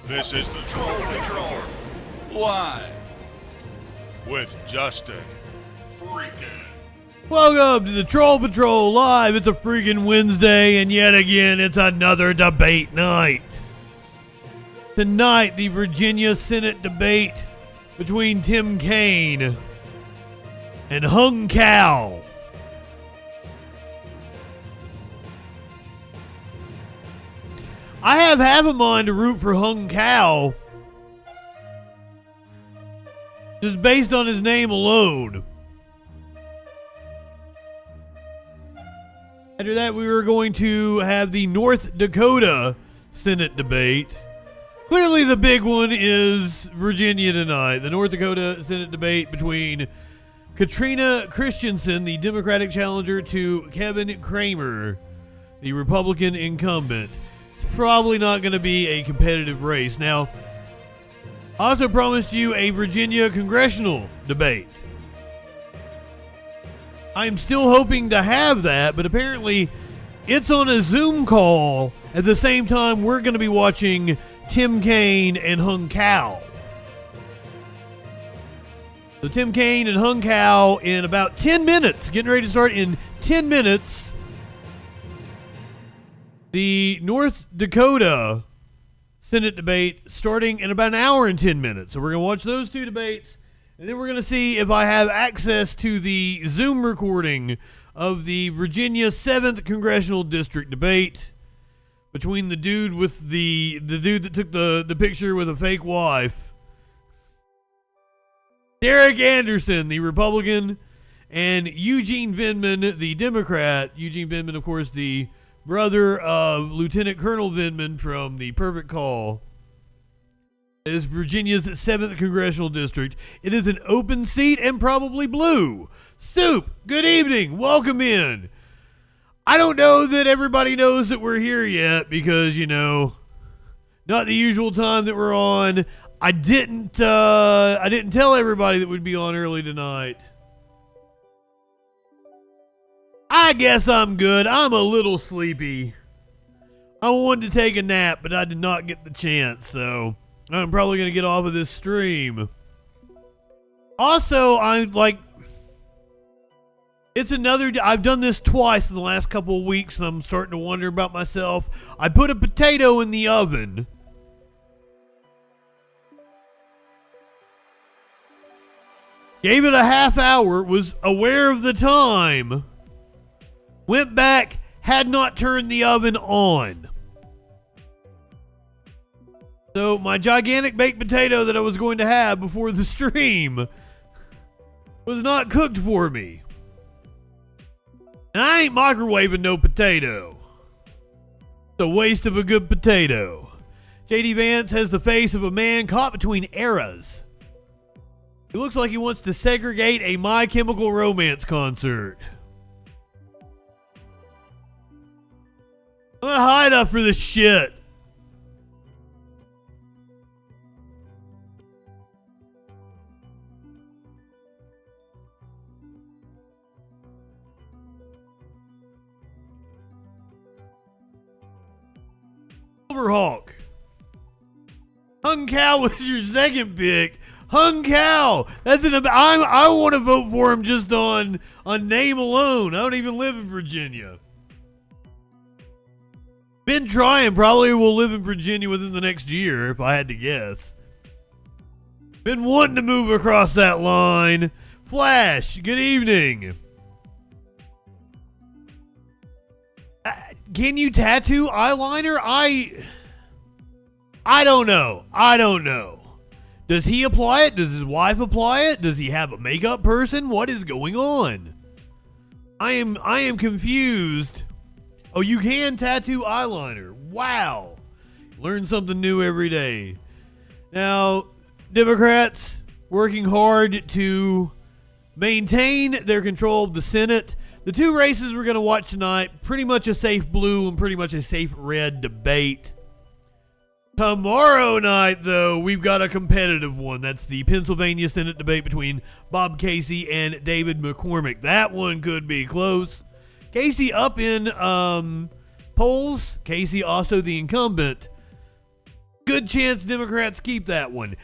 This is the Troll Patrol, live with Justin Freakin. Welcome to the Troll Patrol Live. It's a freaking Wednesday, and yet again, it's another debate night. Tonight, the Virginia Senate debate between Tim Kaine and Hung Cao. I have half a mind to root for Hung Cao just based on his name alone. After that, we were going to have the North Dakota Senate debate. Clearly, the big one is Virginia tonight. The North Dakota Senate debate between Katrina Christensen, the Democratic challenger, to Kevin Cramer, the Republican incumbent. It's probably not going to be a competitive race. Now, I also promised you a Virginia congressional debate. I'm still hoping to have that, but apparently it's on a Zoom call at the same time we're going to be watching Tim Kaine and Hung Cao. So Tim Kaine and Hung Cao in about 10 minutes, getting ready to start in 10 minutes. The North Dakota Senate debate starting in about an hour and 10 minutes. So we're going to watch those two debates. And then we're going to see if I have access to the Zoom recording of the Virginia 7th Congressional District debate between the dude with the dude that took the picture with a fake wife, Derek Anderson, the Republican, and Eugene Vindman, the Democrat. Eugene Vindman, of course, the brother of Lieutenant Colonel Vindman from The Perfect Call. It is Virginia's 7th Congressional District. It is an open seat and probably blue. Soup, good evening. Welcome in. I don't know that everybody knows that we're here yet because, you know, not the usual time that we're on. I didn't tell everybody that we'd be on early tonight. I guess I'm good. I'm a little sleepy. I wanted to take a nap, but I did not get the chance, so I'm probably going to get off of this stream. Also, it's another, I've done this twice in the last couple of weeks, and I'm starting to wonder about myself. I put a potato in the oven. Gave it a half hour, was aware of the time. Went back, had not turned the oven on. So my gigantic baked potato that I was going to have before the stream was not cooked for me. And I ain't microwaving no potato. It's a waste of a good potato. JD Vance has the face of a man caught between eras. He looks like he wants to segregate a My Chemical Romance concert. I'm not high enough for this shit. Silverhawk. Hung Cao was your second pick. Hung Cao. I want to vote for him just on name alone. I don't even live in Virginia. Been trying. Probably will live in Virginia within the next year, if I had to guess. Been wanting to move across that line. Flash, good evening. Can you tattoo eyeliner? I don't know. I don't know. Does he apply it? Does his wife apply it? Does he have a makeup person? What is going on? I am confused. Oh, you can tattoo eyeliner. Wow. Learn something new every day. Now, Democrats working hard to maintain their control of the Senate. The two races we're going to watch tonight, pretty much a safe blue and pretty much a safe red debate. Tomorrow night, though, we've got a competitive one. That's the Pennsylvania Senate debate between Bob Casey and David McCormick. That one could be close. Casey up in polls. Casey also the incumbent. Good chance Democrats keep that one.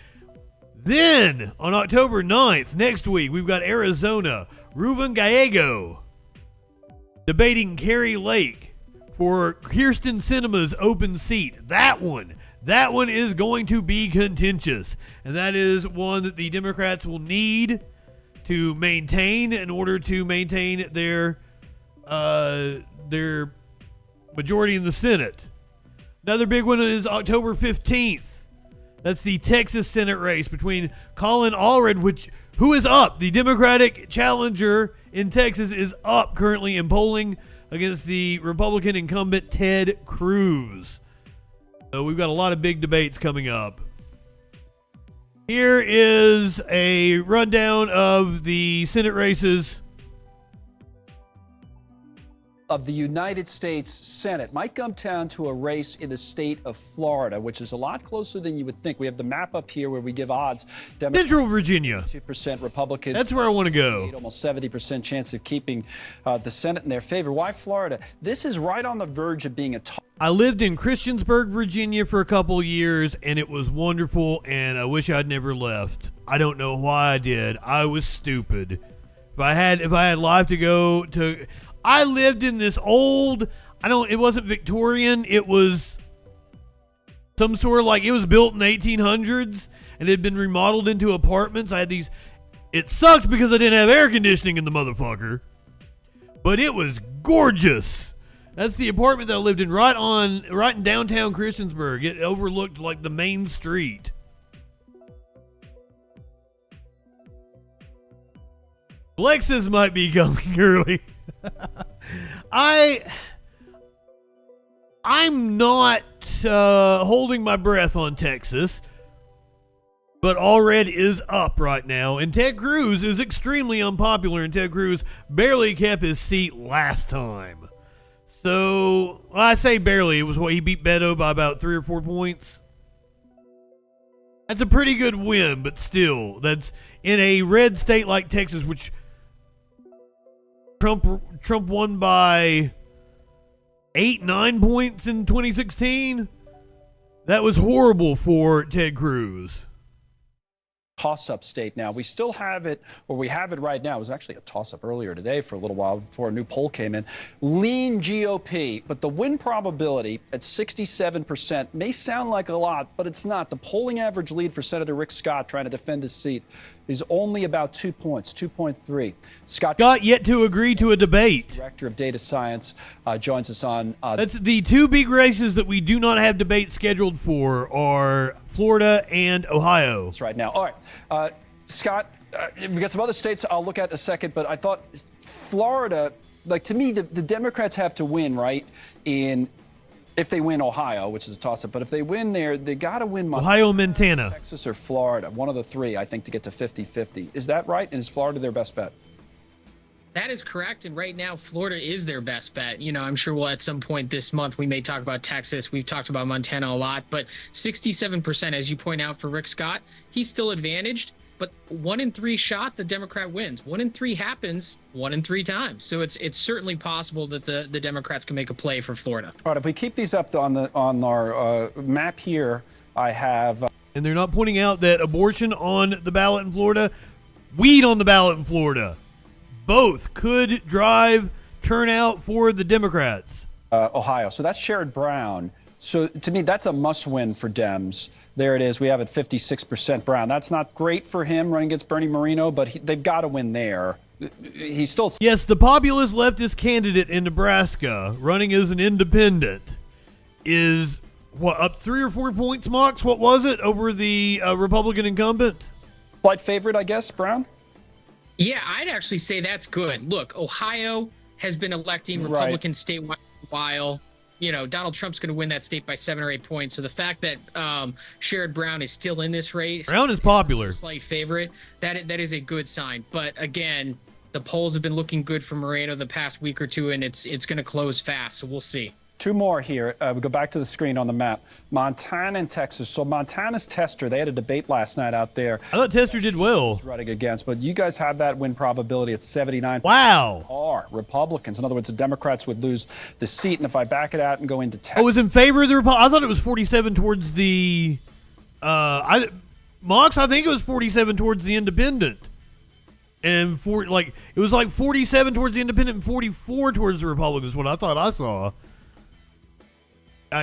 Then, on October 9th, next week, we've got Arizona. Ruben Gallego debating Carrie Lake for Kirsten Sinema's open seat. That one is going to be contentious. And that is one that the Democrats will need to maintain in order to maintain their majority in the Senate. Another big one is October 15th. That's the Texas Senate race between Colin Allred, who is up. The Democratic challenger in Texas is up currently in polling against the Republican incumbent Ted Cruz. So we've got a lot of big debates coming up. Here is a rundown of the Senate races. Of the United States Senate might come down to a race in the state of Florida, which is a lot closer than you would think. We have the map up here where we give odds. Central Virginia. 2% Republicans. That's where I want to go. Almost 70% chance of keeping the Senate in their favor. Why Florida? This is right on the verge of being a I lived in Christiansburg, Virginia for a couple years, and it was wonderful, and I wish I'd never left. I don't know why I did. I was stupid. If I had life to go to... I lived in this old, it wasn't Victorian, it was some sort of it was built in the 1800s and it had been remodeled into apartments. I had these, it sucked because I didn't have air conditioning in the motherfucker, but it was gorgeous. That's the apartment that I lived in right in downtown Christiansburg. It overlooked the main street. Lexus might be coming early. I'm not holding my breath on Texas, but Allred is up right now, and Ted Cruz is extremely unpopular, and Ted Cruz barely kept his seat last time. So, I say barely. It was he beat Beto by about 3 or 4 points. That's a pretty good win, but still, that's in a red state like Texas, which Trump won by 8-9 points in 2016. That was horrible for Ted Cruz. Toss-up state now. We still have it, or we have it right now. It was actually a toss-up earlier today for a little while before a new poll came in. Lean GOP, but the win probability at 67% may sound like a lot, but it's not. The polling average lead for Senator Rick Scott trying to defend his seat is only about 2 points, 2.3. Scott yet to agree to a debate. Director of Data Science joins us on. That's the two big races that we do not have debates scheduled for are Florida and Ohio. That's right now. All right, Scott, we got some other states I'll look at in a second, but I thought Florida, to me, the Democrats have to win, right, if they win Ohio, which is a toss-up, but if they win there, they got to win Ohio, Montana, Texas, or Florida, one of the three, I think, to get to 50-50. Is that right? And is Florida their best bet? That is correct, and right now, Florida is their best bet. I'm sure we'll at some point this month, we may talk about Texas. We've talked about Montana a lot, but 67%, as you point out, for Rick Scott, he's still advantaged, but 1 in 3 shot, the Democrat wins. 1 in 3 happens 1 in 3 times. So it's certainly possible that the Democrats can make a play for Florida. All right, if we keep these up on our map here, I have... And they're not pointing out that abortion on the ballot in Florida, weed on the ballot in Florida, both could drive turnout for the Democrats. Ohio. So that's Sherrod Brown. So to me, that's a must-win for Dems. There it is. We have it 56% Brown. That's not great for him running against Bernie Moreno, but they've got to win there. He's still... Yes, the populist leftist candidate in Nebraska running as an independent is, up 3 or 4 points, Mox? What was it, over the Republican incumbent? Slight favorite, I guess, Brown? Yeah, I'd actually say that's good. Look, Ohio has been electing Republican statewide for a while. Donald Trump's going to win that state by 7 or 8 points. So the fact that Sherrod Brown is still in this race, Brown is popular, slight favorite, that is a good sign. But again, the polls have been looking good for Moreno the past week or two, and it's going to close fast. So we'll see. Two more here. We go back to the screen on the map. Montana and Texas. So Montana's Tester, they had a debate last night out there. I thought Tester did well. Running against, but you guys have that win probability at 79. Wow. Are Republicans. In other words, the Democrats would lose the seat. And if I back it out and go into Texas. Oh, it was in favor of the Republicans? I thought it was 47 towards the... Mox, I think it was 47 towards the Independent. And it was like 47 towards the Independent and 44 towards the Republicans, what I thought I saw.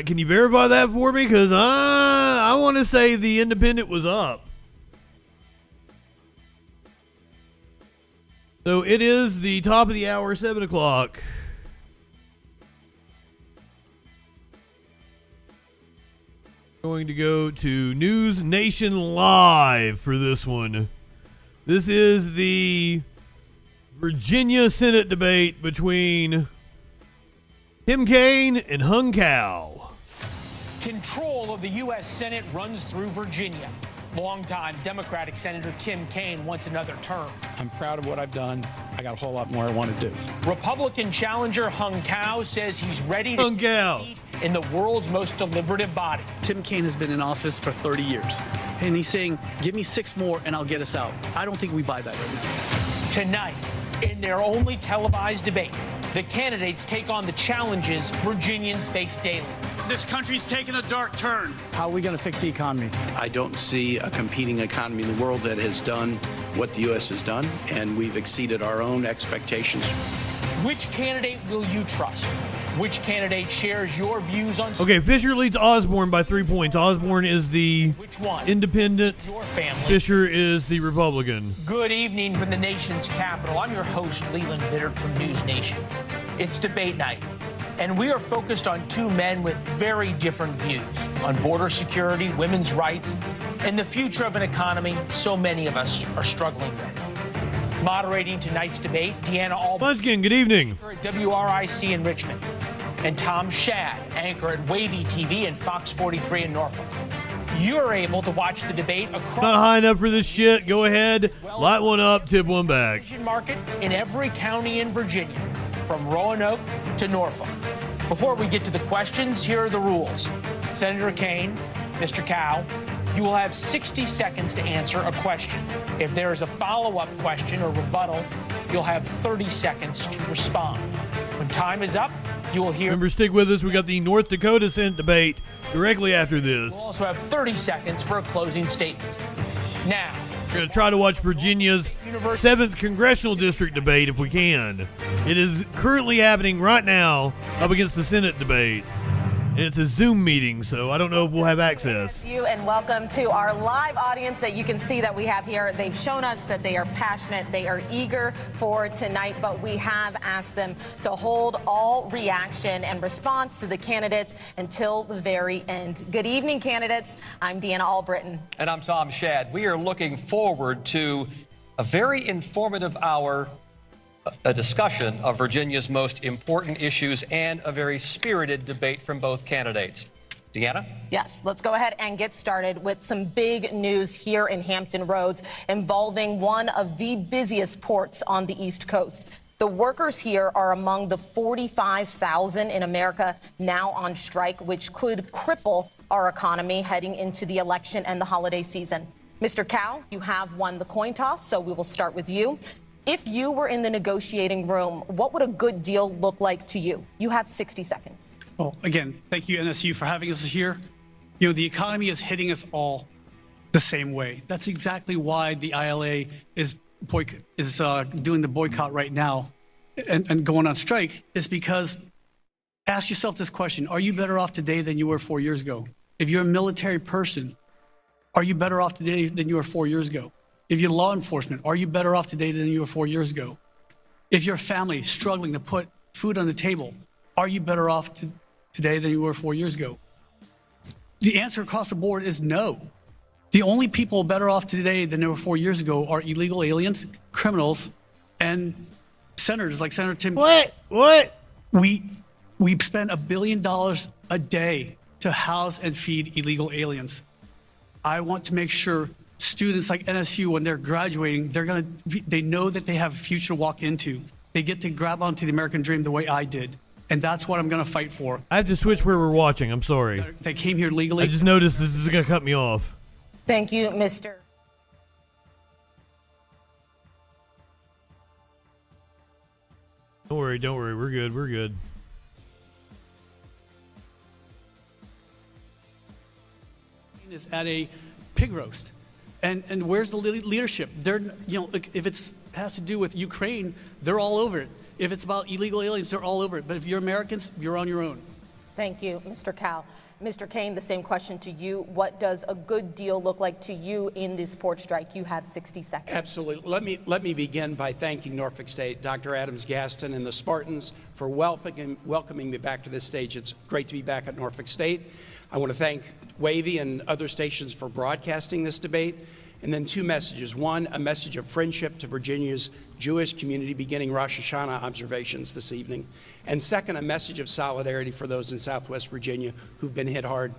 Can you verify that for me? Because I want to say the Independent was up. So it is the top of the hour, 7 o'clock. Going to go to News Nation Live for this one. This is the Virginia Senate debate between Tim Kaine and Hung Cao. Control of the U.S. Senate runs through Virginia. Longtime Democratic Senator Tim Kaine wants another term. I'm proud of what I've done. I got a whole lot more I want to do. Republican challenger Hung Cao says he's ready to take a seat in the world's most deliberative body. Tim Kaine has been in office for 30 years, and he's saying, give me 6 more and I'll get us out. I don't think we buy that right now. Tonight, in their only televised debate, the candidates take on the challenges Virginians face daily. This country's taken a dark turn. How are we going to fix the economy? I don't see a competing economy in the world that has done what the U.S. has done, and we've exceeded our own expectations. Which candidate will you trust? Which candidate shares your views on... Okay, Fisher leads Osborne by 3 points. Osborne is the Independent. Your family. Fisher is the Republican. Good evening from the nation's capital. I'm your host, Leland Bittert from News Nation. It's debate night, and we are focused on two men with very different views on border security, women's rights, and the future of an economy so many of us are struggling with. Moderating tonight's debate, Deanna Albrecht, Munchkin, good evening. at WRIC in Richmond, and Tom Shad, anchor at Wavy TV and Fox 43 in Norfolk. You're able to watch the debate across... Not high enough for this shit. Go ahead, light one up, tip one back. ...market in every county in Virginia, from Roanoke to Norfolk. Before we get to the questions, here are the rules. Senator Kaine, Mr. Cao, you will have 60 seconds to answer a question. If there is a follow-up question or rebuttal, you'll have 30 seconds to respond. When time is up, you will hear... Remember, stick with us. We got the North Dakota Senate debate directly after this. We'll also have 30 seconds for a closing statement. Now... We're going to try to watch Virginia's 7th Congressional District debate if we can. It is currently happening right now up against the Senate debate. And it's a Zoom meeting, so I don't know if we'll have access. You and welcome to our live audience that you can see that we have here. They've shown us that they are passionate, they are eager for tonight, but we have asked them to hold all reaction and response to the candidates until the very end. Good evening, candidates. I'm Deanna Albritton. And I'm Tom Shad. We are looking forward to a very informative hour, a discussion of Virginia's most important issues, and a very spirited debate from both candidates. Deanna? Yes, let's go ahead and get started with some big news here in Hampton Roads involving one of the busiest ports on the East Coast. The workers here are among the 45,000 in America now on strike, which could cripple our economy heading into the election and the holiday season. Mr. Cao, you have won the coin toss, so we will start with you. If you were in the negotiating room, what would a good deal look like to you? You have 60 seconds. Well, again, thank you, NSU, for having us here. You know, the economy is hitting us all the same way. That's exactly why the ILA is doing the boycott right now and going on strike, is because ask yourself this question. Are you better off today than you were 4 years ago? If you're a military person, are you better off today than you were 4 years ago? If you're law enforcement, are you better off today than you were 4 years ago? If you're a family struggling to put food on the table, are you better off today than you were 4 years ago? The answer across the board is no. The only people better off today than they were 4 years ago are illegal aliens, criminals, and senators like Senator Tim. What? We spend $1 billion a day to house and feed illegal aliens. I want to make sure students like NSU, when they're graduating, they know that they have a future to walk into. They get to grab onto the American dream the way I did. And that's what I'm going to fight for. I have to switch where we're watching. I'm sorry. They came here legally. I just noticed this is going to cut me off. Thank you, Mr. Don't worry. We're good. Is at a pig roast, and where's the leadership? They're, you know, if it's has to do with Ukraine, they're all over it. If it's about illegal aliens, they're all over it. But if you're Americans, you're on your own. Thank you, Mr. Cow. Mr. Kane, the same question to you. What does a good deal look like to you in this port strike? You have 60 seconds. Absolutely. Let me begin by thanking Norfolk State, Dr. Adams-Gaston, and the Spartans for welcoming me back to this stage. It's great to be back at Norfolk State. I want to thank Wavy and other stations for broadcasting this debate. And then two messages. One, a message of friendship to Virginia's Jewish community beginning Rosh Hashanah observations this evening. And second, a message of solidarity for those in Southwest Virginia who've been hit hard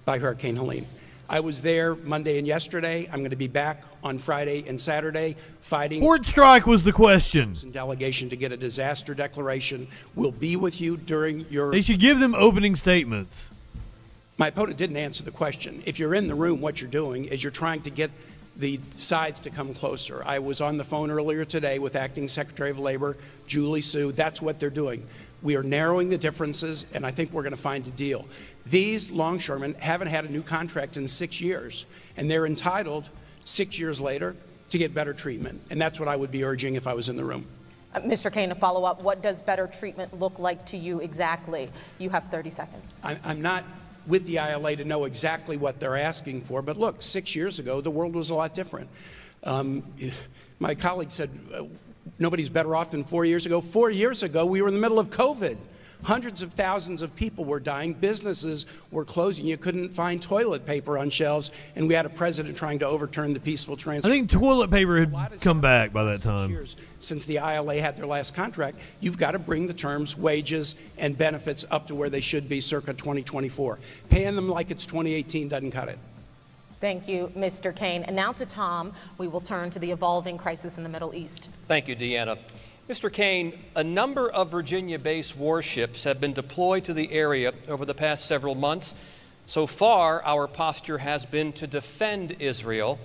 by Hurricane Helene. I was there Monday and yesterday. I'm going to be back on Friday and Saturday fighting. Port strike was the question. Delegation to get a disaster declaration. We'll be with you during your... They should give them opening statements. My opponent didn't answer the question. If you're in the room, what you're doing is you're trying to get the sides to come closer. I was on the phone earlier today with Acting Secretary of Labor, Julie Su. That's what they're doing. We are narrowing the differences, and I think we're going to find a deal. These longshoremen haven't had a new contract in 6 years, and they're entitled 6 years later to get better treatment. And that's what I would be urging if I was in the room. Mr. Kane, to follow up, what does better treatment look like to you exactly? You have 30 seconds. I'm not with the ILA to know exactly what they're asking for, but look, 6 years ago, the world was a lot different. My colleague said nobody's better off than 4 years ago. 4 years ago, we were in the middle of COVID. Hundreds of thousands of people were dying. Businesses were closing. You couldn't find toilet paper on shelves, and we had a president trying to overturn the peaceful transfer. I think toilet paper had come back by that time. Years since the ILA had their last contract, you've got to bring the terms, wages, and benefits up to where they should be circa 2024. Paying them like it's 2018 doesn't cut it. Thank you, Mr. Kane. And now to Tom, we will turn to the evolving crisis in the Middle East. Thank you, Deanna. Mr. Kane, a number of Virginia-based warships have been deployed to the area over the past several months. So far, our posture has been to defend Israel.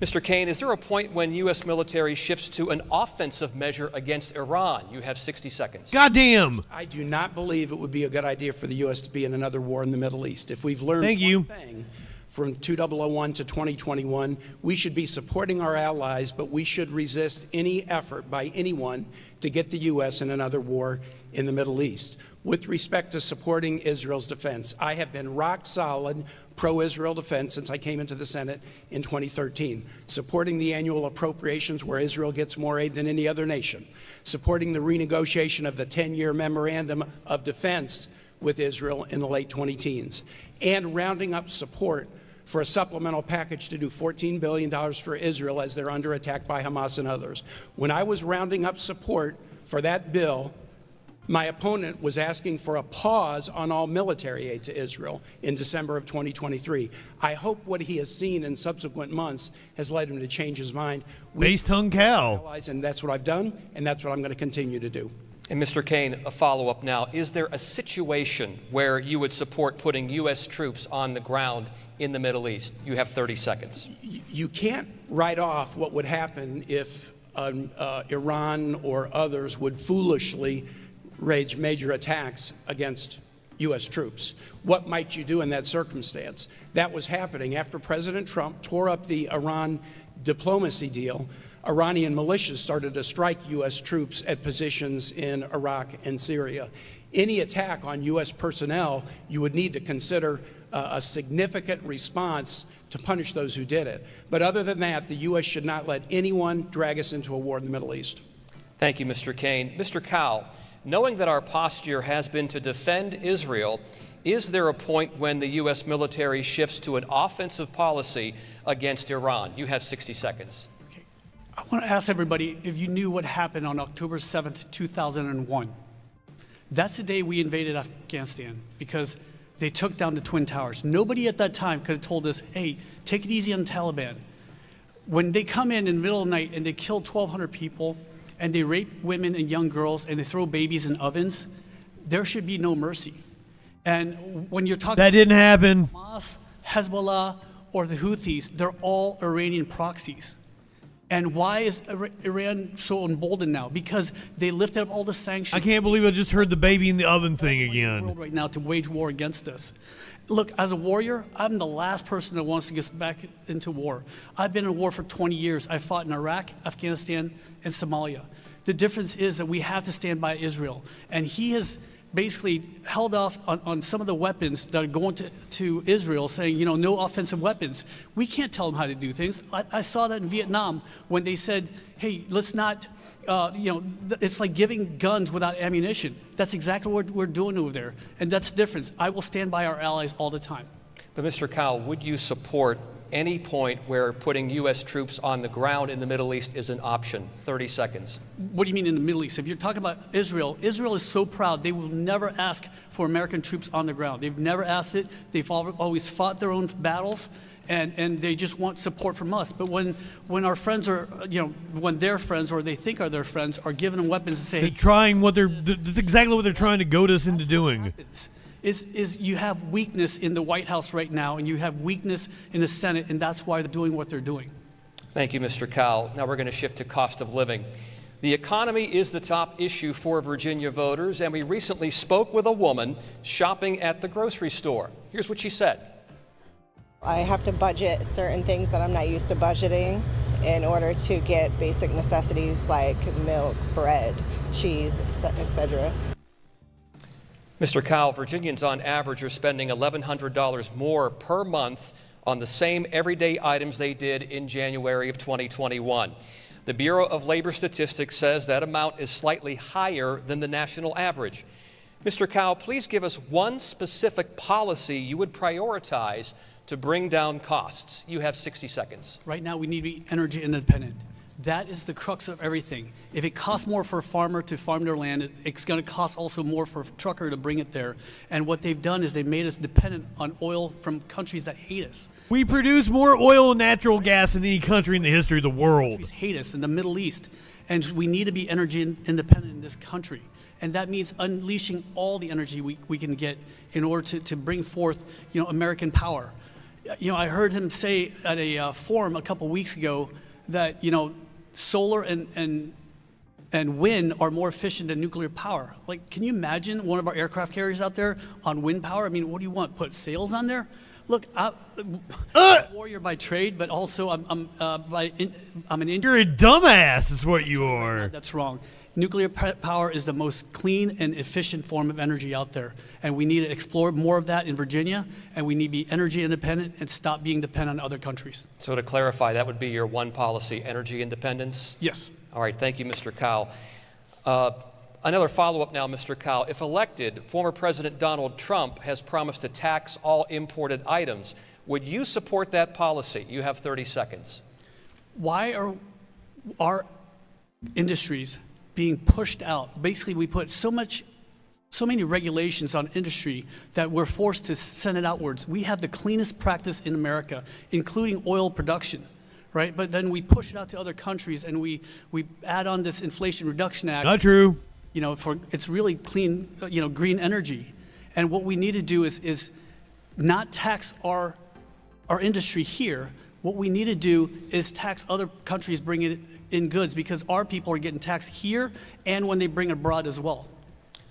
Mr. Kane, is there a point when U.S. military shifts to an offensive measure against Iran? You have 60 seconds. Goddamn! I do not believe it would be a good idea for the U.S. to be in another war in the Middle East. If we've learned one thing from 2001 to 2021, we should be supporting our allies, but we should resist any effort by anyone to get the U.S. in another war in the Middle East. With respect to supporting Israel's defense, I have been rock solid pro-Israel defense since I came into the Senate in 2013, supporting the annual appropriations where Israel gets more aid than any other nation, supporting the renegotiation of the 10-year memorandum of defense with Israel in the late 2010s, and rounding up support for a supplemental package to do $14 billion for Israel as they're under attack by Hamas and others. When I was rounding up support for that bill, my opponent was asking for a pause on all military aid to Israel in December of 2023. I hope what he has seen in subsequent months has led him to change his mind. Base-tongue cow. And that's what I've done, and that's what I'm going to continue to do. And Mr. Kane, a follow-up now. Is there a situation where you would support putting U.S. troops on the ground in the Middle East? You have 30 seconds. You can't write off what would happen if Iran or others would foolishly wage major attacks against U.S. troops. What might you do in that circumstance? That was happening after President Trump tore up the Iran diplomacy deal. Iranian militias started to strike U.S. troops at positions in Iraq and Syria. Any attack on U.S. personnel, you would need to consider a significant response to punish those who did it. But other than that, the U.S. should not let anyone drag us into a war in the Middle East. Thank you, Mr. Kane. Mr. Cowell, knowing that our posture has been to defend Israel, is there a point when the U.S. military shifts to an offensive policy against Iran? You have 60 seconds. Okay. I want to ask everybody if you knew what happened on October 7th, 2001. That's the day we invaded Afghanistan, because they took down the Twin Towers. Nobody at that time could have told us, hey, take it easy on the Taliban. When they come in the middle of the night and they kill 1,200 people, and they rape women and young girls, and they throw babies in ovens, there should be no mercy. And when you're talking that didn't happen. Hamas, Hezbollah, or the Houthis, they're all Iranian proxies. And why is Iran so emboldened now? Because they lifted up all the sanctions. I can't believe I just heard the baby in the oven thing again. Right now to wage war against us. Look, as a warrior, I'm the last person that wants to get back into war. I've been in war for 20 years. I fought in Iraq, Afghanistan, and Somalia. The difference is that we have to stand by Israel. And he has basically held off on some of the weapons that are going to Israel, saying, no offensive weapons. We can't tell them how to do things. I saw that in Vietnam when they said, hey, let's not, it's like giving guns without ammunition. That's exactly what we're doing over there. And that's the difference. I will stand by our allies all the time. But Mr. Cowell, would you support any point where putting U.S. troops on the ground in the Middle East is an option? 30 seconds. What do you mean in the Middle East? If you're talking about Israel, Israel is so proud. They will never ask for American troops on the ground. They've never asked it. They've always fought their own battles, and they just want support from us. But when our friends are, when their friends or they think are their friends are giving them weapons and say, they're trying that's exactly what they're trying to goad us into doing. Is you have weakness in the White House right now, and you have weakness in the Senate, and that's why they're doing what they're doing. Thank you, Mr. Cowell. Now we're going to shift to cost of living. The economy is the top issue for Virginia voters, and we recently spoke with a woman shopping at the grocery store. Here's what she said. I have to budget certain things that I'm not used to budgeting in order to get basic necessities like milk, bread, cheese, etc. Mr. Cowell, Virginians on average are spending $1,100 more per month on the same everyday items they did in January of 2021. The Bureau of Labor Statistics says that amount is slightly higher than the national average. Mr. Cowell, please give us one specific policy you would prioritize to bring down costs. You have 60 seconds. Right now, we need to be energy independent. That is the crux of everything. If it costs more for a farmer to farm their land, it's going to cost also more for a trucker to bring it there. And what they've done is they've made us dependent on oil from countries that hate us. We produce more oil and natural gas than any country in the history of the world. Countries hate us in the Middle East, and we need to be energy independent in this country. And that means unleashing all the energy we can get in order to bring forth, American power. I heard him say at a forum a couple weeks ago that, solar and wind are more efficient than nuclear power. Like, can you imagine one of our aircraft carriers out there on wind power? I mean, what do you want? Put sails on there? Look, I'm a warrior by trade, but also I'm an You're a dumbass, is what you are. That's wrong. Nuclear power is the most clean and efficient form of energy out there, and we need to explore more of that in Virginia, and we need to be energy independent and stop being dependent on other countries. So to clarify, that would be your one policy, energy independence? Yes. All right, thank you, Mr. Cowell. Another follow-up now, Mr. Cowell. If elected, former President Donald Trump has promised to tax all imported items. Would you support that policy? You have 30 seconds. Why are our industries being pushed out? Basically, we put so many regulations on industry that we're forced to send it outwards. We have the cleanest practice in America, including oil production, right? But then we push it out to other countries, and we add on this Inflation Reduction Act. Not true. It's really clean, green energy. And what we need to do is not tax our industry here. What we need to do is tax other countries bringing it in goods, because our people are getting taxed here and when they bring it abroad as well.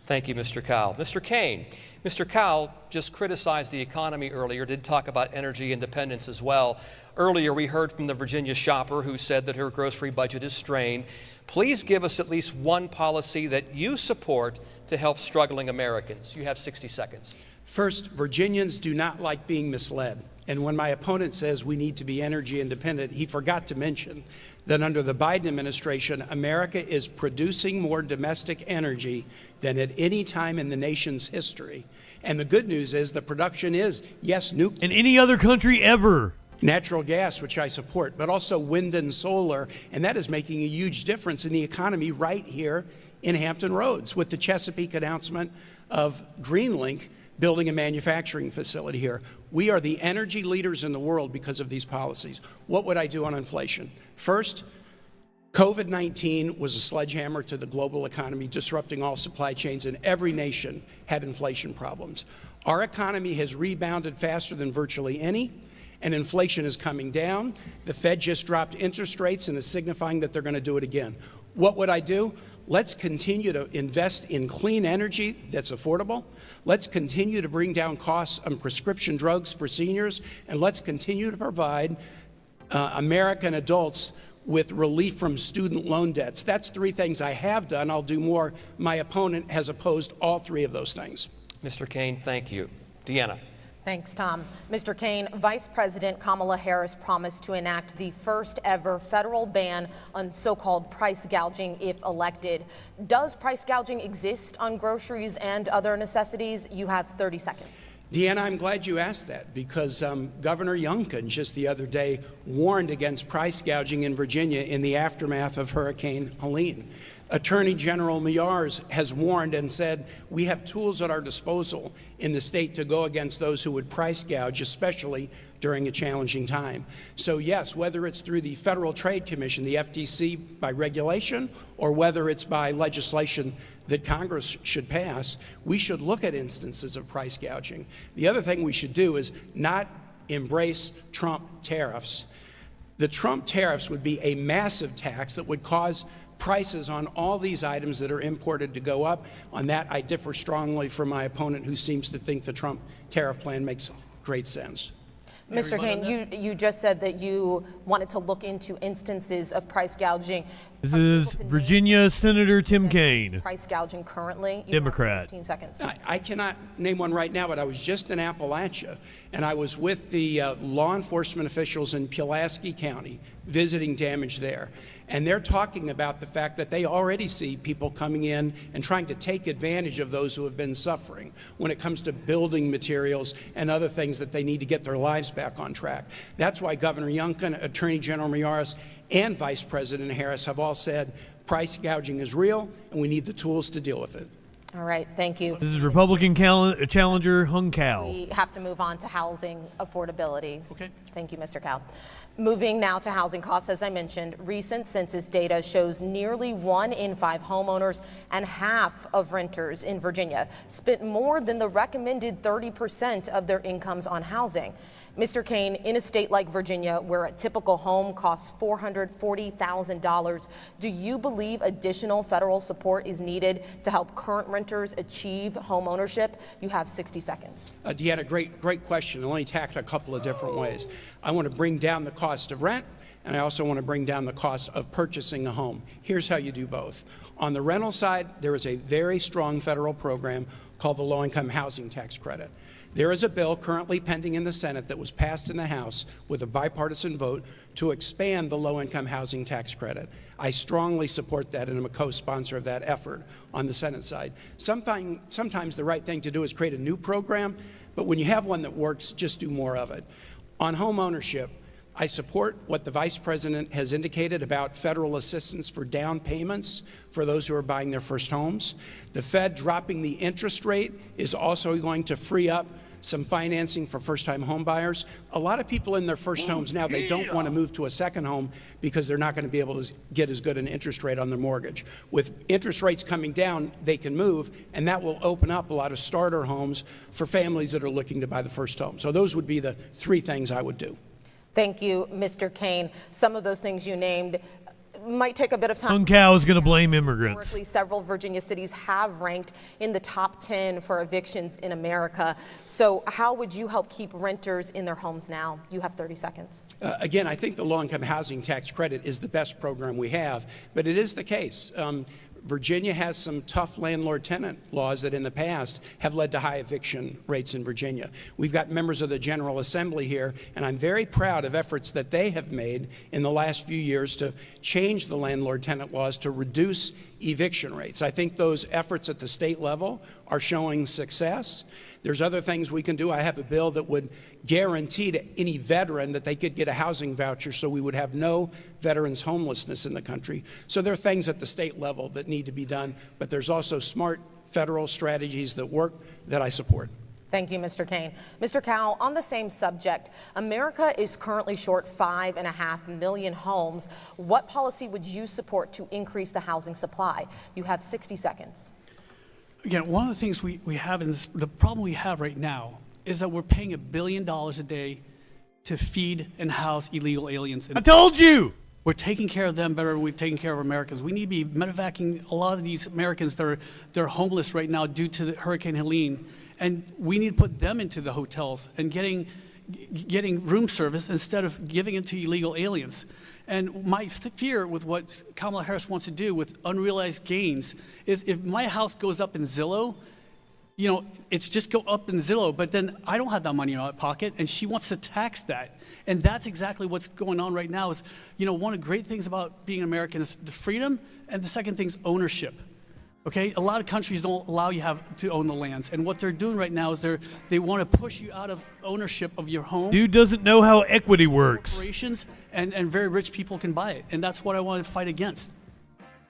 Thank you, Mr. Cowell. Mr. Kane. Mr. Cowell just criticized the economy earlier, did talk about energy independence as well. Earlier, we heard from the Virginia shopper who said that her grocery budget is strained. Please give us at least one policy that you support to help struggling Americans. You have 60 seconds. First, Virginians do not like being misled. And when my opponent says we need to be energy independent, he forgot to mention that under the Biden administration, America is producing more domestic energy than at any time in the nation's history. And the good news is the production is, yes, nuclear. In any other country ever. Natural gas, which I support, but also wind and solar. And that is making a huge difference in the economy right here in Hampton Roads with the Chesapeake announcement of Greenlink building a manufacturing facility here. We are the energy leaders in the world because of these policies. What would I do on inflation? First, COVID-19 was a sledgehammer to the global economy, disrupting all supply chains, and every nation had inflation problems. Our economy has rebounded faster than virtually any, and inflation is coming down. The Fed just dropped interest rates and is signifying that they're going to do it again. What would I do? Let's continue to invest in clean energy that's affordable. Let's continue to bring down costs on prescription drugs for seniors, and let's continue to provide American adults with relief from student loan debts. That's three things I have done. I'll do more. My opponent has opposed all three of those things. Mr. Kaine, thank you. Deanna. Thanks, Tom. Mr. Kaine, Vice President Kamala Harris promised to enact the first ever federal ban on so-called price gouging if elected. Does price gouging exist on groceries and other necessities? You have 30 seconds. Deanna, I'm glad you asked that because Governor Youngkin just the other day warned against price gouging in Virginia in the aftermath of Hurricane Helene. Attorney General Myers has warned and said we have tools at our disposal in the state to go against those who would price gouge, especially during a challenging time. So yes, whether it's through the Federal Trade Commission, the FTC by regulation, or whether it's by legislation that Congress should pass, we should look at instances of price gouging. The other thing we should do is not embrace Trump tariffs. The Trump tariffs would be a massive tax that would cause prices on all these items that are imported to go up. On that, I differ strongly from my opponent, who seems to think the Trump tariff plan makes great sense. Mr. Kaine, you just said that you wanted to look into instances of price gouging. This is Virginia Senator Tim Kaine. Price gouging currently? You Democrat. have 15 seconds. I cannot name one right now, but I was just in Appalachia, and I was with the law enforcement officials in Pulaski County visiting damage there. And they're talking about the fact that they already see people coming in and trying to take advantage of those who have been suffering when it comes to building materials and other things that they need to get their lives back on track. That's why Governor Youngkin, Attorney General Myers, and Vice President Harris have all said price gouging is real and we need the tools to deal with it. All right, thank you. This is Republican challenger Hung Cao. We have to move on to housing affordability. Okay. Thank you, Mr. Cao. Moving now to housing costs, as I mentioned, recent census data shows nearly 1 in 5 homeowners and half of renters in Virginia spent more than the recommended 30% of their incomes on housing. Mr. Kaine, in a state like Virginia, where a typical home costs $440,000, do you believe additional federal support is needed to help current renters achieve home ownership? You have 60 seconds. Deanna, great question. Let me tackle it a couple of different ways. I want to bring down the cost of rent, and I also want to bring down the cost of purchasing a home. Here's how you do both. On the rental side, there is a very strong federal program called the Low-Income Housing Tax Credit. There is a bill currently pending in the Senate that was passed in the House with a bipartisan vote to expand the low-income housing tax credit. I strongly support that, and I'm a co-sponsor of that effort on the Senate side. Sometimes the right thing to do is create a new program, but when you have one that works, just do more of it. On home ownership, I support what the Vice President has indicated about federal assistance for down payments for those who are buying their first homes. The Fed dropping the interest rate is also going to free up some financing for first-time home buyers. A lot of people in their first homes now, they don't want to move to a second home because they're not going to be able to get as good an interest rate on their mortgage. With interest rates coming down, they can move, and that will open up a lot of starter homes for families that are looking to buy the first home. So those would be the 3 things I would do. Thank you, Mr. Kaine. Some of those things you named might take a bit of time. Hung Cao is going to blame immigrants. Historically, several Virginia cities have ranked in the top 10 for evictions in America. So how would you help keep renters in their homes now? You have 30 seconds. Again, I think the low-income housing tax credit is the best program we have, but it is the case. Virginia has some tough landlord-tenant laws that in the past have led to high eviction rates in Virginia. We've got members of the General Assembly here, and I'm very proud of efforts that they have made in the last few years to change the landlord-tenant laws to reduce eviction rates. I think those efforts at the state level are showing success. There's other things we can do. I have a bill that would guarantee to any veteran that they could get a housing voucher so we would have no veterans homelessness in the country. So there are things at the state level that need to be done, but there's also smart federal strategies that work that I support. Thank you, Mr. Kane. Mr. Cowell, on the same subject, America is currently short 5.5 million homes. What policy would you support to increase the housing supply? You have 60 seconds. Again, one of the things we have in this, the problem we have right now is that we're paying $1 billion a day to feed and house illegal aliens. I told you! We're taking care of them better than we've taken care of Americans. We need to be medevacing a lot of these Americans that they're homeless right now due to Hurricane Helene. And we need to put them into the hotels and getting room service instead of giving it to illegal aliens. And my fear with what Kamala Harris wants to do with unrealized gains is if my house goes up in Zillow, you know, it's just go up in Zillow, but then I don't have that money in my pocket, and she wants to tax that. And that's exactly what's going on right now is, you know, one of the great things about being American is the freedom, and the second thing is ownership. Okay, a lot of countries don't allow you to own the lands, and what they're doing right now is they want to push you out of ownership of your home. Dude doesn't know how equity works. Corporations and very rich people can buy it, and that's what I want to fight against.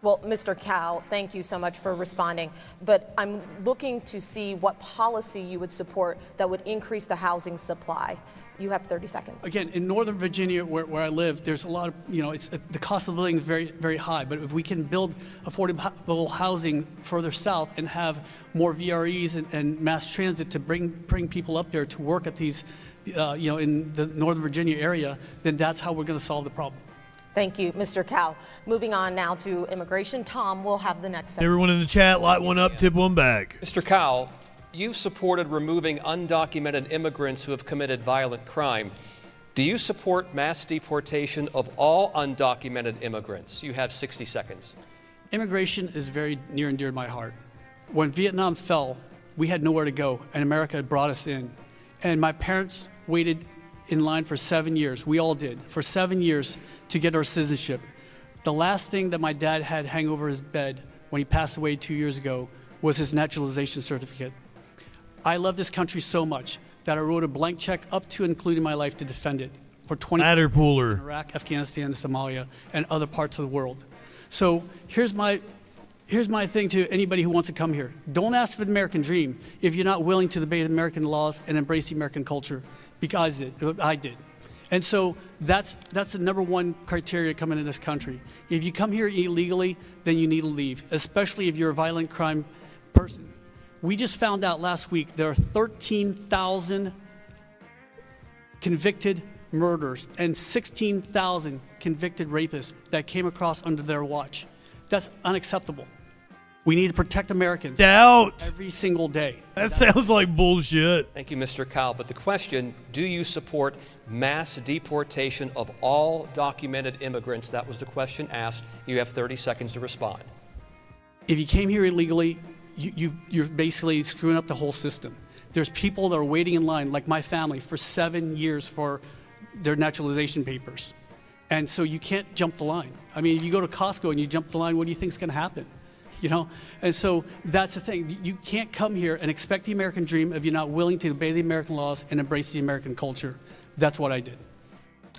Well, Mr. Cowell, thank you so much for responding, but I'm looking to see what policy you would support that would increase the housing supply. You have 30 seconds. Again, in Northern Virginia, where I live, there's a lot of, you know, the cost of living is very, very high. But if we can build affordable housing further south and have more VREs and mass transit to bring people up there to work at these, you know, in the Northern Virginia area, then that's how we're going to solve the problem. Thank you, Mr. Cowell. Moving on now to immigration. Tom will have the next segment. Everyone in the chat, light one up, tip one back. Mr. Cowell, you've supported removing undocumented immigrants who have committed violent crime. Do you support mass deportation of all undocumented immigrants? You have 60 seconds. Immigration is very near and dear to my heart. When Vietnam fell, we had nowhere to go, and America brought us in. And my parents waited in line for 7 years. We all did, for 7 years to get our citizenship. The last thing that my dad had hang over his bed when he passed away 2 years ago was his naturalization certificate. I love this country so much that I wrote a blank check up to and including my life to defend it for 20 years in Iraq, Afghanistan, Somalia, and other parts of the world. So here's my thing to anybody who wants to come here. Don't ask for the American dream if you're not willing to debate American laws and embrace the American culture, because I did. And so that's the number one criteria coming in this country. If you come here illegally, then you need to leave, especially if you're a violent crime person. We just found out last week there are 13,000 convicted murderers and 16,000 convicted rapists that came across under their watch. That's unacceptable. We need to protect Americans every single day. That sounds like bullshit. Thank you, Mr. Cowell. But the question, do you support mass deportation of all documented immigrants? That was the question asked. You have 30 seconds to respond. If you came here illegally, you're basically screwing up the whole system. There's people that are waiting in line, like my family, for 7 years for their naturalization papers. And so you can't jump the line. I mean, if you go to Costco and you jump the line, what do you think is going to happen? You know, and so that's the thing. You can't come here and expect the American dream if you're not willing to obey the American laws and embrace the American culture. That's what I did.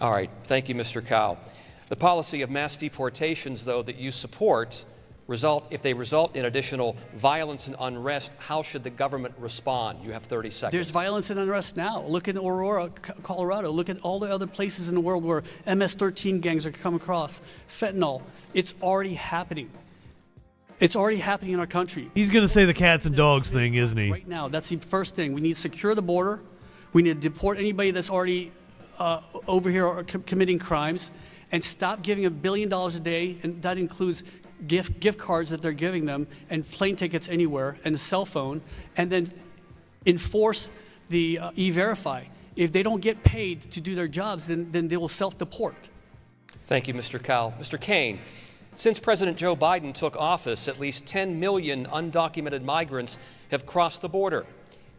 All right. Thank you, Mr. Cowell. The policy of mass deportations, though, that you support, if they result in additional violence and unrest, how should the government respond? You have 30 seconds. There's violence and unrest now. Look at Aurora, Colorado. Look at all the other places in the world where MS-13 gangs are coming across. Fentanyl. It's already happening. It's already happening in our country. He's going to say the cats and dogs thing, isn't he? Right now, that's the first thing. We need to secure the border. We need to deport anybody that's already over here or committing crimes, and stop giving $1 billion a day, and that includes gift cards that they're giving them, and plane tickets anywhere, and a cell phone, and then enforce the E-Verify. If they don't get paid to do their jobs, then they will self-deport. Thank you, Mr. Cowell. Mr. Kane. Since President Joe Biden took office, at least 10 million undocumented migrants have crossed the border.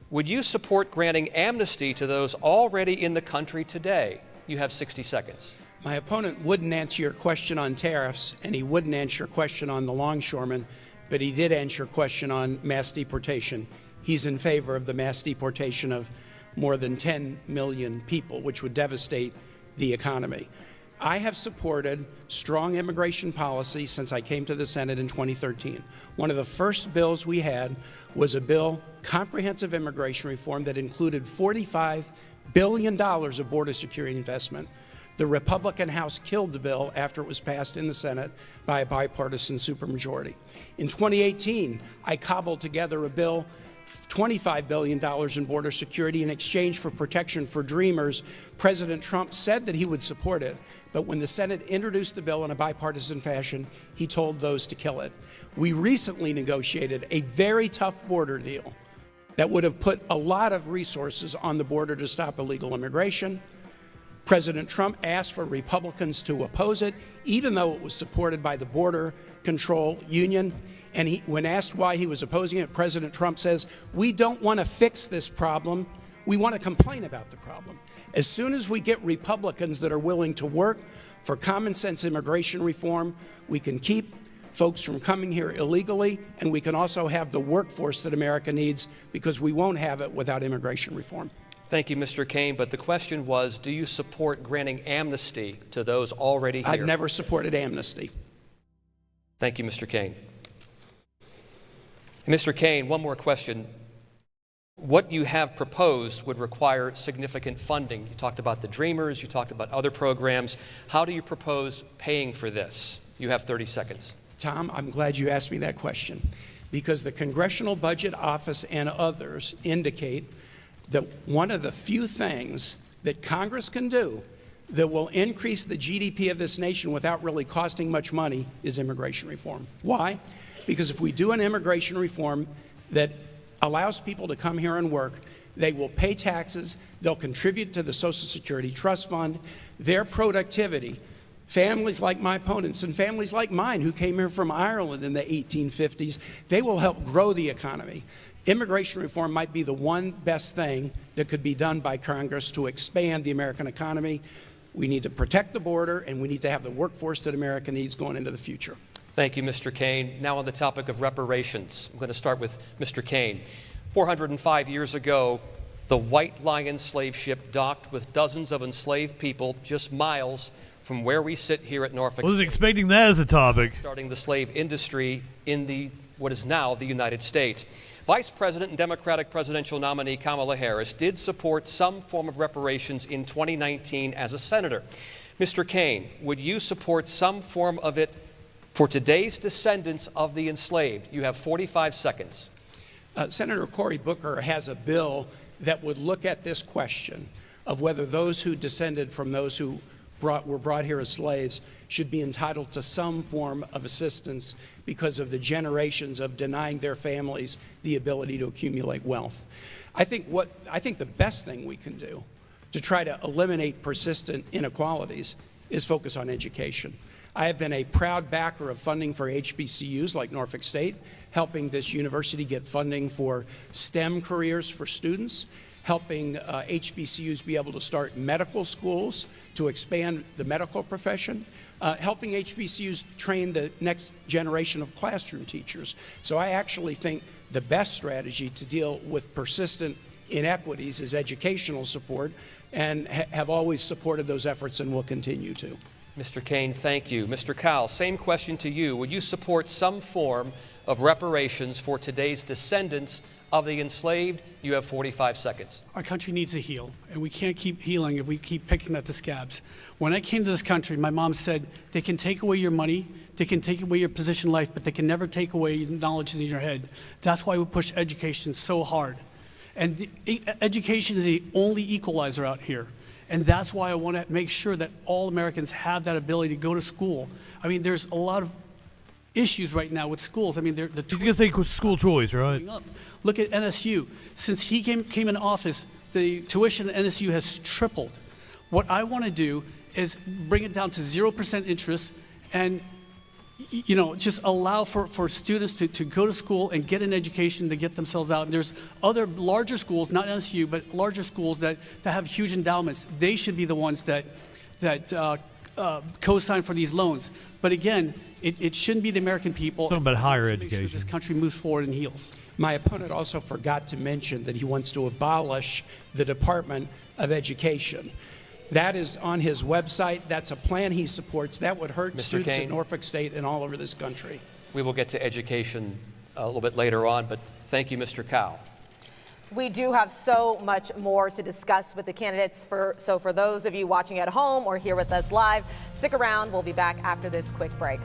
Would you support granting amnesty to those already in the country today? You have 60 seconds. My opponent wouldn't answer your question on tariffs, and he wouldn't answer your question on the longshoremen, but he did answer your question on mass deportation. He's in favor of the mass deportation of more than 10 million people, which would devastate the economy. I have supported strong immigration policy since I came to the Senate in 2013. One of the first bills we had was a bill, comprehensive immigration reform, that included $45 billion of border security investment. The Republican House killed the bill after it was passed in the Senate by a bipartisan supermajority. In 2018, I cobbled together a bill, $25 billion in border security in exchange for protection for dreamers. President Trump said that he would support it, but when the Senate introduced the bill in a bipartisan fashion, he told those to kill it. We recently negotiated a very tough border deal that would have put a lot of resources on the border to stop illegal immigration. President Trump asked for Republicans to oppose it, even though it was supported by the Border Control Union. And when asked why he was opposing it, President Trump says, "We don't want to fix this problem. We want to complain about the problem." As soon as we get Republicans that are willing to work for common sense immigration reform, we can keep folks from coming here illegally, and we can also have the workforce that America needs, because we won't have it without immigration reform. Thank you, Mr. Kaine. But the question was, do you support granting amnesty to those already here? I've never supported amnesty. Thank you, Mr. Kaine. Mr. Kaine, one more question. What you have proposed would require significant funding. You talked about the Dreamers, you talked about other programs. How do you propose paying for this? You have 30 seconds. Tom, I'm glad you asked me that question, because the Congressional Budget Office and others indicate that one of the few things that Congress can do that will increase the GDP of this nation without really costing much money is immigration reform. Why? Because if we do an immigration reform that allows people to come here and work, they will pay taxes, they'll contribute to the Social Security Trust Fund, their productivity. Families like my opponents and families like mine who came here from Ireland in the 1850s, they will help grow the economy. Immigration reform might be the one best thing that could be done by Congress to expand the American economy. We need to protect the border, and we need to have the workforce that America needs going into the future. Thank you, Mr. Kaine. Now on the topic of reparations, I'm going to start with Mr. Kaine. 405 years ago, the White Lion slave ship docked with dozens of enslaved people just miles from where we sit here at Norfolk. Wasn't expecting that as a topic. Starting the slave industry in what is now the United States. Vice President and Democratic presidential nominee Kamala Harris did support some form of reparations in 2019 as a senator. Mr. Kaine, would you support some form of it for today's descendants of the enslaved? You have 45 seconds. Senator Cory Booker has a bill that would look at this question of whether those who descended from those who were brought here as slaves should be entitled to some form of assistance because of the generations of denying their families the ability to accumulate wealth. I think the best thing we can do to try to eliminate persistent inequalities is focus on education. I have been a proud backer of funding for HBCUs like Norfolk State, helping this university get funding for STEM careers for students, helping HBCUs be able to start medical schools to expand the medical profession, helping HBCUs train the next generation of classroom teachers. So I actually think the best strategy to deal with persistent inequities is educational support, and have always supported those efforts and will continue to. Mr. Kaine, thank you. Mr. Cowell, same question to you. Would you support some form of reparations for today's descendants of the enslaved? You have 45 seconds. Our country needs to heal, and we can't keep healing if we keep picking at the scabs. When I came to this country, my mom said, they can take away your money, they can take away your position in life, but they can never take away your knowledge in your head. That's why we push education so hard. And education is the only equalizer out here. And that's why I want to make sure that all Americans have that ability to go to school. I mean, there's a lot of issues right now with schools. I mean, they're He's going to say school choice, right? Look at NSU. Since he came in office, the tuition at NSU has tripled. What I want to do is bring it down to 0% interest and, you know, just allow for students to go to school and get an education to get themselves out. And there's other larger schools, not NSU, but larger schools that have huge endowments. They should be the ones that co-sign for these loans. But again, it shouldn't be the American people. Talking about higher education. Make sure this country moves forward and heals. My opponent also forgot to mention that he wants to abolish the Department of Education. That is on his website. That's a plan he supports. That would hurt students Kane, at Norfolk State and all over this country. We will get to education a little bit later on, but thank you, Mr. Cow. We do have so much more to discuss with the candidates. So for those of you watching at home or here with us live, stick around. We'll be back after this quick break.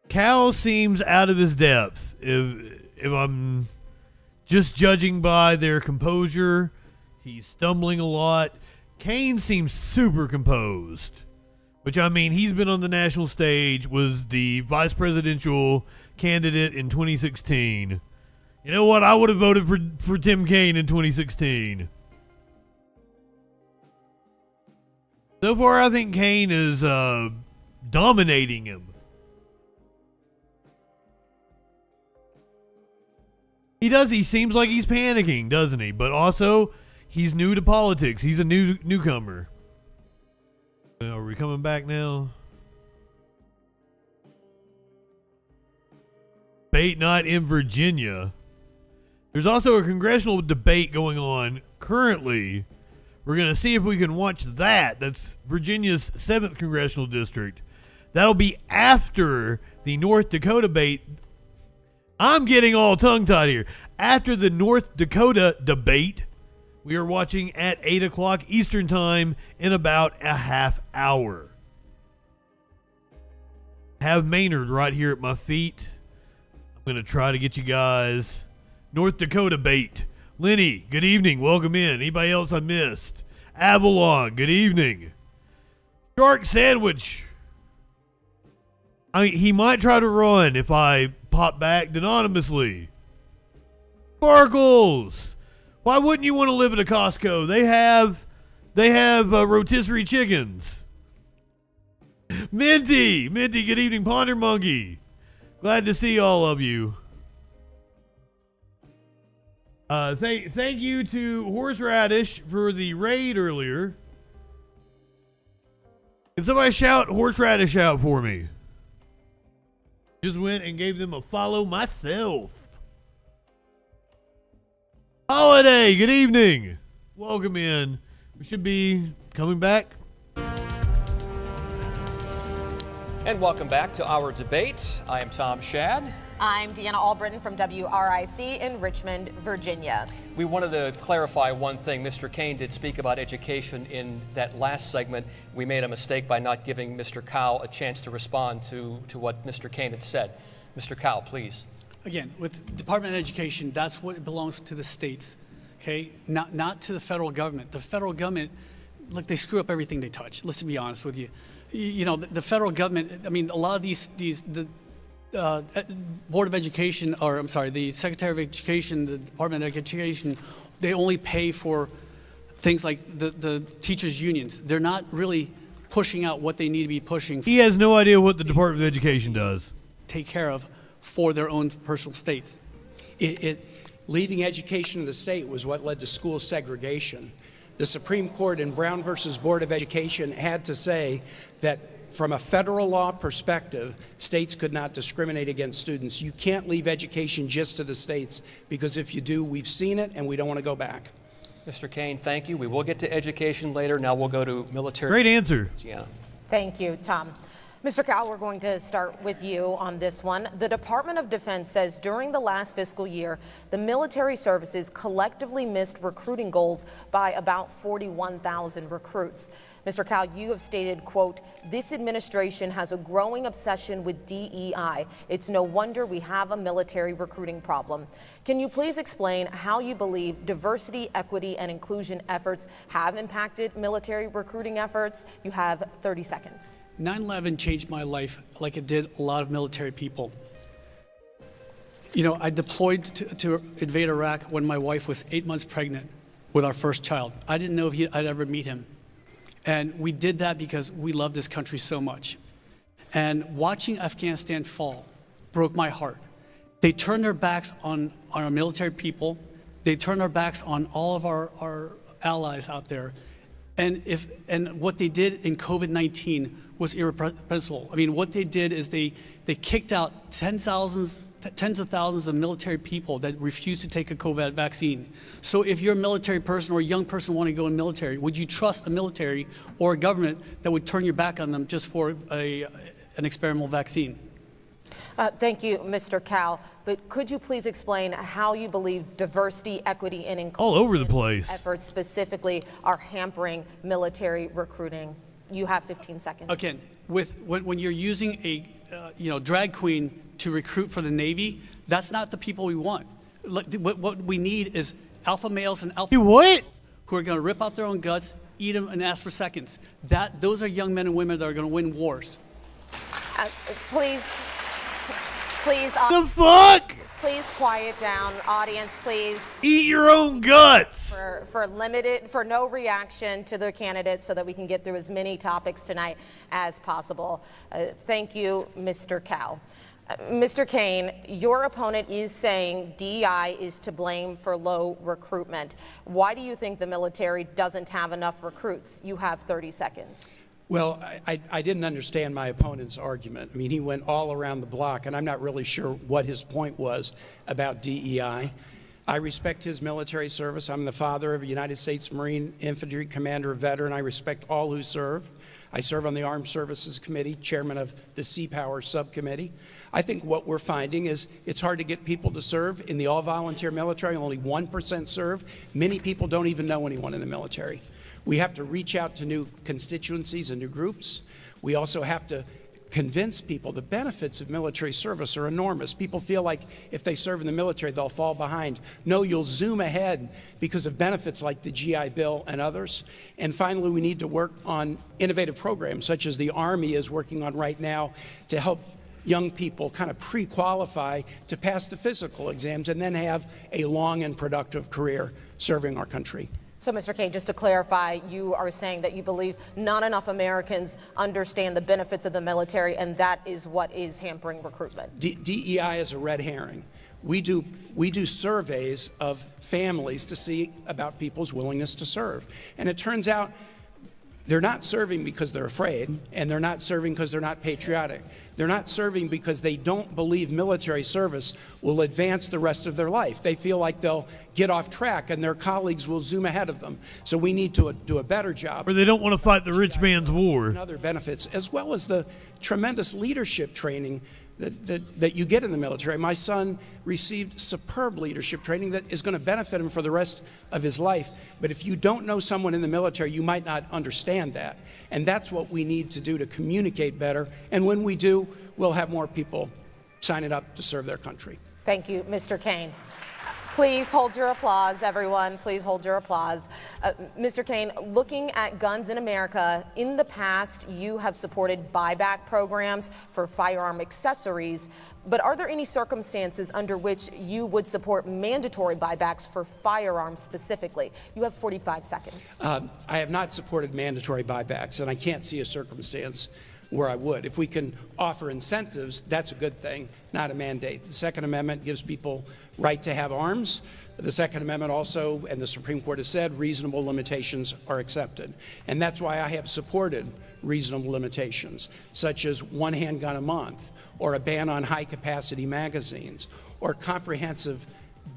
Cal seems out of his depth. If I'm just judging by their composure, he's stumbling a lot. Kane seems super composed, which, I mean, he's been on the national stage, was the vice presidential candidate in 2016. You know what? I would have voted for Tim Kaine in 2016. So far, I think Kaine is dominating him. He seems like he's panicking, doesn't he? But also, he's new to politics. He's a newcomer. Are we coming back now? Debate night in Virginia. There's also a congressional debate going on currently. We're going to see if we can watch that. That's Virginia's 7th congressional district. That'll be after the North Dakota debate. I'm getting all tongue-tied here. After the North Dakota debate, we are watching at 8 o'clock Eastern Time in about a half hour. Have Maynard right here at my feet. I'm going to try to get you guys North Dakota debate. Lenny, good evening. Welcome in. Anybody else I missed? Avalon, good evening. Shark Sandwich. He might try to run if I pop back anonymously. Sparkles. Why wouldn't you want to live at a Costco? They have rotisserie chickens. Minty, good evening, Ponder Monkey. Glad to see all of you. Thank you to Horseradish for the raid earlier. Can somebody shout Horseradish out for me? Just went and gave them a follow myself. Holiday, good evening. Welcome in. We should be coming back. And welcome back to our debate. I am Tom Shad. I'm Deanna Albritton from WRIC in Richmond, Virginia. We wanted to clarify one thing. Mr. Kaine did speak about education in that last segment. We made a mistake by not giving Mr. Cow a chance to respond to what Mr. Kaine had said. Mr. Cow, please. Again, with Department of Education, that's what belongs to the states, okay? Not to the federal government. The federal government, look, they screw up everything they touch. Let's be honest with you. You know, the federal government, I mean, a lot of the Board of Education, or I'm sorry, the Secretary of Education, the Department of Education, they only pay for things like the teachers' unions. They're not really pushing out what they need to be pushing. He has no idea what the Department of Education does. Take care of for their own personal states. Leaving education in the state was what led to school segregation. The Supreme Court in Brown versus Board of Education had to say that from a federal law perspective, states could not discriminate against students. You can't leave education just to the states, because if you do, we've seen it and we don't want to go back. Mr. Kaine, thank you. We will get to education later. Now we'll go to military. Great answer. Yeah. Thank you, Tom. Mr. Cow, we're going to start with you on this one. The Department of Defense says during the last fiscal year, the military services collectively missed recruiting goals by about 41,000 recruits. Mr. Cow, you have stated, quote, "This administration has a growing obsession with DEI. It's no wonder we have a military recruiting problem." Can you please explain how you believe diversity, equity, and inclusion efforts have impacted military recruiting efforts? You have 30 seconds. 9/11 changed my life like it did a lot of military people. You know, I deployed to invade Iraq when my wife was 8 months pregnant with our first child. I didn't know if I'd ever meet him. And we did that because we love this country so much. And watching Afghanistan fall broke my heart. They turned their backs on our military people. They turned their backs on all of our allies out there. And what they did in COVID-19 was irrepressible. I mean, what they did is they kicked out tens of thousands of military people that refuse to take a COVID vaccine. So if you're a military person or a young person wanting to go in the military, would you trust a military or a government that would turn your back on them just for an experimental vaccine? Thank you, Mr. Cal. But could you please explain how you believe diversity, equity, and inclusion all over the place efforts specifically are hampering military recruiting? You have 15 seconds. Again, when you're using a drag queen to recruit for the Navy, that's not the people we want. What we need is alpha males and alpha males who are going to rip out their own guts, eat them, and ask for seconds. Those are young men and women that are going to win wars. Please, the fuck? Please quiet down, audience. Please eat your own guts. For no reaction to the candidates, so that we can get through as many topics tonight as possible. Thank you, Mr. Cal. Mr. Kane, your opponent is saying DEI is to blame for low recruitment. Why do you think the military doesn't have enough recruits? You have 30 seconds. Well, I didn't understand my opponent's argument. I mean, he went all around the block, and I'm not really sure what his point was about DEI. I respect his military service. I'm the father of a United States Marine Infantry Commander, a veteran. I respect all who serve. I serve on the Armed Services Committee, chairman of the Sea Power Subcommittee. I think what we're finding is it's hard to get people to serve in the all-volunteer military. Only 1% serve. Many people don't even know anyone in the military. We have to reach out to new constituencies and new groups. We also have to convince people the benefits of military service are enormous. People feel like if they serve in the military, they'll fall behind. No, you'll zoom ahead because of benefits like the GI Bill and others. And finally, we need to work on innovative programs such as the Army is working on right now to help young people kind of pre-qualify to pass the physical exams and then have a long and productive career serving our country. So, Mr. Kane, just to clarify, you are saying that you believe not enough Americans understand the benefits of the military, and that is what is hampering recruitment. DEI is a red herring. We do surveys of families to see about people's willingness to serve. And it turns out they're not serving because they're afraid, and they're not serving because they're not patriotic. They're not serving because they don't believe military service will advance the rest of their life. They feel like they'll get off track and their colleagues will zoom ahead of them. So we need to do a better job. Or they don't want to fight the rich man's war. And other benefits, as well as the tremendous leadership training that you get in the military. My son received superb leadership training that is going to benefit him for the rest of his life. But if you don't know someone in the military, you might not understand that. And that's what we need to do to communicate better. And when we do, we'll have more people signing up to serve their country. Thank you, Mr. Kane. Please hold your applause, everyone. Please hold your applause. Mr. Kane, looking at guns in America, in the past, you have supported buyback programs for firearm accessories, but are there any circumstances under which you would support mandatory buybacks for firearms specifically? You have 45 seconds. I have not supported mandatory buybacks, and I can't see a circumstance where I would. If we can offer incentives, that's a good thing, not a mandate. The Second Amendment gives people right to have arms. The Second Amendment also, and the Supreme Court has said, reasonable limitations are accepted. And that's why I have supported reasonable limitations, such as one handgun a month, or a ban on high-capacity magazines, or comprehensive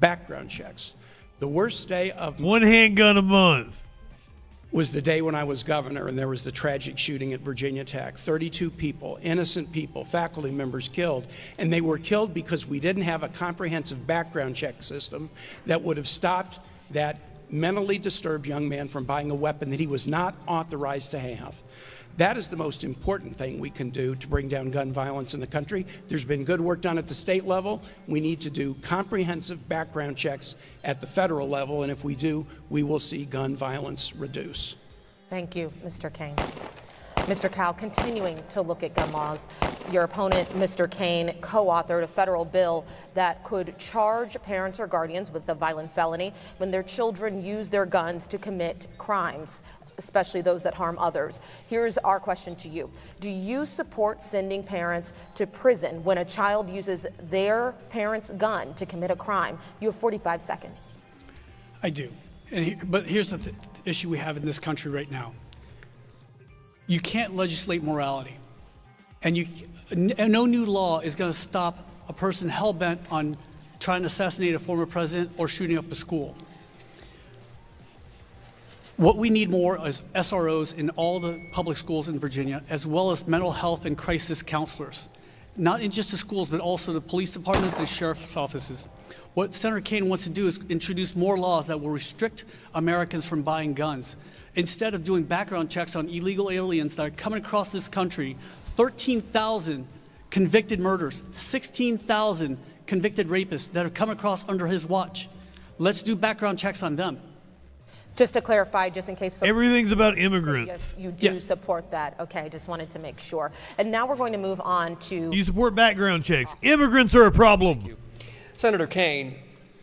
background checks. The worst day of one handgun a month was the day when I was governor and there was the tragic shooting at Virginia Tech. 32 people, innocent people, faculty members killed. And they were killed because we didn't have a comprehensive background check system that would have stopped that mentally disturbed young man from buying a weapon that he was not authorized to have. That is the most important thing we can do to bring down gun violence in the country. There's been good work done at the state level. We need to do comprehensive background checks at the federal level, and if we do, we will see gun violence reduce. Thank you, Mr. Kane. Mr. Cal, continuing to look at gun laws, your opponent, Mr. Kane, co-authored a federal bill that could charge parents or guardians with a violent felony when their children use their guns to commit crimes, especially those that harm others. Here's our question to you. Do you support sending parents to prison when a child uses their parent's gun to commit a crime? You have 45 seconds. I do. But here's the issue we have in this country right now. You can't legislate morality. And no new law is going to stop a person hell-bent on trying to assassinate a former president or shooting up a school. What we need more is SROs in all the public schools in Virginia, as well as mental health and crisis counselors. Not in just the schools, but also the police departments and sheriff's offices. What Senator Kaine wants to do is introduce more laws that will restrict Americans from buying guns. Instead of doing background checks on illegal aliens that are coming across this country, 13,000 convicted murders, 16,000 convicted rapists that have come across under his watch. Let's do background checks on them. Just to clarify, just in case folks, everything's about immigrants. Yes, you do support that. Okay, just wanted to make sure. And now we're going to move on to... You support background checks. Immigrants are a problem. Senator Kaine,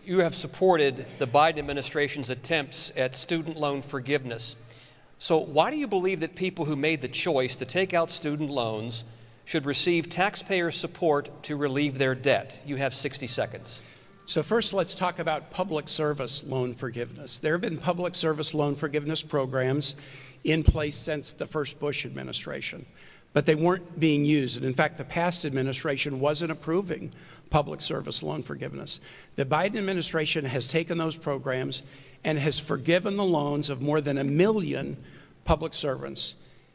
you have supported the Biden administration's attempts at student loan forgiveness. So why do you believe that people who made the choice to take out student loans should receive taxpayer support to relieve their debt? You have 60 seconds. So first, let's talk about public service loan forgiveness. There have been public service loan forgiveness programs in place since the first Bush administration, but they weren't being used. And in fact, the past administration wasn't approving public service loan forgiveness. The Biden administration has taken those programs and has forgiven the loans of more than 1 million public servants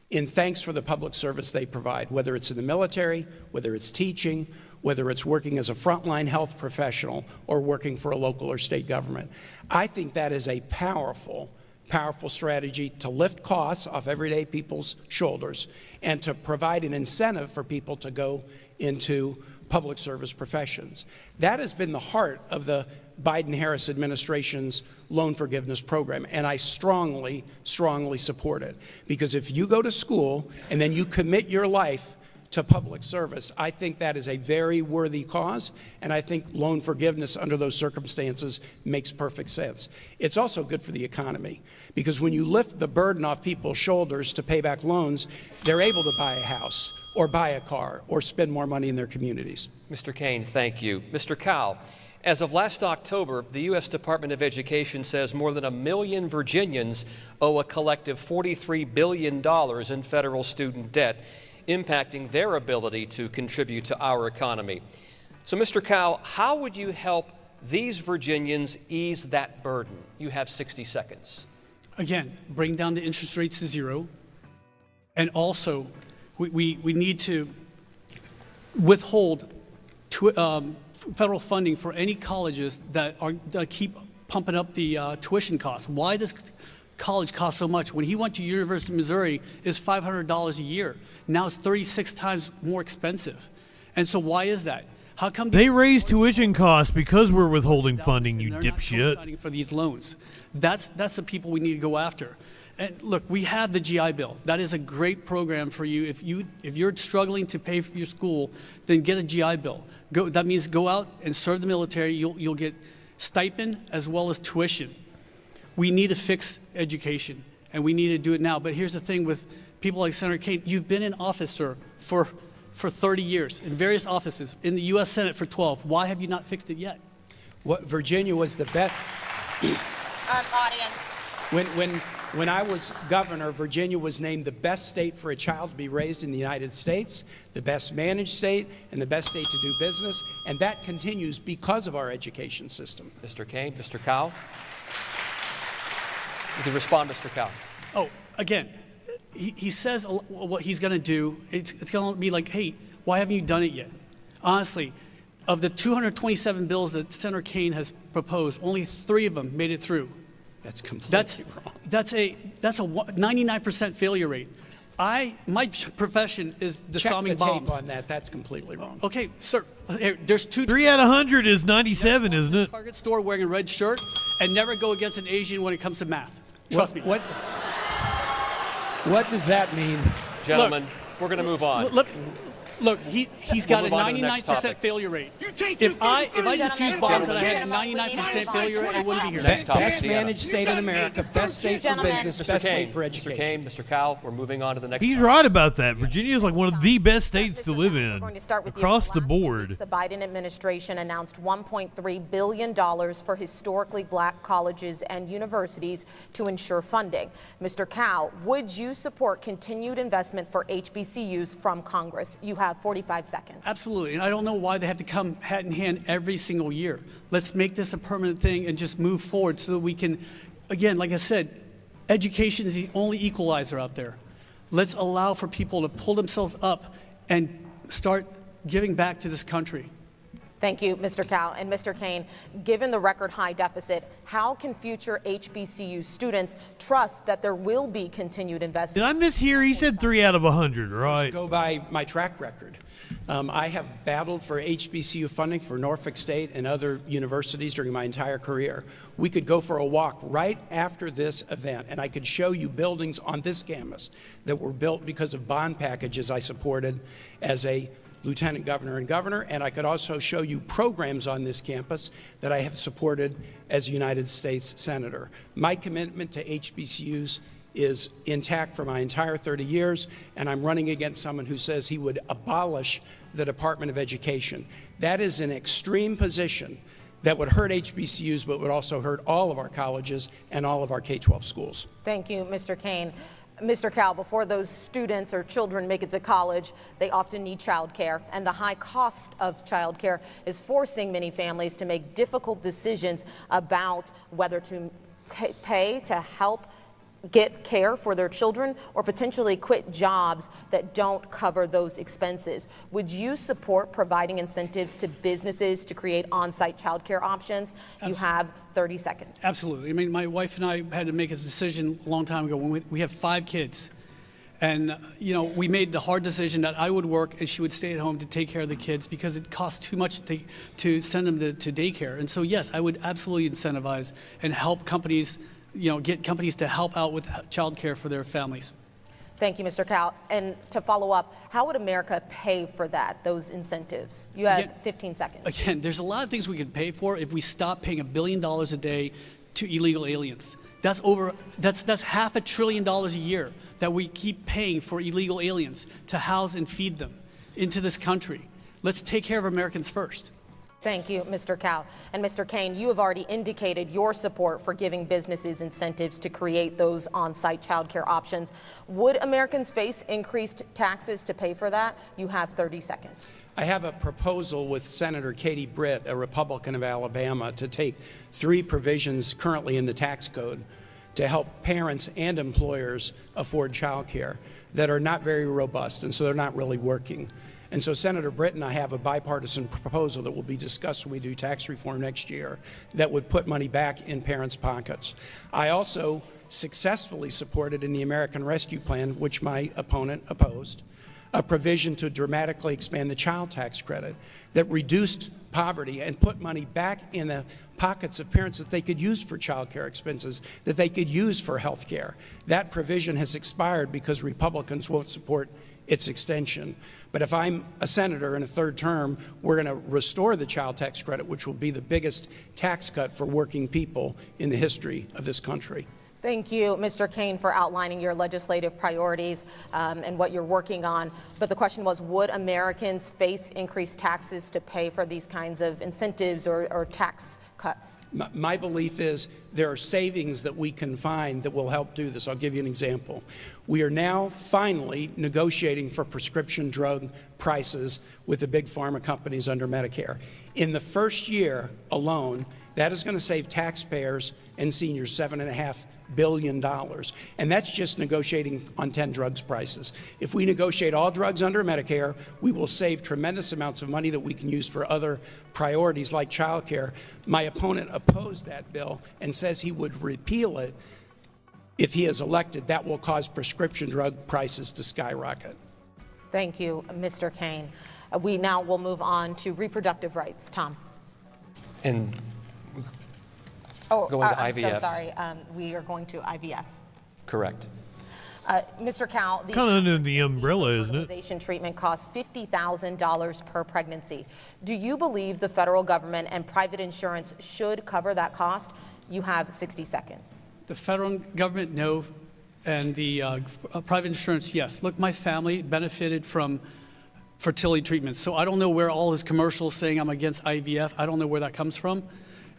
in thanks for the public service they provide, whether it's in the military, whether it's teaching, whether it's working as a frontline health professional or working for a local or state government. I think that is a powerful, powerful strategy to lift costs off everyday people's shoulders and to provide an incentive for people to go into public service professions. That has been the heart of the Biden-Harris administration's loan forgiveness program, and I strongly, strongly support it. Because if you go to school and then you commit your life to public service, I think that is a very worthy cause, and I think loan forgiveness under those circumstances makes perfect sense. It's also good for the economy, because when you lift the burden off people's shoulders to pay back loans, they're able to buy a house or buy a car or spend more money in their communities. Mr. Kaine, thank you. Mr. Cowell, as of last October, the U.S. Department of Education says more than 1 million Virginians owe a collective $43 billion in federal student debt, impacting their ability to contribute to our economy. So, Mr. Cowell, how would you help these Virginians ease that burden? You have 60 seconds. Again, bring down the interest rates to zero. And also, we need to withhold federal funding for any colleges that keep pumping up the tuition costs. Why does college cost so much? When he went to University of Missouri, it was $500 a year. Now it's 36 times more expensive. And so why is that? How come they raise tuition costs because we're withholding funding, you dipshit? For these loans. That's the people we need to go after. And look, we have the GI Bill. That is a great program for you. If you're struggling to pay for your school, then get a GI Bill. That means go out and serve the military. You'll get stipend as well as tuition. We need to fix education, and we need to do it now. But here's the thing with people like Senator Kaine. You've been in office, sir, for 30 years, in various offices, in the U.S. Senate for 12. Why have you not fixed it yet? What Virginia was the best. Audience. When I was governor, Virginia was named the best state for a child to be raised in the United States, the best managed state, and the best state to do business. And that continues because of our education system. Mr. Kaine, Mr. Cowell. You can respond, Mr. Cowell. Oh, again, he says what he's going to do. It's going to be like, hey, why haven't you done it yet? Honestly, of the 227 bills that Senator Kaine has proposed, only 3 of them made it through. That's completely wrong. That's a 99% failure rate. My profession is disarming bombs. Check the tape on that. That's completely wrong. Okay, sir. There's 3 out of 100 is 97, isn't it? Target store wearing a red shirt, and never go against an Asian when it comes to math. Trust me. What does that mean? Gentlemen, we're going to move on. Look, he's got a 99% failure rate. If I just used bombs and I had a 99% failure rate, I wouldn't be here. Best managed state in America, best state for business, best state for education. Mr. Kaine, Mr. Cowell, we're moving on to the next. He's right about that. Virginia is like one of the best states to live in across the board. The Biden administration announced $1.3 billion for historically black colleges and universities to ensure funding. Mr. Cowell, would you support continued investment for HBCUs from Congress? You have 45 seconds. Absolutely, and I don't know why they have to come hand in hand every single year. Let's make this a permanent thing and just move forward so that we can, again, like I said, education is the only equalizer out there. Let's allow for people to pull themselves up and start giving back to this country. Thank you, Mr. Cal. And Mr. Kane, given the record high deficit, how can future HBCU students trust that there will be continued investment? Did I mishear? He said 3 out of 100, right? Go by my track record. I have battled for HBCU funding for Norfolk State and other universities during my entire career. We could go for a walk right after this event, and I could show you buildings on this campus that were built because of bond packages I supported as a lieutenant governor and governor, and I could also show you programs on this campus that I have supported as a United States Senator. My commitment to HBCUs is intact for my entire 30 years, and I'm running against someone who says he would abolish the Department of Education. That is an extreme position that would hurt HBCUs, but would also hurt all of our colleges and all of our K-12 schools. Thank you, Mr. Kane. Mr. Cal, before those students or children make it to college, they often need childcare, and the high cost of childcare is forcing many families to make difficult decisions about whether to pay to help get care for their children or potentially quit jobs that don't cover those expenses. Would you support providing incentives to businesses to create on-site childcare options? You have 30 seconds. Absolutely. I mean, my wife and I had to make a decision a long time ago when we have 5 kids. And, you know, we made the hard decision that I would work and she would stay at home to take care of the kids because it costs too much to send them to daycare. And so, yes, I would absolutely incentivize and help companies, you know, get companies to help out with childcare for their families. Thank you, Mr. Cal. And to follow up, how would America pay for that, those incentives? You have 15 seconds. Again, there's a lot of things we could pay for if we stop paying $1 billion a day to illegal aliens. That's $500 billion a year that we keep paying for illegal aliens to house and feed them into this country. Let's take care of Americans first. Thank you, Mr. Cal. And Mr. Kane, you have already indicated your support for giving businesses incentives to create those on-site childcare options. Would Americans face increased taxes to pay for that? You have 30 seconds. I have a proposal with Senator Katie Britt, a Republican of Alabama, to take 3 provisions currently in the tax code to help parents and employers afford child care that are not very robust, and so they're not really working. And so Senator Britt and I have a bipartisan proposal that will be discussed when we do tax reform next year that would put money back in parents' pockets. I also successfully supported in the American Rescue Plan, which my opponent opposed, a provision to dramatically expand the child tax credit that reduced poverty and put money back in the pockets of parents that they could use for child care expenses, that they could use for health care. That provision has expired because Republicans won't support its extension. But if I'm a senator in a 3rd term, we're going to restore the child tax credit, which will be the biggest tax cut for working people in the history of this country. Thank you, Mr. Kane, for outlining your legislative priorities and what you're working on. But the question was, would Americans face increased taxes to pay for these kinds of incentives or tax cuts? My belief is there are savings that we can find that will help do this. I'll give you an example. We are now finally negotiating for prescription drug prices with the big pharma companies under Medicare. In the first year alone, that is going to save taxpayers and seniors $7.5 billion. And that's just negotiating on 10 drugs prices. If we negotiate all drugs under Medicare, we will save tremendous amounts of money that we can use for other priorities like child care. My opponent opposed that bill and says he would repeal it if he is elected. That will cause prescription drug prices to skyrocket. Thank you, Mr. Kane. We now will move on to reproductive rights. Tom. And going to IVF. I'm so sorry. We are going to IVF. Correct. Mr. Cal, the kind of under the umbrella, isn't it? Fertilization treatment costs $50,000 per pregnancy. Do you believe the federal government and private insurance should cover that cost? You have 60 seconds. The federal government, no, and the private insurance, yes. Look, my family benefited from fertility treatments, so I don't know where all his commercials saying I'm against IVF, I don't know where that comes from.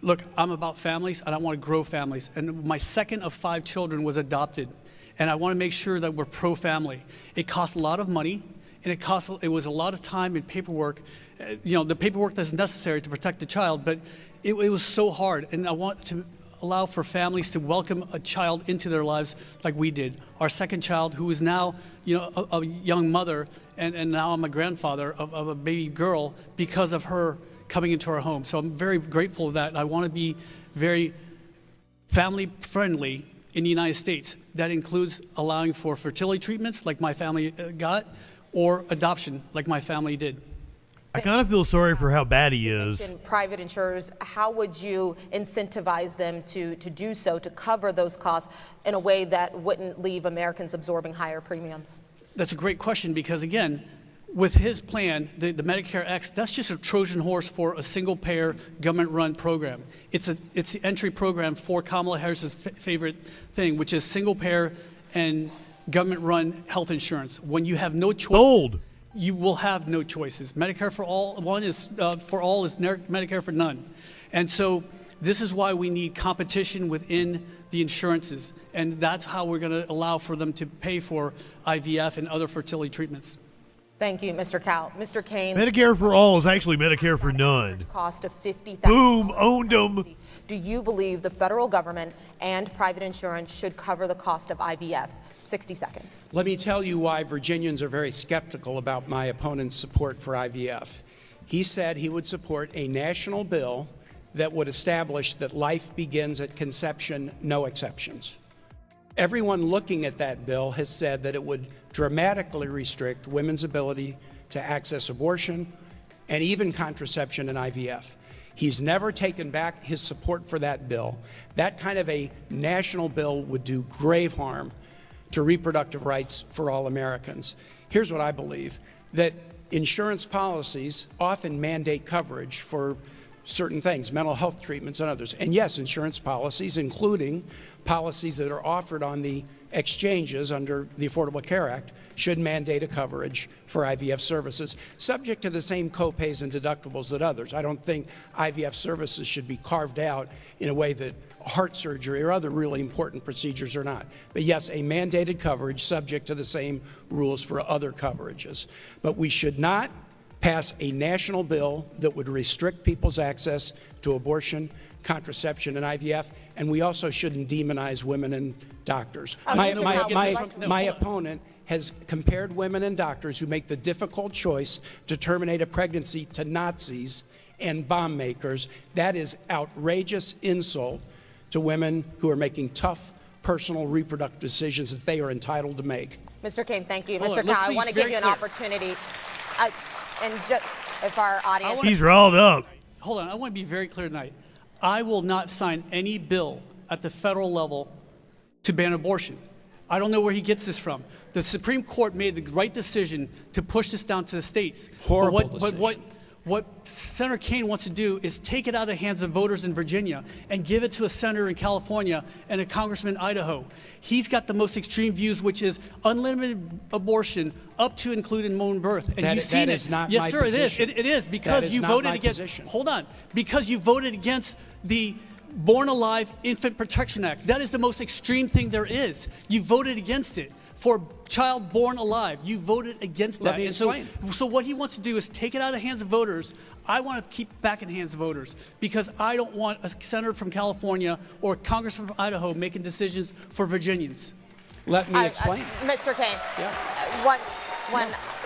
Look, I'm about families, and I want to grow families. And my 2nd of 5 children was adopted, and I want to make sure that we're pro-family. It costs a lot of money. and it was a lot of time and paperwork, the paperwork that's necessary to protect the child, but it was so hard. And I want to allow for families to welcome a child into their lives like we did. Our second child, who is now a young mother, and now I'm a grandfather of a baby girl because of her coming into our home. So I'm very grateful for that. And I want to be very family friendly in the United States. That includes allowing for fertility treatments like my family got, or adoption like my family did. I kind of feel sorry for how bad he is. Private insurers, how would you incentivize them to do so, to cover those costs in a way that wouldn't leave Americans absorbing higher premiums? That's a great question, because again, with his plan, the Medicare X, that's just a Trojan horse for a single-payer, government-run program. It's the entry program for Kamala Harris's favorite thing, which is single-payer and government-run health insurance. When you have no choice, you will have no choices. Medicare for all is Medicare for none, and so this is why we need competition within the insurances, and that's how we're going to allow for them to pay for IVF and other fertility treatments. Thank you, Mr. Cow. Mr. Kane. Medicare for all is actually Medicare for none. Cost of $50,000. Boom, owned them. Do you believe the federal government and private insurance should cover the cost of IVF? 60 seconds. Let me tell you why Virginians are very skeptical about my opponent's support for IVF. He said he would support a national bill that would establish that life begins at conception, no exceptions. Everyone looking at that bill has said that it would dramatically restrict women's ability to access abortion and even contraception and IVF. He's never taken back his support for that bill. That kind of a national bill would do grave harm to reproductive rights for all Americans. Here's what I believe, that insurance policies often mandate coverage for certain things, mental health treatments and others. And yes, insurance policies, including policies that are offered on the exchanges under the Affordable Care Act, should mandate a coverage for IVF services, subject to the same copays and deductibles that others. I don't think IVF services should be carved out in a way that heart surgery or other really important procedures are not. But yes, a mandated coverage subject to the same rules for other coverages. But we should not pass a national bill that would restrict people's access to abortion, contraception, and IVF, and we also shouldn't demonize women and doctors. My opponent has compared women and doctors who make the difficult choice to terminate a pregnancy to Nazis and bomb makers. That is outrageous insult to women who are making tough personal reproductive decisions that they are entitled to make. Mr. Kane, thank you. Mr. Cow, I want to give you an opportunity. If our audience... He's riled up. Hold on, I want to be very clear tonight. I will not sign any bill at the federal level to ban abortion. I don't know where he gets this from. The Supreme Court made the right decision to push this down to the states. Horrible decision. But what Senator Kane wants to do is take it out of the hands of voters in Virginia and give it to a senator in California and a congressman in Idaho. He's got the most extreme views, which is unlimited abortion up to including home birth. And you've seen it. Yes, sir, it is. It is because you voted against. Hold on, because you voted against the Born Alive Infant Protection Act. That is the most extreme thing there is. You voted against it. For child born alive, you voted against that. Let me explain. So what he wants to do is take it out of the hands of voters. I want to keep it back in the hands of voters because I don't want a senator from California or a congressman from Idaho making decisions for Virginians. Let me explain. Mr. Kane,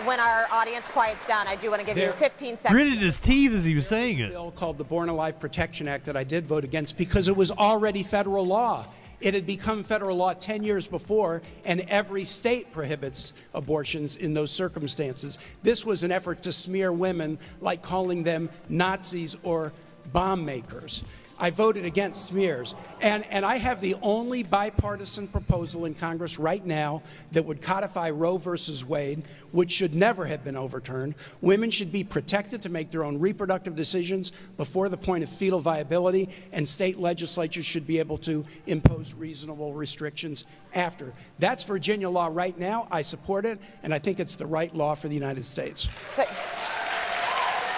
when our audience quiets down, I do want to give you 15 seconds. Gritted his teeth as he was saying it. A bill called the Born Alive Protection Act that I did vote against because it was already federal law. It had become federal law 10 years before, and every state prohibits abortions in those circumstances. This was an effort to smear women, like calling them Nazis or bomb makers. I voted against smears. And I have the only bipartisan proposal in Congress right now that would codify Roe versus Wade, which should never have been overturned. Women should be protected to make their own reproductive decisions before the point of fetal viability, and state legislatures should be able to impose reasonable restrictions after. That's Virginia law right now. I support it, and I think it's the right law for the United States.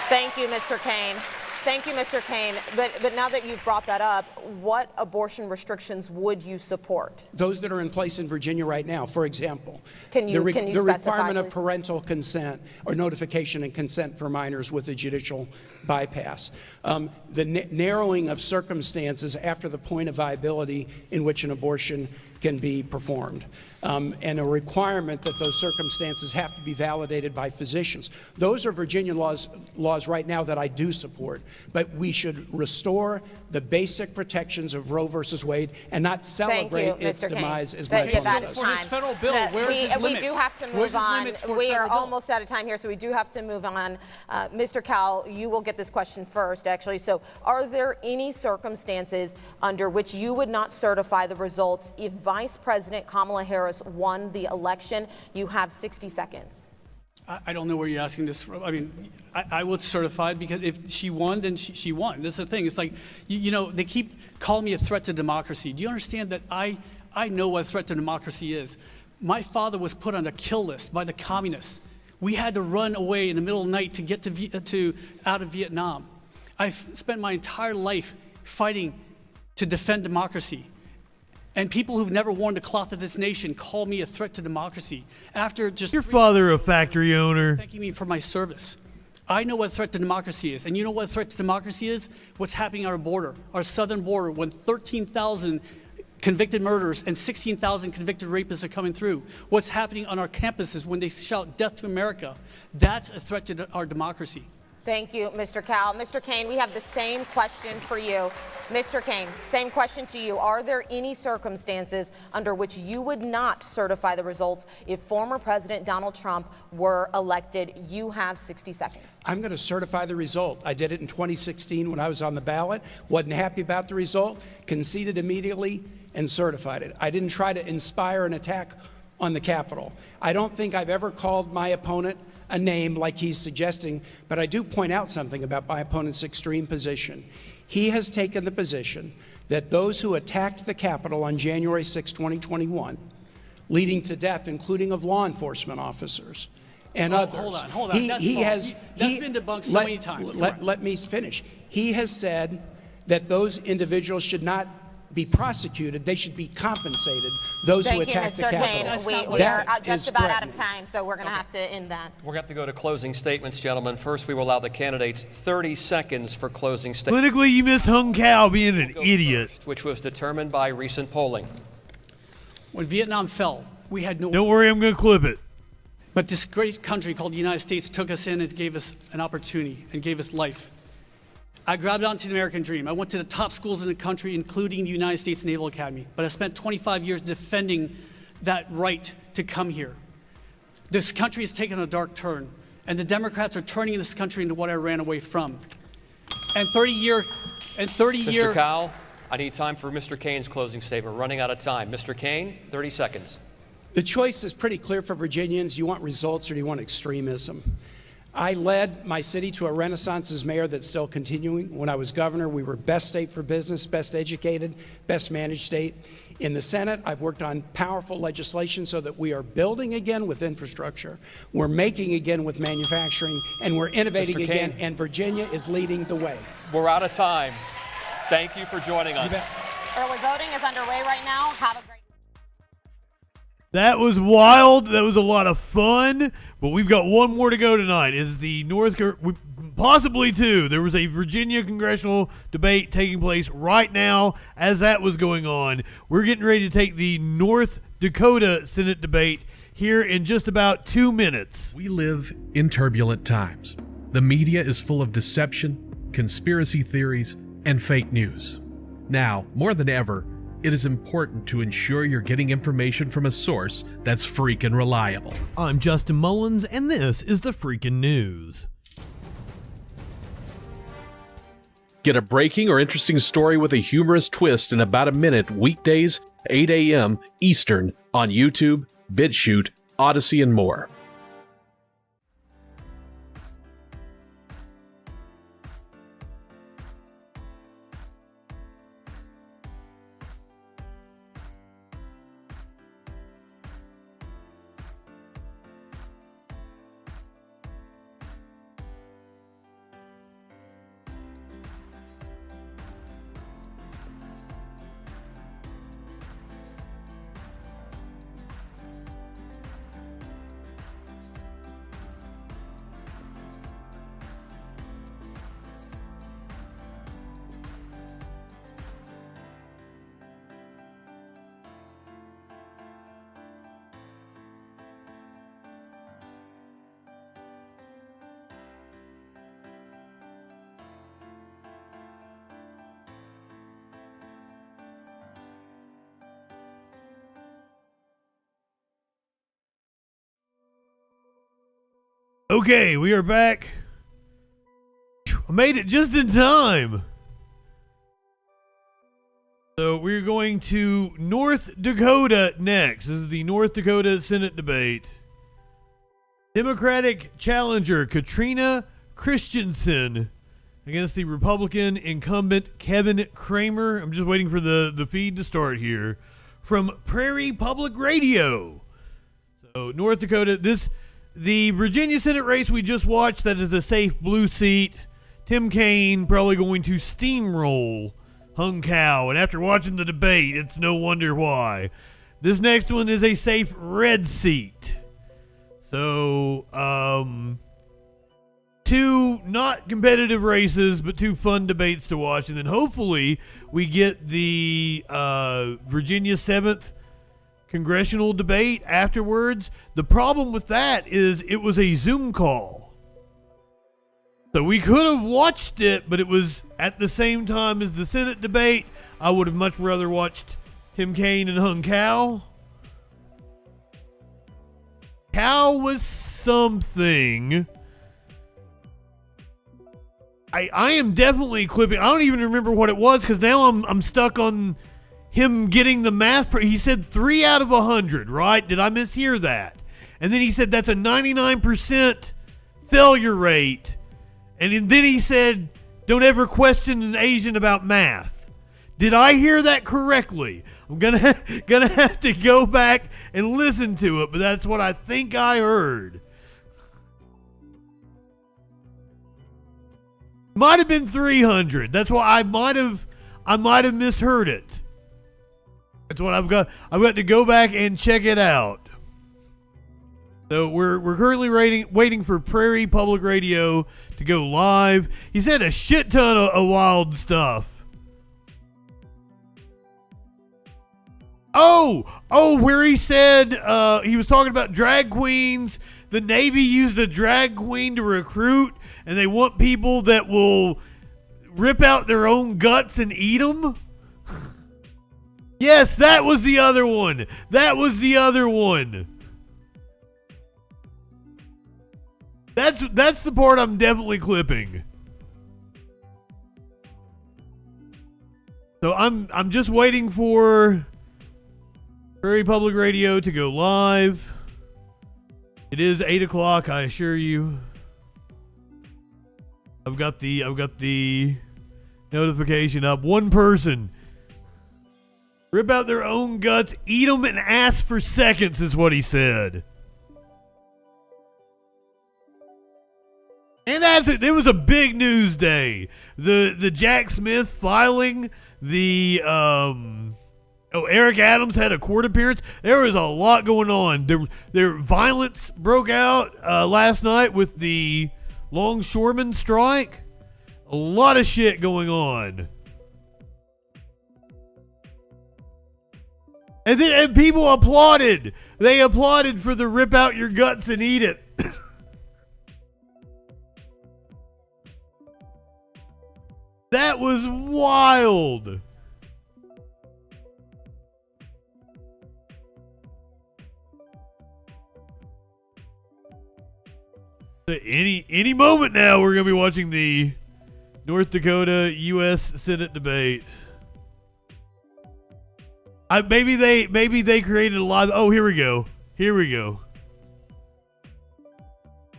Thank you, Mr. Kane. Thank you, Mr. Kane. But now that you've brought that up, what abortion restrictions would you support? Those that are in place in Virginia right now, for example. Can you the specify, requirement of please? parental consent or notification and consent for minors with a judicial bypass. The narrowing of circumstances after the point of viability in which an abortion can be performed, and a requirement that those circumstances have to be validated by physicians. Those are Virginia laws right now that I do support, but we should restore the basic protections of Roe versus Wade and not celebrate its demise as my opponent does. For this federal bill, where's his limits? We do have to move on. We are almost out of time here, so we do have to move on. Mr. Cowell, you will get this question first, actually. So are there any circumstances under which you would not certify the results if Vice President Kamala Harris won the election? You have 60 seconds. I don't know where you're asking this from. I mean, I would certify, because if she won, then she won. That's the thing. It's like, you know, they keep calling me a threat to democracy. Do you understand that I know what a threat to democracy is? My father was put on a kill list by the communists. We had to run away in the middle of the night to get out of Vietnam. I've spent my entire life fighting to defend democracy. And people who've never worn the cloth of this nation call me a threat to democracy. After just your father a factory owner, thanking me for my service. I know what a threat to democracy is. And you know what a threat to democracy is? What's happening at our border, our southern border, when 13,000 convicted murderers and 16,000 convicted rapists are coming through. What's happening on our campuses when they shout death to America. That's a threat to our democracy. Thank you, Mr. Cowell. Mr. Kane, we have the same question for you. Mr. Kane, same question to you. Are there any circumstances under which you would not certify the results if former President Donald Trump were elected? You have 60 seconds. I'm going to certify the result. I did it in 2016 when I was on the ballot, wasn't happy about the result, conceded immediately, and certified it. I didn't try to inspire an attack on the Capitol. I don't think I've ever called my opponent a name like he's suggesting, but I do point out something about my opponent's extreme position. He has taken the position that those who attacked the Capitol on January 6, 2021, leading to death, including of law enforcement officers and others. Hold on. That's been debunked so many times. Let me finish. He has said that those individuals should not be prosecuted, they should be compensated. Those who attack the Capitol. Thank you, Mr. Kane. We are just about out of time, so we're going to have to end that. We're going to have to go to closing statements, gentlemen. First, we will allow the candidates 30 seconds for closing statements. Politically, you missed Hung Cow being an idiot. First, which was determined by recent polling. When Vietnam fell, we had no... Don't worry, I'm going to clip it. But this great country called the United States took us in and gave us an opportunity and gave us life. I grabbed onto the American dream. I went to the top schools in the country, including the United States Naval Academy. But I spent 25 years defending that right to come here. This country has taken a dark turn, and the Democrats are turning this country into what I ran away from. And 30 year... Mr. Cowell, I need time for Mr. Kane's closing statement. We're running out of time. Mr. Kane, 30 seconds. The choice is pretty clear for Virginians. Do you want results or do you want extremism? I led my city to a renaissance as mayor that's still continuing. When I was governor, we were best state for business, best educated, best managed state. In the Senate, I've worked on powerful legislation so that we are building again with infrastructure, we're making again with manufacturing, and we're innovating again, and Virginia is leading the way. We're out of time. Thank you for joining us. Early voting is underway right now. Have a great... That was wild. That was a lot of fun. But we've got one more to go tonight. Is the possibly two. There was a Virginia congressional debate taking place right now as that was going on. We're getting ready to take the North Dakota Senate debate here in just about 2 minutes. We live in turbulent times. The media is full of deception, conspiracy theories, and fake news. Now, more than ever, it is important to ensure you're getting information from a source that's freaking reliable. I'm Justin Mullins, and this is the Freakin' News. Get a breaking or interesting story with a humorous twist in about a minute weekdays, 8 a.m. Eastern on YouTube, BitChute, Odyssey, and more. Okay, we are back. I made it just in time. So we're going to North Dakota next. This is the North Dakota Senate debate. Democratic challenger Katrina Christensen against the Republican incumbent Kevin Kramer. I'm just waiting for the feed to start here. From Prairie Public Radio. So North Dakota, the Virginia Senate race we just watched, that is a safe blue seat. Tim Kaine probably going to steamroll Hung Cow, and after watching the debate, it's no wonder why. This next one is a safe red seat. So, two not competitive races, but two fun debates to watch, and then hopefully we get the Virginia 7th congressional debate afterwards. The problem with that is it was a Zoom call. So we could have watched it, but it was at the same time as the Senate debate. I would have much rather watched Tim Kaine and Hung Cow. Cow was something. I am definitely clipping. I don't even remember what it was because now I'm stuck on him getting the math. He said 3 out of 100, right? Did I mishear that? And then he said that's a 99% failure rate. And then he said, don't ever question an Asian about math. Did I hear that correctly? I'm gonna have to go back and listen to it, but that's what I think I heard. Might have been 300. That's why I might have misheard it. That's what I've got to go back and check it out. So we're currently waiting for Prairie Public Radio to go live. He said a shit ton of wild stuff. Where he said he was talking about drag queens. The Navy used a drag queen to recruit, and they want people that will rip out their own guts and eat them. Yes, that was the other one. That's the part I'm definitely clipping. So I'm just waiting for Prairie Public Radio to go live. It is 8 o'clock, I assure you. I've got the notification up. One person. Rip out their own guts, eat them, and ask for seconds is what he said. And it was a big news day. The Jack Smith filing, Eric Adams had a court appearance. There was a lot going on. There violence broke out last night with the longshoreman strike. A lot of shit going on. And people applauded. They applauded for the rip out your guts and eat it. That was wild. Any moment now, we're going to be watching the North Dakota U.S. Senate debate. Maybe they created a live. Oh, here we go.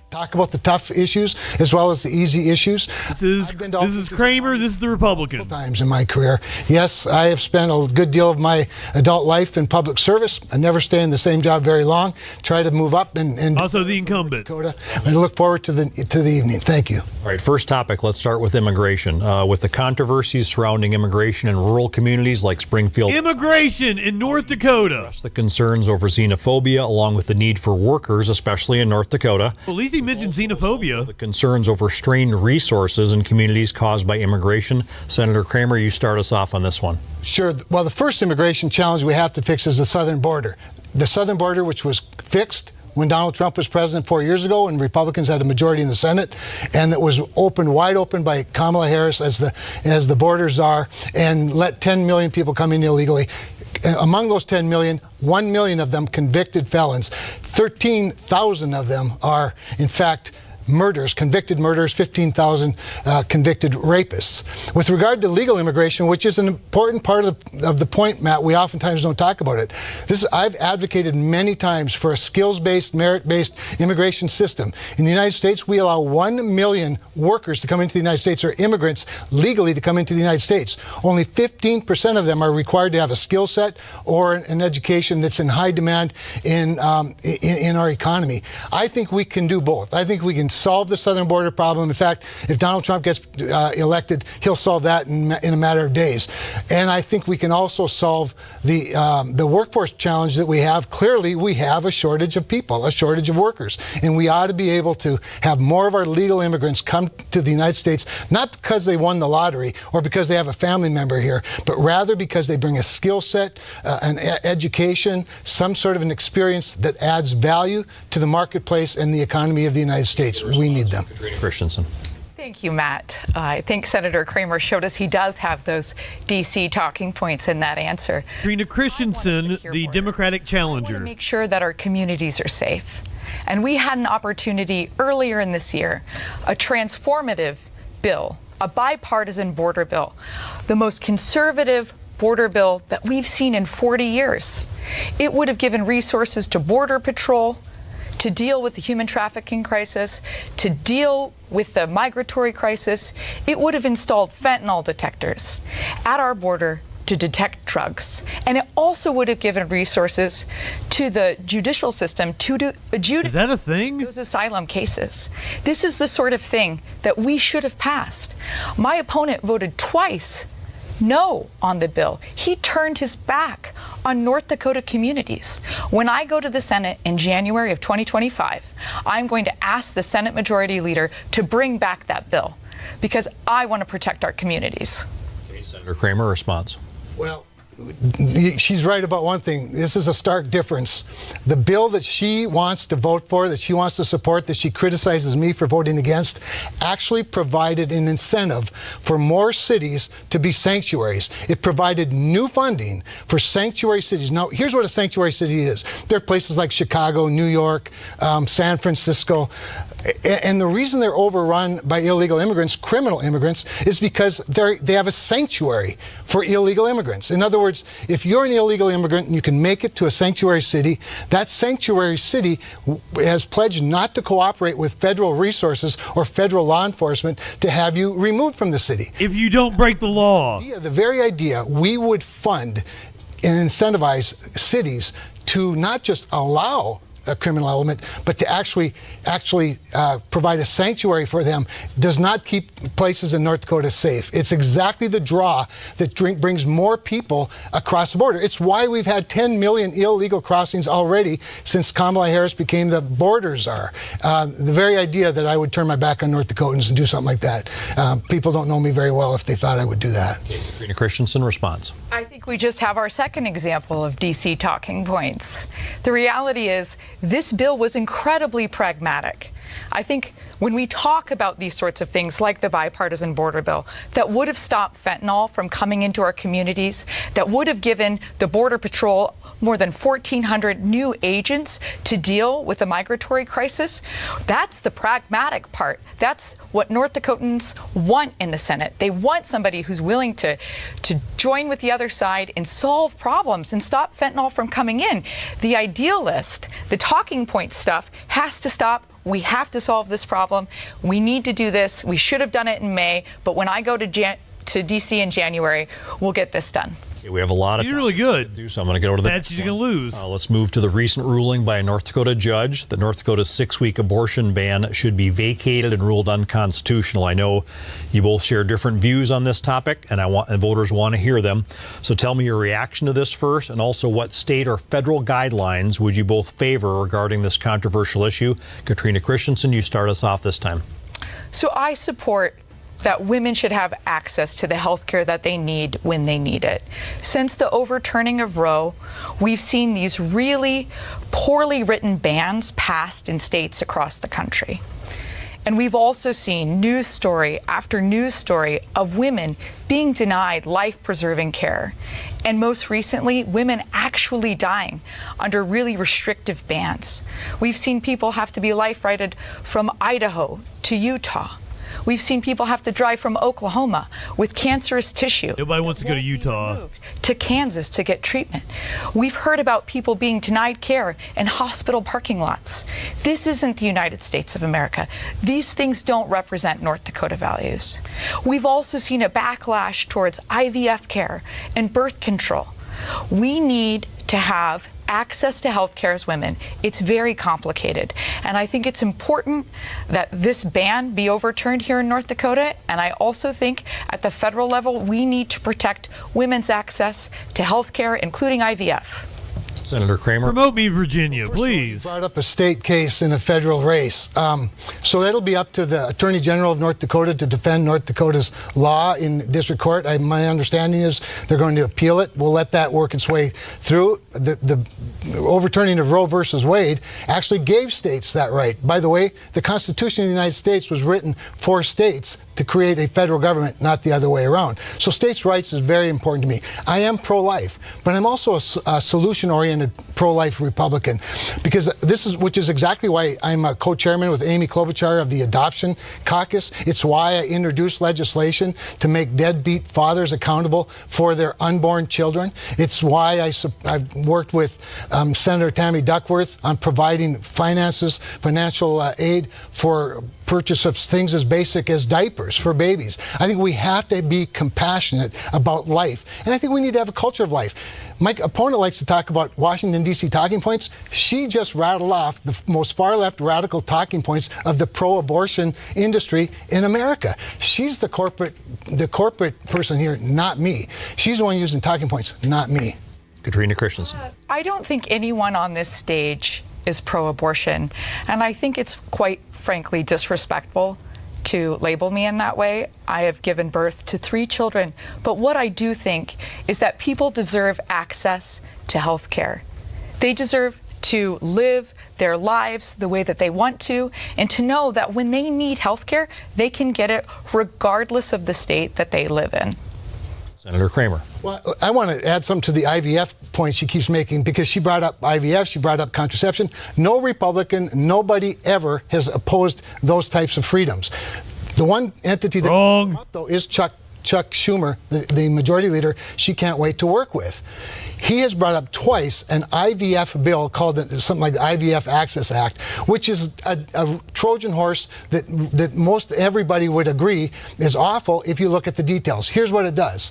Talk about the tough issues as well as the easy issues. This is Kramer. This is the Republican. Times in my career. Yes, I have spent a good deal of my adult life in public service. I never stay in the same job very long. Try to move up and also the incumbent. Dakota. I look forward to the evening. Thank you. All right, first topic. Let's start with immigration. With the controversies surrounding immigration in rural communities like Springfield. Immigration in North Dakota. The concerns over xenophobia, along with the need for workers, especially in North Dakota. Well, at least he mentioned xenophobia. The concerns over strained resources in communities caused by immigration. Senator Kramer, you start us off on this one. Sure. Well, the first immigration challenge we have to fix is the southern border. The southern border, which was fixed when Donald Trump was president 4 years ago and Republicans had a majority in the Senate, and it was wide open by Kamala Harris as the border czar, and let 10 million people come in illegally. among those 10 million, 1 million of them convicted felons. 13,000 of them are, in fact, murders, convicted murderers, 15,000 convicted rapists. With regard to legal immigration, which is an important part of the point, Matt, we oftentimes don't talk about it. I've advocated many times for a skills-based, merit-based immigration system. In the United States, we allow 1 million workers to come into the United States, or immigrants legally to come into the United States. Only 15% of them are required to have a skill set or an education that's in high demand in our economy. I think we can do both. I think we can solve the southern border problem. In fact, if Donald Trump gets elected, he'll solve that in a matter of days. And I think we can also solve the workforce challenge that we have. Clearly, we have a shortage of people, a shortage of workers, and we ought to be able to have more of our legal immigrants come to the United States, not because they won the lottery or because they have a family member here, but rather because they bring a skill set, an education, some sort of an experience that adds value to the marketplace and the economy of the United States. We need them. Christensen. Thank you, Matt. I think Senator Kramer showed us he does have those D.C. talking points in that answer. Katrina Christensen, the Democratic challenger. We want to make sure that our communities are safe. And we had an opportunity earlier in this year, a transformative bill, a bipartisan border bill, the most conservative border bill that we've seen in 40 years. It would have given resources to Border Patrol to deal with the human trafficking crisis, to deal with the migratory crisis. It would have installed fentanyl detectors at our border to detect drugs. And it also would have given resources to the judicial system to adjudicate Is that a thing? Those asylum cases. This is the sort of thing that we should have passed. My opponent voted twice no on the bill. He turned his back on North Dakota communities. When I go to the Senate in January of 2025, I'm going to ask the Senate Majority Leader to bring back that bill because I want to protect our communities. Okay, Senator Kramer, response. Well, she's right about one thing. This is a stark difference. The bill that she wants to vote for, that she wants to support, that she criticizes me for voting against, actually provided an incentive for more cities to be sanctuaries. It provided new funding for sanctuary cities. Now, here's what a sanctuary city is. There are places like Chicago, New York, San Francisco. And the reason they're overrun by illegal immigrants, criminal immigrants, is because they have a sanctuary for illegal immigrants. In other words, if you're an illegal immigrant and you can make it to a sanctuary city, that sanctuary city has pledged not to cooperate with federal resources or federal law enforcement to have you removed from the city. If you don't break the law. The very idea we would fund and incentivize cities to not just allow a criminal element, but to actually provide a sanctuary for them does not keep places in North Dakota safe. It's exactly the draw that brings more people across the border. It's why we've had 10 million illegal crossings already since Kamala Harris became the border czar. The very idea that I would turn my back on North Dakotans and do something like that, people don't know me very well if they thought I would do that. Katrina Christensen, response. I think we just have our second example of DC talking points. The reality is this bill was incredibly pragmatic. I think when we talk about these sorts of things like the bipartisan border bill that would have stopped fentanyl from coming into our communities, that would have given the Border Patrol more than 1,400 new agents to deal with the migratory crisis, that's the pragmatic part. That's what North Dakotans want in the Senate. They want somebody who's willing to join with the other side and solve problems and stop fentanyl from coming in. The idealist, the talking point stuff has to stop. We have to solve this problem. We need to do this. We should have done it in May, but when I go to D.C. in January, we'll get this done. Okay, we have a lot of You're really good. So I'm going to get over to Bad she's going to lose. Let's move to the recent ruling by a North Dakota judge that North Dakota's 6-week abortion ban should be vacated and ruled unconstitutional. I know you both share different views on this topic, and voters want to hear them. So tell me your reaction to this first, and also what state or federal guidelines would you both favor regarding this controversial issue? Katrina Christensen, you start us off this time. So I support that women should have access to the health care that they need when they need it. Since the overturning of Roe, we've seen these really poorly written bans passed in states across the country. And we've also seen news story after news story of women being denied life-preserving care. and most recently, women actually dying under really restrictive bans. We've seen people have to be life-righted from Idaho to Utah. We've seen people have to drive from Oklahoma with cancerous tissue. Nobody wants to go to Utah. To Kansas to get treatment. We've heard about people being denied care in hospital parking lots. This isn't the United States of America. These things don't represent North Dakota values. We've also seen a backlash towards IVF care and birth control. We need to have access to health care as women. It's very complicated. And I think it's important that this ban be overturned here in North Dakota. And I also think at the federal level, we need to protect women's access to health care, including IVF. Senator Kramer. Promote me, Virginia, please. You brought up a state case in a federal race. So that'll be up to the Attorney General of North Dakota to defend North Dakota's law in district court. My understanding is they're going to appeal it. We'll let that work its way through. The overturning of Roe versus Wade actually gave states that right. By the way, the Constitution of the United States was written for states to create a federal government, not the other way around. So states' rights is very important to me. I am pro-life, but I'm also a solution-oriented pro-life Republican, because which is exactly why I'm a co-chairman with Amy Klobuchar of the Adoption Caucus. It's why I introduced legislation to make deadbeat fathers accountable for their unborn children. It's why I've worked with Senator Tammy Duckworth on providing financial aid for purchase of things as basic as diapers for babies. I think we have to be compassionate about life, and I think we need to have a culture of life. My opponent likes to talk about Washington, D.C. talking points. She just rattled off the most far-left radical talking points of the pro-abortion industry in America. She's the corporate person here, not me. She's the one using talking points, not me. Katrina Christensen. I don't think anyone on this stage is pro-abortion, and I think it's quite frankly disrespectful to label me in that way. I have given birth to 3 children, but what I do think is that people deserve access to health care. They deserve to live their lives the way that they want to, and to know that when they need health care, they can get it regardless of the state that they live in. Senator Kramer. Well, I want to add something to the IVF point she keeps making, because she brought up IVF, she brought up contraception. No Republican, nobody ever has opposed those types of freedoms. The one entity that Wrong. up, though, is Chuck Schumer, the majority leader. She can't wait to work with. He has brought up twice an IVF bill called something like the IVF Access Act, which is a Trojan horse that most everybody would agree is awful if you look at the details. Here's what it does.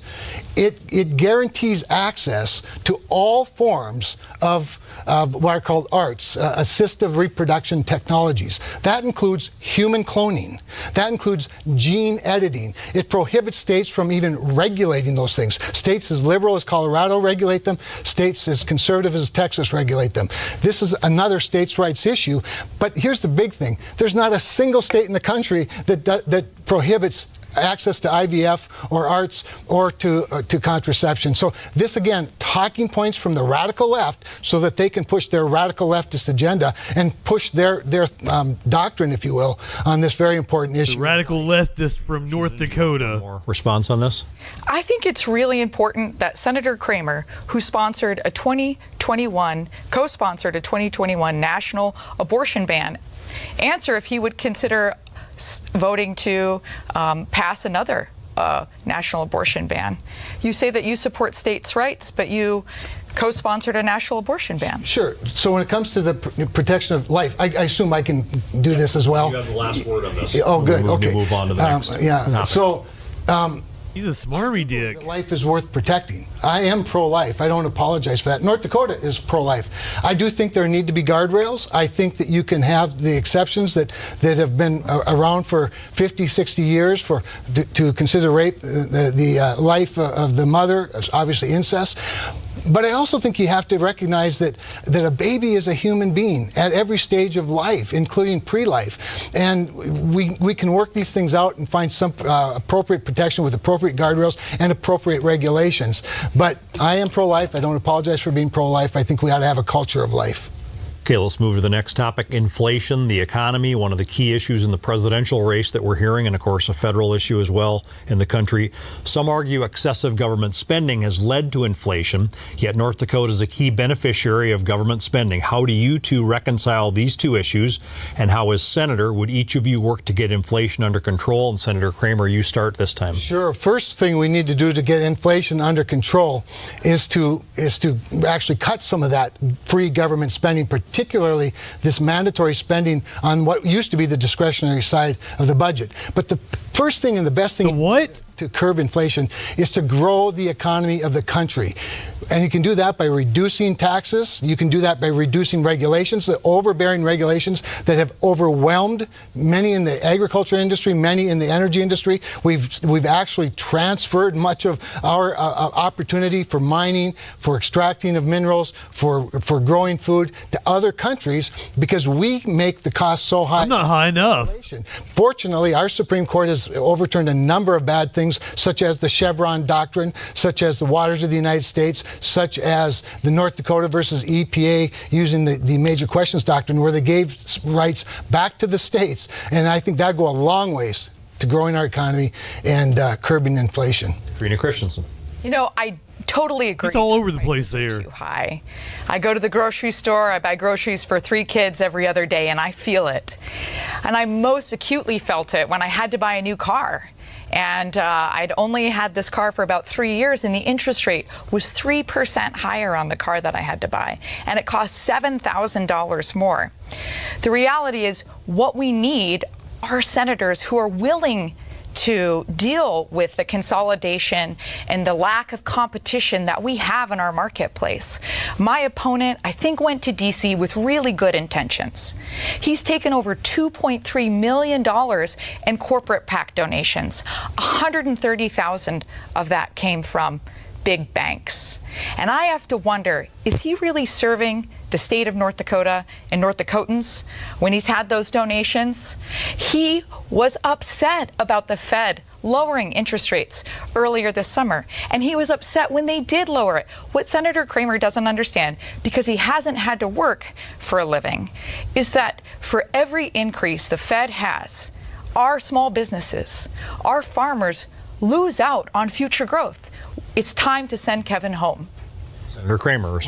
It guarantees access to all forms of what are called ARTs, assistive reproduction technologies. That includes human cloning. That includes gene editing. It prohibits states from even regulating those things. States as liberal as Colorado regulate them. States as conservative as Texas regulate them. This is another states' rights issue. But here's the big thing. There's not a single state in the country that prohibits access to IVF or ARTs or to contraception. So this, again, talking points from the radical left so that they can push their radical leftist agenda and push their doctrine, if you will, on this very important issue. The radical leftist from North Dakota. More response on this? I think it's really important that Senator Kramer, who co-sponsored a 2021 national abortion ban, answer if he would consider voting to pass another national abortion ban. You say that you support states' rights, but you co-sponsored a national abortion ban. Sure. So when it comes to the protection of life, I assume I can do this as well. You have the last word on this. Oh, good. Okay. Move on to the next. Yeah. So. He's a smarmy dick. Life is worth protecting. I am pro-life. I don't apologize for that. North Dakota is pro-life. I do think there need to be guardrails. I think that you can have the exceptions that have been around for 50, 60 years to consider rape the life of the mother, obviously incest. But I also think you have to recognize that a baby is a human being at every stage of life, including pre-life. And we can work these things out and find some appropriate protection with appropriate guardrails and appropriate regulations. But I am pro-life. I don't apologize for being pro-life. I think we ought to have a culture of life. Okay, let's move to the next topic, inflation, the economy, one of the key issues in the presidential race that we're hearing, and of course a federal issue as well in the country. Some argue excessive government spending has led to inflation, yet North Dakota is a key beneficiary of government spending. How do you two reconcile these two issues, and how, as Senator, would each of you work to get inflation under control? And Senator Kramer, you start this time. Sure. First thing we need to do to get inflation under control is to actually cut some of that free government spending, particularly this mandatory spending on what used to be the discretionary side of the budget. But the first thing and the best thing to curb inflation is to grow the economy of the country. And you can do that by reducing taxes. You can do that by reducing regulations, the overbearing regulations that have overwhelmed many in the agriculture industry, many in the energy industry. We've actually transferred much of our opportunity for mining, for extracting of minerals, for growing food to other countries because we make the cost so high. I'm not high enough. Fortunately, our Supreme Court has overturned a number of bad things, such as the Chevron doctrine, such as the waters of the United States, such as the North Dakota versus EPA using the major questions doctrine, where they gave rights back to the states. And I think that'd go a long ways to growing our economy and curbing inflation. Karina Christensen. You know, I totally agree. It's all over the place there. Too high. I go to the grocery store, I buy groceries for 3 kids every other day, and I feel it. And I most acutely felt it when I had to buy a new car. And I'd only had this car for about 3 years, and the interest rate was 3% higher on the car that I had to buy. And it cost $7,000 more. The reality is, what we need are senators who are willing to deal with the consolidation and the lack of competition that we have in our marketplace. My opponent, I think, went to D.C. with really good intentions. He's taken over $2.3 million in corporate PAC donations. $130,000 of that came from big banks. And I have to wonder, is he really serving the state of North Dakota and North Dakotans when he's had those donations? He was upset about the Fed lowering interest rates earlier this summer, and he was upset when they did lower it. What Senator Kramer doesn't understand, because he hasn't had to work for a living, is that for every increase the Fed has, our small businesses, our farmers lose out on future growth. It's time to send Kevin home. Senator Kramer.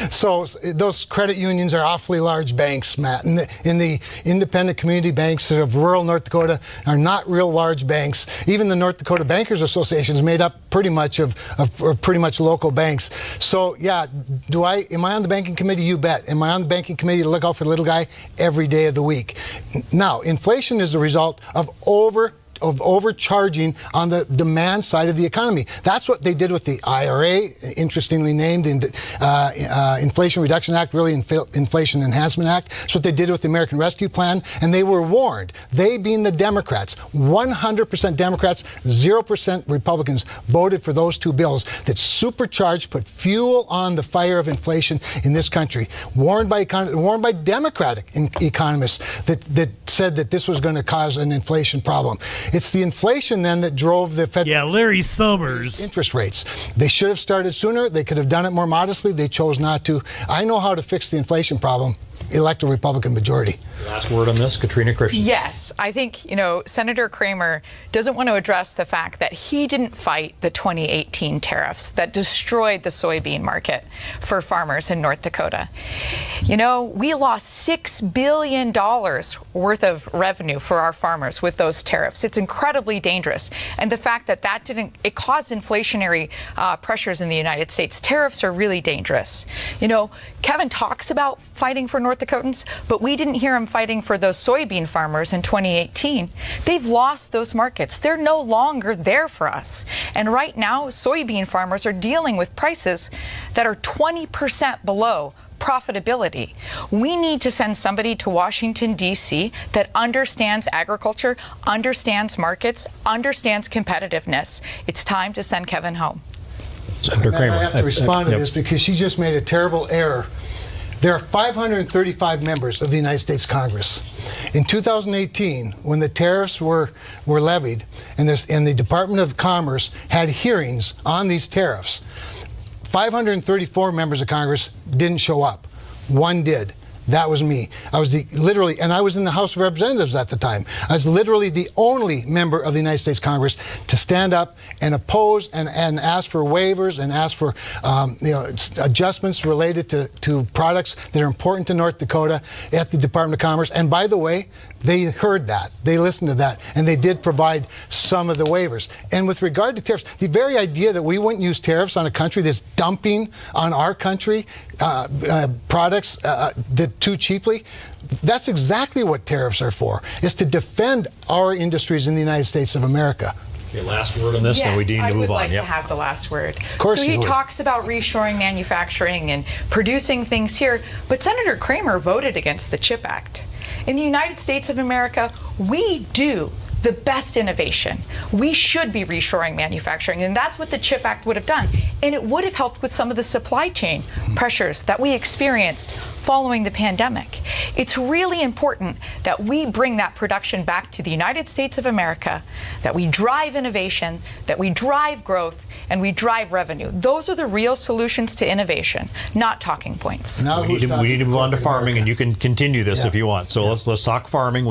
So those credit unions are awfully large banks, Matt. And the independent community banks of rural North Dakota are not real large banks. Even the North Dakota Bankers Association is made up pretty much of pretty much local banks. So yeah, am I on the banking committee? You bet. Am I on the banking committee to look out for the little guy every day of the week? Now, inflation is the result of overcharging on the demand side of the economy. That's what they did with the IRA, interestingly named Inflation Reduction Act, really Inflation Enhancement Act. That's what they did with the American Rescue Plan, and they were warned. They being the Democrats, 100% Democrats, 0% Republicans voted for those two bills that supercharged, put fuel on the fire of inflation in this country. Warned by Democratic economists that said that this was going to cause an inflation problem. It's the inflation then that drove the Fed. Yeah, Larry Summers. Interest rates. They should have started sooner. They could have done it more modestly. They chose not to. I know how to fix the inflation problem. Elect a Republican majority. Last word on this, Katrina Christensen. Yes, I think, Senator Kramer doesn't want to address the fact that he didn't fight the 2018 tariffs that destroyed the soybean market for farmers in North Dakota. We lost $6 billion worth of revenue for our farmers with those tariffs. It's incredibly dangerous. And the fact that it caused inflationary pressures in the United States. Tariffs are really dangerous. Kevin talks about fighting for North Dakotans, but we didn't hear him fighting for those soybean farmers in 2018. They've lost those markets. They're no longer there for us. And right now, soybean farmers are dealing with prices that are 20% below profitability. We need to send somebody to Washington, D.C. that understands agriculture, understands markets, understands competitiveness. It's time to send Kevin home. Senator Kramer. I have to respond to this because she just made a terrible error. There are 535 members of the United States Congress. In 2018, when the tariffs were levied and the Department of Commerce had hearings on these tariffs, 534 members of Congress didn't show up. One did. That was me. I was literally, and I was in the House of Representatives at the time. I was literally the only member of the United States Congress to stand up and oppose and ask for waivers and ask for adjustments related to products that are important to North Dakota at the Department of Commerce. And by the way, they heard that, they listened to that, and they did provide some of the waivers. And with regard to tariffs, the very idea that we wouldn't use tariffs on a country that's dumping on our country products that too cheaply, that's exactly what tariffs are for, is to defend our industries in the United States of America. Okay, last word on this, yes, then we need to move on. I would like to have the last word. Of course so you he would. talks about reshoring manufacturing and producing things here, but Senator Kramer voted against the CHIP Act. In the United States of America, we do the best innovation. We should be reshoring manufacturing, and that's what the CHIP Act would have done. And it would have helped with some of the supply chain pressures that we experienced following the pandemic. It's really important that we bring that production back to the United States of America, that we drive innovation, that we drive growth, and we drive revenue. Those are the real solutions to innovation, not talking points. Now we need to move on to farming, and you can continue this if you want. So let's talk farming.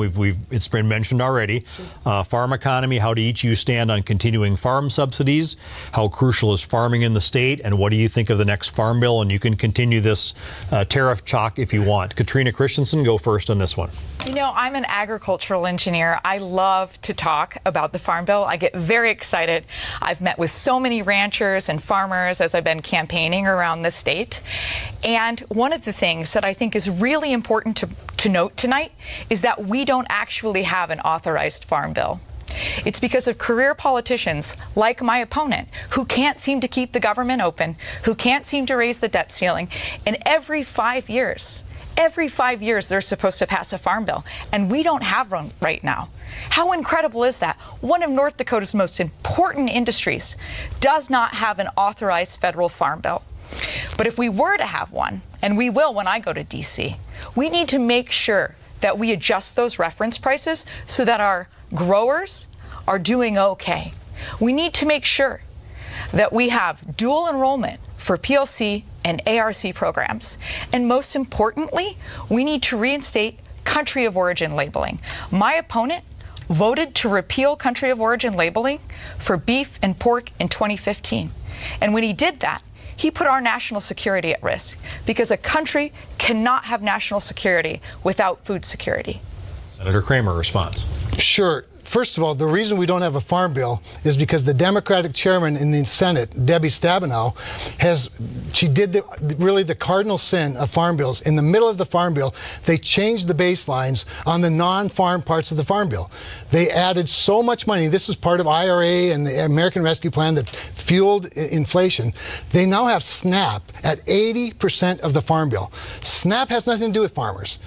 It's been mentioned already. Farm economy. How do each of you stand on continuing farm subsidies? How crucial is farming in the state? And what do you think of the next farm bill? And you can continue this tariff talk if you want. Katrina Christensen, go first on this one. You know, I'm an agricultural engineer. I love to talk about the Farm Bill. I get very excited. I've met with so many ranchers and farmers as I've been campaigning around the state. And one of the things that I think is really important to note tonight is that we don't actually have an authorized Farm Bill. It's because of career politicians like my opponent who can't seem to keep the government open, who can't seem to raise the debt ceiling, and every 5 years, they're supposed to pass a farm bill, and we don't have one right now. How incredible is that? One of North Dakota's most important industries does not have an authorized federal farm bill. But if we were to have one, and we will when I go to D.C., we need to make sure that we adjust those reference prices so that our growers are doing okay. We need to make sure that we have dual enrollment for PLC and ARC programs. And most importantly, we need to reinstate country of origin labeling. My opponent voted to repeal country of origin labeling for beef and pork in 2015. And when he did that, he put our national security at risk, because a country cannot have national security without food security. Senator Kramer, response. Sure. First of all, the reason we don't have a farm bill is because the Democratic chairman in the Senate, Debbie Stabenow, she did really the cardinal sin of farm bills. In the middle of the farm bill, they changed the baselines on the non-farm parts of the farm bill. They added so much money. This is part of IRA and the American Rescue Plan that fueled inflation. They now have SNAP at 80% of the farm bill. SNAP has nothing to do with farmers.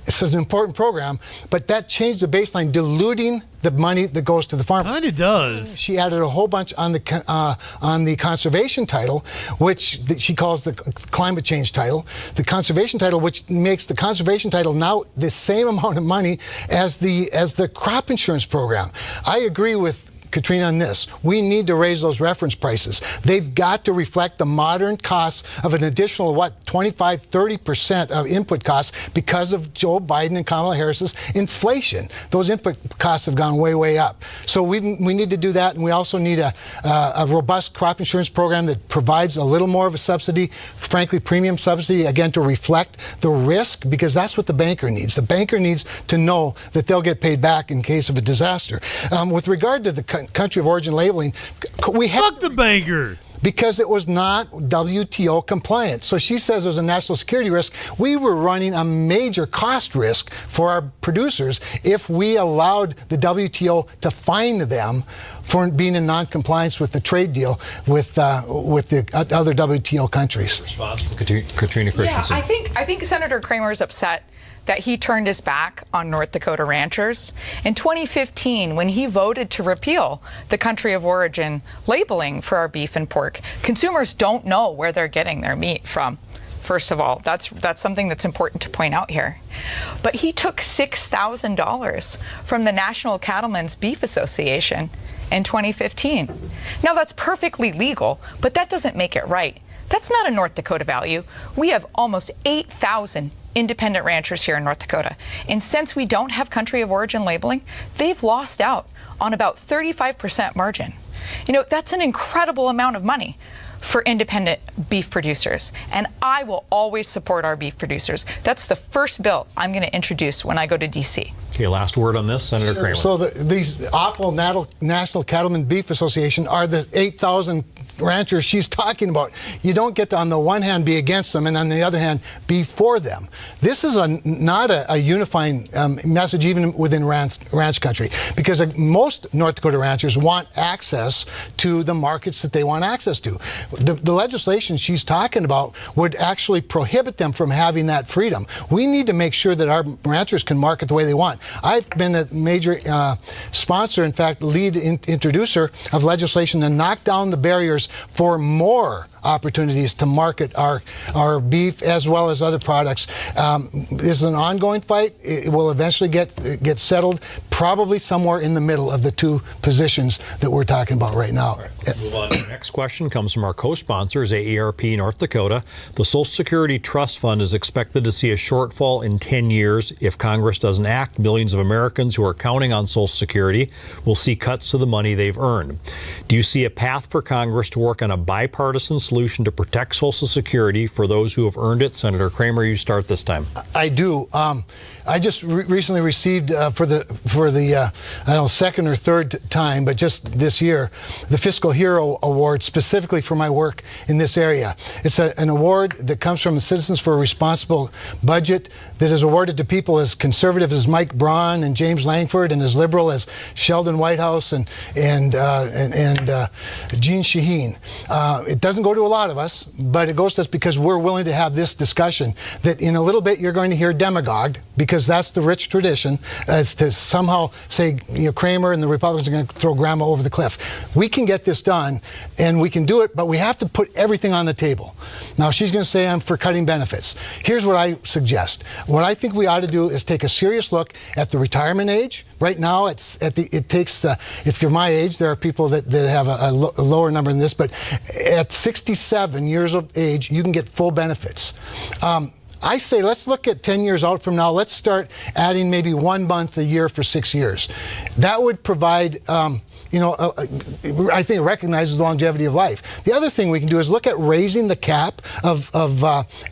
It's an important program, but that changed the baseline, diluting the money that goes to the farmer. Kind of does. She added a whole bunch on the conservation title, which she calls the climate change title. The conservation title, which makes the conservation title now the same amount of money as the crop insurance program. I agree with Katrina on this. We need to raise those reference prices. They've got to reflect the modern costs of an additional, 25-30% of input costs because of Joe Biden and Kamala Harris's inflation. Those input costs have gone way, way up. So we need to do that, and we also need a robust crop insurance program that provides a little more of a subsidy, frankly, premium subsidy, again, to reflect the risk, because that's what the banker needs. The banker needs to know that they'll get paid back in case of a disaster. With regard to the country of origin labeling, we have fuck the banker, because it was not WTO compliant. So she says there's a national security risk. We were running a major cost risk for our producers if we allowed the WTO to fine them for being in non-compliance with the trade deal with the other WTO countries. Response from Katrina Christensen. Yeah, I think Senator Kramer is upset that he turned his back on North Dakota ranchers. In 2015, when he voted to repeal the country of origin labeling for our beef and pork, consumers don't know where they're getting their meat from. First of all, that's something that's important to point out here. But he took $6,000 from the National Cattlemen's Beef Association in 2015. Now, that's perfectly legal, but that doesn't make it right. That's not a North Dakota value. We have almost 8,000 independent ranchers here in North Dakota. And since we don't have country of origin labeling, they've lost out on about 35% margin. You know, that's an incredible amount of money for independent beef producers. And I will always support our beef producers. That's the first bill I'm going to introduce when I go to D.C. Okay, last word on this, Senator Kramer. So these awful National Cattlemen Beef Association are the 8,000 ranchers she's talking about. You don't get to, on the one hand, be against them, and on the other hand, be for them. This is not a unifying message even within ranch country, because most North Dakota ranchers want access to the markets that they want access to. The legislation she's talking about would actually prohibit them from having that freedom. We need to make sure that our ranchers can market the way they want. I've been a major sponsor, in fact, lead introducer of legislation to knock down the barriers for more opportunities to market our beef as well as other products. This is an ongoing fight. It will eventually get settled, probably somewhere in the middle of the two positions that we're talking about right now. Let's move on. Our next question comes from our co-sponsors, AARP North Dakota. The Social Security Trust Fund is expected to see a shortfall in 10 years if Congress doesn't act. Millions of Americans who are counting on Social Security will see cuts to the money they've earned. Do you see a path for Congress to work on a bipartisan solution to protect Social Security for those who have earned it? Senator Kramer, you start this time. I do. I just recently received for the I don't know, second or third time, but just this year, the Fiscal Hero Award specifically for my work in this area. It's an award that comes from the Citizens for a Responsible Budget that is awarded to people as conservative as Mike Braun and James Langford, and as liberal as Sheldon Whitehouse and Gene Shaheen. It doesn't go to a lot of us, but it goes to us because we're willing to have this discussion that in a little bit you're going to hear demagogued, because that's the rich tradition, as to somehow say, you know, Kramer and the Republicans are going to throw grandma over the cliff. We can get this done, and we can do it, but we have to put everything on the table. Now, she's going to say I'm for cutting benefits. Here's what I suggest. What I think we ought to do is take a serious look at the retirement age. Right now, it takes, if you're my age, there are people that have a lower number than this, but at 67 years of age, you can get full benefits. I say let's look at 10 years out from now. Let's start adding maybe 1 month a year for 6 years. That would provide, I think it recognizes the longevity of life. The other thing we can do is look at raising the cap of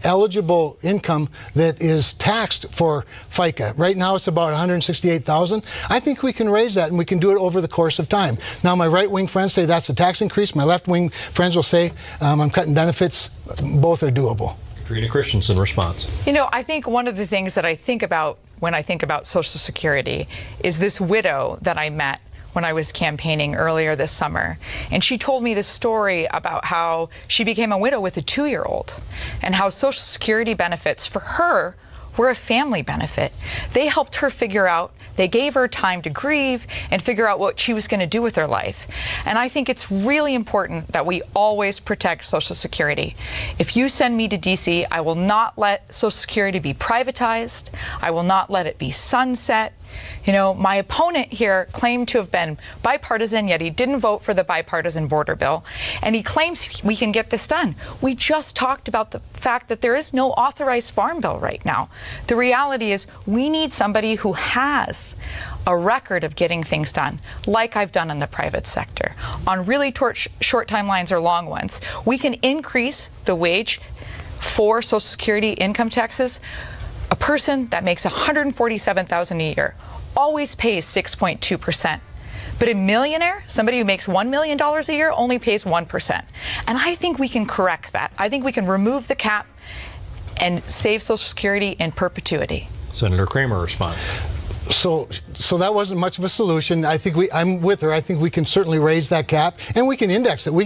eligible income that is taxed for FICA. Right now it's about $168,000. I think we can raise that, and we can do it over the course of time. Now, my right-wing friends say that's a tax increase. My left-wing friends will say I'm cutting benefits. Both are doable. Trina Christensen, response. You know, I think one of the things that I think about when I think about Social Security is this widow that I met when I was campaigning earlier this summer. And she told me this story about how she became a widow with a 2-year-old, and how Social Security benefits for her were a family benefit. They helped her figure out, they gave her time to grieve and figure out what she was going to do with her life. And I think it's really important that we always protect Social Security. If you send me to DC, I will not let Social Security be privatized. I will not let it be sunset. You know, my opponent here claimed to have been bipartisan, yet he didn't vote for the bipartisan border bill, and he claims we can get this done. We just talked about the fact that there is no authorized farm bill right now. The reality is we need somebody who has a record of getting things done, like I've done in the private sector, on really short timelines or long ones. We can increase the wage for Social Security income taxes. A person that makes $147,000 a year always pays 6.2%. But a millionaire, somebody who makes $1 million a year, only pays 1%. And I think we can correct that. I think we can remove the cap and save Social Security in perpetuity. Senator Kramer, response. So that wasn't much of a solution. I think I'm with her. I think we can certainly raise that cap, and we can index it. We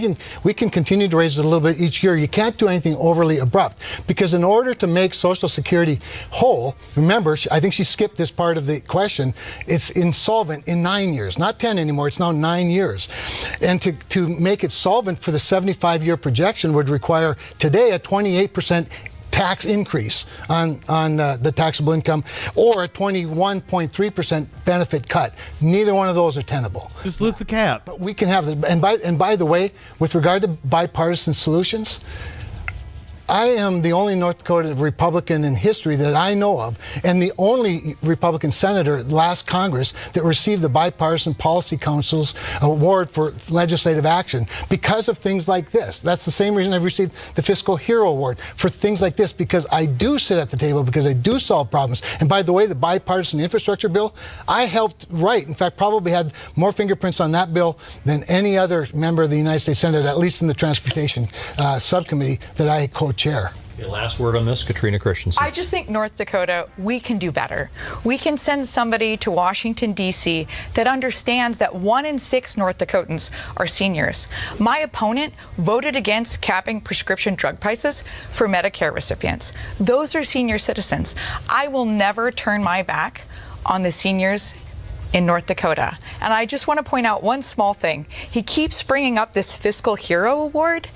can continue to raise it a little bit each year. You can't do anything overly abrupt, because in order to make Social Security whole, remember, I think she skipped this part of the question. It's insolvent in 9 years, not 10 anymore. It's now 9 years, and to make it solvent for the 75-year projection would require today a 28% tax increase on the taxable income, or a 21.3% benefit cut. Neither one of those are tenable. Just lift the cap. But we can have the, and by the way, with regard to bipartisan solutions, I am the only North Dakota Republican in history that I know of, and the only Republican senator last Congress that received the Bipartisan Policy Council's award for legislative action because of things like this. That's the same reason I've received the Fiscal Hero Award for things like this, because I do sit at the table, because I do solve problems. And by the way, the bipartisan infrastructure bill, I helped write. In fact, probably had more fingerprints on that bill than any other member of the United States Senate, at least in the Transportation Subcommittee that I co-chair. Last word on this, Katrina Christensen. I just think North Dakota, we can do better. We can send somebody to Washington, D.C. that understands that 1 in 6 North Dakotans are seniors. My opponent voted against capping prescription drug prices for Medicare recipients. Those are senior citizens. I will never turn my back on the seniors in North Dakota. And I just want to point out one small thing. He keeps bringing up this Fiscal Hero Award.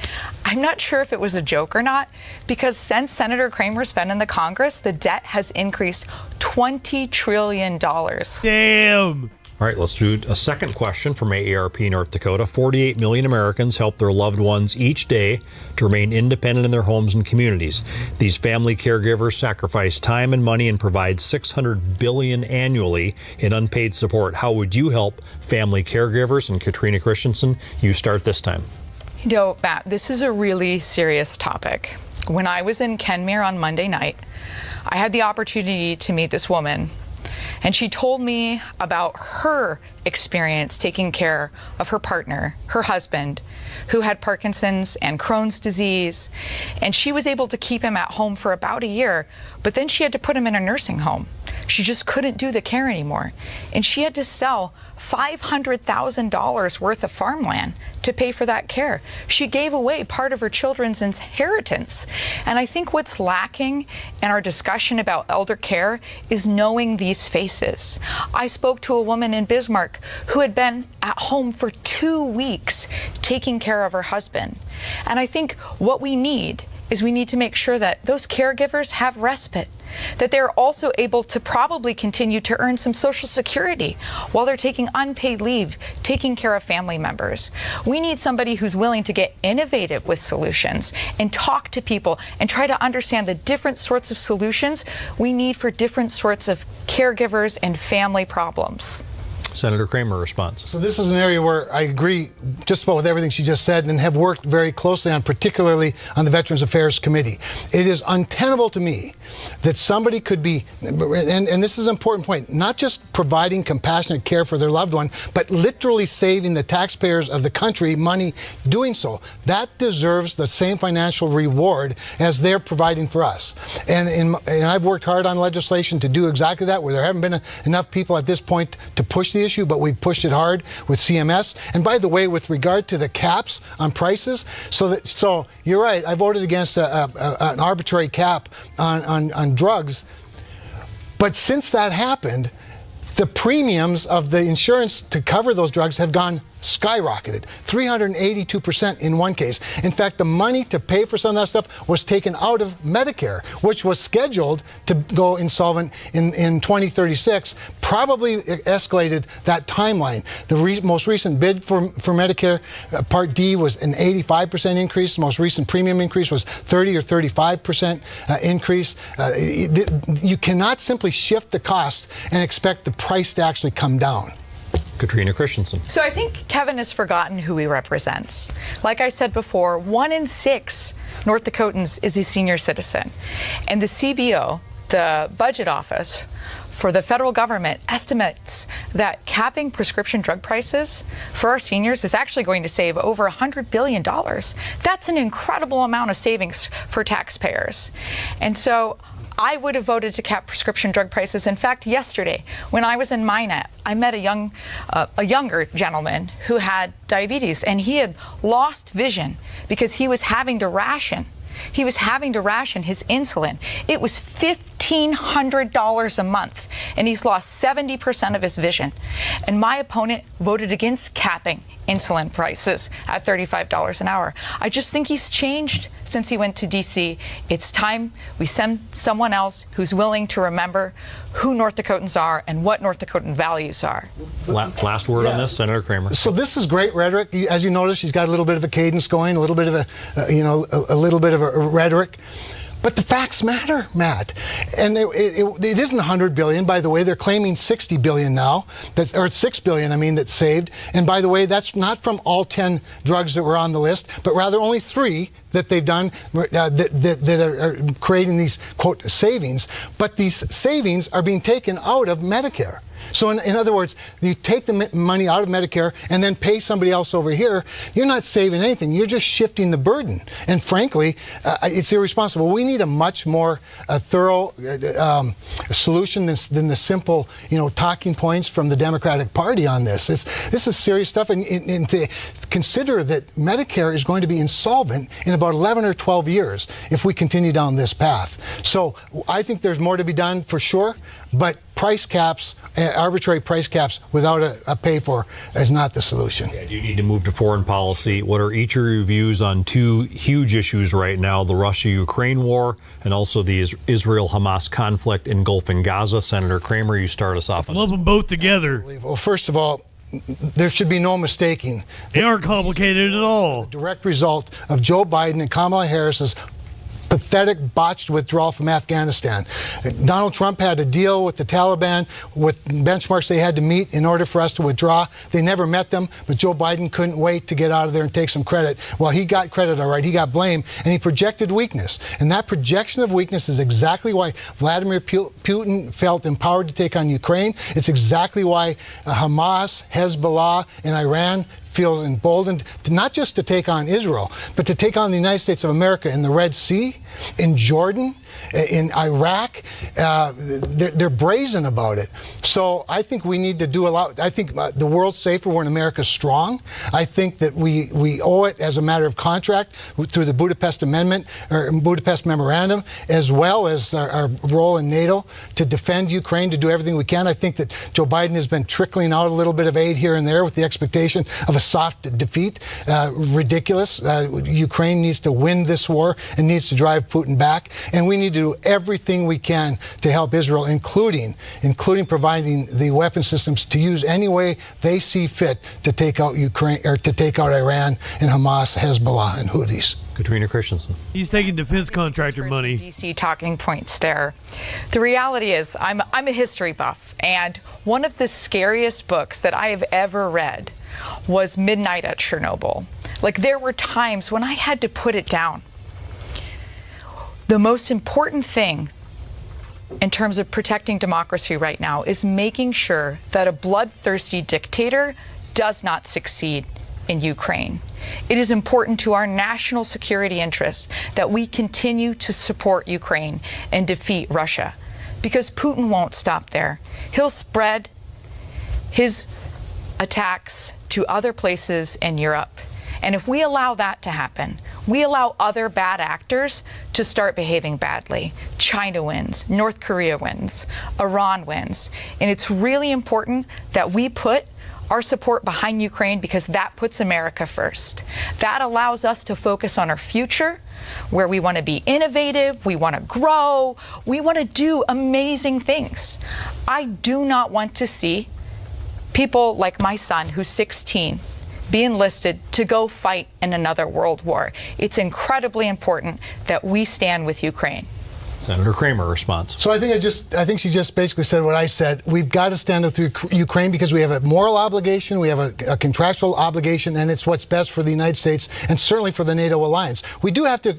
I'm not sure if it was a joke or not, because since Senator Kramer's been in the Congress, the debt has increased $20 trillion. Damn. All right, let's do a second question from AARP North Dakota. 48 million Americans help their loved ones each day to remain independent in their homes and communities. These family caregivers sacrifice time and money and provide $600 billion annually in unpaid support. How would you help family caregivers? And Katrina Christensen, you start this time. You know, Matt, this is a really serious topic. When I was in Kenmare on Monday night, I had the opportunity to meet this woman. And she told me about her experience taking care of her partner, her husband, who had Parkinson's and Crohn's disease. And she was able to keep him at home for about a year, but then she had to put him in a nursing home. She just couldn't do the care anymore. And she had to sell $500,000 worth of farmland to pay for that care. She gave away part of her children's inheritance. And I think what's lacking in our discussion about elder care is knowing these faces. I spoke to a woman in Bismarck who had been at home for 2 weeks taking care of her husband. And I think what we need is we need to make sure that those caregivers have respite, that they're also able to probably continue to earn some Social Security while they're taking unpaid leave, taking care of family members. We need somebody who's willing to get innovative with solutions and talk to people and try to understand the different sorts of solutions we need for different sorts of caregivers and family problems. Senator Kramer responds. So this is an area where I agree just about with everything she just said and have worked very closely on, particularly on the Veterans Affairs Committee. It is untenable to me that somebody could be, and this is an important point, not just providing compassionate care for their loved one, but literally saving the taxpayers of the country money doing so. That deserves the same financial reward as they're providing for us. And I've worked hard on legislation to do exactly that, where there haven't been enough people at this point to push the issue, but we've pushed it hard with CMS. And by the way, with regard to the caps on prices, so you're right, I voted against an arbitrary cap on drugs. But since that happened, the premiums of the insurance to cover those drugs have gone skyrocketed, 382% in one case. In fact, the money to pay for some of that stuff was taken out of Medicare, which was scheduled to go insolvent in 2036, probably escalated that timeline. The most recent bid for Medicare Part D was an 85% increase. The most recent premium increase was 30 or 35% increase. You cannot simply shift the cost and expect the price to actually come down. Katrina Christensen. So I think Kevin has forgotten who he represents. Like I said before, 1 in 6 North Dakotans is a senior citizen. And the CBO, the budget office for the federal government, estimates that capping prescription drug prices for our seniors is actually going to save over $100 billion. That's an incredible amount of savings for taxpayers. And so I would have voted to cap prescription drug prices. In fact, yesterday, when I was in Minot, I met a younger gentleman who had diabetes, and he had lost vision because he was having to ration. He was having to ration his insulin. It was $1,500 a month, and he's lost 70% of his vision. And my opponent voted against capping insulin prices at $35 an hour. I just think he's changed since he went to D.C. It's time we send someone else who's willing to remember who North Dakotans are and what North Dakotan values are. Last word on this, Senator Kramer. So this is great rhetoric. As you notice, she's got a little bit of a cadence going, a little bit of a rhetoric. But the facts matter, Matt. And it isn't 100 billion. By the way, they're claiming 60 billion now, or 6 billion, I mean, that's saved. And by the way, that's not from all 10 drugs that were on the list, but rather only 3 that they've done that are creating these, quote, savings. But these savings are being taken out of Medicare. So in other words, you take the money out of Medicare and then pay somebody else over here, you're not saving anything. You're just shifting the burden. And frankly, it's irresponsible. We need a much more thorough solution than the simple, talking points from the Democratic Party on this. This is serious stuff. And to consider that Medicare is going to be insolvent in about 11 or 12 years if we continue down this path. So I think there's more to be done for sure, but price caps, arbitrary price caps without a pay for is not the solution. Yeah, do you need to move to foreign policy? What are each of your views on 2 huge issues right now, the Russia-Ukraine war and also the Israel-Hamas conflict engulfing Gaza? Senator Kramer, you start us off. Love them both together. Well, first of all, there should be no mistaking. They aren't complicated at all. The direct result of Joe Biden and Kamala Harris's pathetic, botched withdrawal from Afghanistan. Donald Trump had a deal with the Taliban with benchmarks they had to meet in order for us to withdraw. They never met them, but Joe Biden couldn't wait to get out of there and take some credit. Well, he got credit, all right. He got blame, and he projected weakness. And that projection of weakness is exactly why Vladimir Putin felt empowered to take on Ukraine. It's exactly why Hamas, Hezbollah, and Iran feels emboldened not just to take on Israel, but to take on the United States of America in the Red Sea, in Jordan, in Iraq. They're brazen about it. So I think we need to do a lot. I think the world's safer when America's strong. I think that we owe it as a matter of contract through the Budapest Amendment or Budapest Memorandum, as well as our role in NATO to defend Ukraine, to do everything we can. I think that Joe Biden has been trickling out a little bit of aid here and there with the expectation of a soft defeat. Ridiculous. Ukraine needs to win this war and needs to drive Putin back. And we need to do everything we can to help Israel, including providing the weapon systems to use any way they see fit to take out Ukraine or to take out Iran and Hamas, Hezbollah, and Houthis. Katrina Christensen. He's taking defense contractor money. DC talking points there. The reality is, I'm a history buff, and one of the scariest books that I have ever read was Midnight at Chernobyl. Like, there were times when I had to put it down. The most important thing in terms of protecting democracy right now is making sure that a bloodthirsty dictator does not succeed in Ukraine. It is important to our national security interest that we continue to support Ukraine and defeat Russia, because Putin won't stop there. He'll spread his attacks to other places in Europe. And if we allow that to happen, we allow other bad actors to start behaving badly. China wins, North Korea wins, Iran wins. And it's really important that we put our support behind Ukraine, because that puts America first. That allows us to focus on our future, where we want to be innovative, we want to grow, we want to do amazing things. I do not want to see people like my son, who's 16, be enlisted to go fight in another world war. It's incredibly important that we stand with Ukraine. Senator Kramer, response. So I think she just basically said what I said. We've got to stand with Ukraine because we have a moral obligation, we have a contractual obligation, and it's what's best for the United States and certainly for the NATO alliance. We do have to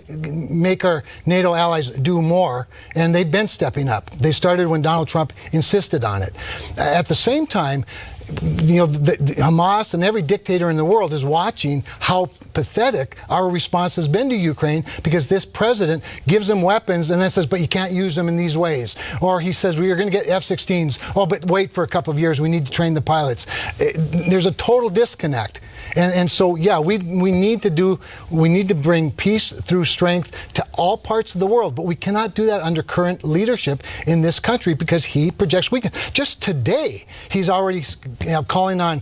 make our NATO allies do more, and they've been stepping up. They started when Donald Trump insisted on it. At the same time, the Hamas and every dictator in the world is watching how pathetic our response has been to Ukraine, because this president gives them weapons and then says, but you can't use them in these ways. Or he says, we are going to get F-16s. Oh, but wait for a couple of years. We need to train the pilots. There's a total disconnect. And so, yeah, we need to bring peace through strength to all parts of the world. But we cannot do that under current leadership in this country, because he projects weakness. Just today, he's already calling on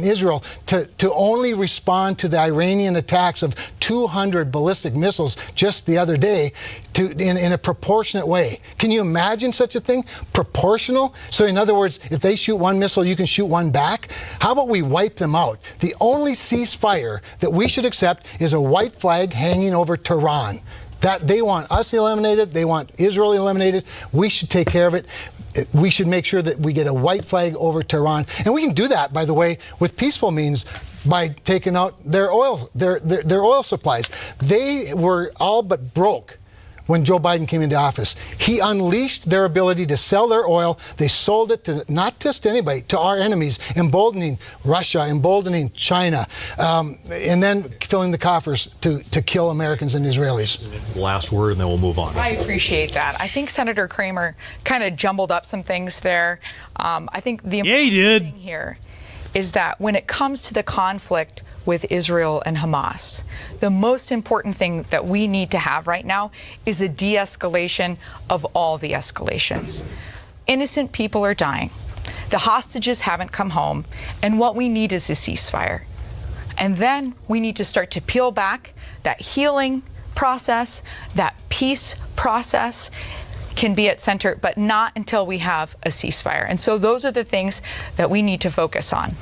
Israel to only respond to the Iranian attacks of 200 ballistic missiles just the other day, in a proportionate way. Can you imagine such a thing? Proportional? So in other words, if they shoot one missile, you can shoot one back? How about we wipe them out? The only ceasefire that we should accept is a white flag hanging over Tehran. That they want us eliminated, they want Israel eliminated. We should take care of it. We should make sure that we get a white flag over Tehran. And we can do that, by the way, with peaceful means, by taking out their oil, their oil supplies. They were all but broke when Joe Biden came into office. He unleashed their ability to sell their oil. They sold it to not just anybody, to our enemies, emboldening Russia, emboldening China, and then filling the coffers to kill Americans and Israelis. Last word, and then we'll move on. I appreciate that. I think Senator Kramer kind of jumbled up some things there. I think the important thing here is that when it comes to the conflict with Israel and Hamas, the most important thing that we need to have right now is a de-escalation of all the escalations. Innocent people are dying. The hostages haven't come home, and what we need is a ceasefire. And then we need to start to peel back that healing process, that peace process can be at center, but not until we have a ceasefire. And so those are the things that we need to focus on.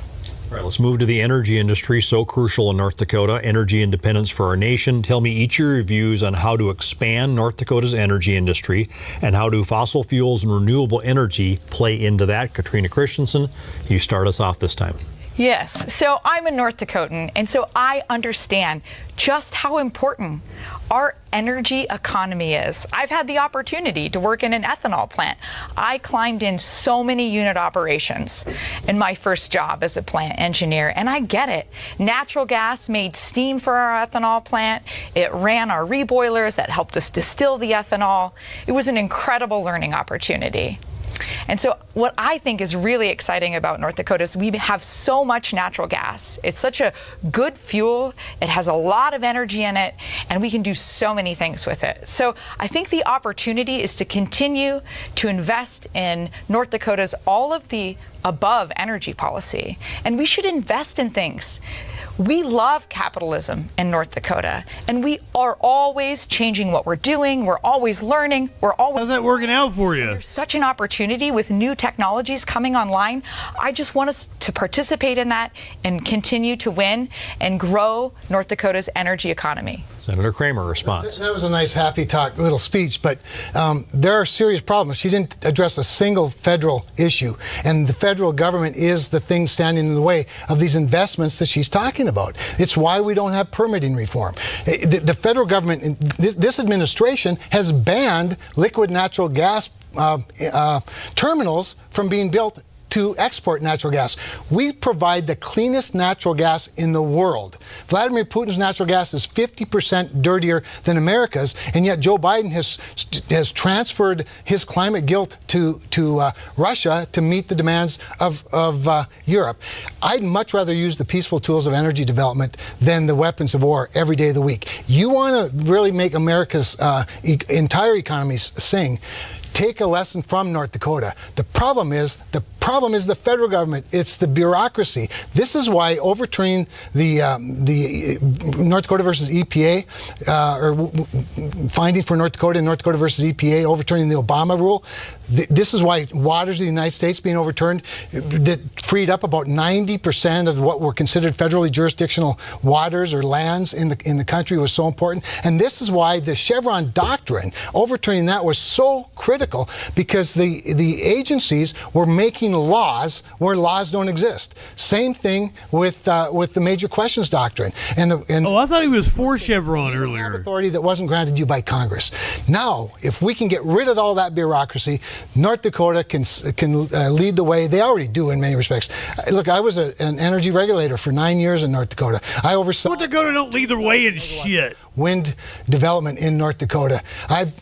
All right, let's move to the energy industry, so crucial in North Dakota, energy independence for our nation. Tell me each of your views on how to expand North Dakota's energy industry and how do fossil fuels and renewable energy play into that. Katrina Christensen, you start us off this time. Yes, so I'm a North Dakotan, and so I understand just how important our energy economy is. I've had the opportunity to work in an ethanol plant. I climbed in so many unit operations in my first job as a plant engineer, and I get it. Natural gas made steam for our ethanol plant. It ran our reboilers that helped us distill the ethanol. It was an incredible learning opportunity. And so what I think is really exciting about North Dakota is we have so much natural gas. It's such a good fuel. It has a lot of energy in it, and we can do so many things with it. So I think the opportunity is to continue to invest in North Dakota's all of the above energy policy, and we should invest in things. We love capitalism in North Dakota, and we are always changing what we're doing. We're always learning. How's that working out for you? There's such an opportunity with new technologies coming online. I just want us to participate in that and continue to win and grow North Dakota's energy economy. Senator Kramer, response. That was a nice, happy talk, little speech, but there are serious problems. She didn't address a single federal issue, and the federal government is the thing standing in the way of these investments that she's talking about. It's why we don't have permitting reform. The federal government, this administration, has banned liquid natural gas terminals from being built to export natural gas. We provide the cleanest natural gas in the world. Vladimir Putin's natural gas is 50% dirtier than America's, and yet Joe Biden has transferred his climate guilt to Russia to meet the demands of Europe. I'd much rather use the peaceful tools of energy development than the weapons of war every day of the week. You want to really make America's entire economies sing. Take a lesson from North Dakota. The problem is the federal government. It's the bureaucracy. This is why overturning the North Dakota versus EPA or finding for North Dakota and North Dakota versus EPA, overturning the Obama rule. This is why waters of the United States being overturned that freed up about 90% of what were considered federally jurisdictional waters or lands in the country was so important. And this is why the Chevron doctrine, overturning that, was so critical, because the agencies were making laws where laws don't exist. Same thing with the major questions doctrine. I thought he was for Chevron earlier. Authority that wasn't granted you by Congress. Now, if we can get rid of all that bureaucracy, North Dakota can lead the way. They already do in many respects. Look, I was an energy regulator for 9 years in North Dakota. I oversaw. North Dakota don't lead the way in shit. Wind development in North Dakota. I've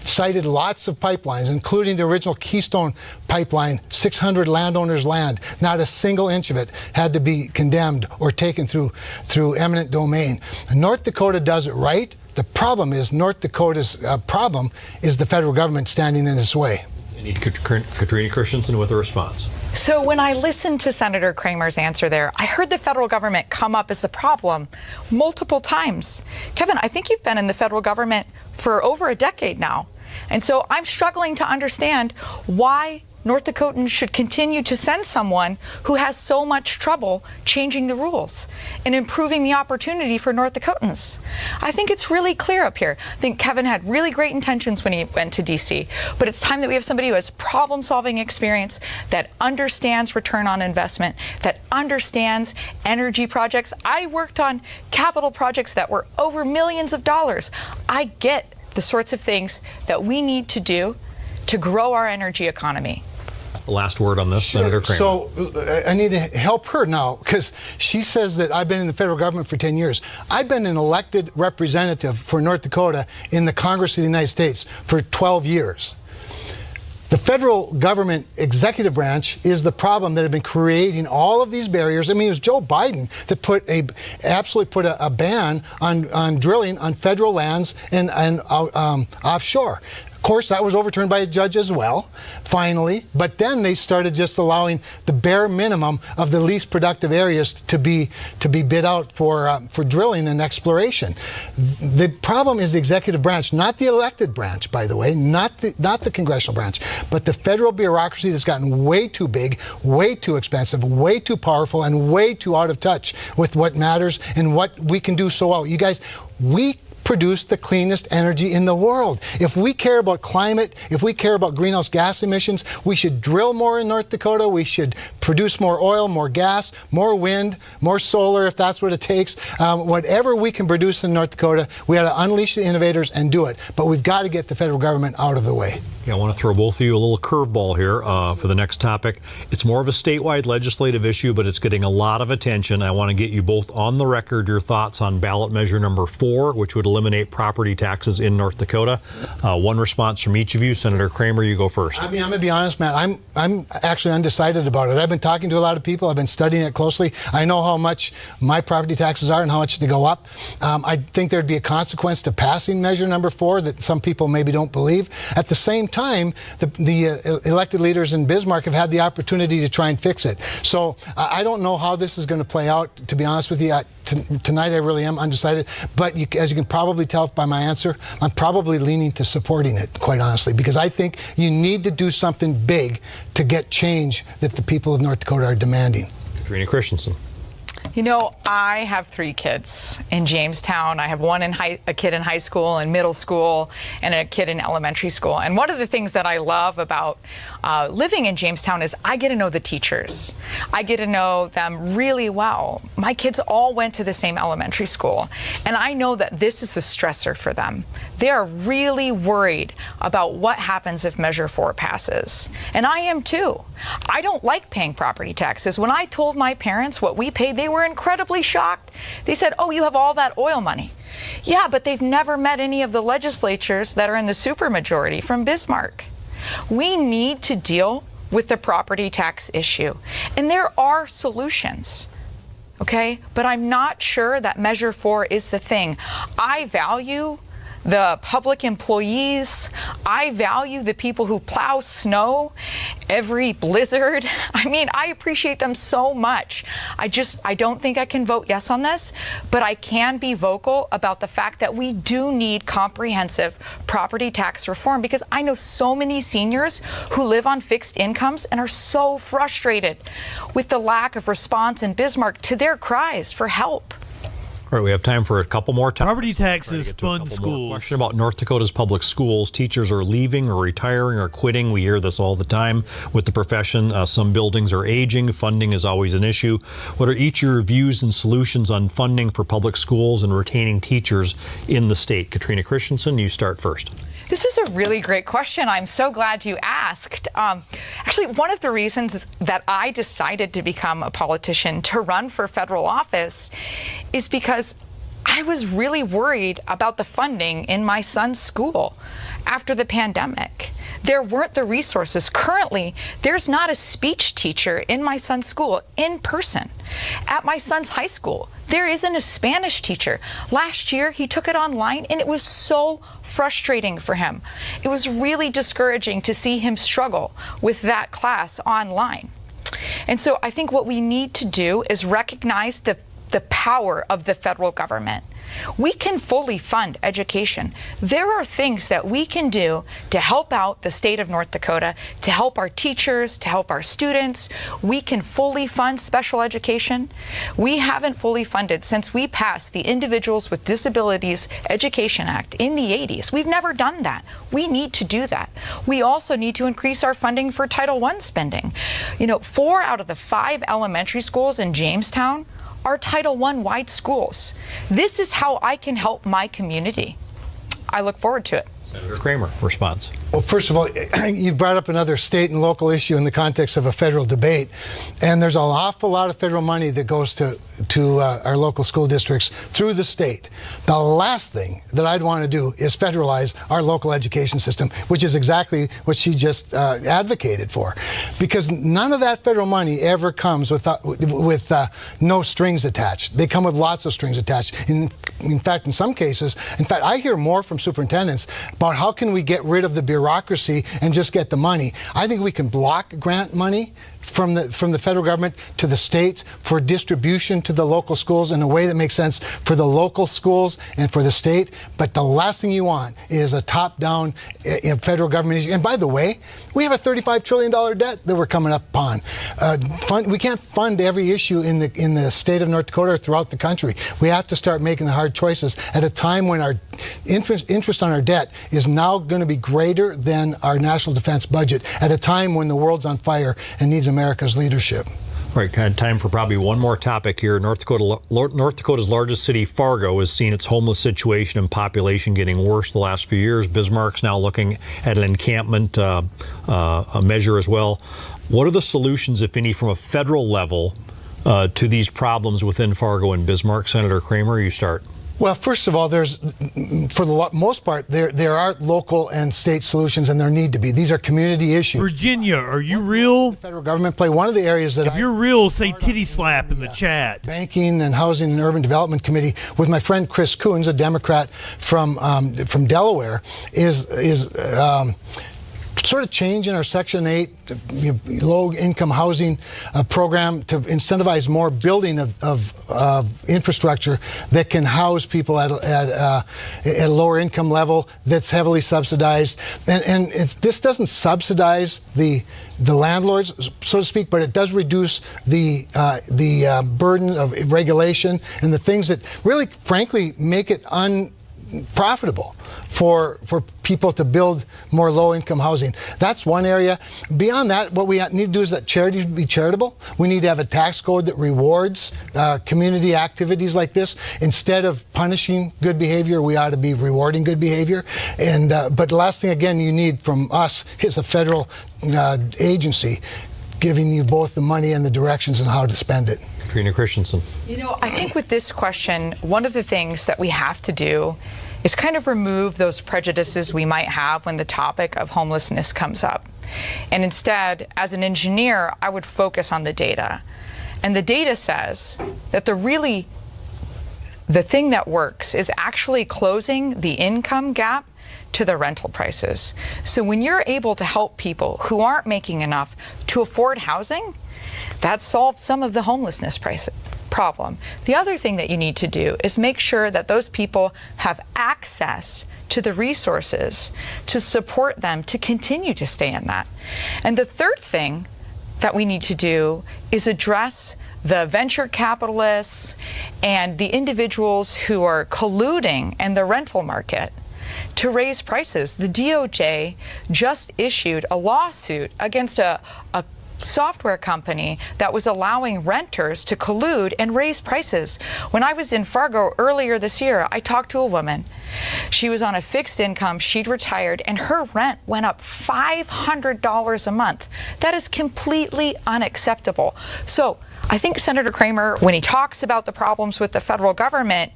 cited lots of pipelines, including the original Keystone pipeline, 600 landowners' land. Not a single inch of it had to be condemned or taken through eminent domain. North Dakota does it right. The problem is North Dakota's problem is the federal government standing in its way. I need Katrina Christensen with a response. So when I listened to Senator Kramer's answer there, I heard the federal government come up as the problem multiple times. Kevin, I think you've been in the federal government for over a decade now. And so I'm struggling to understand why North Dakotans should continue to send someone who has so much trouble changing the rules and improving the opportunity for North Dakotans. I think it's really clear up here. I think Kevin had really great intentions when he went to DC, but it's time that we have somebody who has problem-solving experience, that understands return on investment, that understands energy projects. I worked on capital projects that were over millions of dollars. I get the sorts of things that we need to do to grow our energy economy. Last word on this, sure. Senator Kramer. So I need to help her now, because she says that I've been in the federal government for 10 years. I've been an elected representative for North Dakota in the Congress of the United States for 12 years. The federal government executive branch is the problem that have been creating all of these barriers. I mean, it was Joe Biden that absolutely put a ban on drilling on federal lands and offshore. Of course, that was overturned by a judge as well, finally. But then they started just allowing the bare minimum of the least productive areas to be bid out for drilling and exploration. The problem is the executive branch, not the elected branch, by the way, not the congressional branch, but the federal bureaucracy that's gotten way too big, way too expensive, way too powerful, and way too out of touch with what matters and what we can do so well. You guys, we produce the cleanest energy in the world. If we care about climate, if we care about greenhouse gas emissions, we should drill more in North Dakota. We should produce more oil, more gas, more wind, more solar, if that's what it takes. Whatever we can produce in North Dakota, we got to unleash the innovators and do it. But we've got to get the federal government out of the way. Yeah, I want to throw both of you a little curveball here for the next topic. It's more of a statewide legislative issue, but it's getting a lot of attention. I want to get you both on the record your thoughts on ballot measure number 4, which would eliminate property taxes in North Dakota. One response from each of you. Senator Kramer, you go first. I mean, I'm going to be honest, Matt. I'm actually undecided about it. I've been talking to a lot of people. I've been studying it closely. I know how much my property taxes are and how much they go up. I think there'd be a consequence to passing measure number 4 that some people maybe don't believe. At the same time, the elected leaders in Bismarck have had the opportunity to try and fix it. So I don't know how this is going to play out, to be honest with you. Tonight I really am undecided, but as you can probably tell by my answer, I'm probably leaning to supporting it, quite honestly, because I think you need to do something big to get change that the people of North Dakota are demanding. Katrina Christensen. You know, I have 3 kids in Jamestown. I have a kid in high school and middle school, and a kid in elementary school. And one of the things that I love about living in Jamestown is I get to know the teachers. I get to know them really well. My kids all went to the same elementary school, and I know that this is a stressor for them. They are really worried about what happens if Measure 4 passes. And I am too. I don't like paying property taxes. When I told my parents what we paid, they were incredibly shocked. They said, "Oh, you have all that oil money." Yeah, but they've never met any of the legislatures that are in the supermajority from Bismarck. We need to deal with the property tax issue. And there are solutions. Okay? But I'm not sure that Measure 4 is the thing. I value the public employees. I value the people who plow snow every blizzard. I mean, I appreciate them so much. I don't think I can vote yes on this, but I can be vocal about the fact that we do need comprehensive property tax reform, because I know so many seniors who live on fixed incomes and are so frustrated with the lack of response in Bismarck to their cries for help. All right, we have time for a couple more topics. Property taxes fund schools. Question about North Dakota's public schools. Teachers are leaving or retiring or quitting. We hear this all the time with the profession. Some buildings are aging. Funding is always an issue. What are each of your views and solutions on funding for public schools and retaining teachers in the state? Katrina Christensen, you start first. This is a really great question. I'm so glad you asked. Actually, one of the reasons that I decided to become a politician, to run for federal office, is because I was really worried about the funding in my son's school after the pandemic. There weren't the resources. Currently, there's not a speech teacher in my son's school in person. At my son's high school, there isn't a Spanish teacher. Last year, he took it online, and it was so frustrating for him. It was really discouraging to see him struggle with that class online. And so I think what we need to do is recognize the power of the federal government. We can fully fund education. There are things that we can do to help out the state of North Dakota, to help our teachers, to help our students. We can fully fund special education. We haven't fully funded since we passed the Individuals with Disabilities Education Act in the 80s. We've never done that. We need to do that. We also need to increase our funding for Title I spending. 4 out of the 5 elementary schools in Jamestown are Title I wide schools. This is how I can help my community. I look forward to it. Senator Kramer, response. Well, first of all, you brought up another state and local issue in the context of a federal debate, and there's an awful lot of federal money that goes to our local school districts through the state. The last thing that I'd want to do is federalize our local education system, which is exactly what she just advocated for, because none of that federal money ever comes with no strings attached. They come with lots of strings attached. In fact, in some cases, I hear more from superintendents about how can we get rid of the bureaucracy and just get the money. I think we can block grant money from the federal government to the states for distribution to the local schools in a way that makes sense for the local schools and for the state. But the last thing you want is a top-down federal government issue. And by the way, we have a $35 trillion debt that we're coming up on. We can't fund every issue in the state of North Dakota or throughout the country. We have to start making the hard choices at a time when our interest on our debt is now going to be greater than our national defense budget, at a time when the world's on fire and needs America's leadership. All right, kind of time for probably one more topic here. North Dakota's largest city, Fargo, has seen its homeless situation and population getting worse the last few years. Bismarck's now looking at an encampment measure as well. What are the solutions, if any, from a federal level to these problems within Fargo and Bismarck? Senator Kramer, you start. Well, first of all, for the most part, there are local and state solutions, and there need to be. These are community issues. Virginia, are you real? The federal government play one of the areas that if you're real, say titty slap in the chat. Banking and Housing and Urban Development Committee with my friend Chris Coons, a Democrat from Delaware, is sort of change in our Section 8 low-income housing program to incentivize more building of infrastructure that can house people at a lower income level that's heavily subsidized. And this doesn't subsidize the landlords, so to speak, but it does reduce the burden of regulation and the things that really, frankly, make it unprofitable for people to build more low-income housing. That's one area. Beyond that, what we need to do is that charities be charitable. We need to have a tax code that rewards community activities like this. Instead of punishing good behavior, we ought to be rewarding good behavior. And but the last thing, again, you need from us is a federal agency giving you both the money and the directions on how to spend it. Trina Christensen. I think with this question, one of the things that we have to do is kind of remove those prejudices we might have when the topic of homelessness comes up. And instead, as an engineer, I would focus on the data. And the data says that the thing that works is actually closing the income gap to the rental prices. So when you're able to help people who aren't making enough to afford housing, that solves some of the homelessness problem. The other thing that you need to do is make sure that those people have access to the resources to support them to continue to stay in that. And the third thing that we need to do is address the venture capitalists and the individuals who are colluding in the rental market to raise prices. The DOJ just issued a lawsuit against a software company that was allowing renters to collude and raise prices. When I was in Fargo earlier this year, I talked to a woman. She was on a fixed income, she'd retired, and her rent went up $500 a month. That is completely unacceptable. So I think Senator Kramer, when he talks about the problems with the federal government,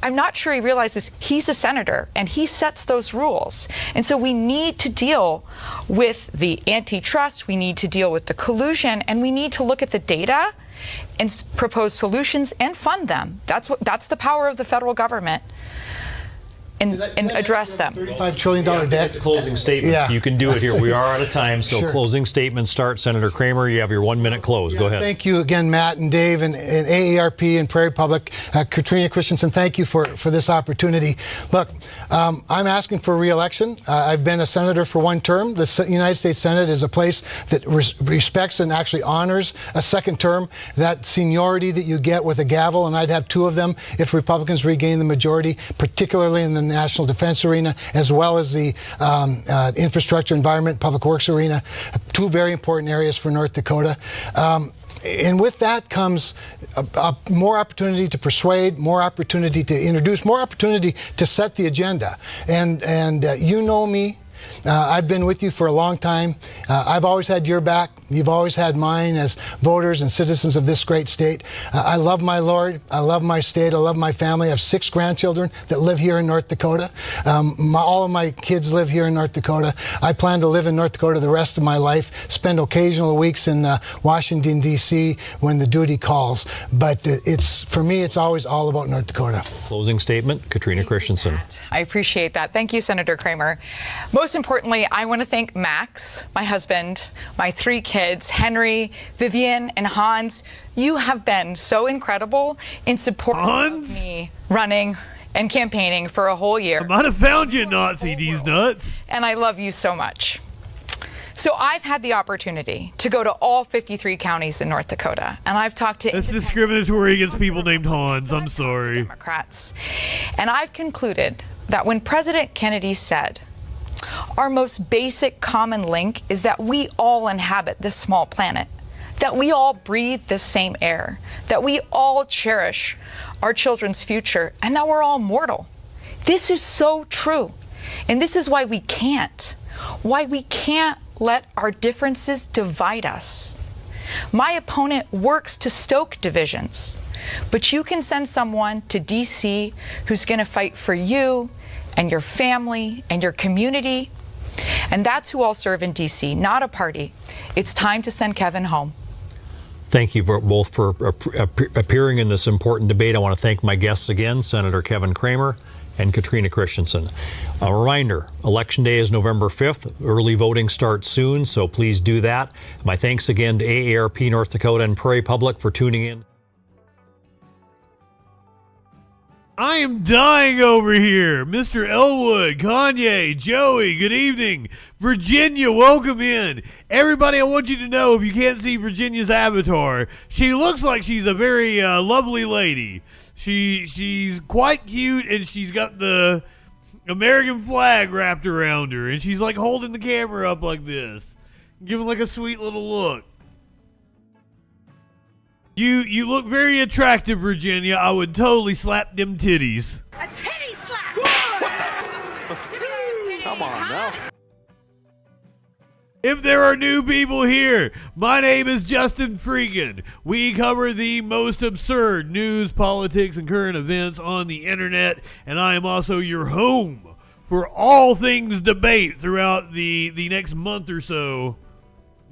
I'm not sure he realizes he's a senator and he sets those rules. And so we need to deal with the antitrust, we need to deal with the collusion, and we need to look at the data and propose solutions and fund them. That's the power of the federal government. and address them. $35 trillion debt. Closing statements. Yeah. You can do it here. We are out of time, so Sure. closing statements start. Senator Kramer, you have your 1 minute close. Go ahead. Thank you again, Matt and Dave and AARP and Prairie Public. Katrina Christensen, thank you for this opportunity. Look, I'm asking for re-election. I've been a senator for one term. The United States Senate is a place that respects and actually honors a second term. That seniority that you get with a gavel, and I'd have two of them if Republicans regain the majority, particularly in the national defense arena, as well as the infrastructure, environment, public works arena. Two very important areas for North Dakota. And with that comes more opportunity to persuade, more opportunity to introduce, more opportunity to set the agenda. And you know me. I've been with you for a long time. I've always had your back. You've always had mine as voters and citizens of this great state. I love my Lord. I love my state. I love my family. I have 6 grandchildren that live here in North Dakota. All of my kids live here in North Dakota. I plan to live in North Dakota the rest of my life, spend occasional weeks in Washington, D.C. when the duty calls. But for me, it's always all about North Dakota. Closing statement, Katrina Christensen. I appreciate that. Thank you, Senator Kramer. Most importantly, I want to thank Max, my husband, my 3 kids, Henry, Vivian, and Hans. You have been so incredible in supporting me running and campaigning for a whole year. I might have found you, Nazi, these nuts. And I love you so much. So I've had the opportunity to go to all 53 counties in North Dakota, and I've talked to That's discriminatory against people named Hans. I'm sorry. Democrats. And I've concluded that when President Kennedy said, our most basic common link is that we all inhabit this small planet, that we all breathe the same air, that we all cherish our children's future, and that we're all mortal. This is so true. And this is why we can't let our differences divide us. My opponent works to stoke divisions, but you can send someone to D.C. who's going to fight for you and your family and your community. And that's who I'll serve in D.C., not a party. It's time to send Kevin home. Thank you both for appearing in this important debate. I want to thank my guests again, Senator Kevin Kramer and Katrina Christensen. A reminder, Election Day is November 5th. Early voting starts soon, so please do that. My thanks again to AARP North Dakota and Prairie Public for tuning in. I am dying over here. Mr. Elwood, Kanye, Joey, good evening. Virginia, welcome in. Everybody, I want you to know, if you can't see Virginia's avatar, she looks like she's a very lovely lady. She's quite cute, and she's got the American flag wrapped around her, and she's like holding the camera up like this, giving like a sweet little look. You look very attractive, Virginia. I would totally slap them titties. A titty slap! Come on now. If there are new people here, my name is JustinFREAKIN. We cover the most absurd news, politics, and current events on the internet, and I am also your home for all things debate throughout the next month or so.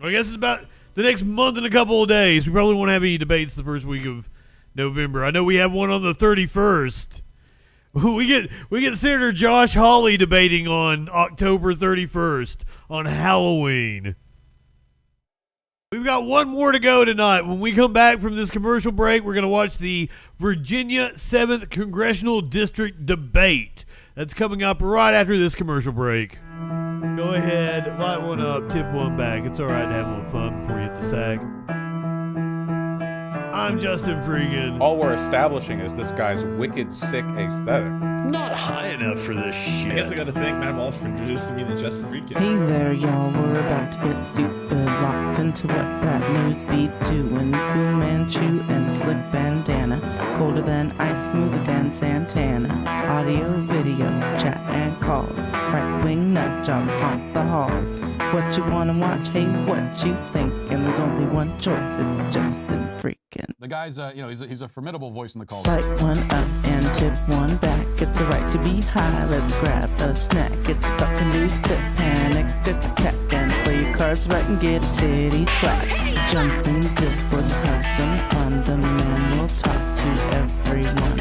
I guess it's about the next month and a couple of days. We probably won't have any debates the first week of November. I know we have one on the 31st. We get Senator Josh Hawley debating on October 31st on Halloween. We've got one more to go tonight. When we come back from this commercial break, we're going to watch the Virginia 7th Congressional District debate. That's coming up right after this commercial break. Go ahead, light one up, tip one back. It's all right to have one fun before you hit the sack. I'm JustinFREAKIN. All we're establishing is this guy's wicked, sick aesthetic. Not high enough for this shit. I guess I gotta thank Matt Wall for introducing me to JustinFREAKIN. Hey there, y'all. We're about to get stupid, locked into what that news beat doing. Fu Manchu and a slick bandana, colder than ice, smoother than Santana. Audio, video, chat and calls. Right-wing nut jobs haunt the halls. What you wanna watch? Hey, what you think? And there's only one choice. It's JustinFREAKIN. The guy's, he's a formidable voice in the culture. Light one up and tip one back. It's a right to be high. Let's grab a snack. It's fucking news, quit panic, attack, and play your cards right and get a titty slap. Jump in Discords, have some fun. The man will talk to everyone.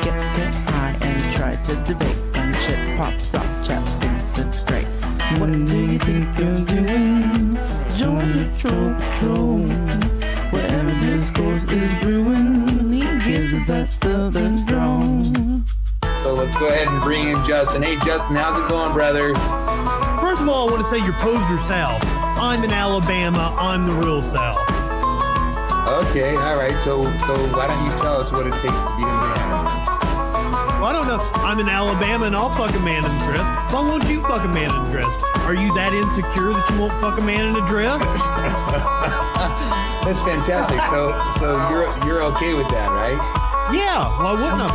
Get high and try to debate and shit pops off, chat thinks it's great. What do you think you're doing? Join the troll patrol. Wherever discourse is brewing, he gives it that southern drawl. So let's go ahead and bring in Justin. Hey Justin, how's it going, brother? First of all, I want to say you're poser South. I'm in Alabama. I'm the real South. Okay, all right. So why don't you tell us what it takes to be a man? Well, I don't know. I'm in Alabama and I'll fuck a man in a dress. Why won't you fuck a man in a dress? Are you that insecure that you won't fuck a man in a dress? That's fantastic. So you're okay with that, right? Yeah. Why wouldn't I?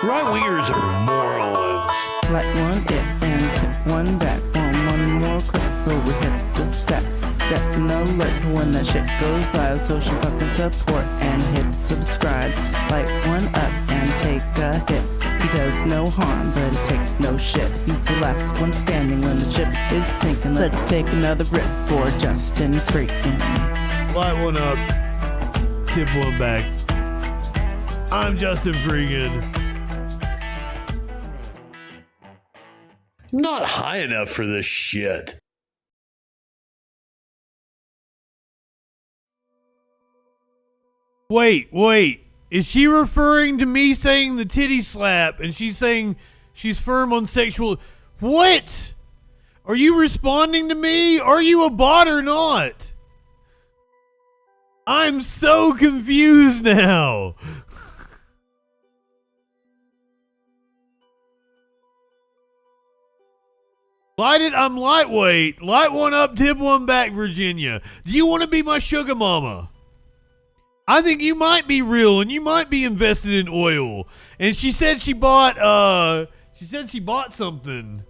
Right-wingers are morons. Like one hit and hit one back on one more clip. So we hit the set an alert when that shit goes live. Social fucking support and hit subscribe. Light one up and take a hit. He does no harm, but he takes no shit. He's the last one standing when the ship is sinking. Let's take another rip for Justin Freakin. Light one up, tip one back. I'm Justin Freakin. Not high enough for this shit. Wait. Is she referring to me saying the titty slap and she's saying she's firm on sexual... What? Are you responding to me? Are you a bot or not? I'm so confused now. Light it, I'm lightweight. Light one up, tip one back, Virginia. Do you want to be my sugar mama? I think you might be real and you might be invested in oil. And she said she bought something.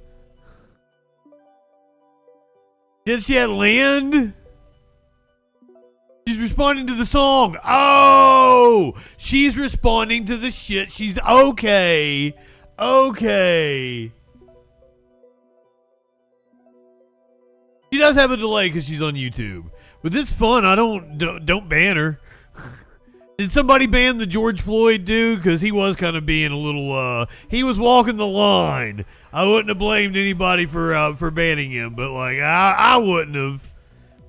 Did she had land? She's responding to the song. Oh, she's responding to the shit. She's okay. She does have a delay because she's on YouTube. But this fun. Don't ban her. Did somebody ban the George Floyd dude? Because he was kind of being a little, he was walking the line. I wouldn't have blamed anybody for banning him, but like, I wouldn't have.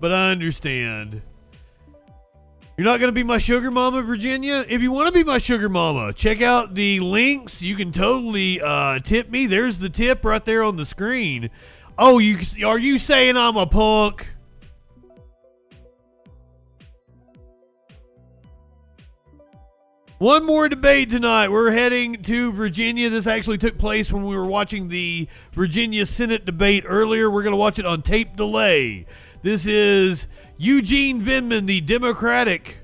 But I understand. You're not going to be my sugar mama, Virginia? If you want to be my sugar mama, check out the links. You can totally tip me. There's the tip right there on the screen. Oh, are you saying I'm a punk? One more debate tonight. We're heading to Virginia. This actually took place when we were watching the Virginia Senate debate earlier. We're going to watch it on tape delay. This is Eugene Vindman, the Democratic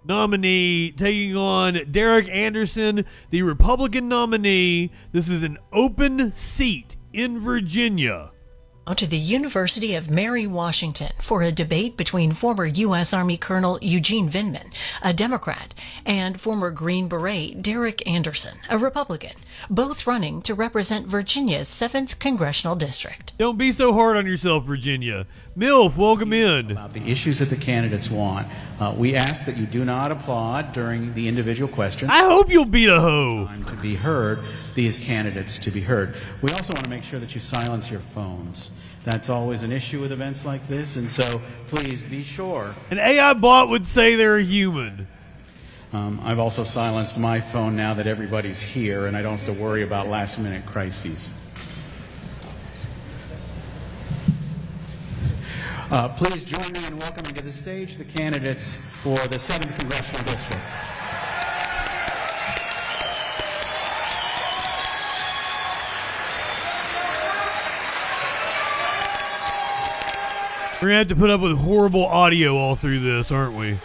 nominee, taking on Derek Anderson, the Republican nominee. This is an open seat in Virginia. To the University of Mary Washington for a debate between former U.S. Army Colonel Eugene Vindman, a Democrat, and former Green Beret Derek Anderson, a Republican, both running to represent Virginia's 7th Congressional District. Don't be so hard on yourself, Virginia. MILF, welcome in. About the issues that the candidates want. We ask that you do not applaud during the individual questions. I hope you'll beat a hoe. Time to be heard, these candidates to be heard. We also want to make sure that you silence your phones. That's always an issue with events like this, and so please be sure. An AI bot would say they're a human. I've also silenced my phone now that everybody's here, and I don't have to worry about last-minute crises. Please join me in welcoming to the stage the candidates for the 7th Congressional District. We're going to have to put up with horrible audio all through this, aren't we?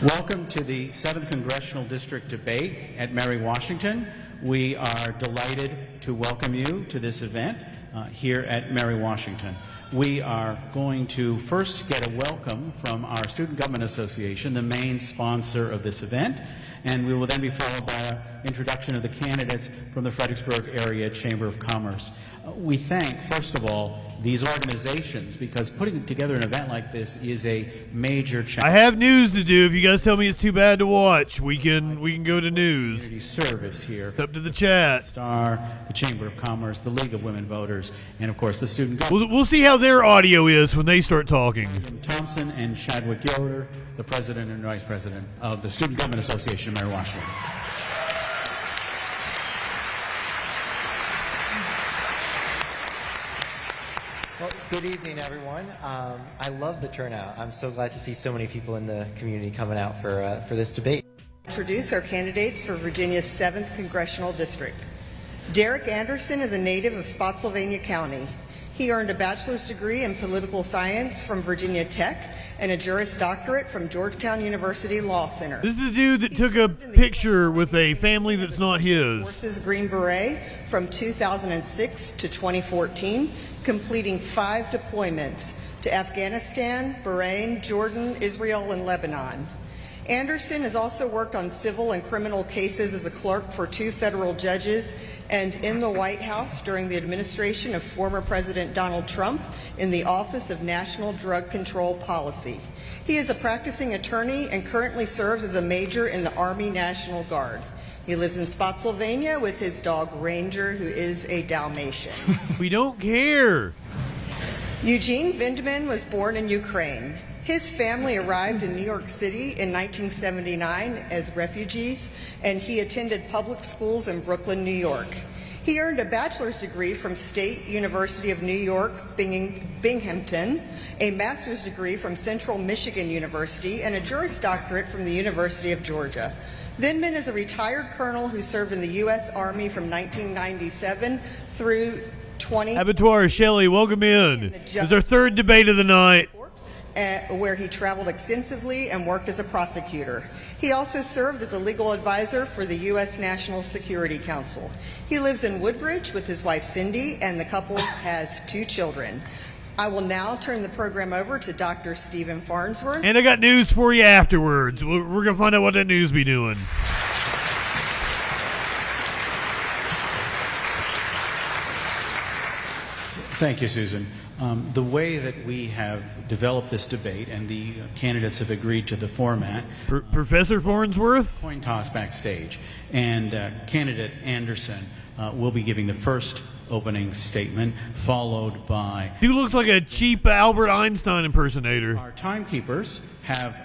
Welcome to the 7th Congressional District debate at Mary Washington. We are delighted to welcome you to this event here at Mary Washington. We are going to first get a welcome from our Student Government Association, the main sponsor of this event, and we will then be followed by an introduction of the candidates from the Fredericksburg Area Chamber of Commerce. We thank, first of all, these organizations, because putting together an event like this is a major I challenge. have news to do. If you guys tell me it's too bad to watch, we can go to news. Community service here. It's up to the chat. Star, the Chamber of Commerce, the League of Women Voters, and of course the student government. We'll see how their audio is when they start talking. Thompson and Chadwick Yoder, the president and vice president of the Student Government Association of Mary Washington. Well, good evening, everyone. I love the turnout. I'm so glad to see so many people in the community coming out for this debate. Introduce our candidates for Virginia's 7th Congressional District. Derek Anderson is a native of Spotsylvania County. He earned a bachelor's degree in political science from Virginia Tech and a Juris Doctorate from Georgetown University Law Center. This is the dude that took a picture with a family that's not his. Forces Green Beret from 2006 to 2014, completing 5 deployments to Afghanistan, Bahrain, Jordan, Israel, and Lebanon. Anderson has also worked on civil and criminal cases as a clerk for 2 federal judges and in the White House during the administration of former President Donald Trump in the Office of National Drug Control Policy. He is a practicing attorney and currently serves as a major in the Army National Guard. He lives in Spotsylvania with his dog Ranger, who is a Dalmatian. We don't care. Eugene Vindman was born in Ukraine. His family arrived in New York City in 1979 as refugees, and he attended public schools in Brooklyn, New York. He earned a bachelor's degree from State University of New York, Binghamton, a master's degree from Central Michigan University, and a Juris Doctorate from the University of Georgia. Vindman is a retired colonel who served in the U.S. Army from 1997 through 20. Abattoir Shelley, welcome in. This is our 3rd debate of the night. Where he traveled extensively and worked as a prosecutor. He also served as a legal advisor for the U.S. National Security Council. He lives in Woodbridge with his wife Cindy, and the couple has 2 children. I will now turn the program over to Dr. Stephen Farnsworth. And I got news for you afterwards. We're going to find out what that news be doing. Thank you, Susan. The way that we have developed this debate and the candidates have agreed to the format. Professor Farnsworth? Coin toss backstage. And candidate Anderson will be giving the first opening statement, followed by... Dude looks like a cheap Albert Einstein impersonator. Our timekeepers have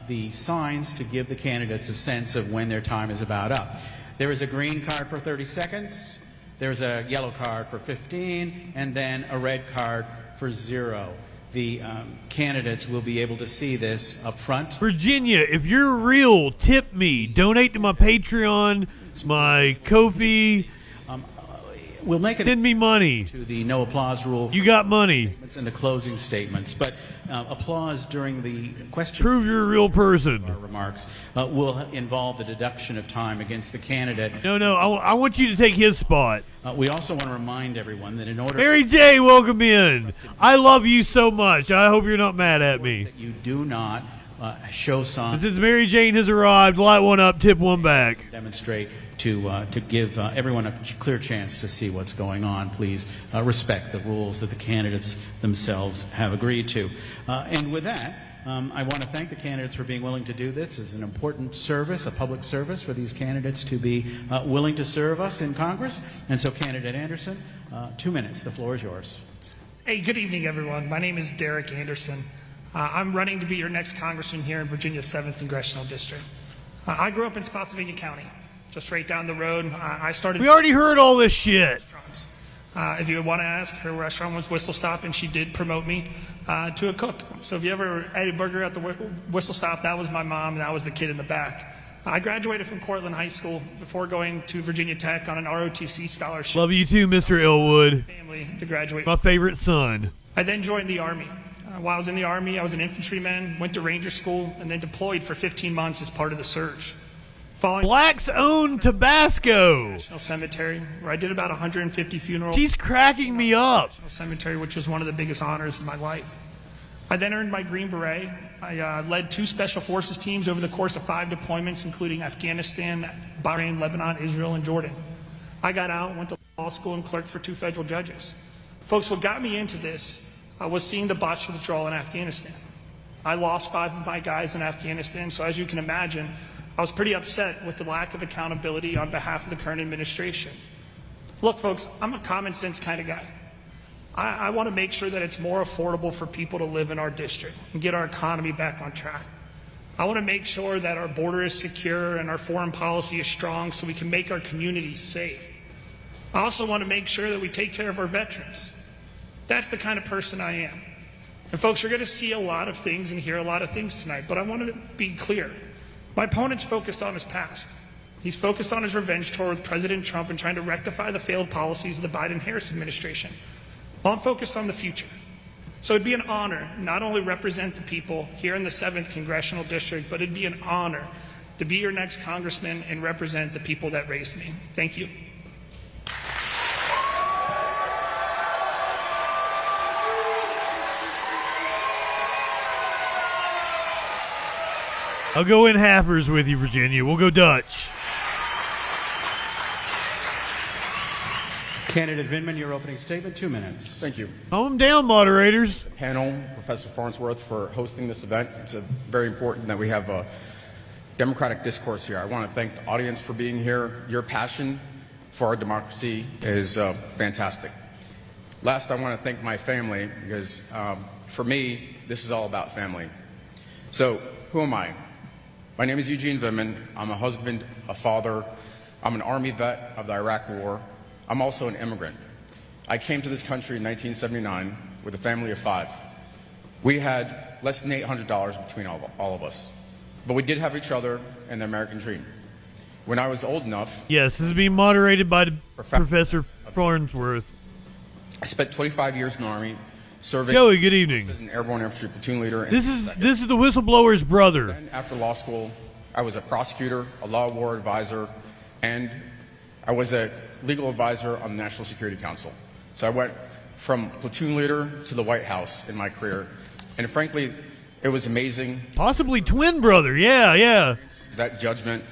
the signs to give the candidates a sense of when their time is about up. There is a green card for 30 seconds. There's a yellow card for 15, and then a red card for 0. The candidates will be able to see this up front. Virginia, if you're real, tip me. Donate to my Patreon, my Ko-fi. We'll make it. Send me money. To the no applause rule. You got money. And the closing statements, but applause during the question. Prove you're a real person. Remarks will involve the deduction of time against the candidate. No, I want you to take his spot. We also want to remind everyone that in order. Mary J, welcome in. I love you so much. I hope you're not mad at me. That you do not show signs. Since Mary Jane has arrived, light one up, tip one back. Demonstrate to give everyone a clear chance to see what's going on. Please respect the rules that the candidates themselves have agreed to. And with that, I want to thank the candidates for being willing to do this. It's an important service, a public service for these candidates to be willing to serve us in Congress. And so, Candidate Anderson, 2 minutes. The floor is yours. Hey, good evening, everyone. My name is Derek Anderson. I'm running to be your next congressman here in Virginia's 7th Congressional District. I grew up in Spotsylvania County, just right down the road. I started. We already heard all this shit. If you want to ask, her restaurant was Whistle Stop, and she did promote me to a cook. So if you ever ate a burger at the Whistle Stop, that was my mom, and that was the kid in the back. I graduated from Cortland High School before going to Virginia Tech on an ROTC scholarship. Love you too, Mr. Elwood. Family to graduate. My favorite son. I then joined the Army. While I was in the Army, I was an infantryman, went to Ranger School, and then deployed for 15 months as part of the surge. Black's own Tabasco. National Cemetery, where I did about 150 funerals. She's cracking me up. National Cemetery, which was one of the biggest honors in my life. I then earned my Green Beret. I led 2 Special Forces teams over the course of 5 deployments, including Afghanistan, Bahrain, Lebanon, Israel, and Jordan. I got out, went to law school, and clerked for 2 federal judges. Folks, what got me into this was seeing the botched withdrawal in Afghanistan. I lost 5 of my guys in Afghanistan, so as you can imagine, I was pretty upset with the lack of accountability on behalf of the current administration. Look, folks, I'm a common sense kind of guy. I want to make sure that it's more affordable for people to live in our district and get our economy back on track. I want to make sure that our border is secure and our foreign policy is strong so we can make our communities safe. I also want to make sure that we take care of our veterans. That's the kind of person I am. And folks, you're going to see a lot of things and hear a lot of things tonight, but I want to be clear. My opponent's focused on his past. He's focused on his revenge tour with President Trump and trying to rectify the failed policies of the Biden-Harris administration. Well, I'm focused on the future. So it'd be an honor not only represent the people here in the 7th Congressional District, but it'd be an honor to be your next congressman and represent the people that raised me. Thank you. I'll go in halfers with you, Virginia. We'll go Dutch. Candidate Vindman, your opening statement, 2 minutes. Thank you. Calm down, moderators. Panel, Professor Farnsworth, for hosting this event. It's very important that we have a democratic discourse here. I want to thank the audience for being here. Your passion for our democracy is fantastic. Last, I want to thank my family because for me, this is all about family. So, who am I? My name is Eugene Vindman. I'm a husband, a father. I'm an Army vet of the Iraq War. I'm also an immigrant. I came to this country in 1979 with a family of 5. We had less than $800 between all of us. But we did have each other and the American dream. When I was old enough... Yes, this is being moderated by Professor Farnsworth. I spent 25 years in the Army, serving Joey, good evening. As an airborne infantry platoon leader. This is the whistleblower's brother. Then after law school, I was a prosecutor, a law war advisor, and I was a legal advisor on the National Security Council. So I went from platoon leader to the White House in my career. And frankly, it was amazing. Possibly twin brother, yeah. That judgment,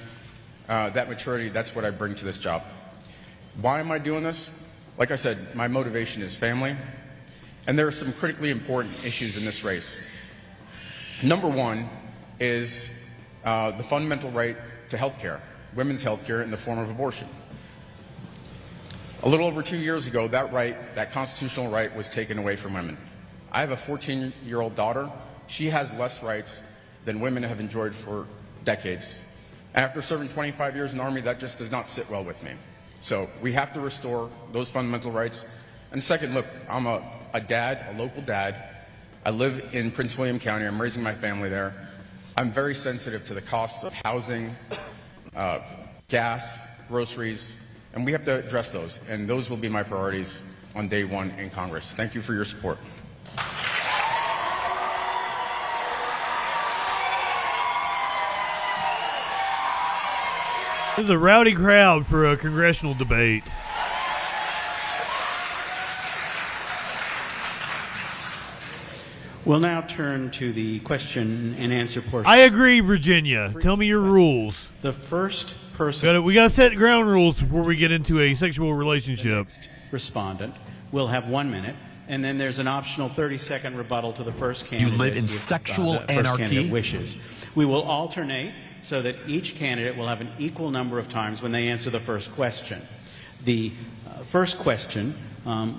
that maturity, that's what I bring to this job. Why am I doing this? Like I said, my motivation is family. And there are some critically important issues in this race. Number one is the fundamental right to health care, women's health care in the form of abortion. A little over 2 years ago, that constitutional right was taken away from women. I have a 14-year-old daughter. She has less rights than women have enjoyed for decades. And after serving 25 years in the Army, that just does not sit well with me. So we have to restore those fundamental rights. And second, look, I'm a dad, a local dad. I live in Prince William County. I'm raising my family there. I'm very sensitive to the costs of housing, gas, groceries, and we have to address those. And those will be my priorities on day one in Congress. Thank you for your support. This is a rowdy crowd for a congressional debate. We'll now turn to the question and answer portion. I agree, Virginia. Tell me your rules. The first person... We got to set ground rules before we get into a sexual relationship. Respondent will have 1 minute, and then there's an optional 30-second rebuttal to the first candidate. You live in if, sexual the first anarchy? Candidate wishes. We will alternate so that each candidate will have an equal number of times when they answer the first question. The first question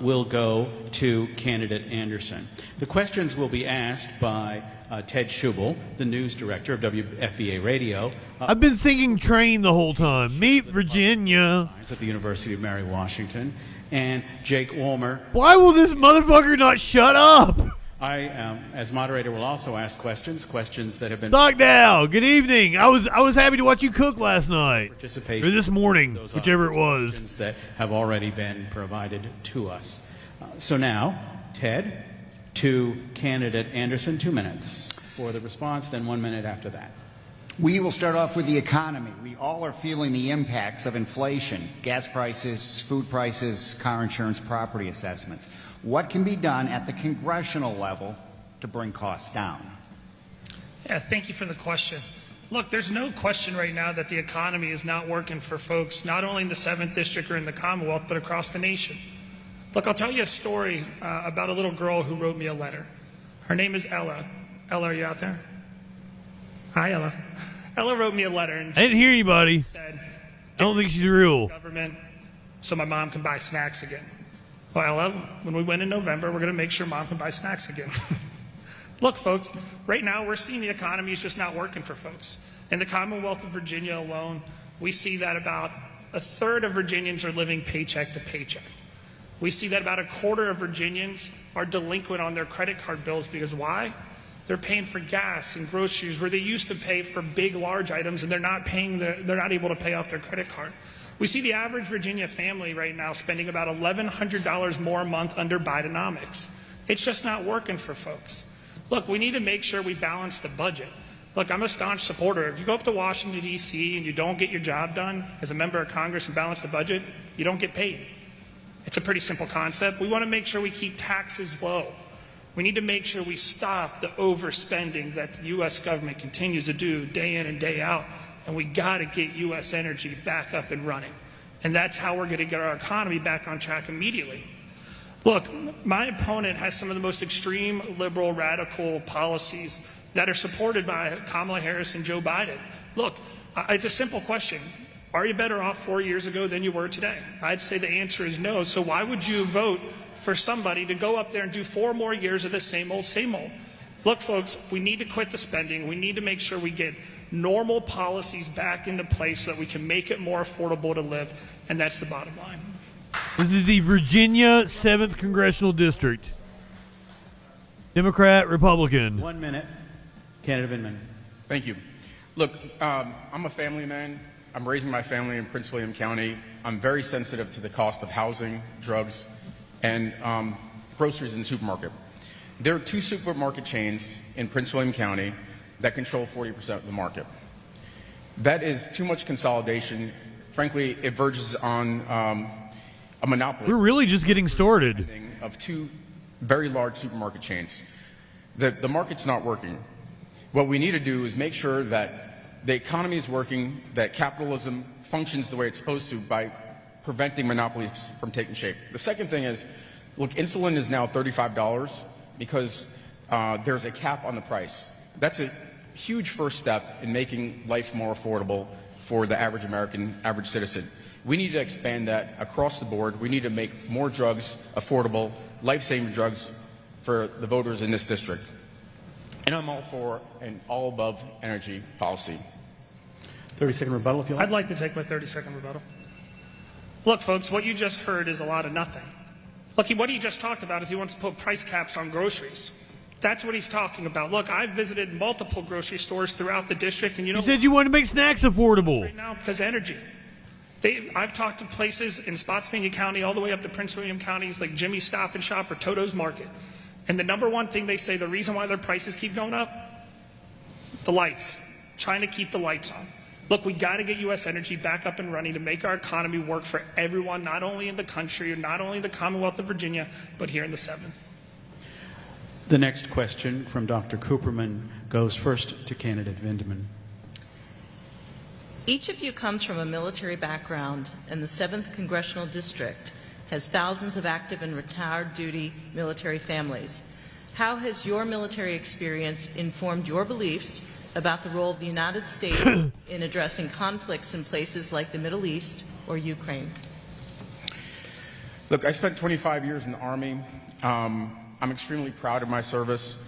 will go to candidate Anderson. The questions will be asked by Ted Schubel, the news director of WFVA Radio. I've been singing Train the whole time. Meet Virginia. At the University of Mary Washington. And Jake Wolmer. Why will this motherfucker not shut up? I, as moderator, will also ask questions that have been... Doc Dow, good evening. I was happy to watch you cook last night. Participation or this morning, whichever it was. That have already been provided to us. So now, Ted, to candidate Anderson, 2 minutes for the response, then 1 minute after that. We will start off with the economy. We all are feeling the impacts of inflation, gas prices, food prices, car insurance, property assessments. What can be done at the congressional level to bring costs down? Yeah, thank you for the question. Look, there's no question right now that the economy is not working for folks, not only in the 7th District or in the Commonwealth, but across the nation. Look, I'll tell you a story about a little girl who wrote me a letter. Her name is Ella. Ella, are you out there? Hi, Ella. Ella wrote me a letter. And I didn't hear you, buddy. Said, I don't think she's real. Government, so my mom can buy snacks again. Well, Ella, when we win in November, we're going to make sure mom can buy snacks again. Look, folks, right now we're seeing the economy is just not working for folks. In the Commonwealth of Virginia alone, we see that about a third of Virginians are living paycheck to paycheck. We see that about a quarter of Virginians are delinquent on their credit card bills because why? They're paying for gas and groceries where they used to pay for big, large items, and they're not able to pay off their credit card. We see the average Virginia family right now spending about $1,100 more a month under Bidenomics. It's just not working for folks. Look, we need to make sure we balance the budget. Look, I'm a staunch supporter. If you go up to Washington, D.C. and you don't get your job done as a member of Congress and balance the budget, you don't get paid. It's a pretty simple concept. We want to make sure we keep taxes low. We need to make sure we stop the overspending that the U.S. government continues to do day in and day out. And we got to get U.S. energy back up and running. And that's how we're going to get our economy back on track immediately. Look, my opponent has some of the most extreme liberal radical policies that are supported by Kamala Harris and Joe Biden. Look, it's a simple question. Are you better off 4 years ago than you were today? I'd say the answer is no. So why would you vote for somebody to go up there and do 4 more years of the same old, same old? Look, folks, we need to quit the spending. We need to make sure we get normal policies back into place so that we can make it more affordable to live. And that's the bottom line. This is the Virginia 7th Congressional District. Democrat, Republican. 1 minute. Candidate Vindman. Thank you. Look, I'm a family man. I'm raising my family in Prince William County. I'm very sensitive to the cost of housing, drugs, and groceries in the supermarket. There are 2 supermarket chains in Prince William County that control 40% of the market. That is too much consolidation. Frankly, it verges on a monopoly. We're really just getting started. Of 2 very large supermarket chains. The market's not working. What we need to do is make sure that the economy is working, that capitalism functions the way it's supposed to by preventing monopolies from taking shape. The second thing is, look, insulin is now $35 because there's a cap on the price. That's a huge first step in making life more affordable for the average American, average citizen. We need to expand that across the board. We need to make more drugs affordable, life-saving drugs for the voters in this district. And I'm all for an all-above energy policy. 30-second rebuttal, if you like. I'd like to take my 30-second rebuttal. Look, folks, what you just heard is a lot of nothing. Look, what he just talked about is he wants to put price caps on groceries. That's what he's talking about. Look, I've visited multiple grocery stores throughout the district, and you said you wanted to make snacks affordable. Right now, because energy. I've talked to places in Spotsylvania County all the way up to Prince William counties like Jimmy's Stop and Shop or Toto's Market. And the number one thing they say, the reason why their prices keep going up, the lights, trying to keep the lights on. Look, we got to get U.S. energy back up and running to make our economy work for everyone, not only in the country or not only in the Commonwealth of Virginia, but here in the 7th. The next question from Dr. Cooperman goes first to candidate Vindman. Each of you comes from a military background, and the 7th Congressional District has thousands of active and retired duty military families. How has your military experience informed your beliefs about the role of the United States in addressing conflicts in places like the Middle East or Ukraine? Look, I spent 25 years in the Army. I'm extremely proud of my service.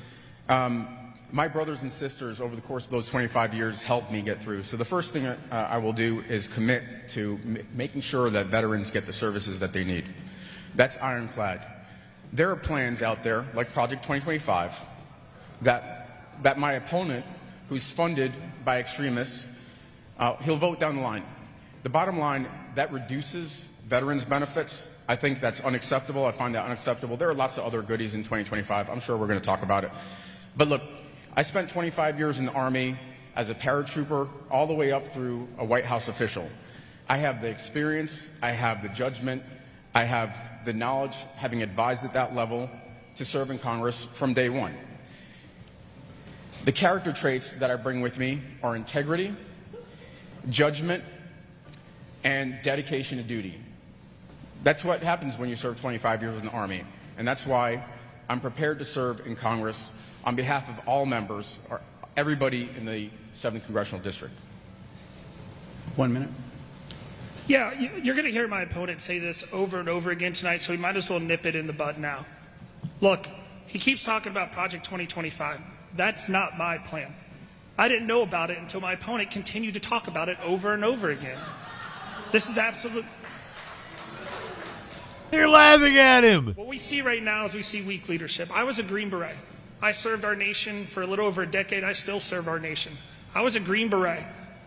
My brothers and sisters over the course of those 25 years helped me get through. So the first thing I will do is commit to making sure that veterans get the services that they need. That's ironclad. There are plans out there, like Project 2025, that my opponent, who's funded by extremists, he'll vote down the line. The bottom line, that reduces veterans' benefits. I think that's unacceptable. I find that unacceptable. There are lots of other goodies in 2025. I'm sure we're going to talk about it. But look, I spent 25 years in the Army as a paratrooper all the way up through a White House official. I have the experience, I have the judgment, I have the knowledge, having advised at that level, to serve in Congress from day one. The character traits that I bring with me are integrity, judgment, and dedication to duty. That's what happens when you serve 25 years in the Army. And that's why I'm prepared to serve in Congress on behalf of all members, or everybody in the 7th Congressional District. 1 minute. Yeah, you're going to hear my opponent say this over and over again tonight, so we might as well nip it in the bud now. Look, he keeps talking about Project 2025. That's not my plan. I didn't know about it until my opponent continued to talk about it over and over again. This is absolute. They're laughing at him. What we see right now is we see weak leadership. I was a Green Beret. I served our nation for a little over a decade. I still serve our nation. I was a Green Beret.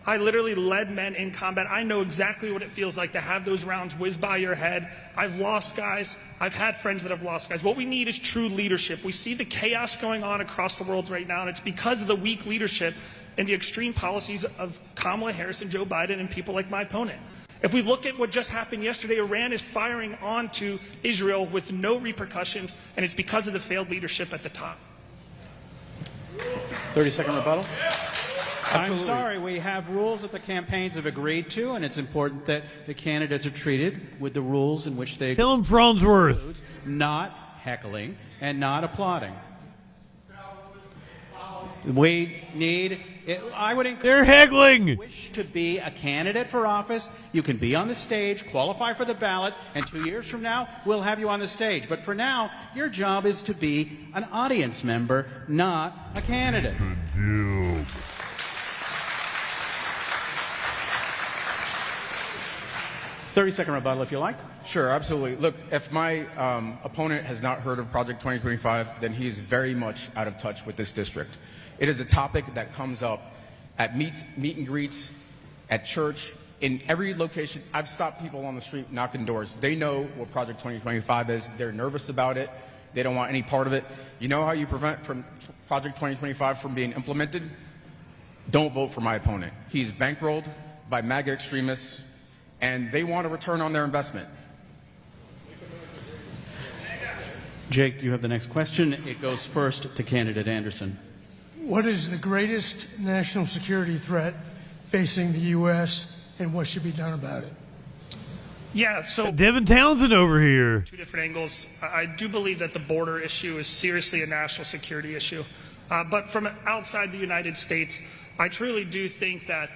I literally led men in combat. I know exactly what it feels like to have those rounds whiz by your head. I've lost guys. I've had friends that have lost guys. What we need is true leadership. We see the chaos going on across the world right now, and it's because of the weak leadership and the extreme policies of Kamala Harris and Joe Biden and people like my opponent. If we look at what just happened yesterday, Iran is firing onto Israel with no repercussions, and it's because of the failed leadership at the top. 30-second rebuttal. Absolutely. I'm sorry, we have rules that the campaigns have agreed to, and it's important that the candidates are treated with the rules in which they Tell him Farnsworth. Not heckling and not applauding. We need, I would encourage They're heckling. If you wish to be a candidate for office, you can be on the stage, qualify for the ballot, and 2 years from now, we'll have you on the stage. But for now, your job is to be an audience member, not a candidate. 30-second rebuttal, if you like. Sure, absolutely. Look, if my opponent has not heard of Project 2025, then he is very much out of touch with this district. It is a topic that comes up at meet and greets, at church, in every location. I've stopped people on the street knocking doors. They know what Project 2025 is. They're nervous about it. They don't want any part of it. You know how you prevent from Project 2025 from being implemented? Don't vote for my opponent. He's bankrolled by MAGA extremists, and they want a return on their investment. Jake, you have the next question. It goes first to candidate Anderson. What is the greatest national security threat facing the U.S., and what should be done about it? Yeah, so Devin Townsend over here. two different angles. I do believe that the border issue is seriously a national security issue. But from outside the United States, I truly do think that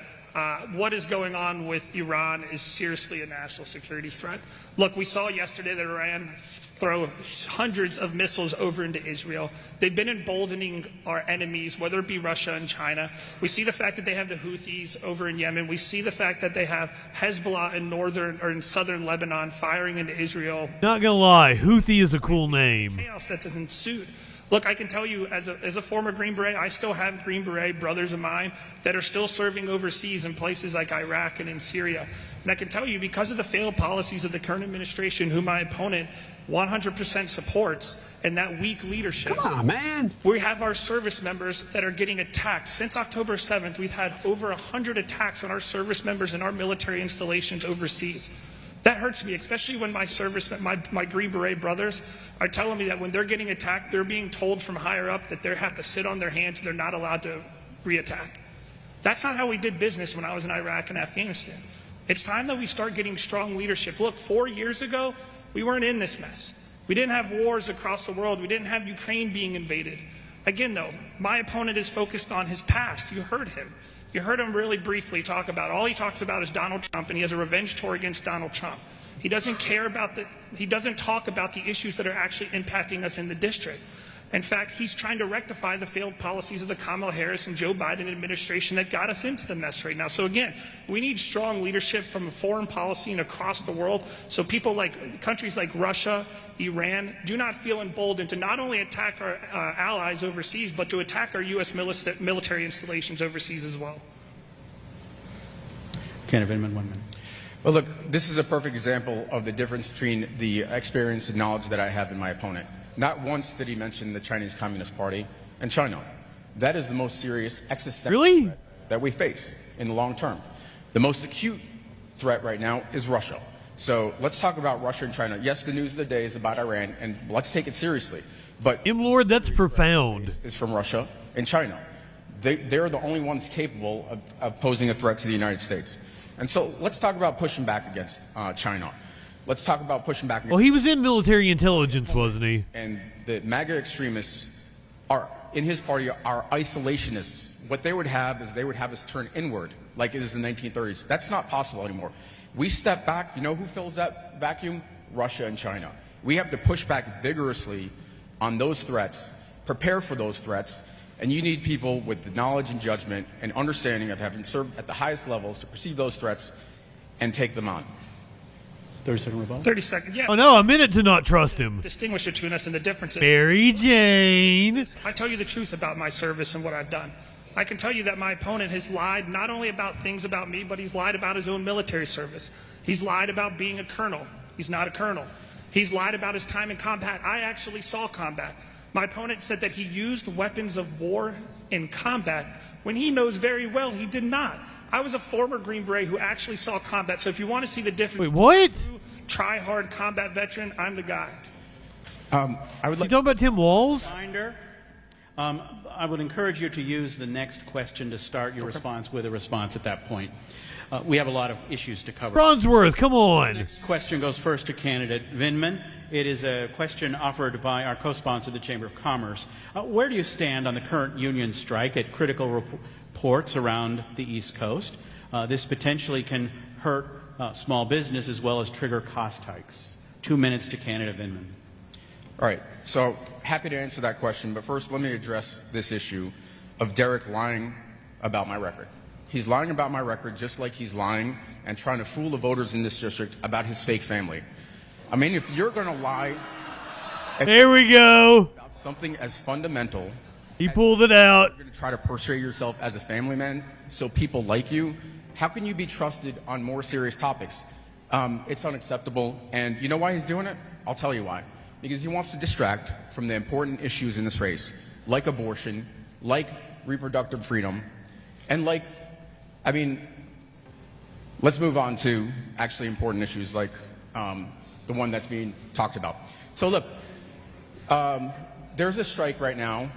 what is going on with Iran is seriously a national security threat. Look, we saw yesterday that Iran throw hundreds of missiles over into Israel. They've been emboldening our enemies, whether it be Russia and China. We see the fact that they have the Houthis over in Yemen. We see the fact that they have Hezbollah in northern or in southern Lebanon firing into Israel. Not gonna lie, Houthi is a cool name. Chaos that's ensued. Look, I can tell you, as a former Green Beret, I still have Green Beret brothers of mine that are still serving overseas in places like Iraq and in Syria. And I can tell you, because of the failed policies of the current administration, who my opponent 100% supports, and that weak leadership. Come on, man. We have our service members that are getting attacked. Since October 7th, we've had over 100 attacks on our service members and our military installations overseas. That hurts me, especially when my Green Beret brothers are telling me that when they're getting attacked, they're being told from higher up that they have to sit on their hands and they're not allowed to reattack. That's not how we did business when I was in Iraq and Afghanistan. It's time that we start getting strong leadership. Look, 4 years ago, we weren't in this mess. We didn't have wars across the world. We didn't have Ukraine being invaded. Again, though, my opponent is focused on his past. You heard him. You heard him really briefly talk about, all he talks about is Donald Trump, and he has a revenge tour against Donald Trump. He doesn't care about he doesn't talk about the issues that are actually impacting us in the district. In fact, he's trying to rectify the failed policies of the Kamala Harris and Joe Biden administration that got us into the mess right now. So again, we need strong leadership from a foreign policy and across the world, so people like countries like Russia, Iran do not feel emboldened to not only attack our allies overseas, but to attack our U.S. military installations overseas as well. Candidate Vindman, 1 minute. Well, look, this is a perfect example of the difference between the experience and knowledge that I have in my opponent. Not once did he mention the Chinese Communist Party and China. That is the most serious existential threat that we face in the long term. The most acute threat right now is Russia. So let's talk about Russia and China. Yes, the news of the day is about Iran, and let's take it seriously. But Lord, that's profound. Is from Russia and China. They're the only ones capable of posing a threat to the United States. And so let's talk about pushing back against China. let's talk about pushing back. Well, he was in military intelligence, wasn't he? And the MAGA extremists are in his party are isolationists. What they would have is they would have us turn inward, like it is in the 1930s. That's not possible anymore. We step back. You know who fills that vacuum? Russia and China. We have to push back vigorously on those threats, prepare for those threats, and you need people with the knowledge and judgment and understanding of having served at the highest levels to perceive those threats and take them on. 30-second rebuttal. 30 seconds, yeah. Oh, no, a minute to not trust him. Distinguish between us and the differences. Mary Jane. I tell you the truth about my service and what I've done. I can tell you that my opponent has lied not only about things about me, but he's lied about his own military service. He's lied about being a colonel. He's not a colonel. He's lied about his time in combat. I actually saw combat. My opponent said that he used weapons of war in combat when he knows very well he did not. I was a former Green Beret who actually saw combat. So if you want to see the difference, wait, what? Try-hard combat veteran, I'm the guy. I would like. You talking about Tim Walz? I would encourage you to use the next question to start your response with a response at that point. We have a lot of issues to cover. Bronsworth, come on. The next question goes first to candidate Vindman. It is a question offered by our co-sponsor, the Chamber of Commerce. Where do you stand on the current union strike at critical ports around the East Coast? This potentially can hurt small business as well as trigger cost hikes. 2 minutes to candidate Vindman. All right, so happy to answer that question, but first let me address this issue of Derek lying about my record. He's lying about my record just like he's lying and trying to fool the voters in this district about his fake family. I mean, if you're going to lie there we go. about something as fundamental, he pulled it out. You're going to try to portray yourself as a family man so people like you. How can you be trusted on more serious topics? It's unacceptable, and you know why he's doing it? I'll tell you why. Because he wants to distract from the important issues in this race, like abortion, like reproductive freedom, and like, I mean, let's move on to actually important issues like the one that's being talked about. So look, there's a strike right now,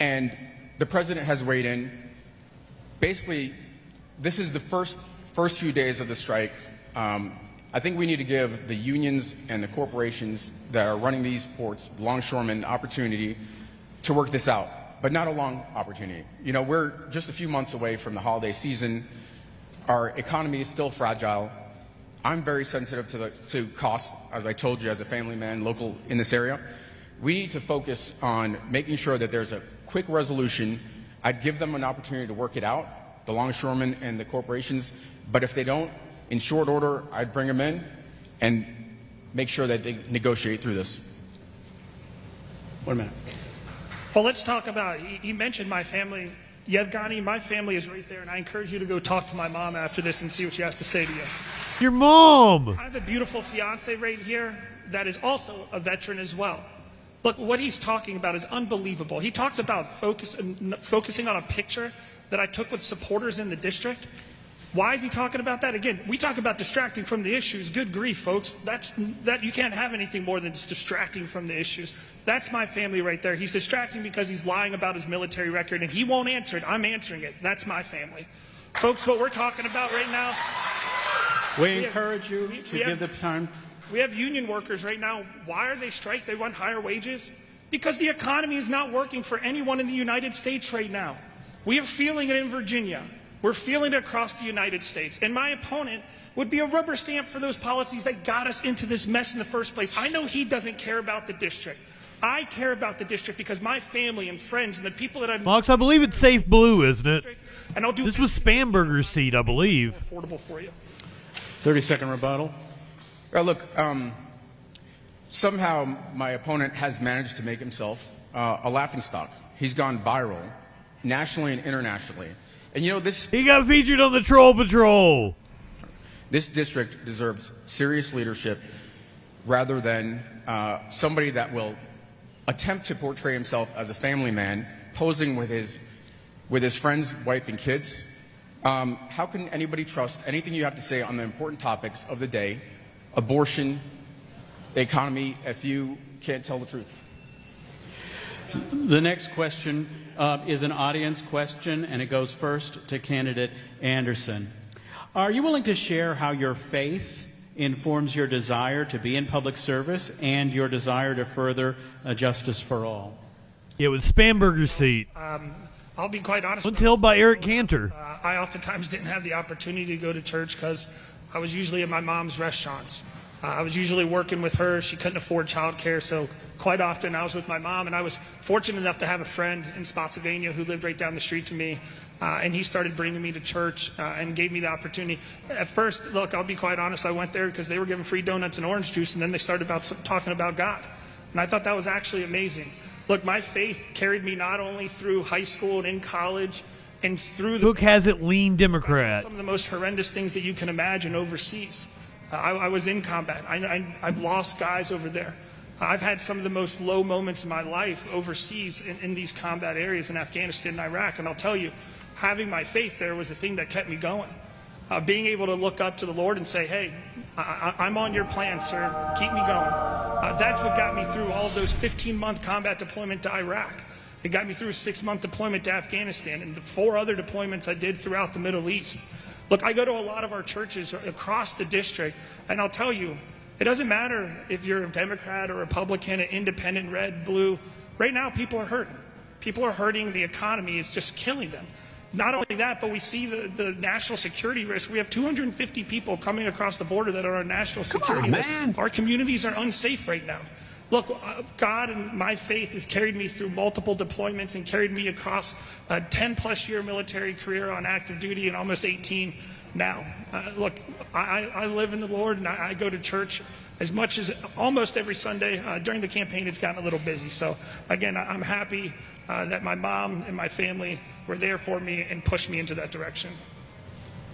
and the president has weighed in. Basically, this is the first few days of the strike. I think we need to give the unions and the corporations that are running these ports, the longshoremen, the opportunity to work this out, but not a long opportunity. You know, we're just a few months away from the holiday season. Our economy is still fragile. I'm very sensitive to cost, as I told you, as a family man, local in this area. We need to focus on making sure that there's a quick resolution. I'd give them an opportunity to work it out, the longshoremen and the corporations, but if they don't, in short order, I'd bring them in and make sure that they negotiate through this. 1 minute. Well, let's talk about, he mentioned my family. Yevgeny, my family is right there, and I encourage you to go talk to my mom after this and see what she has to say to you. Your mom! I have a beautiful fiance right here that is also a veteran as well. Look, what he's talking about is unbelievable. He talks about focusing on a picture that I took with supporters in the district. Why is he talking about that? Again, we talk about distracting from the issues. Good grief, folks. You can't have anything more than just distracting from the issues. That's my family right there. He's distracting because he's lying about his military record, and he won't answer it. I'm answering it. That's my family. Folks, what we're talking about right now... We encourage you to give the time. We have union workers right now. Why are they strike? They want higher wages? Because the economy is not working for anyone in the United States right now. We are feeling it in Virginia. We're feeling it across the United States. And my opponent would be a rubber stamp for those policies that got us into this mess in the first place. I know he doesn't care about the district. I care about the district because my family and friends and the people that I'm... Mox, I believe it's safe blue, isn't it? And I'll do this was Spamberger's seat, I believe. Affordable for you. 30-second rebuttal. Look, somehow my opponent has managed to make himself a laughingstock. He's gone viral, nationally and internationally. And you know this... He got featured on the Troll Patrol. This district deserves serious leadership rather than somebody that will attempt to portray himself as a family man, posing with his friends, wife, and kids. How can anybody trust anything you have to say on the important topics of the day, abortion, the economy, if you can't tell the truth? The next question is an audience question, and it goes first to candidate Anderson. Are you willing to share how your faith informs your desire to be in public service and your desire to further justice for all. Yeah, with Spamberger's seat. I'll be quite honest. One's held by Eric Cantor. I oftentimes didn't have the opportunity to go to church because I was usually at my mom's restaurants. I was usually working with her. She couldn't afford childcare, so quite often I was with my mom, and I was fortunate enough to have a friend in Spotsylvania who lived right down the street to me, and he started bringing me to church and gave me the opportunity. At first, look, I'll be quite honest, I went there because they were giving free donuts and orange juice, and then they started talking about God, and I thought that was actually amazing. Look, my faith carried me not only through high school and in college, and through the book has it lean Democrat. Some of the most horrendous things that you can imagine overseas. I was in combat. I've lost guys over there. I've had some of the most low moments in my life overseas in these combat areas in Afghanistan and Iraq. And I'll tell you, having my faith there was the thing that kept me going. Being able to look up to the Lord and say, hey, I'm on your plan, sir. Keep me going. That's what got me through all of those 15-month combat deployment to Iraq. It got me through a 6-month deployment to Afghanistan and the 4 other deployments I did throughout the Middle East. Look, I go to a lot of our churches across the district, and I'll tell you, it doesn't matter if you're a Democrat or Republican, an independent, red, blue. Right now, people are hurting. People are hurting. The economy is just killing them. Not only that, but we see the national security risk. We have 250 people coming across the border that are on national security list. Our communities are unsafe right now. Look, God and my faith has carried me through multiple deployments and carried me across a 10-plus year military career on active duty and almost 18 now. Look, I live in the Lord, and I go to church as much as almost every Sunday. During the campaign, it's gotten a little busy. So, again, I'm happy that my mom and my family were there for me and pushed me into that direction.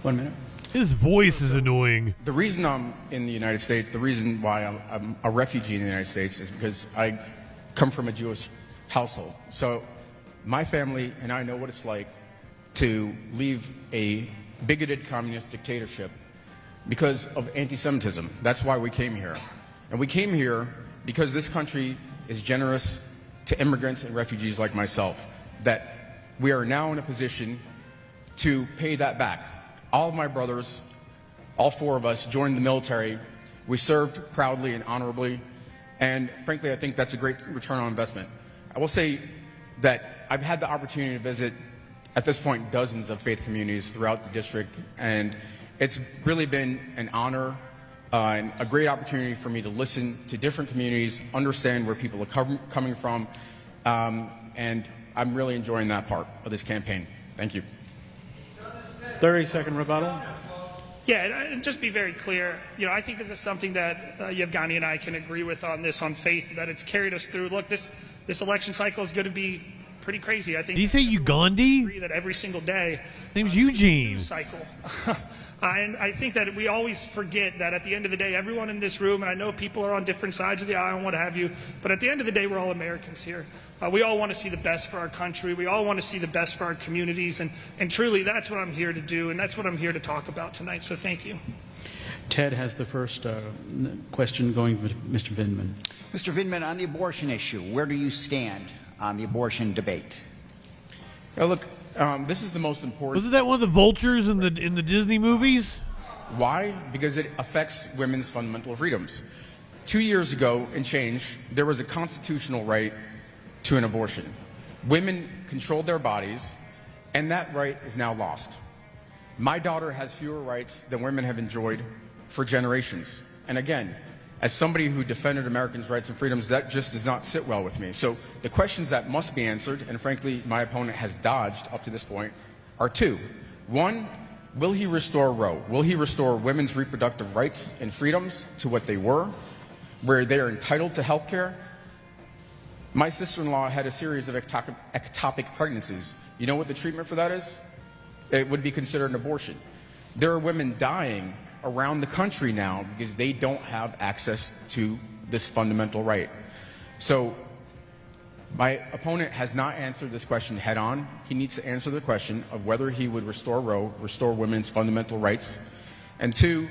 1 minute. His voice is annoying. The reason I'm in the United States, the reason why I'm a refugee in the United States is because I come from a Jewish household. So my family and I know what it's like to leave a bigoted communist dictatorship because of anti-Semitism. That's why we came here. And we came here because this country is generous to immigrants and refugees like myself, that we are now in a position to pay that back. All of my brothers, all 4 of us, joined the military. We served proudly and honorably, and frankly, I think that's a great return on investment. I will say that I've had the opportunity to visit, at this point, dozens of faith communities throughout the district, and it's really been an honor and a great opportunity for me to listen to different communities, understand where people are coming from, and I'm really enjoying that part of this campaign. Thank you. 30-second rebuttal. Yeah, and just be very clear. I think this is something that Yevgeny and I can agree with on this, on faith, that it's carried us through. Look, this election cycle is going to be pretty crazy. I think. Did you say Ugandhi? That every single day. Name's Eugene. Cycle. And I think that we always forget that at the end of the day, everyone in this room, and I know people are on different sides of the aisle and what have you, but at the end of the day, we're all Americans here. We all want to see the best for our country. We all want to see the best for our communities. And truly, that's what I'm here to do, and that's what I'm here to talk about tonight. So thank you. Ted has the first question going with Mr. Vindman. Mr. Vindman, on the abortion issue, where do you stand on the abortion debate? Look, this is the most important. Wasn't that one of the vultures in the Disney movies? Why? Because it affects women's fundamental freedoms. 2 years ago and change, there was a constitutional right to an abortion. Women controlled their bodies, and that right is now lost. My daughter has fewer rights than women have enjoyed for generations. And again, as somebody who defended Americans' rights and freedoms, that just does not sit well with me. So the questions that must be answered, and frankly my opponent has dodged up to this point, are 2. 1, will he restore Roe? Will he restore women's reproductive rights and freedoms to what they were, where they are entitled to health care? My sister-in-law had a series of ectopic pregnancies. You know what the treatment for that is? It would be considered an abortion. There are women dying around the country now because they don't have access to this fundamental right. So my opponent has not answered this question head on. He needs to answer the question of whether he would restore Roe, restore women's fundamental rights. And 2,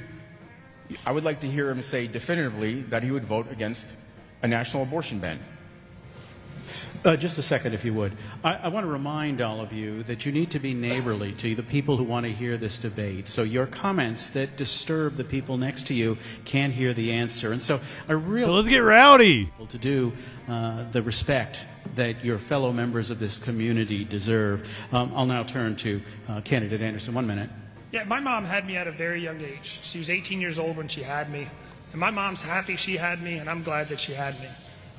I would like to hear him say definitively that he would vote against a national abortion ban. Just a second, if you would. I want to remind all of you that you need to be neighborly to the people who want to hear this debate. So your comments that disturb the people next to you can't hear the answer. And so I really let's get rowdy. To do the respect that your fellow members of this community deserve. I'll now turn to candidate Anderson. 1 minute. Yeah, my mom had me at a very young age. She was 18 years old when she had me. And my mom's happy she had me, and I'm glad that she had me.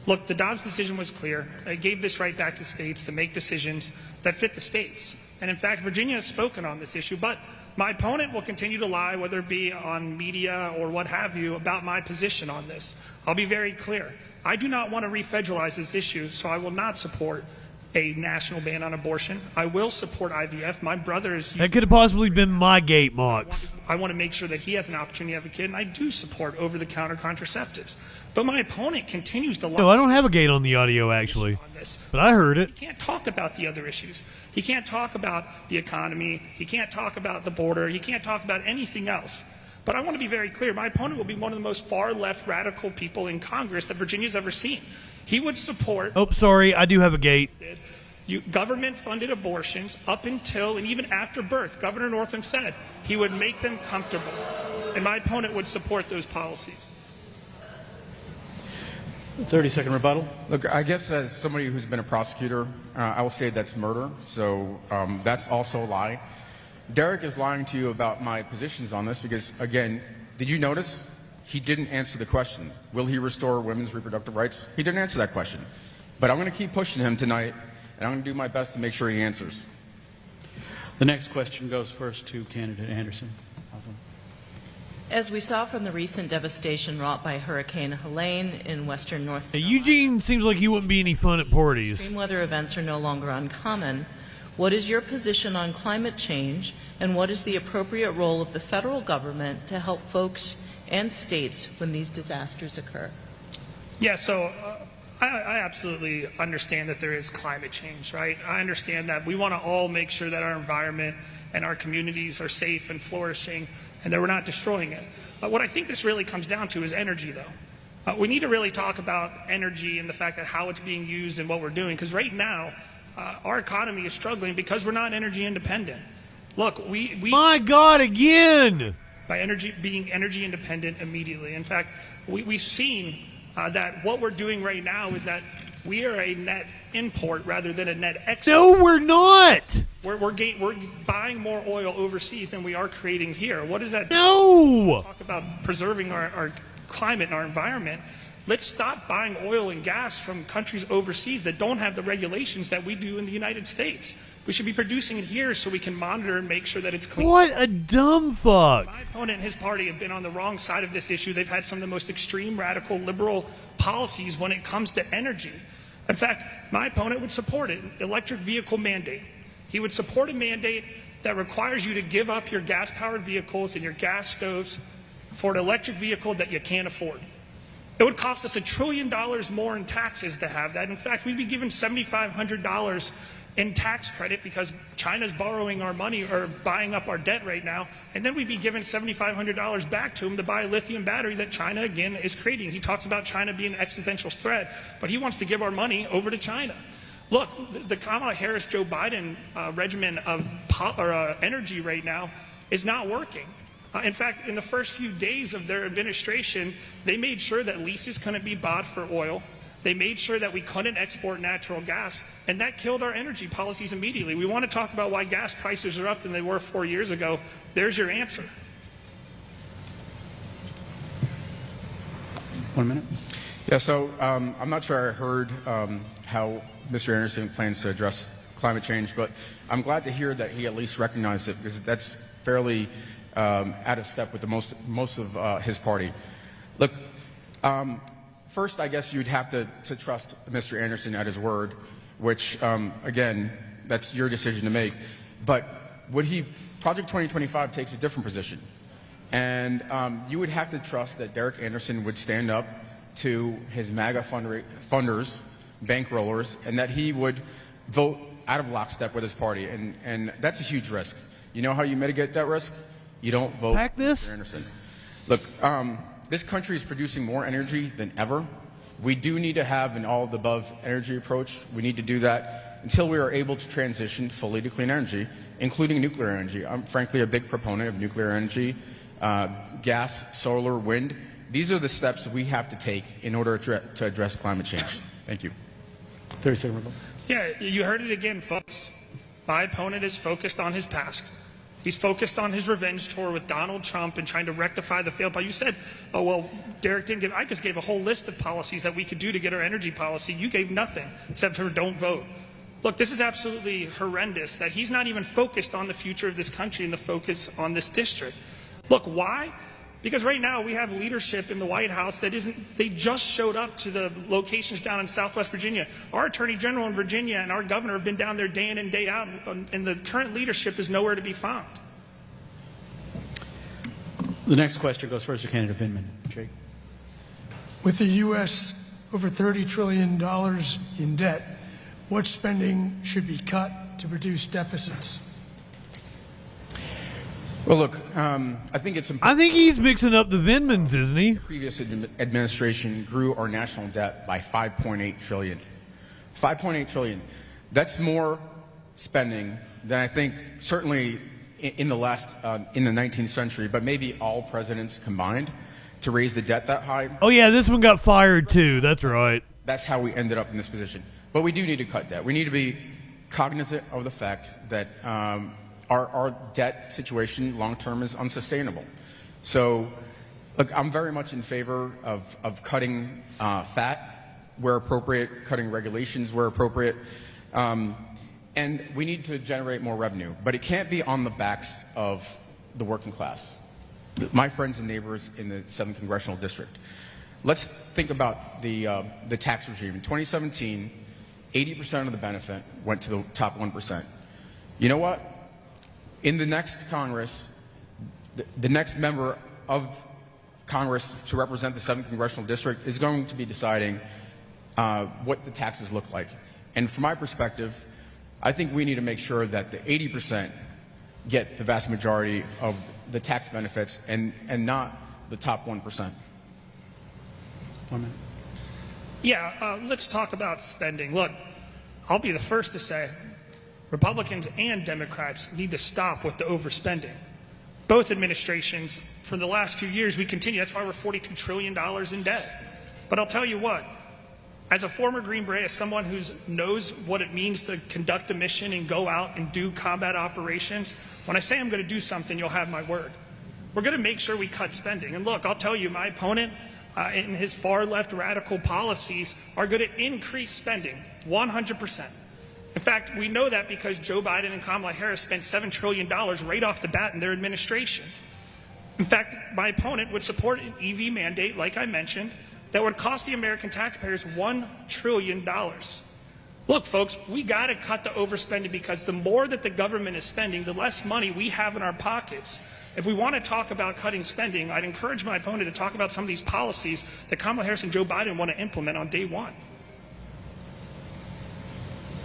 Look, the Dobbs decision was clear. It gave this right back to states to make decisions that fit the states. And in fact, Virginia has spoken on this issue, but my opponent will continue to lie, whether it be on media or what have you, about my position on this. I'll be very clear. I do not want to refederalize this issue, so I will not support a national ban on abortion. I will support IVF. My brother is... That could have possibly been my gate, Mox. I want to make sure that he has an opportunity to have a kid, and I do support over-the-counter contraceptives. But my opponent continues to lie. No, I don't have a gate on the audio, actually. But I heard it. He can't talk about the other issues. He can't talk about the economy. He can't talk about the border. He can't talk about anything else. But I want to be very clear. My opponent will be one of the most far-left radical people in Congress that Virginia's ever seen. He would support... Oh, sorry. I do have a gate. Government-funded abortions up until and even after birth. Governor Northam said he would make them comfortable. And my opponent would support those policies. 30-second rebuttal. Look, I guess as somebody who's been a prosecutor, I will say that's murder. So that's also a lie. Derek is lying to you about my positions on this because, again, did you notice he didn't answer the question? Will he restore women's reproductive rights? He didn't answer that question. But I'm going to keep pushing him tonight, and I'm going to do my best to make sure he answers. The next question goes first to candidate Anderson. As we saw from the recent devastation wrought by Hurricane Helene in western North Carolina, Eugene seems like he wouldn't be any fun at parties. Extreme weather events are no longer uncommon. What is your position on climate change, and what is the appropriate role of the federal government to help folks and states when these disasters occur? Yeah, so I absolutely understand that there is climate change, right? I understand that we want to all make sure that our environment and our communities are safe and flourishing and that we're not destroying it. What I think this really comes down to is energy, though. We need to really talk about energy and the fact that how it's being used and what we're doing, because right now our economy is struggling because we're not energy independent. Look, we My God, again! By being energy independent immediately. In fact, we've seen that what we're doing right now is that we are a net import rather than a net export. No, we're not! We're buying more oil overseas than we are creating here. What does that do? No! Talk about preserving our climate and our environment. Let's stop buying oil and gas from countries overseas that don't have the regulations that we do in the United States. We should be producing it here so we can monitor and make sure that it's clean. What a dumb fuck. My opponent and his party have been on the wrong side of this issue. They've had some of the most extreme, radical, liberal policies when it comes to energy. In fact, my opponent would support it, electric vehicle mandate. He would support a mandate that requires you to give up your gas-powered vehicles and your gas stoves for an electric vehicle that you can't afford. It would cost us $1 trillion more in taxes to have that. In fact, we'd be given $7,500 in tax credit because China's borrowing our money or buying up our debt right now, and then we'd be given $7,500 back to him to buy a lithium battery that China, again, is creating. He talks about China being an existential threat, but he wants to give our money over to China. Look, the Kamala Harris-Joe Biden regimen of energy right now is not working. In fact, in the first few days of their administration, they made sure that leases couldn't be bought for oil. They made sure that we couldn't export natural gas, and that killed our energy policies immediately. We want to talk about why gas prices are up than they were 4 years ago. There's your answer. 1 minute. Yeah, so I'm not sure I heard how Mr. Anderson plans to address climate change, but I'm glad to hear that he at least recognized it because that's fairly out of step with the most of his party. Look, first, I guess you'd have to trust Mr. Anderson at his word, which, again, that's your decision to make. But Project 2025 takes a different position. And you would have to trust that Derek Anderson would stand up to his MAGA funders, bankrollers, and that he would vote out of lockstep with his party. And that's a huge risk. You know how you mitigate that risk? You don't vote for Mr. Anderson. Look, this country is producing more energy than ever. We do need to have an all-of-the-above energy approach. We need to do that until we are able to transition fully to clean energy, including nuclear energy. I'm frankly a big proponent of nuclear energy, gas, solar, wind. These are the steps we have to take in order to address climate change. Thank you. 30 seconds. Yeah, you heard it again, folks. My opponent is focused on his past. He's focused on his revenge tour with Donald Trump and trying to rectify the failed policy. You said, oh, well, Derek didn't give, I just gave a whole list of policies that we could do to get our energy policy. You gave nothing except for don't vote. Look, this is absolutely horrendous that he's not even focused on the future of this country and the focus on this district. Look, why? Because right now we have leadership in the White House that they just showed up to the locations down in Southwest Virginia. Our Attorney General in Virginia and our governor have been down there day in and day out, and the current leadership is nowhere to be found. The next question goes first to candidate Vindman. Jake. With the U.S. over $30 trillion in debt, what spending should be cut to reduce deficits? Well, look, I think it's important. I think he's mixing up the Vindmans, isn't he? The previous administration grew our national debt by $5.8 trillion. $5.8 trillion. That's more spending than I think certainly in the 19th century, but maybe all presidents combined to raise the debt that high. Oh yeah, this one got fired too. That's right. That's how we ended up in this position. But we do need to cut debt. We need to be cognizant of the fact that our debt situation long-term is unsustainable. So, look, I'm very much in favor of cutting fat where appropriate, cutting regulations where appropriate, and we need to generate more revenue. But it can't be on the backs of the working class, my friends and neighbors in the 7th Congressional District. Let's think about the tax regime. In 2017, 80% of the benefit went to the top 1%. You know what? In the next Congress, the next member of Congress to represent the 7th Congressional District is going to be deciding what the taxes look like. And from my perspective, I think we need to make sure that the 80% get the vast majority of the tax benefits and not the top 1%. 1 minute. Yeah, let's talk about spending. Look, I'll be the first to say Republicans and Democrats need to stop with the overspending. Both administrations, for the last few years, we continue. That's why we're $42 trillion in debt. But I'll tell you what, as a former Green Beret, as someone who knows what it means to conduct a mission and go out and do combat operations, when I say I'm going to do something, you'll have my word. We're going to make sure we cut spending. And look, I'll tell you, my opponent in his far-left radical policies are going to increase spending 100%. In fact, we know that because Joe Biden and Kamala Harris spent $7 trillion right off the bat in their administration. In fact, my opponent would support an EV mandate, like I mentioned, that would cost the American taxpayers $1 trillion. Look, folks, we got to cut the overspending because the more that the government is spending, the less money we have in our pockets. If we want to talk about cutting spending, I'd encourage my opponent to talk about some of these policies that Kamala Harris and Joe Biden want to implement on day one.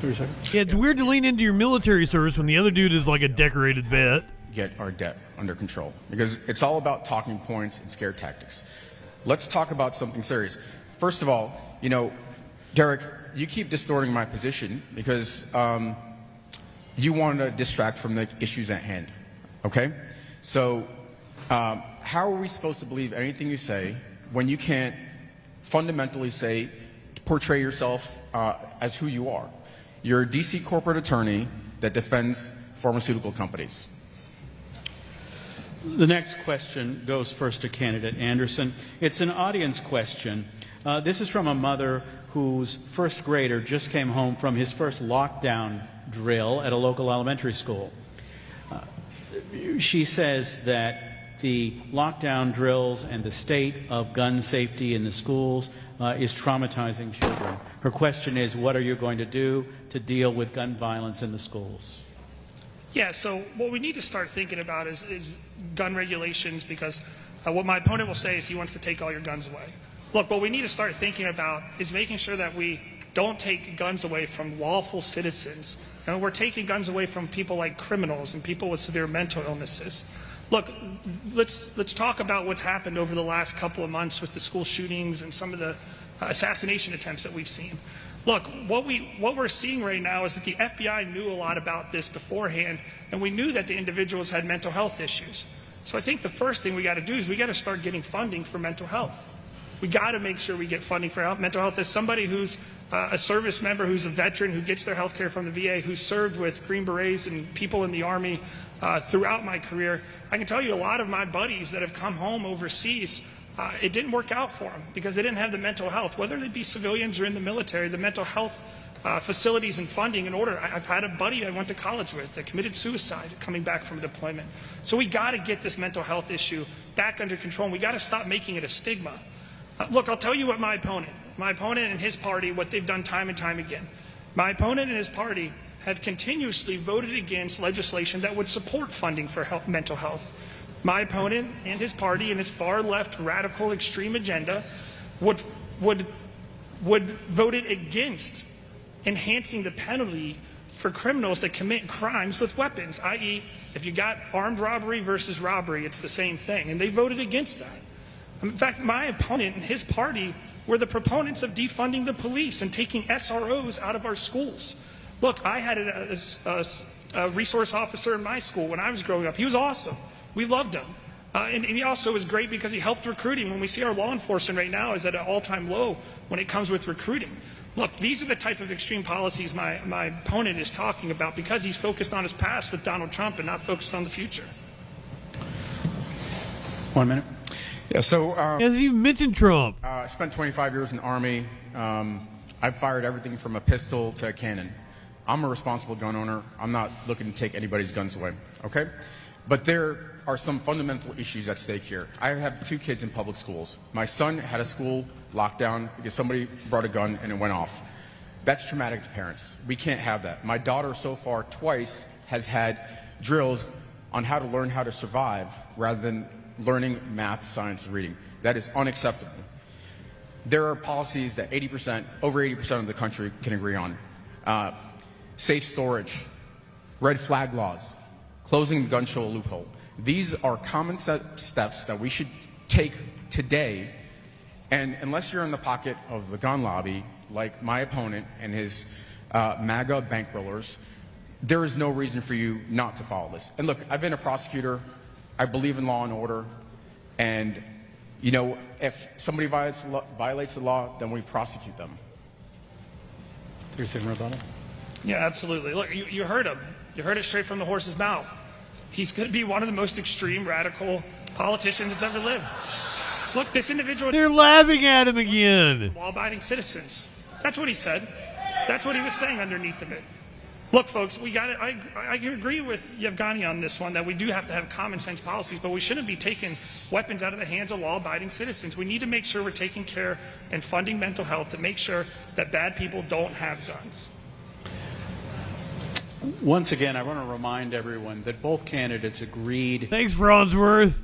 30 seconds. Yeah, it's weird to lean into your military service when the other dude is like a decorated vet. Get our debt under control because it's all about talking points and scare tactics. Let's talk about something serious. First of all, you know, Derek, you keep distorting my position because you want to distract from the issues at hand, okay? So how are we supposed to believe anything you say when you can't fundamentally portray yourself as who you are? You're a DC corporate attorney that defends pharmaceutical companies. The next question goes first to candidate Anderson. It's an audience question. This is from a mother whose first grader just came home from his first lockdown drill at a local elementary school. She says that the lockdown drills and the state of gun safety in the schools is traumatizing children. Her question is, what are you going to do to deal with gun violence in the schools? Yeah, so what we need to start thinking about is gun regulations because what my opponent will say is he wants to take all your guns away. Look, what we need to start thinking about is making sure that we don't take guns away from lawful citizens. And we're taking guns away from people like criminals and people with severe mental illnesses. Look, let's talk about what's happened over the last couple of months with the school shootings and some of the assassination attempts that we've seen. Look, what we're seeing right now is that the FBI knew a lot about this beforehand, and we knew that the individuals had mental health issues. So I think the first thing we got to do is we got to start getting funding for mental health. We got to make sure we get funding for mental health. As somebody who's a service member, who's a veteran, who gets their health care from the VA, who served with Green Berets and people in the Army throughout my career, I can tell you a lot of my buddies that have come home overseas, it didn't work out for them because they didn't have the mental health, whether they be civilians or in the military, the mental health facilities and funding in order. I've had a buddy I went to college with that committed suicide coming back from deployment. So we got to get this mental health issue back under control, and we got to stop making it a stigma. Look, I'll tell you what my opponent and his party, what they've done time and time again. My opponent and his party have continuously voted against legislation that would support funding for mental health. My opponent and his party and his far left radical extreme agenda would voted against enhancing the penalty for criminals that commit crimes with weapons, i.e., if you got armed robbery versus robbery, it's the same thing, and they voted against that. In fact, my opponent and his party were the proponents of defunding the police and taking SROs out of our schools. Look, I had a resource officer in my school when I was growing up. He was awesome. We loved him. And he also was great because he helped recruiting. When we see our law enforcement right now is at an all-time low when it comes with recruiting. Look, these are the type of extreme policies my opponent is talking about because he's focused on his past with Donald Trump and not focused on the future. 1 minute. Yeah, so he hasn't even mentioned Trump. I spent 25 years in the Army. I've fired everything from a pistol to a cannon. I'm a responsible gun owner. I'm not looking to take anybody's guns away, okay? But there are some fundamental issues at stake here. I have 2 kids in public schools. My son had a school lockdown because somebody brought a gun and it went off. That's traumatic to parents. We can't have that. My daughter so far twice has had drills on how to learn how to survive rather than learning math, science, and reading. That is unacceptable. There are policies that over 80% of the country can agree on. Safe storage, red flag laws, closing the gun show loophole. These are common steps that we should take today, and unless you're in the pocket of the gun lobby, like my opponent and his MAGA bankrollers, there is no reason for you not to follow this. And look, I've been a prosecutor. I believe in law and order, and you know, if somebody violates the law, then we prosecute them. Here's a rebuttal. Yeah, absolutely. Look, you heard him. You heard it straight from the horse's mouth. He's going to be one of the most extreme, radical politicians that's ever lived. Look, this individual... They're laughing at him again. Law-abiding citizens. That's what he said. That's what he was saying underneath of it. Look, folks, we got it. I agree with Yevgeny on this one, that we do have to have common sense policies, but we shouldn't be taking weapons out of the hands of law-abiding citizens. We need to make sure we're taking care and funding mental health to make sure that bad people don't have guns. Once again, I want to remind everyone that both candidates agreed. Thanks, Farnsworth.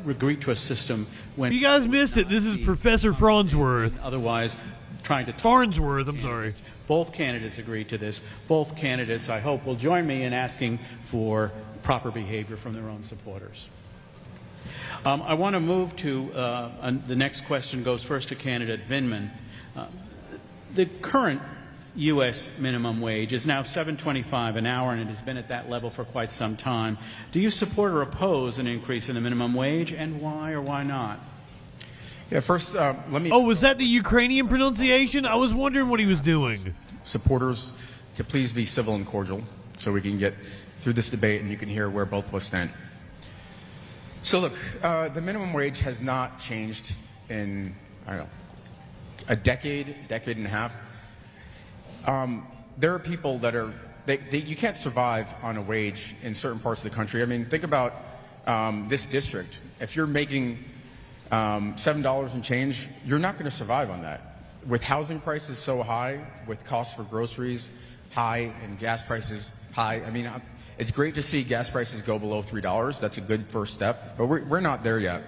Agreed to a system when you guys missed it. This is Professor Farnsworth. Otherwise, trying to Farnsworth. I'm sorry. Both candidates agreed to this. Both candidates, I hope, will join me in asking for proper behavior from their own supporters. I want to move to the next question. Goes first to candidate Vindman. The current U.S. minimum wage is now $7.25 an hour, and it has been at that level for quite some time. Do you support or oppose an increase in the minimum wage, and why or why not? Yeah, first, let me... Oh, was that the Ukrainian pronunciation? I was wondering what he was doing. Supporters to please be civil and cordial so we can get through this debate and you can hear where both of us stand. So look, the minimum wage has not changed in, I don't know, a decade and a half. There are people that are, you can't survive on a wage in certain parts of the country. I mean, think about this district. If you're making $7 and change, you're not going to survive on that. With housing prices so high, with costs for groceries high and gas prices high, I mean, it's great to see gas prices go below $3. That's a good first step, but we're not there yet.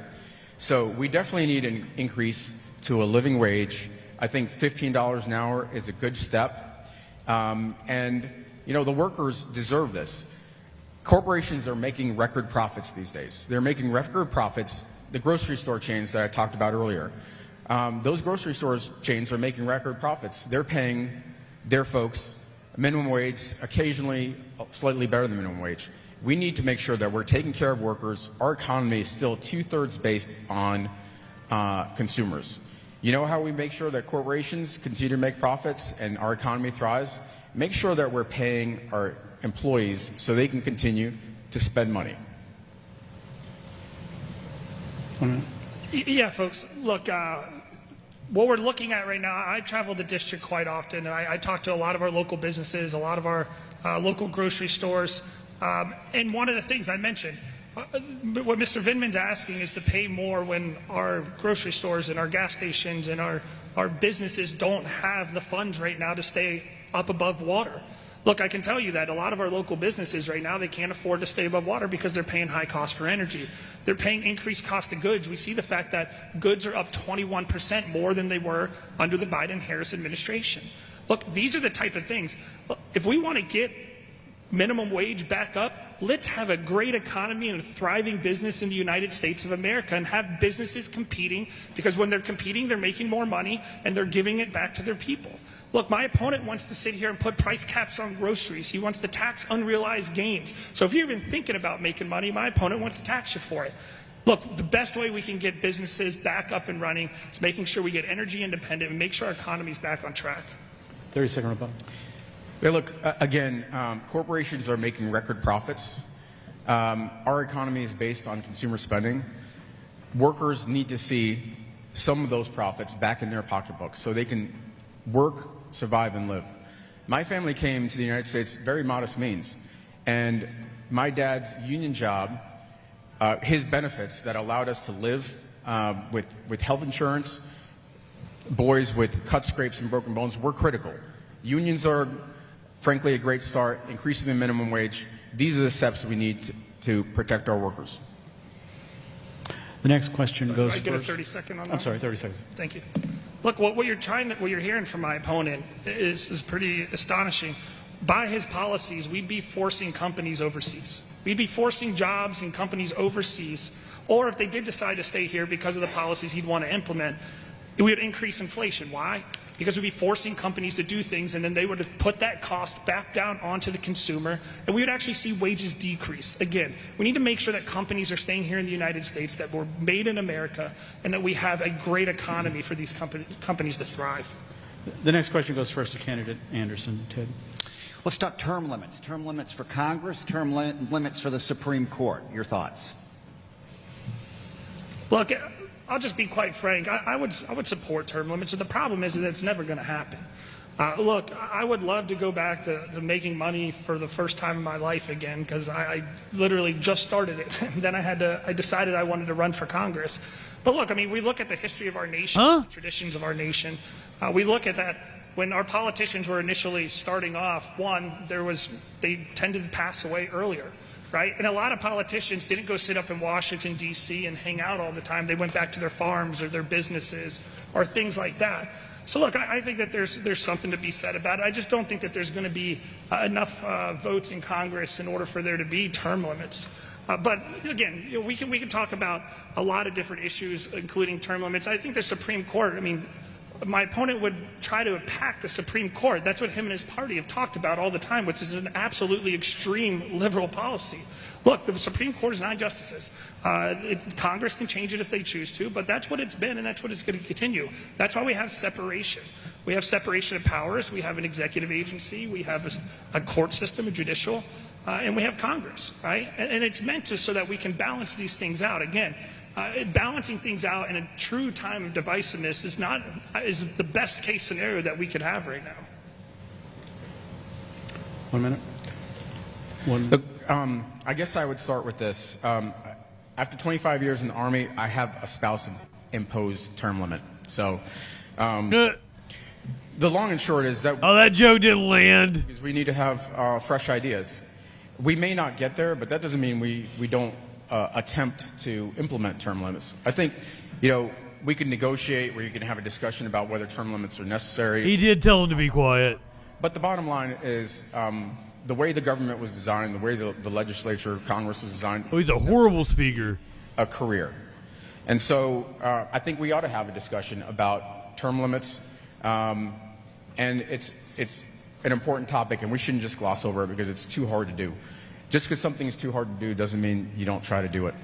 So we definitely need an increase to a living wage. I think $15 an hour is a good step. And, you know, the workers deserve this. Corporations are making record profits these days. They're making record profits. The grocery store chains that I talked about earlier Those grocery stores chains are making record profits. They're paying their folks minimum wage, occasionally slightly better than minimum wage. We need to make sure that we're taking care of workers. Our economy is still 2/3 based on consumers. You know how we make sure that corporations continue to make profits and our economy thrives? Make sure that we're paying our employees so they can continue to spend money. Yeah, folks, look, what we're looking at right now, I travel the district quite often, and I talk to a lot of our local businesses, a lot of our local grocery stores, and one of the things I mentioned, what Mr. Vindman's asking is to pay more when our grocery stores and our gas stations and our businesses don't have the funds right now to stay up above water. Look, I can tell you that a lot of our local businesses right now, they can't afford to stay above water because they're paying high cost for energy. They're paying increased cost of goods. We see the fact that goods are up 21% more than they were under the Biden-Harris administration. Look, these are the type of things. Look, if we want to get minimum wage back up, let's have a great economy and a thriving business in the United States of America and have businesses competing, because when they're competing, they're making more money and they're giving it back to their people. Look, my opponent wants to sit here and put price caps on groceries. He wants to tax unrealized gains. So if you're even thinking about making money, my opponent wants to tax you for it. Look, the best way we can get businesses back up and running is making sure we get energy independent and make sure our economy's back on track. 30-second rebuttal. Yeah, look, again, corporations are making record profits. Our economy is based on consumer spending. Workers need to see some of those profits back in their pocketbooks so they can work, survive, and live. My family came to the United States very modest means, and my dad's union job, his benefits that allowed us to live with health insurance, boys with cut, scrapes, and broken bones were critical. Unions are, frankly, a great start. Increasing the minimum wage, these are the steps we need to protect our workers. The next question goes I get a first. 30-second on that? I'm sorry, 30 seconds. Thank you. Look, what you're hearing from my opponent is pretty astonishing. By his policies, we'd be forcing companies overseas. We'd be forcing jobs and companies overseas. Or if they did decide to stay here because of the policies he'd want to implement, it would increase inflation. Why? Because we'd be forcing companies to do things, and then they would put that cost back down onto the consumer, and we would actually see wages decrease. Again, we need to make sure that companies are staying here in the United States, that we're made in America, and that we have a great economy for these companies to thrive. The next question goes first to candidate Anderson. Ted. Let's talk term limits. Term limits for Congress, term limits for the Supreme Court. Your thoughts? Look, I'll just be quite frank. I would support term limits. The problem is that it's never going to happen. Look, I would love to go back to making money for the first time in my life again, because I literally just started it. And then I decided I wanted to run for Congress. But look, I mean, we look at the history of our nation, the traditions of our nation. We look at that when our politicians were initially starting off. One, they tended to pass away earlier. Right? And a lot of politicians didn't go sit up in Washington, D.C. and hang out all the time. They went back to their farms or their businesses or things like that. So look, I think that there's something to be said about it. I just don't think that there's going to be enough votes in Congress in order for there to be term limits. But again, we can talk about a lot of different issues, including term limits. I think the Supreme Court, I mean, my opponent would try to attack the Supreme Court. That's what him and his party have talked about all the time, which is an absolutely extreme liberal policy. Look, the Supreme Court is 9 justices. Congress can change it if they choose to, but that's what it's been, and that's what it's going to continue. That's why we have separation. We have separation of powers. We have an executive agency. We have a court system, a judicial, and we have Congress, right? And it's meant to so that we can balance these things out. Again, balancing things out in a true time of divisiveness is the best case scenario that we could have right now. 1 minute. Look, I guess I would start with this. After 25 years in the Army, I have a spouse-imposed term limit. So the long and short is that... Oh, that joke didn't land. Because we need to have fresh ideas. We may not get there, but that doesn't mean we don't attempt to implement term limits. I think, we can negotiate where you can have a discussion about whether term limits are necessary. He did tell him to be quiet. But the bottom line is the way the government was designed, the way the legislature, Congress was designed. Oh, he's a horrible speaker. A career. And so I think we ought to have a discussion about term limits, and it's an important topic, and we shouldn't just gloss over it because it's too hard to do. Just because something is too hard to do doesn't mean you don't try to do it.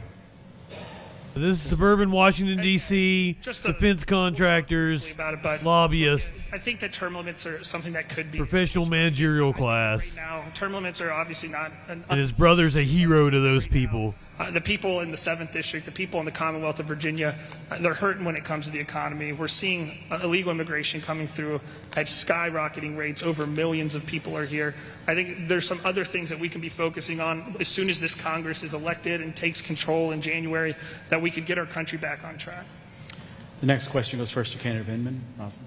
This is suburban Washington, D.C., defense contractors, lobbyists, I think that term limits are something that could be professional managerial class. right now. Term limits are obviously not And his brother's a hero to those people. the people in the 7th District, the people in the Commonwealth of Virginia, they're hurting when it comes to the economy. We're seeing illegal immigration coming through at skyrocketing rates. Over millions of people are here. I think there's some other things that we can be focusing on as soon as this Congress is elected and takes control in January, that we could get our country back on track. The next question goes first to candidate Vindman. Awesome.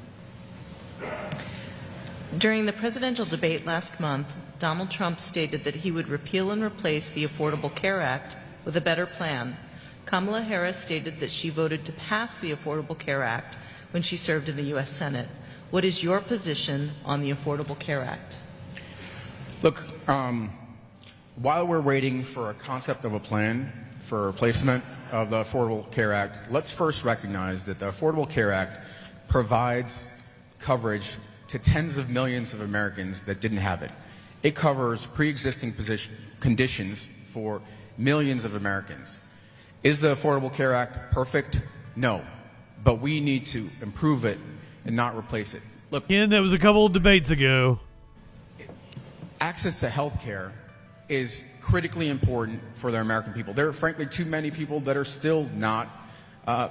During the presidential debate last month, Donald Trump stated that he would repeal and replace the Affordable Care Act with a better plan. Kamala Harris stated that she voted to pass the Affordable Care Act when she served in the U.S. Senate. What is your position on the Affordable Care Act? Look, while we're waiting for a concept of a plan for replacement of the Affordable Care Act, let's first recognize that the Affordable Care Act provides coverage to tens of millions of Americans that didn't have it. It covers pre-existing conditions for millions of Americans. Is the Affordable Care Act perfect? No. But we need to improve it and not replace it. Look, Ken, that was a couple of debates ago. access to health care is critically important for the American people. There are frankly too many people that are still not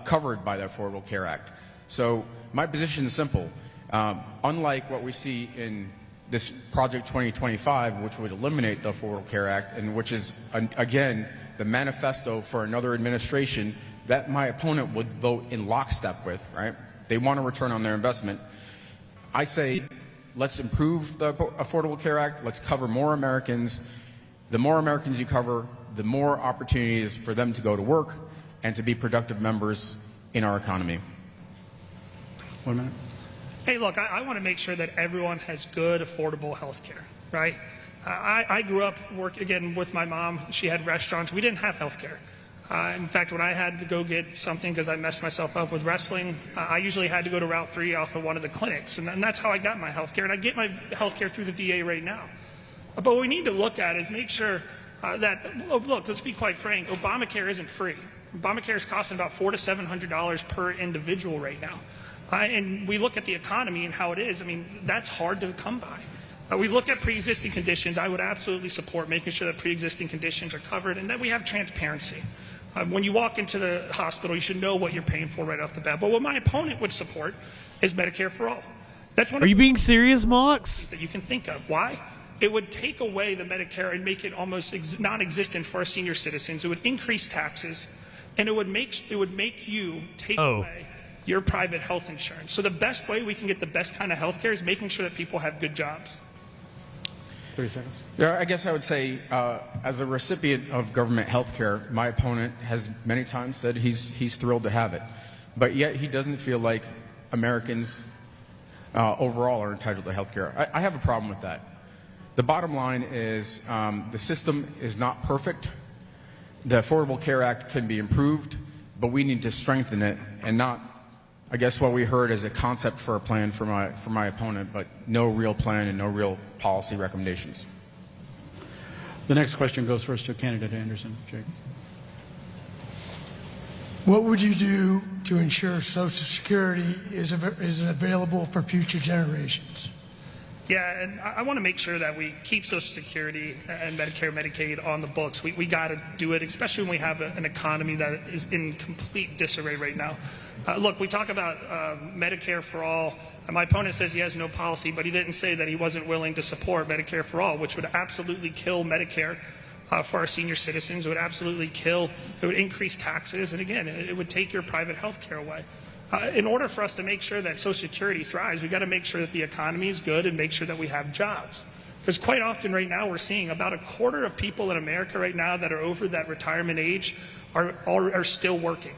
covered by the Affordable Care Act. So my position is simple. Unlike what we see in this Project 2025, which would eliminate the Affordable Care Act, and which is, again, the manifesto for another administration that my opponent would vote in lockstep with, right? They want a return on their investment. I say, let's improve the Affordable Care Act. Let's cover more Americans. The more Americans you cover, the more opportunities for them to go to work and to be productive members in our economy. 1 minute. Hey, look, I want to make sure that everyone has good, affordable health care, right? I grew up again with my mom. She had restaurants. We didn't have health care. In fact, when I had to go get something because I messed myself up with wrestling, I usually had to go to Route 3 off of one of the clinics. And that's how I got my health care. And I get my health care through the VA right now. But what we need to look at is make sure look, let's be quite frank, Obamacare isn't free. Obamacare is costing about $400 to $700 per individual right now. And we look at the economy and how it is. I mean, that's hard to come by. We look at pre-existing conditions. I would absolutely support making sure that pre-existing conditions are covered and that we have transparency. When you walk into the hospital, you should know what you're paying for right off the bat. But what my opponent would support is Medicare for all. That's one. Are you being serious, Mox? That you can think of. Why? It would take away the Medicare and make it almost non-existent for our senior citizens. It would increase taxes, and it would make you take away your private health insurance. So the best way we can get the best kind of health care is making sure that people have good jobs. 30 seconds. Yeah, I guess I would say, as a recipient of government health care, my opponent has many times said he's thrilled to have it. But yet he doesn't feel like Americans overall are entitled to health care. I have a problem with that. The bottom line is the system is not perfect. The Affordable Care Act can be improved, but we need to strengthen it and not, I guess what we heard is a concept for a plan for my opponent, but no real plan and no real policy recommendations. The next question goes first to candidate Anderson. Jake. What would you do to ensure Social Security is available for future generations? Yeah, and I want to make sure that we keep Social Security and Medicare, Medicaid on the books. We got to do it, especially when we have an economy that is in complete disarray right now. Look, we talk about Medicare for all. My opponent says he has no policy, but he didn't say that he wasn't willing to support Medicare for all, which would absolutely kill Medicare for our senior citizens. It would absolutely it would increase taxes, and again, it would take your private health care away. In order for us to make sure that Social Security thrives, we've got to make sure that the economy is good and make sure that we have jobs. Because quite often right now we're seeing about a quarter of people in America right now that are over that retirement age are still working.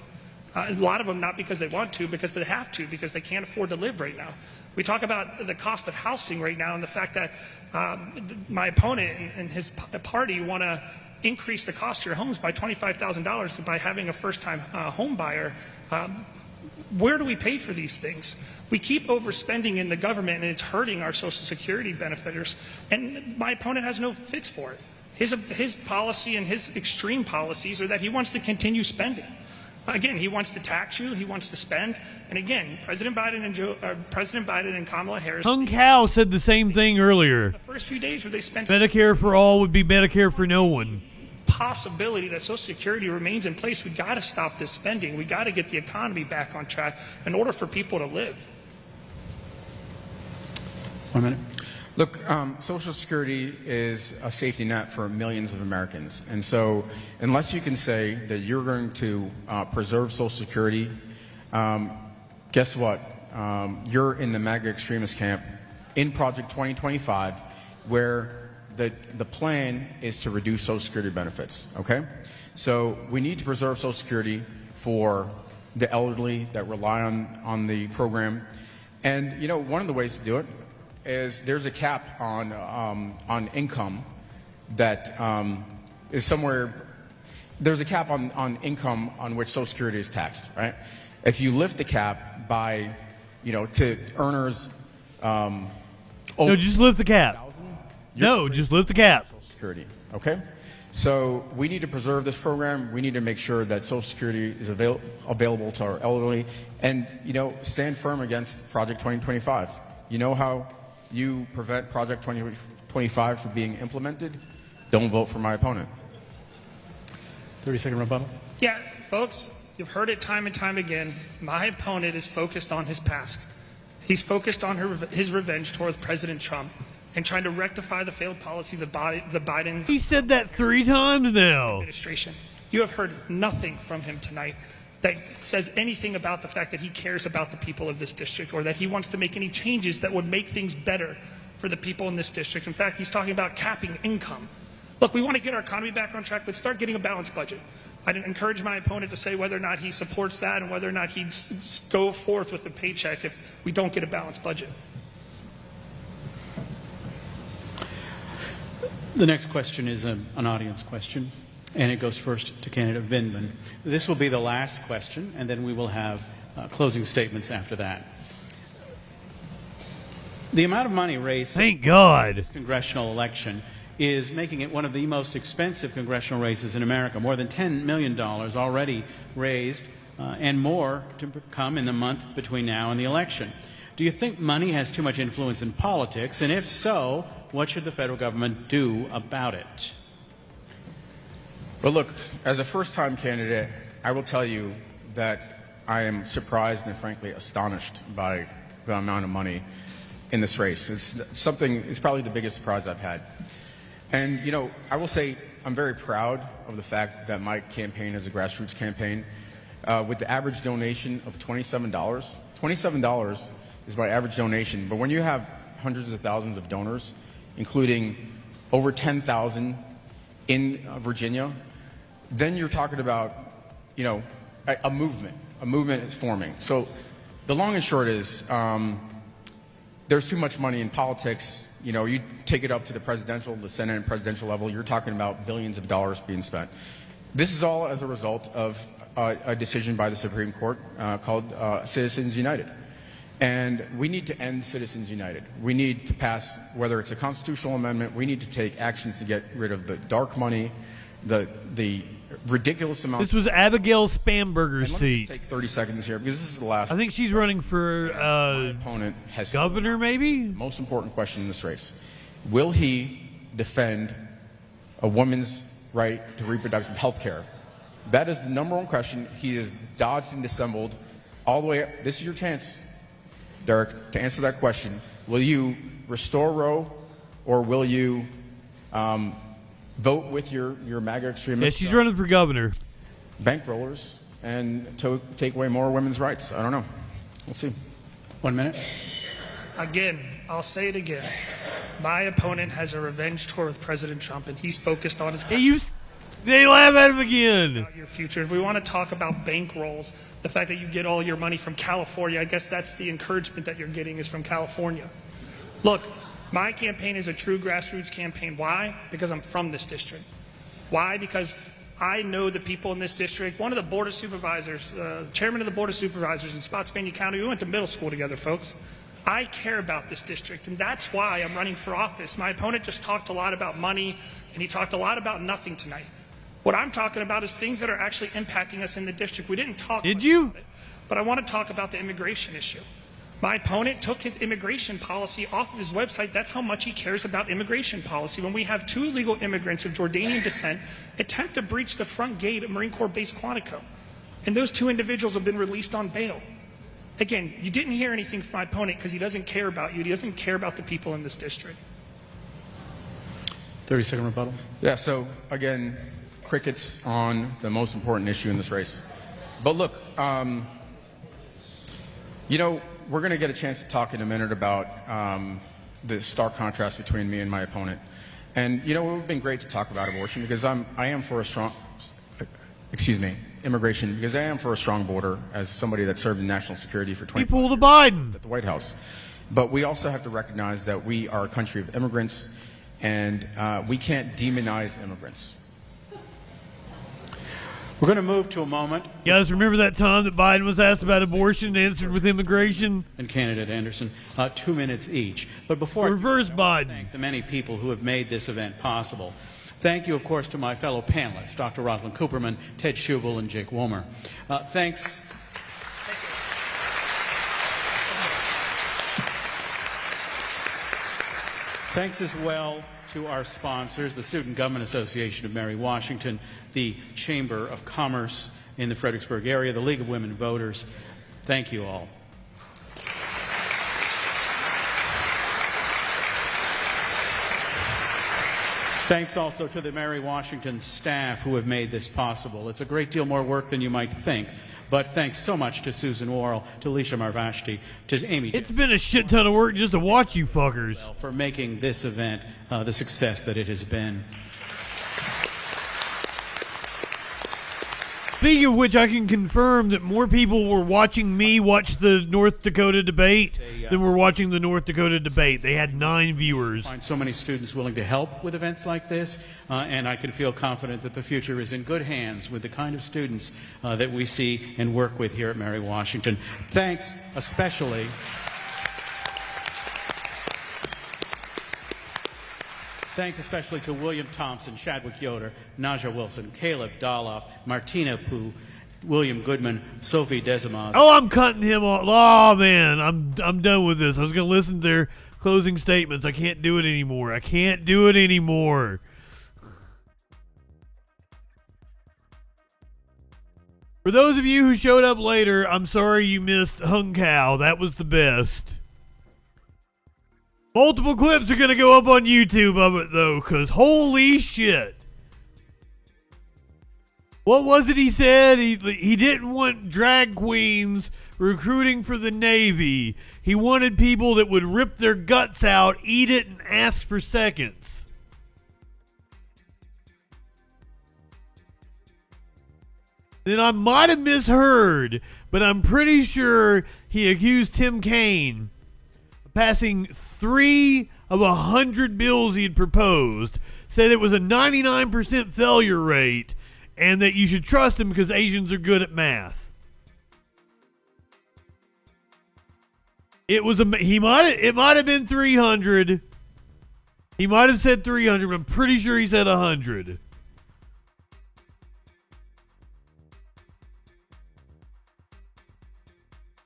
A lot of them not because they want to, because they have to, because they can't afford to live right now. We talk about the cost of housing right now and the fact that my opponent and his party want to increase the cost of your homes by $25,000 by having a first-time home buyer. Where do we pay for these things? We keep overspending in the government, and it's hurting our Social Security benefiters, and my opponent has no fix for it. His policy and his extreme policies are that he wants to continue spending. Again, he wants to tax you, he wants to spend, and again, President Biden and Kamala Harris. Hung Cow said the same thing earlier. The first few days where they spent Medicare for all would be Medicare for no one. Possibility that Social Security remains in place. We got to stop this spending. We got to get the economy back on track in order for people to live. 1 minute. Look, Social Security is a safety net for millions of Americans. And so unless you can say that you're going to preserve Social Security, guess what? You're in the MAGA extremist camp in Project 2025, where the plan is to reduce Social Security benefits, okay? So we need to preserve Social Security for the elderly that rely on the program. And, you know, one of the ways to do it is there's a cap on income that is somewhere, there's a cap on income on which Social Security is taxed, right? If you lift the cap by, you know, to earners. No, just lift the cap. No, just lift the cap. Social Security, okay? So we need to preserve this program. We need to make sure that Social Security is available to our elderly, and, you know, stand firm against Project 2025. You know how you prevent Project 2025 from being implemented? Don't vote for my opponent. 30-second rebuttal. Yeah, folks, you've heard it time and time again. My opponent is focused on his past. He's focused on his revenge towards President Trump and trying to rectify the failed policy of the Biden. He said that 3 times now. Administration. You have heard nothing from him tonight that says anything about the fact that he cares about the people of this district, or that he wants to make any changes that would make things better for the people in this district. In fact, he's talking about capping income. Look, we want to get our economy back on track. Let's start getting a balanced budget. I'd encourage my opponent to say whether or not he supports that and whether or not he'd go forth with the paycheck if we don't get a balanced budget. The next question is an audience question, and it goes first to candidate Vindman. This will be the last question, and then we will have closing statements after that. The amount of money raised Thank God. in this congressional election is making it one of the most expensive congressional races in America. More than $10 million already raised, and more to come in the month between now and the election. Do you think money has too much influence in politics? And if so, what should the federal government do about it? Well, look, as a first-time candidate, I will tell you that I am surprised and frankly astonished by the amount of money in this race. It's probably the biggest surprise I've had. And, you know, I will say I'm very proud of the fact that my campaign is a grassroots campaign with the average donation of $27. $27 is my average donation. But when you have hundreds of thousands of donors, including over 10,000 in Virginia, then you're talking about, you know, a movement. A movement is forming. So the long and short is there's too much money in politics. You know, you take it up to the presidential, the Senate and presidential level, you're talking about billions of dollars being spent. This is all as a result of a decision by the Supreme Court called Citizens United. And we need to end Citizens United. We need to pass, whether it's a constitutional amendment, we need to take actions to get rid of the dark money, the ridiculous amount. This was Abigail Spamberger's seat. Take 30 seconds here because this is the last. I think she's running for opponent has governor, maybe? Most important question in this race. Will he defend a woman's right to reproductive health care? That is the number one question. He has dodged and dissembled all the way up. This is your chance, Derek, to answer that question. Will you restore Roe, or will you vote with your MAGA extremists? Yeah, she's running for governor. Bankrollers, and to take away more women's rights. I don't know. We'll see. 1 minute. Again, I'll say it again. My opponent has a revenge tour with President Trump, and he's focused on his past. They laugh at him again. Your future. If we want to talk about bankrolls, the fact that you get all your money from California, I guess that's the encouragement that you're getting is from California. Look, my campaign is a true grassroots campaign. Why? Because I'm from this district. Why? Because I know the people in this district. One of the board of supervisors, chairman of the board of supervisors in Spotsylvania County, we went to middle school together, folks. I care about this district, and that's why I'm running for office. My opponent just talked a lot about money, and he talked a lot about nothing tonight. What I'm talking about is things that are actually impacting us in the district. We didn't talk about it, but I want to talk about the immigration issue. My opponent took his immigration policy off of his website. That's how much he cares about immigration policy. When we have 2 illegal immigrants of Jordanian descent attempt to breach the front gate of Marine Corps Base Quantico, and those 2 individuals have been released on bail. Again, you didn't hear anything from my opponent because he doesn't care about you. He doesn't care about the people in this district. 30-second rebuttal. Yeah, so again, crickets on the most important issue in this race. But look, you know, we're going to get a chance to talk in a minute about the stark contrast between me and my opponent. And, you know, it would have been great to talk about abortion because I am for a strong, immigration, because I am for a strong border as somebody that served in national security for 20 People to Biden at the White House. But we also have to recognize that we are a country of immigrants, and we can't demonize immigrants. We're going to move to a moment. You guys remember that time that Biden was asked about abortion and answered with immigration? And candidate Anderson, 2 minutes each. But before reverse Biden, thank the many people who have made this event possible. Thank you, of course, to my fellow panelists, Dr. Rosalind Cooperman, Ted Schubel, and Jake Womer. Thanks. Thanks as well to our sponsors, the Student Government Association of Mary Washington, the Chamber of Commerce in the Fredericksburg area, the League of Women Voters. Thank you all. Thanks also to the Mary Washington staff who have made this possible. It's a great deal more work than you might think. But thanks so much to Susan Worrell, to Alicia Marvashti, to Amy. It's been a shit ton of work just to watch you fuckers. For making this event the success that it has been. Speaking of which, I can confirm that more people were watching me watch the North Dakota debate than were watching the North Dakota debate. They had 9 viewers. I find so many students willing to help with events like this, and I can feel confident that the future is in good hands with the kind of students that we see and work with here at Mary Washington. Thanks especially to William Thompson, Chadwick Yoder, Naja Wilson, Caleb Doloff, Martina Pooh, William Goodman, Sophie Desimaz. Oh, I'm cutting him off. Oh, man, I'm done with this. I was going to listen to their closing statements. I can't do it anymore. For those of you who showed up later, I'm sorry you missed Hung Cow. That was the best. Multiple clips are going to go up on YouTube of it, though, because holy shit. What was it he said? He didn't want drag queens recruiting for the Navy. He wanted people that would rip their guts out, eat it, and ask for seconds. Then I might have misheard, but I'm pretty sure he accused Tim Kaine passing 3 of 100 bills he had proposed, said it was a 99% failure rate, and that you should trust him because Asians are good at math. It might have been 300. He might have said 300, but I'm pretty sure he said 100.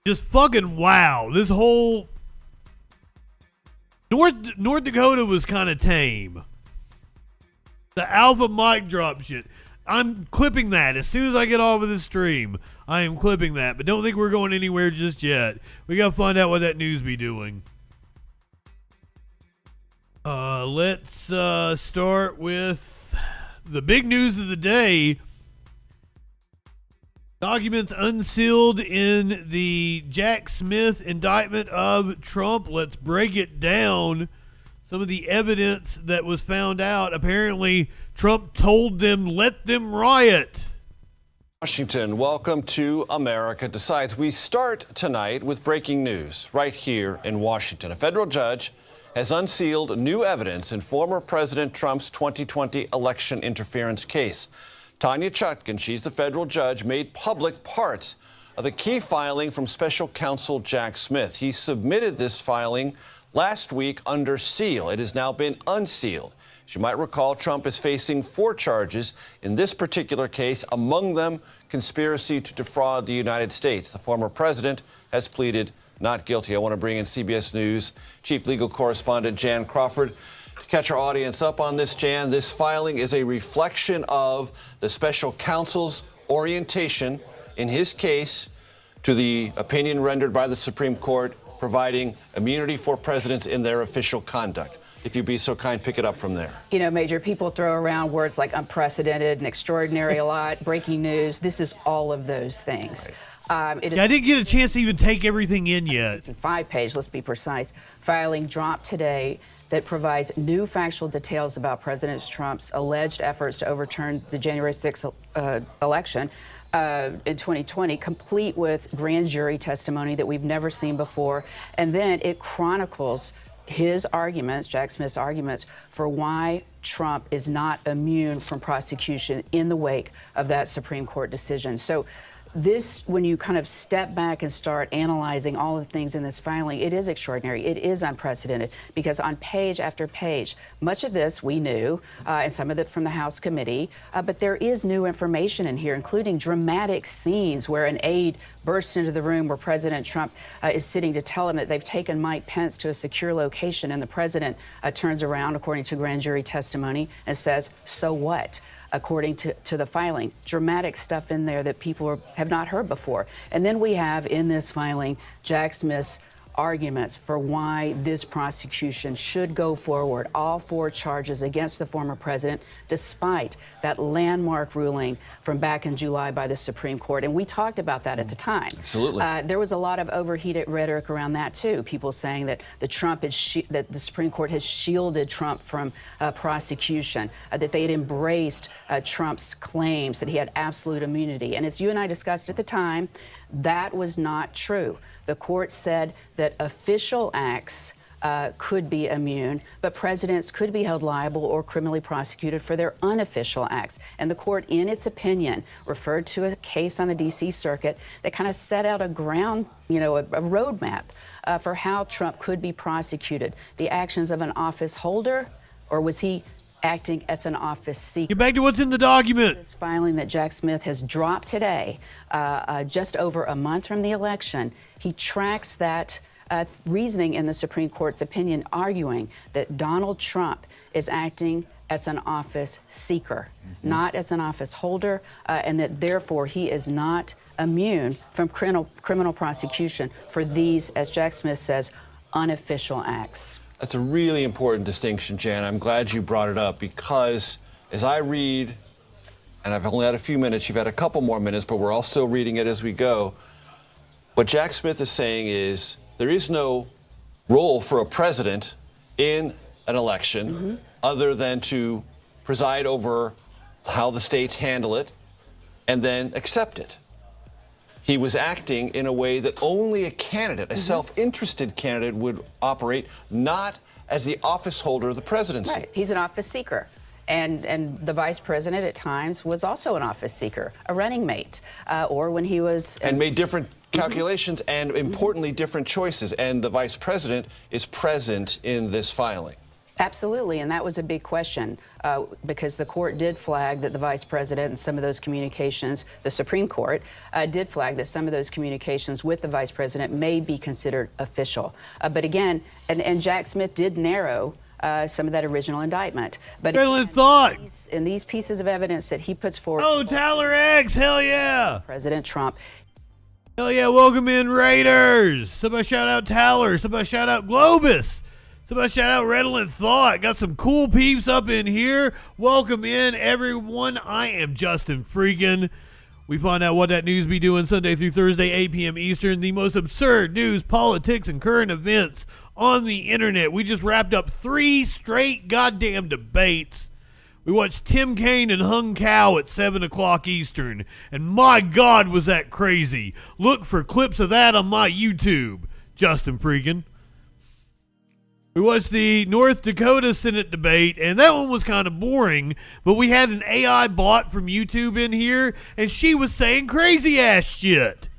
Just fucking wow. This whole North Dakota was kind of tame. The alpha mic drop shit. I'm clipping that as soon as I get off of this stream. I am clipping that, but don't think we're going anywhere just yet. We gotta find out what that news be doing. Let's start with the big news of the day. Documents unsealed in the Jack Smith indictment of Trump. Let's break it down. Some of the evidence that was found out. Apparently, Trump told them, let them riot. Washington, welcome to America Decides. We start tonight with breaking news right here in Washington. A federal judge has unsealed new evidence in former President Trump's 2020 election interference case. Tanya Chutkan, she's the federal judge, made public parts of the key filing from special counsel Jack Smith. He submitted this filing last week under seal. It has now been unsealed. As you might recall, Trump is facing 4 charges in this particular case, among them conspiracy to defraud the United States. The former president has pleaded not guilty. I want to bring in CBS News chief legal correspondent Jan Crawford to catch our audience up on this. Jan, this filing is a reflection of the special counsel's orientation in his case to the opinion rendered by the Supreme Court providing immunity for presidents in their official conduct. If you'd be so kind, pick it up from there. You know, Major, people throw around words like unprecedented and extraordinary a lot, breaking news. This is all of those things. Right. I didn't get a chance to even take everything in yet. 65-page, let's be precise, filing dropped today that provides new factual details about President Trump's alleged efforts to overturn the January 6th election in 2020, complete with grand jury testimony that we've never seen before. And then it chronicles his arguments, Jack Smith's arguments, for why Trump is not immune from prosecution in the wake of that Supreme Court decision. So this, when you kind of step back and start analyzing all the things in this filing, it is extraordinary. It is unprecedented because on page after page, much of this we knew, and some of it from the House committee, but there is new information in here, including dramatic scenes where an aide bursts into the room where President Trump is sitting to tell him that they've taken Mike Pence to a secure location, and the president turns around, according to grand jury testimony, and says, "So what?" According to the filing. Dramatic stuff in there that people have not heard before. And then we have in this filing Jack Smith's arguments for why this prosecution should go forward, all 4 charges against the former president, despite that landmark ruling from back in July by the Supreme Court. And we talked about that at the time. Absolutely. There was a lot of overheated rhetoric around that, too. People saying that that the Supreme Court has shielded Trump from prosecution, that they had embraced Trump's claims that he had absolute immunity. And as you and I discussed at the time, that was not true. The court said that official acts could be immune, but presidents could be held liable or criminally prosecuted for their unofficial acts. And the court, in its opinion, referred to a case on the D.C. Circuit that kind of set out a roadmap for how Trump could be prosecuted. The actions of an office holder, or was he acting as an office seeker? Get back to what's in the document. This filing that Jack Smith has dropped today, just over a month from the election, he tracks that reasoning in the Supreme Court's opinion, arguing that Donald Trump is acting as an office seeker, not as an office holder, and that therefore he is not immune from criminal prosecution for these, as Jack Smith says, unofficial acts. That's a really important distinction, Jan. I'm glad you brought it up because as I read, and I've only had a few minutes, you've had a couple more minutes, but we're all still reading it as we go. What Jack Smith is saying is there is no role for a president in an election other than to preside over how the states handle it and then accept it. He was acting in a way that only a candidate, a self-interested candidate, would operate, not as the office holder of the presidency. Right. He's an office seeker. And the vice president at times was also an office seeker, a running mate, or when he was... And made different calculations and, importantly, different choices. And the vice president is present in this filing. Absolutely, and that was a big question because the court did flag that the vice president and some of those communications, the Supreme Court did flag that some of those communications with the vice president may be considered official. But again, and Jack Smith did narrow some of that original indictment. But in these pieces of evidence that he puts forward... Oh, Tyler X, hell yeah! President Trump. Hell yeah, welcome in Raiders! Somebody shout out Tyler, somebody shout out Globus! Somebody shout out Redolent Thought. Got some cool peeps up in here. Welcome in, everyone. I am JustinFREAKIN. We find out what that news be doing Sunday through Thursday, 8 p.m. Eastern. The most absurd news, politics, and current events on the internet. We just wrapped up 3 straight goddamn debates. We watched Tim Kaine and Hung Cow at 7 o'clock Eastern. And my God, was that crazy. Look for clips of that on my YouTube. JustinFREAKIN. We watched the North Dakota Senate debate, and that one was kind of boring, but we had an AI bot from YouTube in here, and she was saying crazy-ass shit.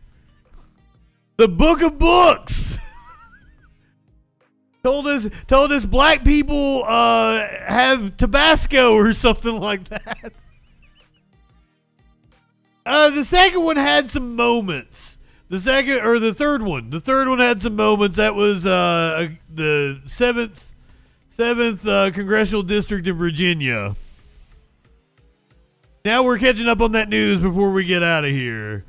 The Book of Books told us black people have Tabasco or something like that. The second one had some moments. The third one had some moments. That was the seventh congressional district in Virginia. Now we're catching up on that news before we get out of here.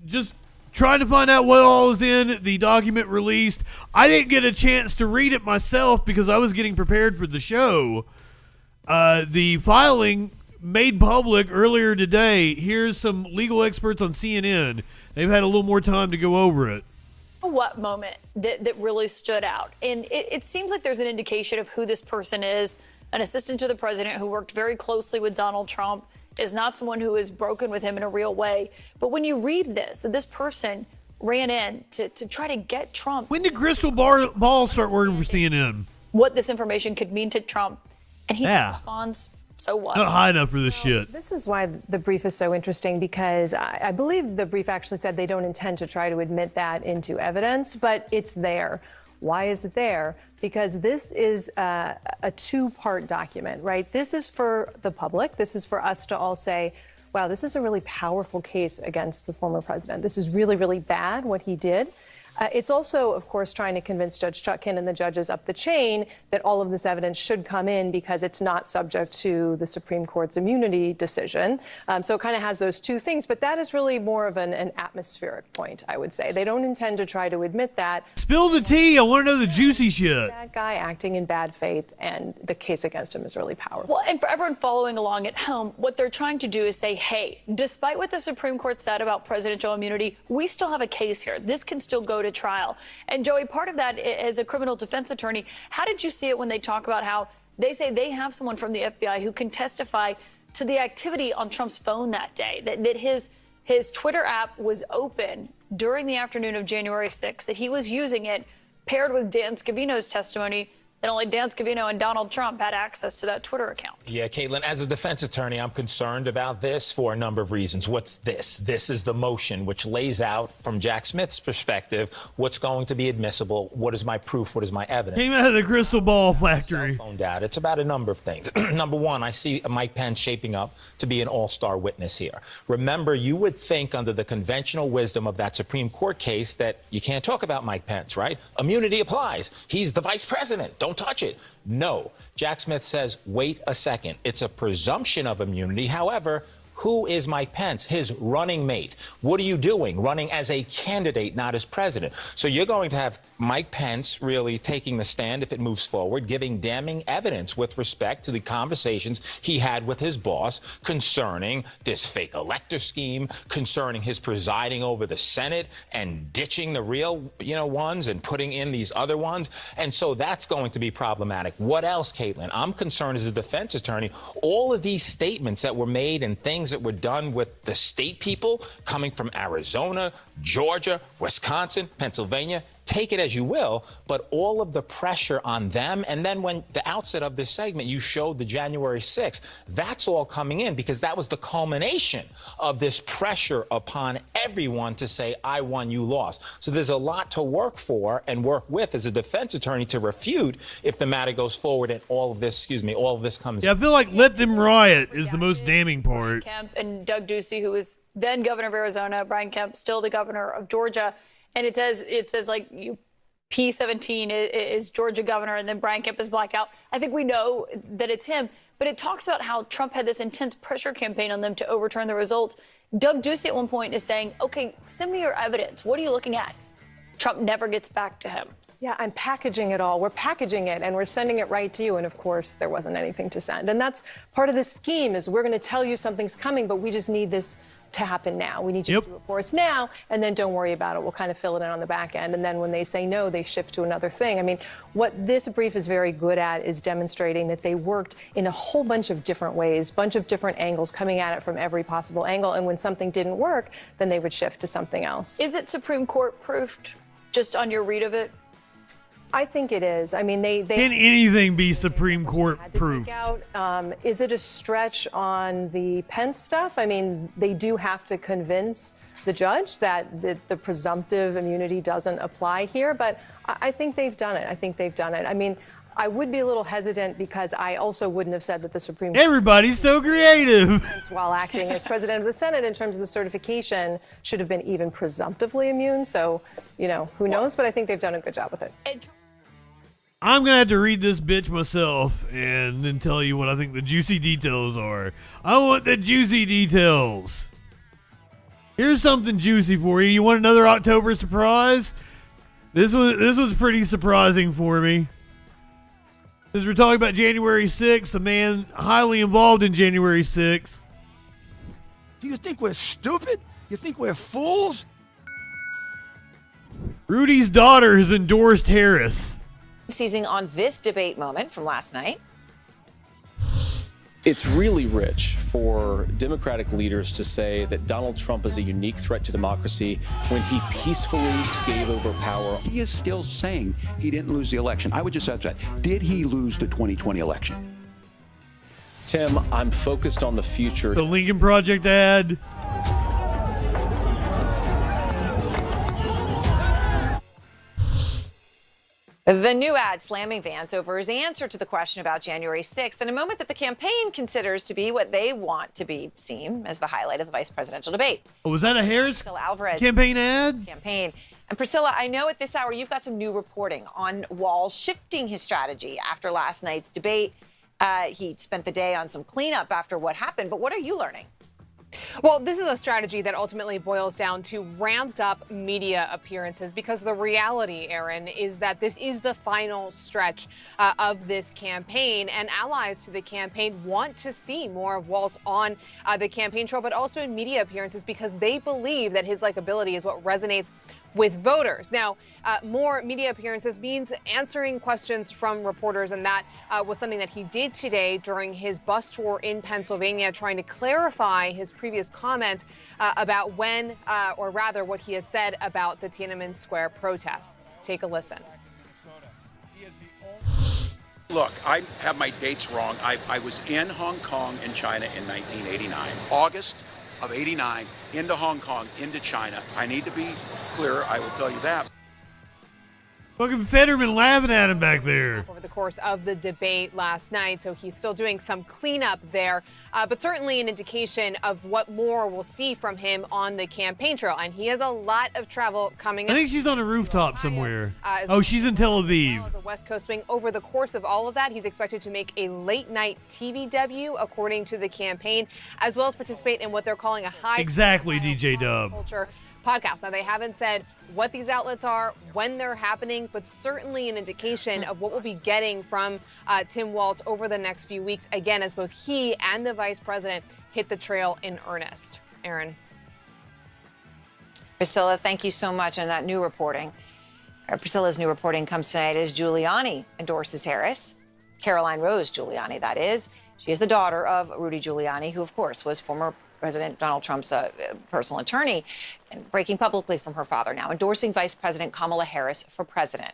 Just trying to find out what all is in the document released. I didn't get a chance to read it myself because I was getting prepared for the show. The filing made public earlier today. Here's some legal experts on CNN. They've had a little more time to go over it. What moment that really stood out? And it seems like there's an indication of who this person is. An assistant to the president who worked very closely with Donald Trump, is not someone who is broken with him in a real way. But when you read this person ran in to try to get Trump. When did Crystal Ball start working for CNN? What this information could mean to Trump. And he responds, so what? Not high enough for this shit. This is why the brief is so interesting, because I believe the brief actually said they don't intend to try to admit that into evidence, but it's there. Why is it there? Because this is a two-part document, right? This is for the public. This is for us to all say, wow, this is a really powerful case against the former president. This is really, really bad what he did. It's also, of course, trying to convince Judge Chutkan and the judges up the chain that all of this evidence should come in because it's not subject to the Supreme Court's immunity decision. So it kind of has those two things. But that is really more of an atmospheric point, I would say. They don't intend to try to admit that. Spill the tea. I want to know the juicy shit. That guy acting in bad faith, and the case against him is really powerful. Well, and for everyone following along at home, what they're trying to do is say, hey, despite what the Supreme Court said about presidential immunity, we still have a case here. This can still go to trial. And Joey, part of that as a criminal defense attorney, how did you see it when they talk about how they say they have someone from the FBI who can testify to the activity on Trump's phone that day, that his Twitter app was open during the afternoon of January 6th, that he was using it paired with Dan Scavino's testimony that only Dan Scavino and Donald Trump had access to that Twitter account. Yeah, Caitlin, as a defense attorney, I'm concerned about this for a number of reasons. What's this? This is the motion which lays out, from Jack Smith's perspective, what's going to be admissible, what is my proof, what is my evidence. Came out of the crystal ball factory. Cell phone data. It's about a number of things. Number one, I see Mike Pence shaping up to be an all-star witness here. Remember, you would think under the conventional wisdom of that Supreme Court case that you can't talk about Mike Pence, right? Immunity applies. He's the vice president. Don't touch it. No. Jack Smith says, wait a second. It's a presumption of immunity. However, who is Mike Pence? His running mate. What are you doing? Running as a candidate, not as president. So you're going to have Mike Pence really taking the stand if it moves forward, giving damning evidence with respect to the conversations he had with his boss concerning this fake elector scheme, concerning his presiding over the Senate and ditching the real, ones and putting in these other ones. And so that's going to be problematic. What else, Caitlin? I'm concerned as a defense attorney, all of these statements that were made and things that were done with the state people coming from Arizona, Georgia, Wisconsin, Pennsylvania, take it as you will, but all of the pressure on them. And then when the outset of this segment, you showed the January 6th, that's all coming in because that was the culmination of this pressure upon everyone to say, I won, you lost. So there's a lot to work for and work with as a defense attorney to refute if the matter goes forward and all of this comes. Yeah, I feel like let them riot is the most damning part. Kemp and Doug Ducey, who was then governor of Arizona, Brian Kemp, still the governor of Georgia. And it says like P17 is Georgia governor, and then Brian Kemp is blacked out. I think we know that it's him, but it talks about how Trump had this intense pressure campaign on them to overturn the results. Doug Ducey at one point is saying, okay, send me your evidence. What are you looking at? Trump never gets back to him. Yeah, I'm packaging it all. We're packaging it and we're sending it right to you. And of course, there wasn't anything to send. And that's part of the scheme is we're going to tell you something's coming, but we just need this to happen now. We need you to do it for us now, and then don't worry about it. We'll kind of fill it in on the back end. And then when they say no, they shift to another thing. I mean, what this brief is very good at is demonstrating that they worked in a whole bunch of different ways, bunch of different angles, coming at it from every possible angle. And when something didn't work, then they would shift to something else. Is it Supreme Court proofed, just on your read of it? I think it is. I mean, they Can anything be Supreme Court proof? Is it a stretch on the Pence stuff? I mean, they do have to convince the judge that the presumptive immunity doesn't apply here, but I think they've done it. I mean, I would be a little hesitant because I also wouldn't have said that the Supreme Court. Everybody's so creative. While acting as president of the Senate in terms of the certification should have been even presumptively immune. So, who knows? But I think they've done a good job with it. I'm going to have to read this bitch myself and then tell you what I think the juicy details are. I want the juicy details. Here's something juicy for you. You want another October surprise? This was pretty surprising for me. As we're talking about January 6th, a man highly involved in January 6th. Do you think we're stupid? You think we're fools? Rudy's daughter has endorsed Harris. Seizing on this debate moment from last night. It's really rich for Democratic leaders to say that Donald Trump is a unique threat to democracy when he peacefully gave over power. He is still saying he didn't lose the election. I would just ask that. Did he lose the 2020 election? Tim, I'm focused on the future. The Lincoln Project ad. The new ad slamming Vance over his answer to the question about January 6th in a moment that the campaign considers to be what they want to be seen as the highlight of the vice presidential debate. Oh, was that a Harris Priscilla Alvarez campaign ad? Campaign. And Priscilla, I know at this hour you've got some new reporting on Walz shifting his strategy after last night's debate. He spent the day on some cleanup after what happened, but what are you learning? Well, this is a strategy that ultimately boils down to ramped up media appearances because the reality, Aaron, is that this is the final stretch of this campaign, and allies to the campaign want to see more of Walz on the campaign trail, but also in media appearances because they believe that his likability is what resonates with voters. Now, more media appearances means answering questions from reporters, and that was something that he did today during his bus tour in Pennsylvania, trying to clarify his previous comments about when, or rather what he has said about the Tiananmen Square protests. Take a listen. Look, I have my dates wrong. I was in Hong Kong and China in 1989, August of 89, into Hong Kong, into China. I need to be clear, I will tell you that. Fucking Fetterman laughing at him back there. Over the course of the debate last night, so he's still doing some cleanup there, but certainly an indication of what more we'll see from him on the campaign trail. And he has a lot of travel coming up. I think she's on a rooftop somewhere. Oh, she's in Tel Aviv. As a West Coast swing. Over the course of all of that, he's expected to make a late-night TV debut, according to the campaign, as well as participate in what they're calling a high Exactly, DJ Dub. culture podcast. Now, they haven't said what these outlets are, when they're happening, but certainly an indication of what we'll be getting from Tim Walz over the next few weeks, again, as both he and the vice president hit the trail in earnest. Aaron. Priscilla, thank you so much on that new reporting. Priscilla's new reporting comes tonight as Giuliani endorses Harris. Caroline Rose Giuliani, that is. She is the daughter of Rudy Giuliani, who, of course, was former President Donald Trump's personal attorney, and breaking publicly from her father now, endorsing Vice President Kamala Harris for president,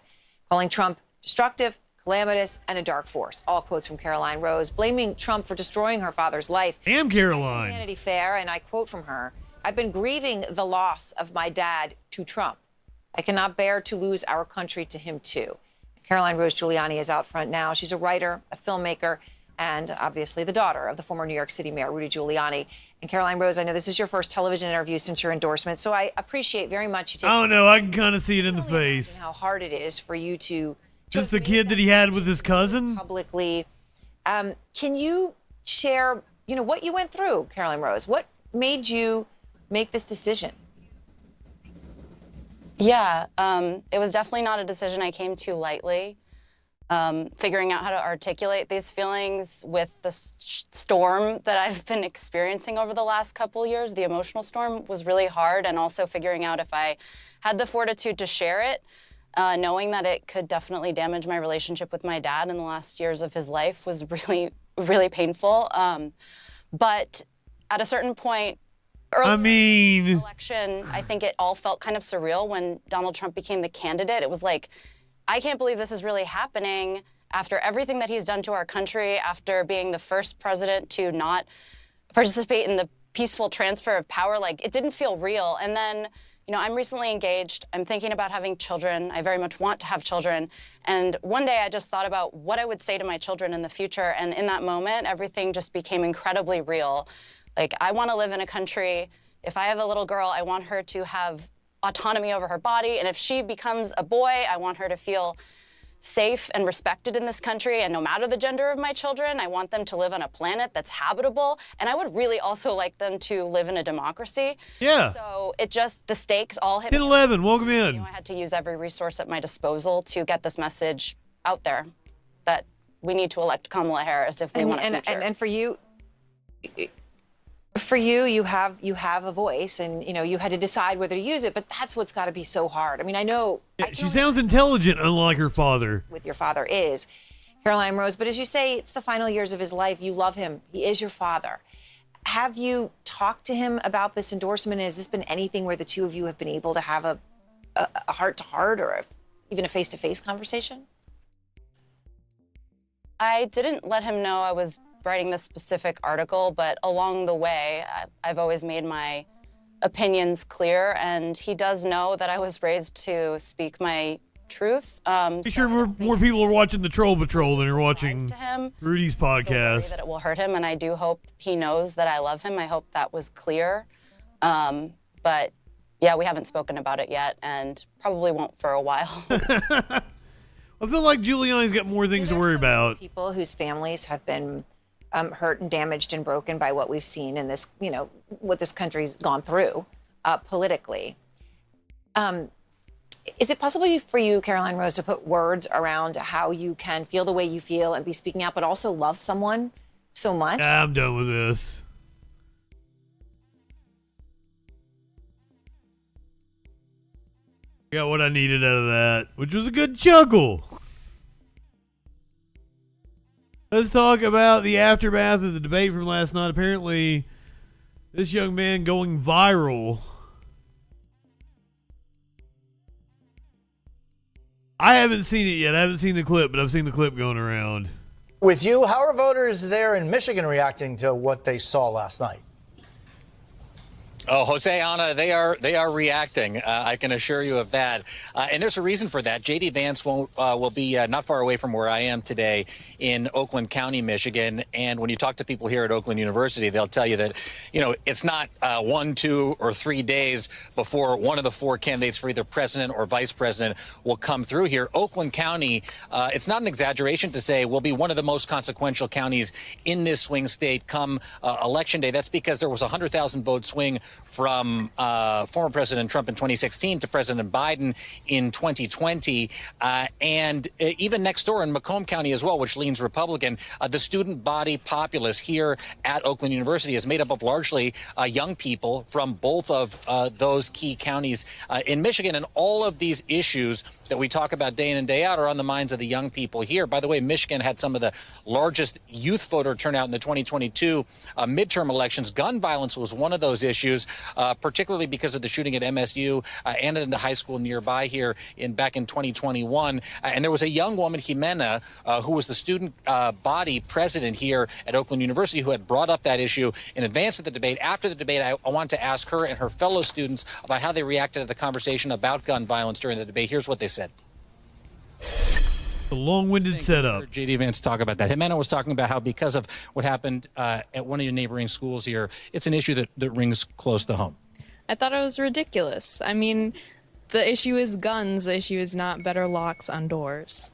calling Trump destructive, calamitous, and a dark force. All quotes from Caroline Rose, blaming Trump for destroying her father's life. Damn, Caroline. Vanity Fair, and I quote from her, "I've been grieving the loss of my dad to Trump. I cannot bear to lose our country to him, too." Caroline Rose Giuliani is out front now. She's a writer, a filmmaker, and obviously the daughter of the former New York City Mayor, Rudy Giuliani. And Caroline Rose, I know this is your first television interview since your endorsement, so I appreciate very much you taking I don't know. I can kind of see it in the face. how hard it is for you to Just the kid that he had with his cousin? publicly. Can you share, what you went through, Caroline Rose? What made you make this decision? Yeah, it was definitely not a decision I came to lightly. Figuring out how to articulate these feelings with the storm that I've been experiencing over the last couple years, the emotional storm, was really hard. And also figuring out if I had the fortitude to share it, knowing that it could definitely damage my relationship with my dad in the last years of his life was really, really painful. But at a certain point, early in the election, I think it all felt kind of surreal when Donald Trump became the candidate. It was like I can't believe this is really happening after everything that he's done to our country, after being the first president to not participate in the peaceful transfer of power. Like, it didn't feel real. And then, you know, I'm recently engaged. I'm thinking about having children. I very much want to have children. And one day I just thought about what I would say to my children in the future. And in that moment, everything just became incredibly real. Like, I want to live in a country, if I have a little girl, I want her to have autonomy over her body. And if she becomes a boy, I want her to feel safe and respected in this country. And no matter the gender of my children, I want them to live on a planet that's habitable. And I would really also like them to live in a democracy. Yeah. So it just, the stakes all hit me. 11, welcome in. You know, I had to use every resource at my disposal to get this message out there that we need to elect Kamala Harris if we want a future. And for you, you have a voice, and you know you had to decide whether to use it. But that's what's got to be so hard. I mean, I know she sounds intelligent, unlike her father. With your father is Caroline Rose, but as you say, it's the final years of his life. You love him. He is your father. Have you talked to him about this endorsement? Has this been anything where the two of you have been able to have a heart-to-heart or even a face-to-face conversation? I didn't let him know I was writing this specific article, but along the way, I've always made my opinions clear, and he does know that I was raised to speak my truth. Be sure more people are watching the Troll Patrol than are watching Rudy's podcast. That it will hurt him, and I do hope he knows that I love him. I hope that was clear. But yeah, we haven't spoken about it yet, and probably won't for a while. I feel like Giuliani's got more things to worry about. People whose families have been hurt and damaged and broken by what we've seen in this, you know, what this country's gone through politically. Is it possible for you, Caroline Rose, to put words around how you can feel the way you feel and be speaking out, but also love someone so much? I'm done with this. I got what I needed out of that, which was a good chuckle. Let's talk about the aftermath of the debate from last night. Apparently, this young man going viral. I haven't seen it yet. I haven't seen the clip, but I've seen the clip going around. With you, how are voters there in Michigan reacting to what they saw last night? Oh, Jose, Ana, they are reacting. I can assure you of that. And there's a reason for that. J.D. Vance will be not far away from where I am today in Oakland County, Michigan. And when you talk to people here at Oakland University, they'll tell you that, you know, it's not 1, 2, or 3 days before one of the 4 candidates for either president or vice president will come through here. Oakland County, it's not an exaggeration to say, will be one of the most consequential counties in this swing state come Election Day. That's because there was a 100,000 vote swing from former President Trump in 2016 to President Biden in 2020. And even next door in Macomb County as well, which leans Republican, the student body populace here at Oakland University is made up of largely young people from both of those key counties in Michigan. And all of these issues that we talk about day in and day out are on the minds of the young people here. By the way, Michigan had some of the largest youth voter turnout in the 2022 midterm elections. Gun violence was one of those issues, particularly because of the shooting at MSU and at the high school nearby here back in 2021. And there was a young woman, Jimena, who was the student body president here at Oakland University, who had brought up that issue in advance of the debate. After the debate, I wanted to ask her and her fellow students about how they reacted to the conversation about gun violence during the debate. Here's what they said. A long-winded setup. J.D. Vance talk about that. Jimena was talking about how because of what happened at one of your neighboring schools here, it's an issue that rings close to home. I thought it was ridiculous. I mean, the issue is guns. The issue is not better locks on doors.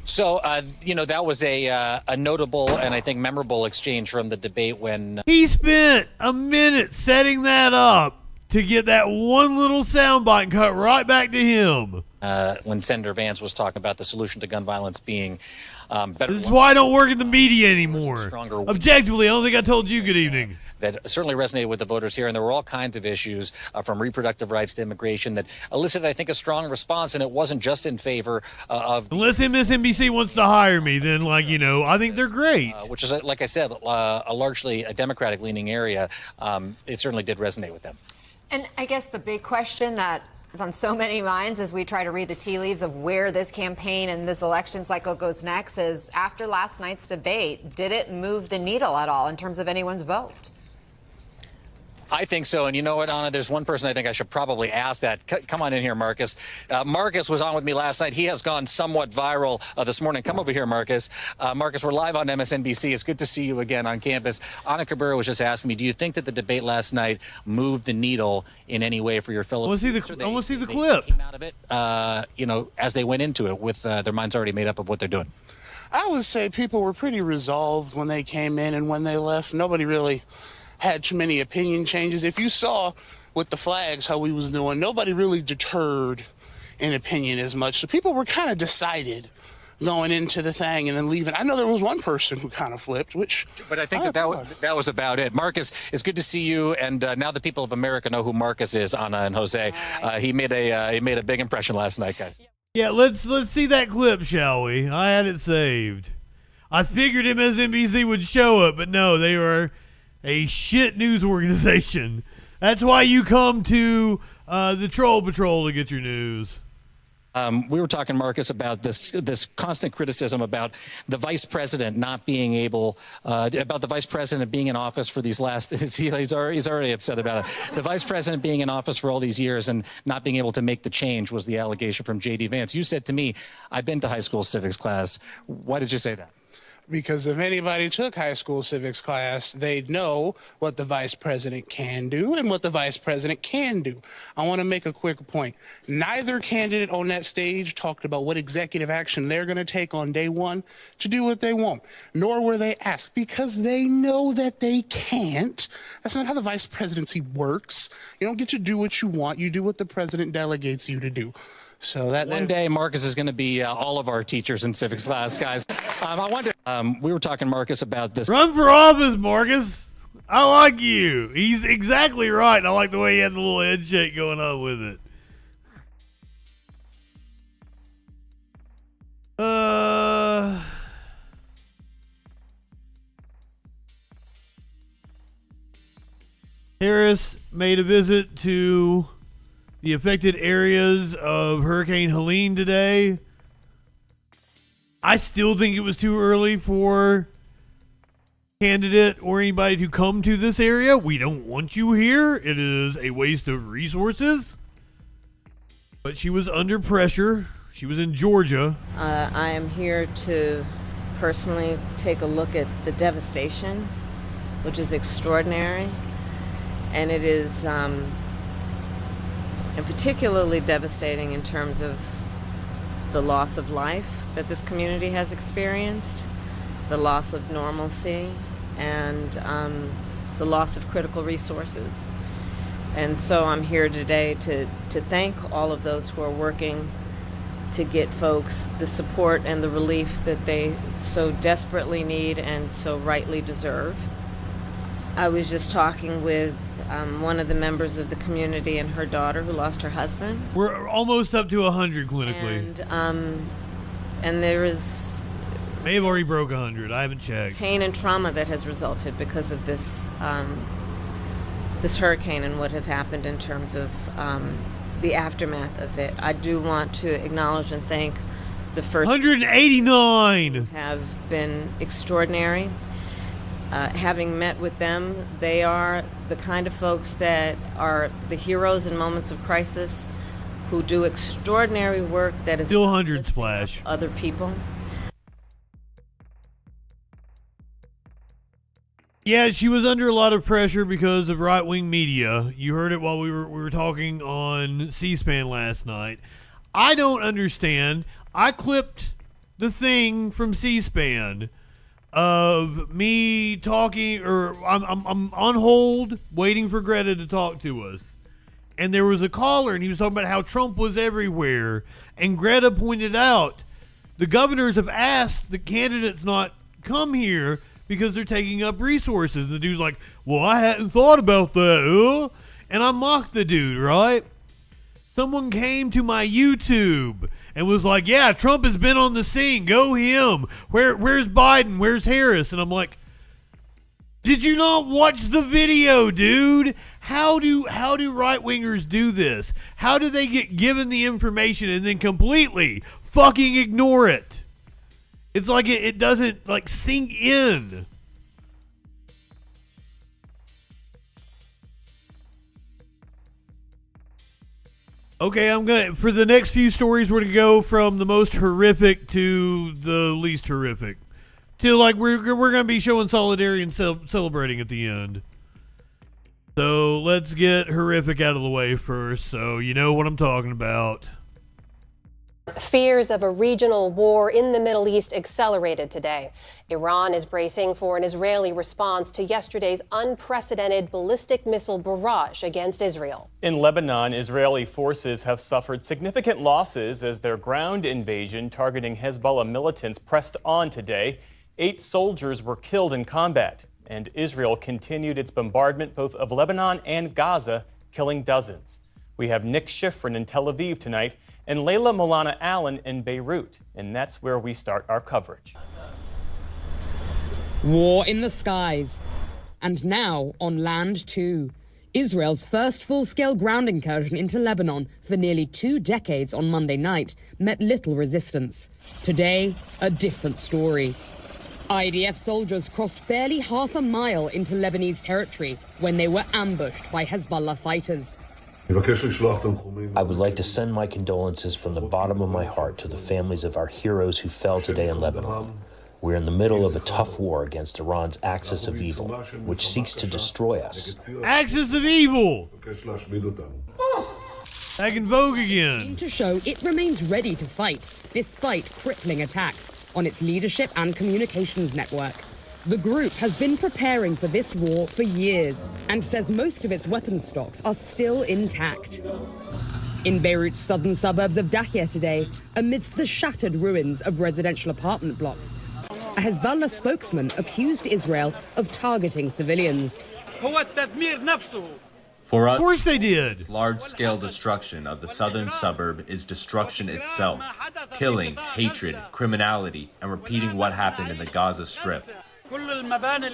So, you know, that was a notable and I think memorable exchange from the debate when he spent a minute setting that up to get that one little soundbite and cut right back to him. When Senator Vance was talking about the solution to gun violence being better. This is why I don't work in the media anymore. Objectively, I don't think I told you good evening. That certainly resonated with the voters here, and there were all kinds of issues from reproductive rights to immigration that elicited, I think, a strong response, and it wasn't just in favor of... Unless MSNBC wants to hire me, then, like, you know, I think they're great. Which is, like I said, largely a Democratic-leaning area. It certainly did resonate with them. And I guess the big question that It's on so many minds as we try to read the tea leaves of where this campaign and this election cycle goes next is after last night's debate, did it move the needle at all in terms of anyone's vote? I think so. And you know what, Anna, there's one person I think I should probably ask that. Come on in here, Marcus. Marcus was on with me last night. He has gone somewhat viral this morning. Come over here, Marcus. Marcus, we're live on MSNBC. It's good to see you again on campus. Anna Cabrera was just asking me, do you think that the debate last night moved the needle in any way for your fellow? I want to see the clip. Came out of it, as they went into it with their minds already made up of what they're doing. I would say people were pretty resolved when they came in and when they left. Nobody really had too many opinion changes. If you saw with the flags how we was doing, nobody really deterred in opinion as much. So people were kind of decided going into the thing and then leaving. I know there was one person who kind of flipped, but I think that was about it. Marcus, it's good to see you. And now the people of America know who Marcus is, Anna and Jose. He made a big impression last night, guys. Yeah, let's see that clip, shall we? I had it saved. I figured MSNBC would show it, but no, they are a shit news organization. That's why you come to the Troll Patrol to get your news. We were talking, Marcus, about this constant criticism about the vice president not being able, about the vice president being in office for these last, he's already upset about it. The vice president being in office for all these years and not being able to make the change was the allegation from J.D. Vance. You said to me, I've been to high school civics class. Why did you say that? Because if anybody took high school civics class, they'd know what the vice president can do and what the vice president can do. I want to make a quick point. Neither candidate on that stage talked about what executive action they're going to take on day one to do what they want, nor were they asked because they know that they can't. That's not how the vice presidency works. You don't get to do what you want. You do what the president delegates you to do. So that one day Marcus is going to be all of our teachers in civics class, guys. I wonder. We were talking, Marcus, about this. Run for office, Marcus. I like you. He's exactly right. And I like the way he had the little head shake going on with it. Harris made a visit to the affected areas of Hurricane Helene today. I still think it was too early for candidate or anybody to come to this area. We don't want you here. It is a waste of resources. But she was under pressure. She was in Georgia. I am here to personally take a look at the devastation, which is extraordinary. And it is and particularly devastating in terms of the loss of life that this community has experienced, the loss of normalcy, and the loss of critical resources. And so I'm here today to thank all of those who are working to get folks the support and the relief that they so desperately need and so rightly deserve. I was just talking with one of the members of the community and her daughter who lost her husband. We're almost up to 100 clinically. And there is... May have already broke 100. I haven't checked. Pain and trauma that has resulted because of this this hurricane and what has happened in terms of the aftermath of it. I do want to acknowledge and thank the first 189 have been extraordinary. Having met with them, they are the kind of folks that are the heroes in moments of crisis who do extraordinary work that is still hundreds flash other people. Yeah, she was under a lot of pressure because of right-wing media. You heard it while we were talking on C-SPAN last night. I don't understand. I clipped the thing from C-SPAN of me talking, or I'm on hold waiting for Greta to talk to us. And there was a caller, and he was talking about how Trump was everywhere. And Greta pointed out the governors have asked the candidates not come here because they're taking up resources. And the dude's like, well, I hadn't thought about that. And I mocked the dude, right? Someone came to my YouTube and was like, yeah, Trump has been on the scene. Go him. Where's Biden? Where's Harris? And I'm like, Did you not watch the video, dude? How do right-wingers do this? How do they get given the information and then completely fucking ignore it? It's like it doesn't like sink in. Okay, for the next few stories, we're gonna go from the most horrific to the least horrific. To like we're gonna be showing solidarity and celebrating at the end. So let's get horrific out of the way first, so you know what I'm talking about. Fears of a regional war in the Middle East accelerated today. Iran is bracing for an Israeli response to yesterday's unprecedented ballistic missile barrage against Israel. In Lebanon, Israeli forces have suffered significant losses as their ground invasion targeting Hezbollah militants pressed on today. 8 soldiers were killed in combat, and Israel continued its bombardment both of Lebanon and Gaza, killing dozens. We have Nick Schifrin in Tel Aviv tonight and Layla Molana Allen in Beirut, and that's where we start our coverage. War in the skies, and now on land too. Israel's first full-scale ground incursion into Lebanon for nearly 2 decades on Monday night met little resistance. Today, a different story. IDF soldiers crossed barely half a mile into Lebanese territory when they were ambushed by Hezbollah fighters. I would like to send my condolences from the bottom of my heart to the families of our heroes who fell today in Lebanon. We're in the middle of a tough war against Iran's axis of evil, which seeks to destroy us. Axis of evil! Back in vogue again. To show it remains ready to fight, despite crippling attacks on its leadership and communications network. The group has been preparing for this war for years and says most of its weapons stocks are still intact. In Beirut's southern suburbs of Dahia today, amidst the shattered ruins of residential apartment blocks, a Hezbollah spokesman accused Israel of targeting civilians. For us, of course they did. Large-scale destruction of the southern suburb is destruction itself. Killing, hatred, criminality, and repeating what happened in the Gaza Strip.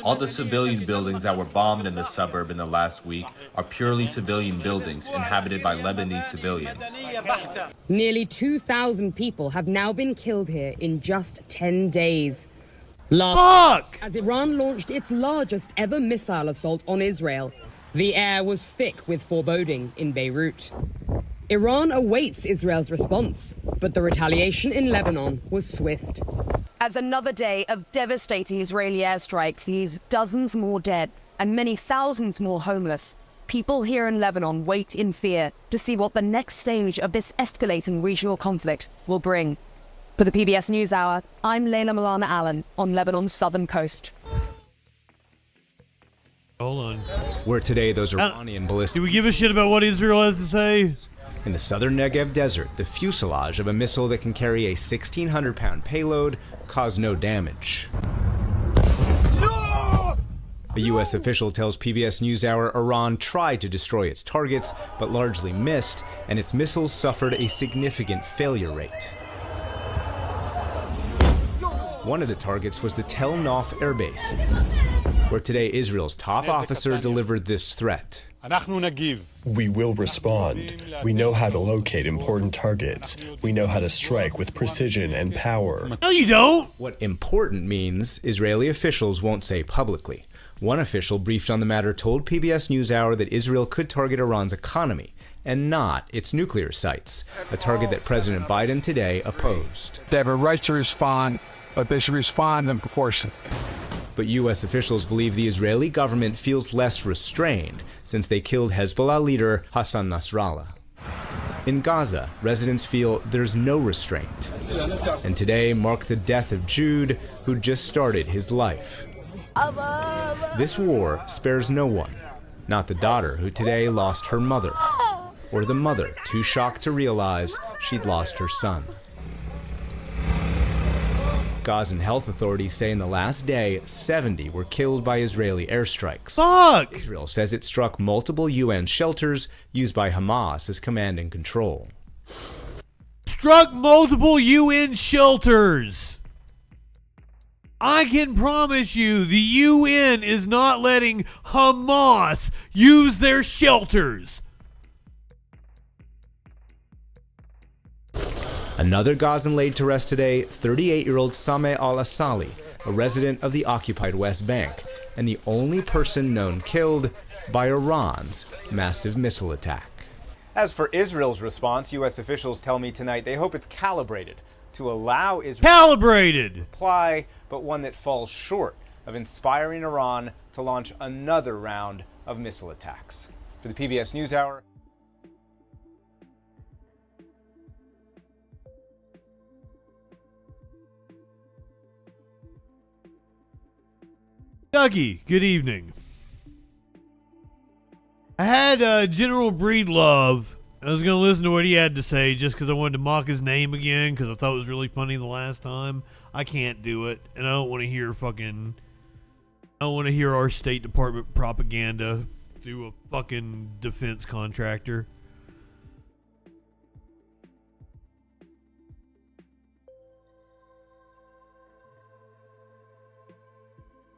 All the civilian buildings that were bombed in the suburb in the last week are purely civilian buildings inhabited by Lebanese civilians. Nearly 2,000 people have now been killed here in just 10 days. As Iran launched its largest ever missile assault on Israel, the air was thick with foreboding in Beirut. Iran awaits Israel's response, but the retaliation in Lebanon was swift. As another day of devastating Israeli airstrikes leaves dozens more dead and many thousands more homeless, people here in Lebanon wait in fear to see what the next stage of this escalating regional conflict will bring. For the PBS NewsHour, I'm Layla Molana Allen on Lebanon's southern coast. Hold on. Where today those Iranian ballistic... Do we give a shit about what Israel has to say? In the southern Negev desert, the fuselage of a missile that can carry a 1,600-pound payload caused no damage. A U.S. official tells PBS NewsHour Iran tried to destroy its targets, but largely missed, and its missiles suffered a significant failure rate. One of the targets was the Tel Nof airbase, where today Israel's top officer delivered this threat. We will respond. We know how to locate important targets. We know how to strike with precision and power. No, you don't! What important means, Israeli officials won't say publicly. One official briefed on the matter told PBS NewsHour that Israel could target Iran's economy and not its nuclear sites, a target that President Biden today opposed. They have a right to respond, but they should respond in proportion. But U.S. officials believe the Israeli government feels less restrained since they killed Hezbollah leader Hassan Nasrallah. In Gaza, residents feel there's no restraint. And today marked the death of Jude, who just started his life. This war spares no one. Not the daughter who today lost her mother, or the mother too shocked to realize she'd lost her son. Gazan health authorities say in the last day, 70 were killed by Israeli airstrikes. Fuck! Israel says it struck multiple UN shelters used by Hamas as command and control. Struck multiple UN shelters! I can promise you the UN is not letting Hamas use their shelters. Another Gazan laid to rest today, 38-year-old Sameh al-Asali, a resident of the occupied West Bank, and the only person known killed by Iran's massive missile attack. As for Israel's response, U.S. officials tell me tonight they hope it's calibrated to allow Israel to reply, but one that falls short of inspiring Iran to launch another round of missile attacks. For the PBS NewsHour, Dougie, good evening. I had General Breedlove. I was going to listen to what he had to say just because I wanted to mock his name again because I thought it was really funny the last time. I can't do it, and I don't want to hear our State Department propaganda through a fucking defense contractor.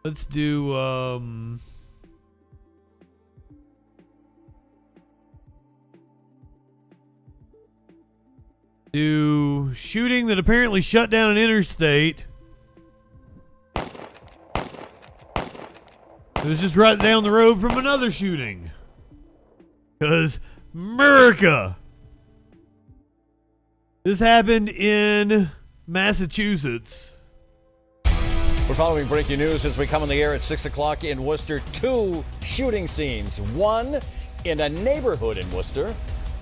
Let's do, shooting that apparently shut down an interstate. It was just right down the road from another shooting. 'Cause America. This happened in Massachusetts. We're following breaking news as we come on the air at 6 o'clock in Worcester. 2 shooting scenes. One in a neighborhood in Worcester.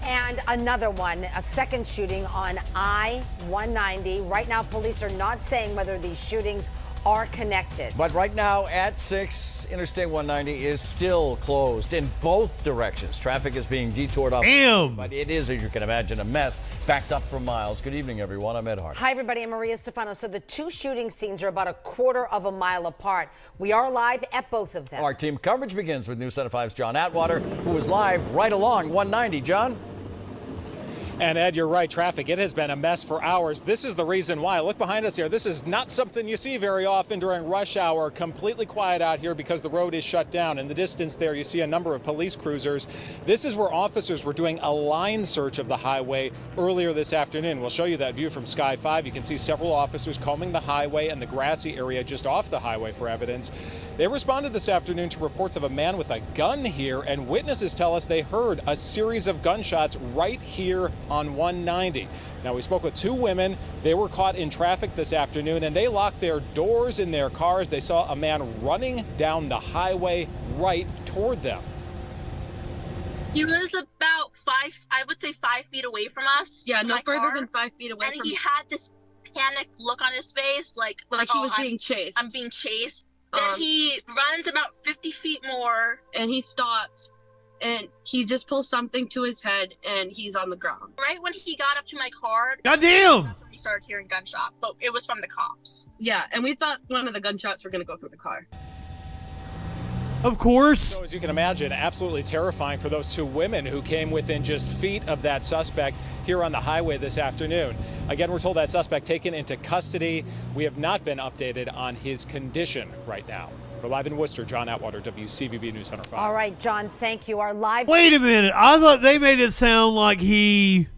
And another one, a second shooting on I-190. Right now, police are not saying whether these shootings are connected. But right now at 6, Interstate 190 is still closed in both directions. Traffic is being detoured up. Damn! But it is, as you can imagine, a mess. Backed up for miles. Good evening, everyone. I'm Ed Hart. Hi, everybody. I'm Maria Stefano. So the 2 shooting scenes are about a quarter of a mile apart. We are live at both of them. Our team coverage begins with News Center 5's John Atwater, who is live right along 190. John? And Ed, you're right, traffic, it has been a mess for hours. This is the reason why. Look behind us here. This is not something you see very often during rush hour. Completely quiet out here because the road is shut down. In the distance there, you see a number of police cruisers. This is where officers were doing a line search of the highway earlier this afternoon. We'll show you that view from Sky 5. You can see several officers combing the highway and the grassy area just off the highway for evidence. They responded this afternoon to reports of a man with a gun here, and witnesses tell us they heard a series of gunshots right here on 190. Now, we spoke with 2 women. They were caught in traffic this afternoon, and they locked their doors in their cars. They saw a man running down the highway right toward them. He was about 5 feet away from us. Yeah, no further than 5 feet away and from he had this panicked look on his face, like he was being chased. I'm being chased. Then he runs about 50 feet more. And he stops. And he just pulls something to his head, and he's on the ground. Right when he got up to my car, goddamn! That's when we started hearing gunshots, but it was from the cops. Yeah, and we thought one of the gunshots were going to go through the car. Of course. So as you can imagine, absolutely terrifying for those 2 women who came within just feet of that suspect here on the highway this afternoon. Again, we're told that suspect taken into custody. We have not been updated on his condition right now. We're live in Worcester. John Atwater, WCVB News Center 5. All right, John, thank you. Our live... Wait a minute. I thought they made it sound like he...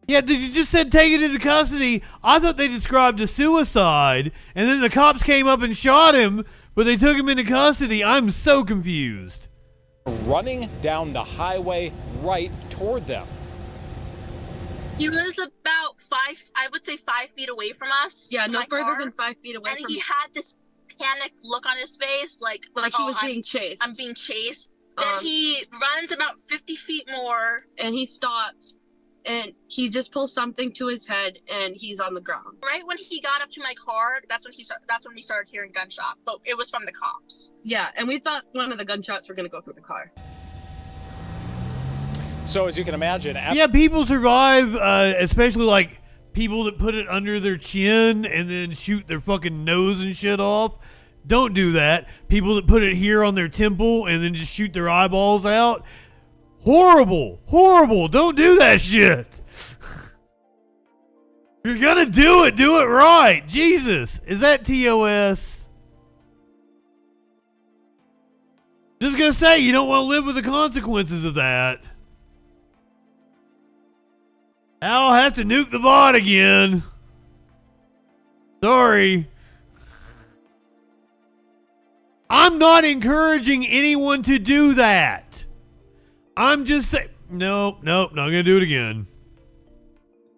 Yeah, you just said take it into custody. I thought they described a suicide, and then the cops came up and shot him, but they took him into custody. I'm so confused. Running down the highway right toward them. He was about 5 feet away from us. Yeah, no further than 5 feet away and from he had this panicked look on his face, like he was being chased. I'm being chased. Then he runs about 50 feet more. And he stops. And he just pulls something to his head, and he's on the ground. Right when he got up to my car, that's when we started hearing gunshots, but it was from the cops. Yeah, and we thought one of the gunshots were going to go through the car. So as you can imagine... Yeah, people survive, especially like people that put it under their chin and then shoot their fucking nose and shit off. Don't do that. People that put it here on their temple and then just shoot their eyeballs out. Horrible. Horrible. Don't do that shit. You're gonna do it right. Jesus. Is that TOS? Just gonna say, you don't want to live with the consequences of that. I'll have to nuke the bot again. Sorry. I'm not encouraging anyone to do that. I'm just saying, nope, not gonna do it again.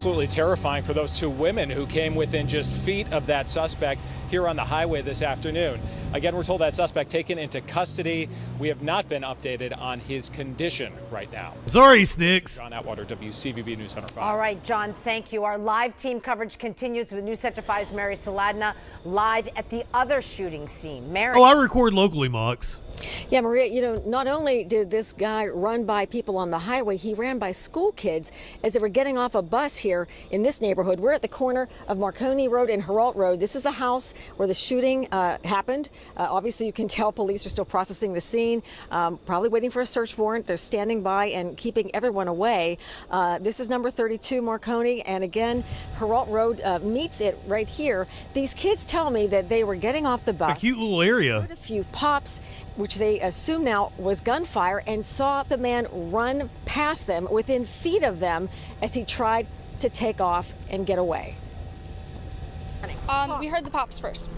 Absolutely terrifying for those two women who came within just feet of that suspect here on the highway this afternoon. Again, we're told that suspect taken into custody. We have not been updated on his condition right now. Sorry, Snicks. John Atwater, WCVB News Center 5. All right, John, thank you. Our live team coverage continues with News Center 5's Mary Saladna live at the other shooting scene. Mary. Oh, I record locally, Mox. Yeah, Maria, you know, not only did this guy run by people on the highway, he ran by school kids as they were getting off a bus here in this neighborhood. We're at the corner of Marconi Road and Heralt Road. This is the house where the shooting happened. Obviously, you can tell police are still processing the scene, probably waiting for a search warrant. They're standing by and keeping everyone away. This is number 32 Marconi, and again, Heralt Road meets it right here. These kids tell me that they were getting off the bus. A cute little area. Heard a few pops, which they assume now was gunfire, and saw the man run past them within feet of them as he tried to take off and get away. We heard the pops first,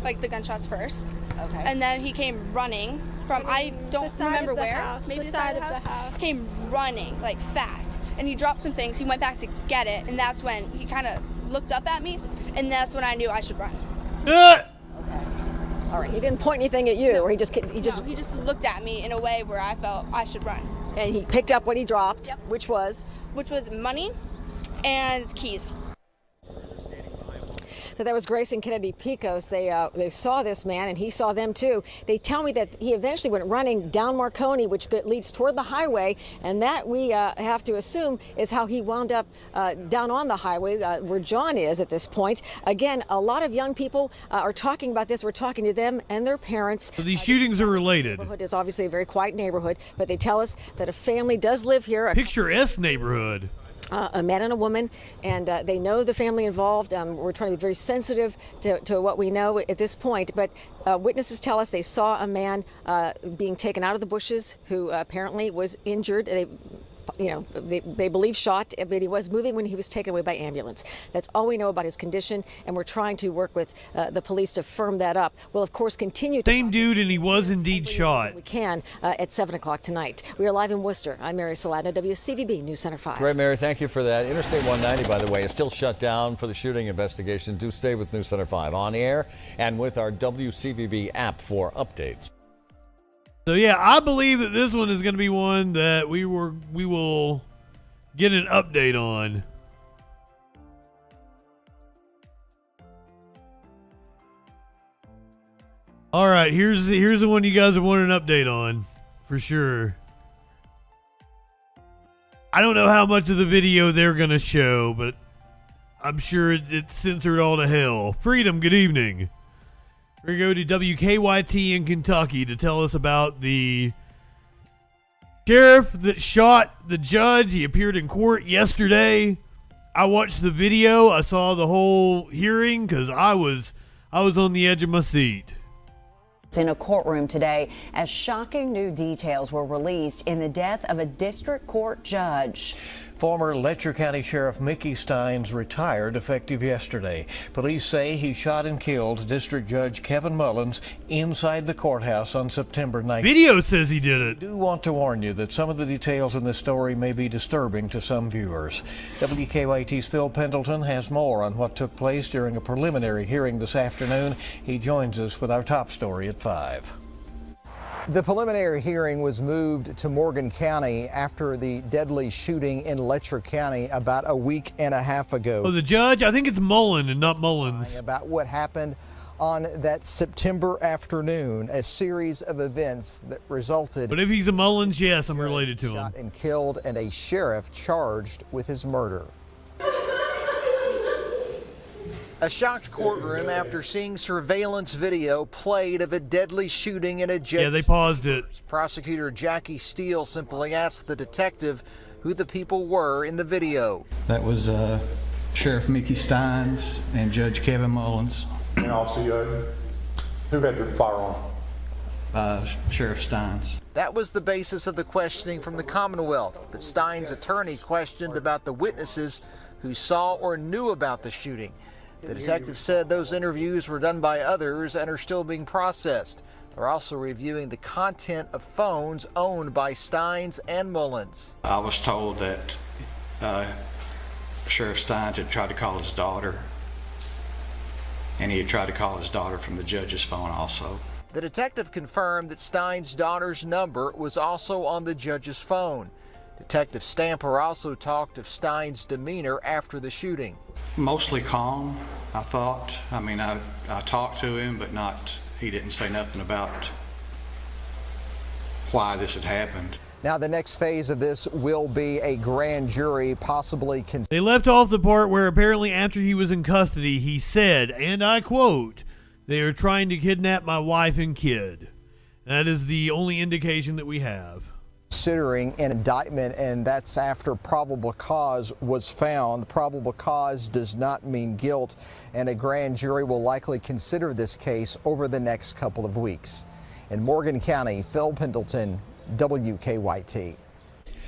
like the gunshots first. Okay. And then he came running from, I don't remember where, maybe the side of the house. Came running, like fast. And he dropped some things. He went back to get it, and that's when he kind of looked up at me, and that's when I knew I should run. All right, he didn't point anything at you, or he just He just looked at me in a way where I felt I should run. And he picked up what he dropped, which was money and keys. So that was Grayson Kennedy Picos. They saw this man, and he saw them too. They tell me that he eventually went running down Marconi, which leads toward the highway, and that we have to assume is how he wound up down on the highway where John is at this point. Again, a lot of young people are talking about this. We're talking to them and their parents. So these shootings are related. The neighborhood is obviously a very quiet neighborhood, but they tell us that a family does live here. Picturesque neighborhood. A man and a woman, and they know the family involved. We're trying to be very sensitive to what we know at this point, but witnesses tell us they saw a man being taken out of the bushes who apparently was injured. They believe shot, but he was moving when he was taken away by ambulance. That's all we know about his condition, and we're trying to work with the police to firm that up. We'll, of course, continue to... Same dude, and he was indeed shot. We can at 7 o'clock tonight. We are live in Worcester. I'm Mary Saladna, WCVB News Center 5. Great, Mary. Thank you for that. Interstate 190, by the way, is still shut down for the shooting investigation. Do stay with News Center 5 on air and with our WCVB app for updates. So yeah, I believe that this one is going to be one that we will get an update on. All right, here's the one you guys have wanted an update on, for sure. I don't know how much of the video they're going to show, but I'm sure it's censored all to hell. Freedom, good evening. We're going to go to WKYT in Kentucky to tell us about the sheriff that shot the judge. He appeared in court yesterday. I watched the video. I saw the whole hearing because I was on the edge of my seat. In a courtroom today as shocking new details were released in the death of a district court judge. Former Letcher County Sheriff Mickey Steins retired effective yesterday. Police say he shot and killed District Judge Kevin Mullins inside the courthouse on September 19th. Video says he did it. I do want to warn you that some of the details in this story may be disturbing to some viewers. WKYT's Phil Pendleton has more on what took place during a preliminary hearing this afternoon. He joins us with our top story at 5. The preliminary hearing was moved to Morgan County after the deadly shooting in Letcher County about a week and a half ago. Oh, the judge? I think it's Mullen and not Mullins. About what happened on that September afternoon, a series of events that resulted. But if he's a Mullins, yes, I'm related to him. Shot and killed, and a sheriff charged with his murder. A shocked courtroom after seeing surveillance video played of a deadly shooting in a jail. Yeah, they paused it. Prosecutor Jackie Steele simply asked the detective who the people were in the video. That was Sheriff Mickey Steins and Judge Kevin Mullins. And also, who had the firearm? Sheriff Steins. That was the basis of the questioning from the Commonwealth, but Stein's attorney questioned about the witnesses who saw or knew about the shooting. The detective said those interviews were done by others and are still being processed. They're also reviewing the content of phones owned by Steins and Mullins. I was told that Sheriff Steins had tried to call his daughter, and he had tried to call his daughter from the judge's phone also. The detective confirmed that Stein's daughter's number was also on the judge's phone. Detective Stamper also talked of Stein's demeanor after the shooting. Mostly calm, I thought. I mean, I talked to him, but he didn't say nothing about why this had happened. Now, the next phase of this will be a grand jury, possibly. They left off the part where apparently after he was in custody, he said, and I quote, "They are trying to kidnap my wife and kid." That is the only indication that we have. Considering an indictment, and that's after probable cause was found. Probable cause does not mean guilt, and a grand jury will likely consider this case over the next couple of weeks. In Morgan County, Phil Pendleton, WKYT.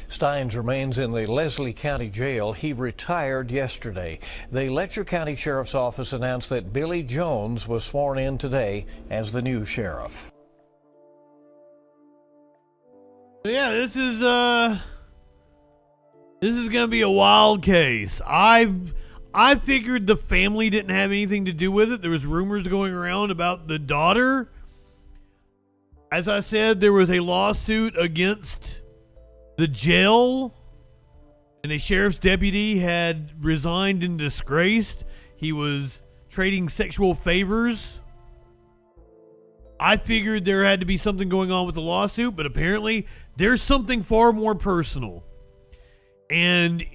Steins remains in the Leslie County Jail. He retired yesterday. The Letcher County Sheriff's Office announced that Billy Jones was sworn in today as the new sheriff. Yeah, this is gonna be a wild case. I figured the family didn't have anything to do with it. There was rumors going around about the daughter. As I said, there was a lawsuit against the jail, and a sheriff's deputy had resigned in disgrace. He was trading sexual favors. I figured there had to be something going on with the lawsuit, but apparently there's something far more personal. And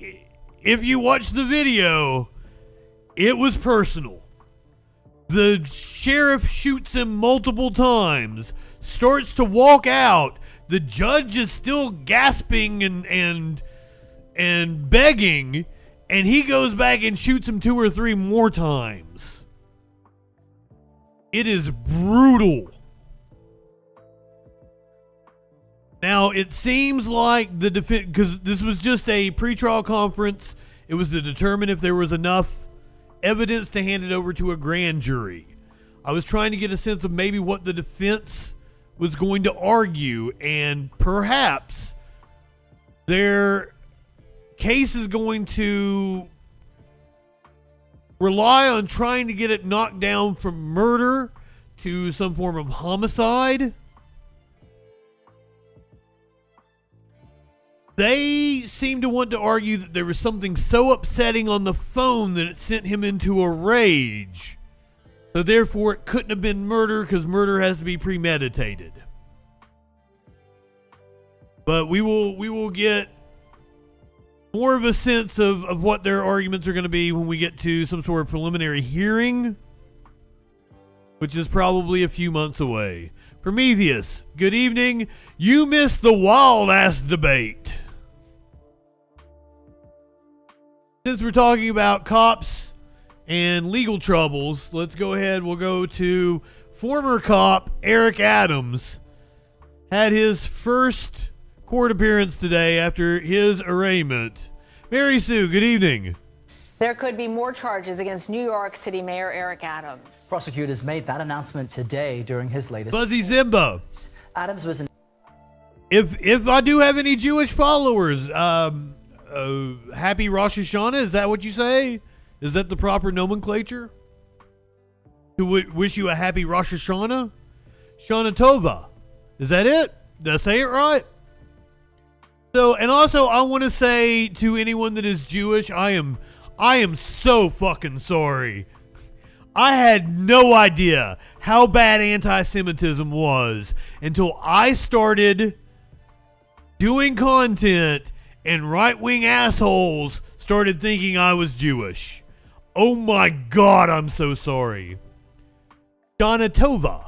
if you watch the video, it was personal. The sheriff shoots him multiple times, starts to walk out. The judge is still gasping and begging, and he goes back and shoots him 2 or 3 more times. It is brutal. Now, it seems like the defense, because this was just a pretrial conference, it was to determine if there was enough evidence to hand it over to a grand jury. I was trying to get a sense of maybe what the defense was going to argue, and perhaps their case is going to rely on trying to get it knocked down from murder to some form of homicide. They seem to want to argue that there was something so upsetting on the phone that it sent him into a rage. So therefore it couldn't have been murder, because murder has to be premeditated. But we will get more of a sense of what their arguments are going to be when we get to some sort of preliminary hearing, which is probably a few months away. Prometheus, good evening. You missed the wild-ass debate. Since we're talking about cops and legal troubles, let's go ahead. We'll go to former cop Eric Adams. Had his first court appearance today after his arraignment. Mary Sue, good evening. There could be more charges against New York City Mayor Eric Adams. Prosecutors made that announcement today during his latest. Fuzzy Zimba. Adams was. If I do have any Jewish followers, happy Rosh Hashanah. Is that what you say? Is that the proper nomenclature? To wish you a happy Rosh Hashanah? Shana Tova. Is that it? Did I say it right? So, and also I want to say to anyone that is Jewish, I am so fucking sorry. I had no idea how bad anti-Semitism was until I started doing content and right-wing assholes started thinking I was Jewish. Oh my God, I'm so sorry. Shana Tova.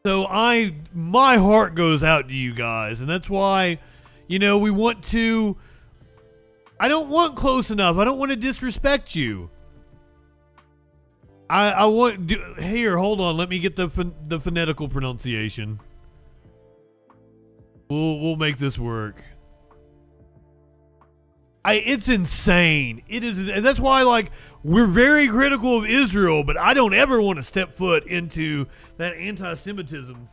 So my heart goes out to you guys, and that's why, we want to. I don't want close enough. I don't want to disrespect you. I want here. Hold on. Let me get the phonetical pronunciation. We'll make this work. It's insane. It is. And that's why, we're very critical of Israel, but I don't ever want to step foot into that anti-Semitism.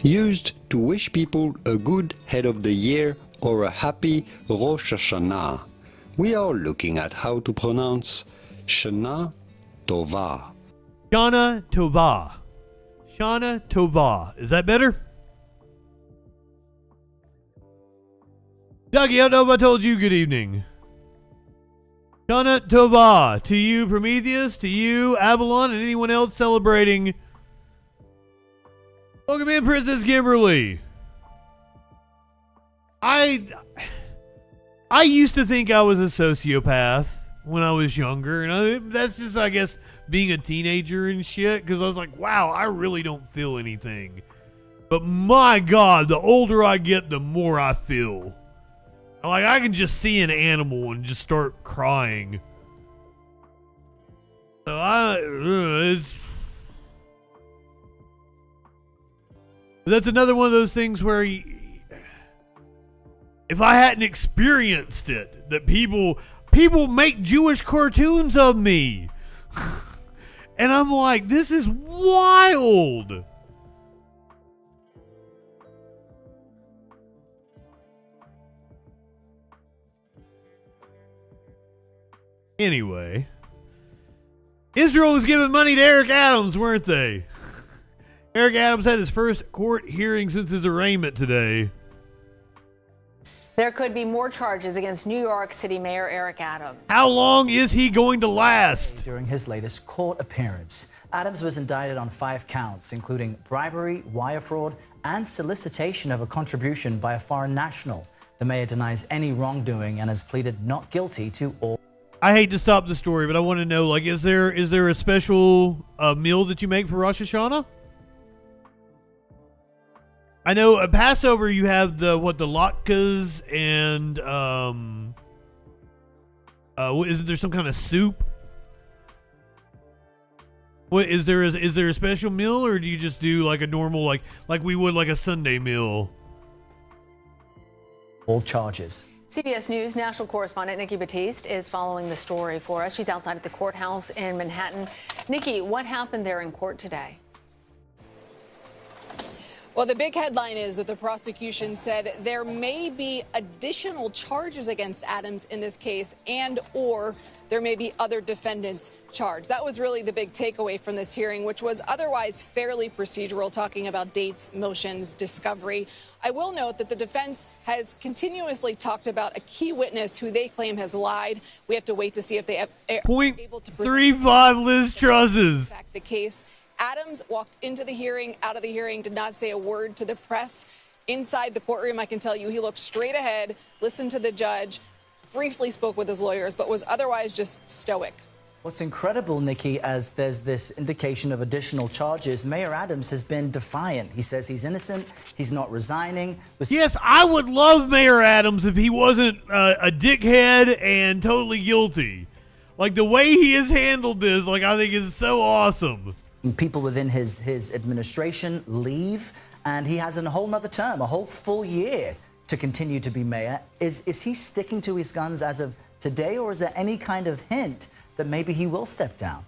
Used to wish people a good head of the year or a happy Rosh Hashanah. We are looking at how to pronounce Shana Tova. Shana Tova. Shana Tova. Is that better? Dougie, I don't know if I told you good evening. Shana Tova. To you, Prometheus. To you, Avalon, and anyone else celebrating. Welcome in, Princess Kimberly. I used to think I was a sociopath when I was younger, and that's just, I guess, being a teenager and shit, because I was like, wow, I really don't feel anything. But my God, the older I get, the more I feel. I can just see an animal and just start crying. So that's another one of those things where if I hadn't experienced it, that people make Jewish cartoons of me. And I'm like, this is wild. Anyway, Israel was giving money to Eric Adams, weren't they? Eric Adams had his first court hearing since his arraignment today. There could be more charges against New York City Mayor Eric Adams. How long is he going to last? During his latest court appearance, Adams was indicted on 5 counts, including bribery, wire fraud, and solicitation of a contribution by a foreign national. The mayor denies any wrongdoing and has pleaded not guilty to all. I hate to stop the story, but I want to know, is there a special meal that you make for Rosh Hashanah? I know at Passover you have the latkes and is there some kind of soup? What is there a special meal, or do you just do like a normal like we would like a Sunday meal? All charges. CBS News national correspondent Nikki Batiste is following the story for us. She's outside at the courthouse in Manhattan. Nikki, what happened there in court today? Well, the big headline is that the prosecution said there may be additional charges against Adams in this case, and or there may be other defendants charged. That was really the big takeaway from this hearing, which was otherwise fairly procedural, talking about dates, motions, discovery. I will note that the defense has continuously talked about a key witness who they claim has lied. We have to wait to see if they are able to present 0.35 Liz Trusses. The case. Adams walked into the hearing, out of the hearing, did not say a word to the press. Inside the courtroom, I can tell you, he looked straight ahead, listened to the judge, briefly spoke with his lawyers, but was otherwise just stoic. What's incredible, Nikki, as there's this indication of additional charges, Mayor Adams has been defiant. He says he's innocent, he's not resigning. Yes, I would love Mayor Adams if he wasn't a dickhead and totally guilty. Like, the way he has handled this, I think is so awesome. People within his administration leave, and he has a whole nother term, a whole full year to continue to be mayor. Is he sticking to his guns as of today, or is there any kind of hint that maybe he will step down?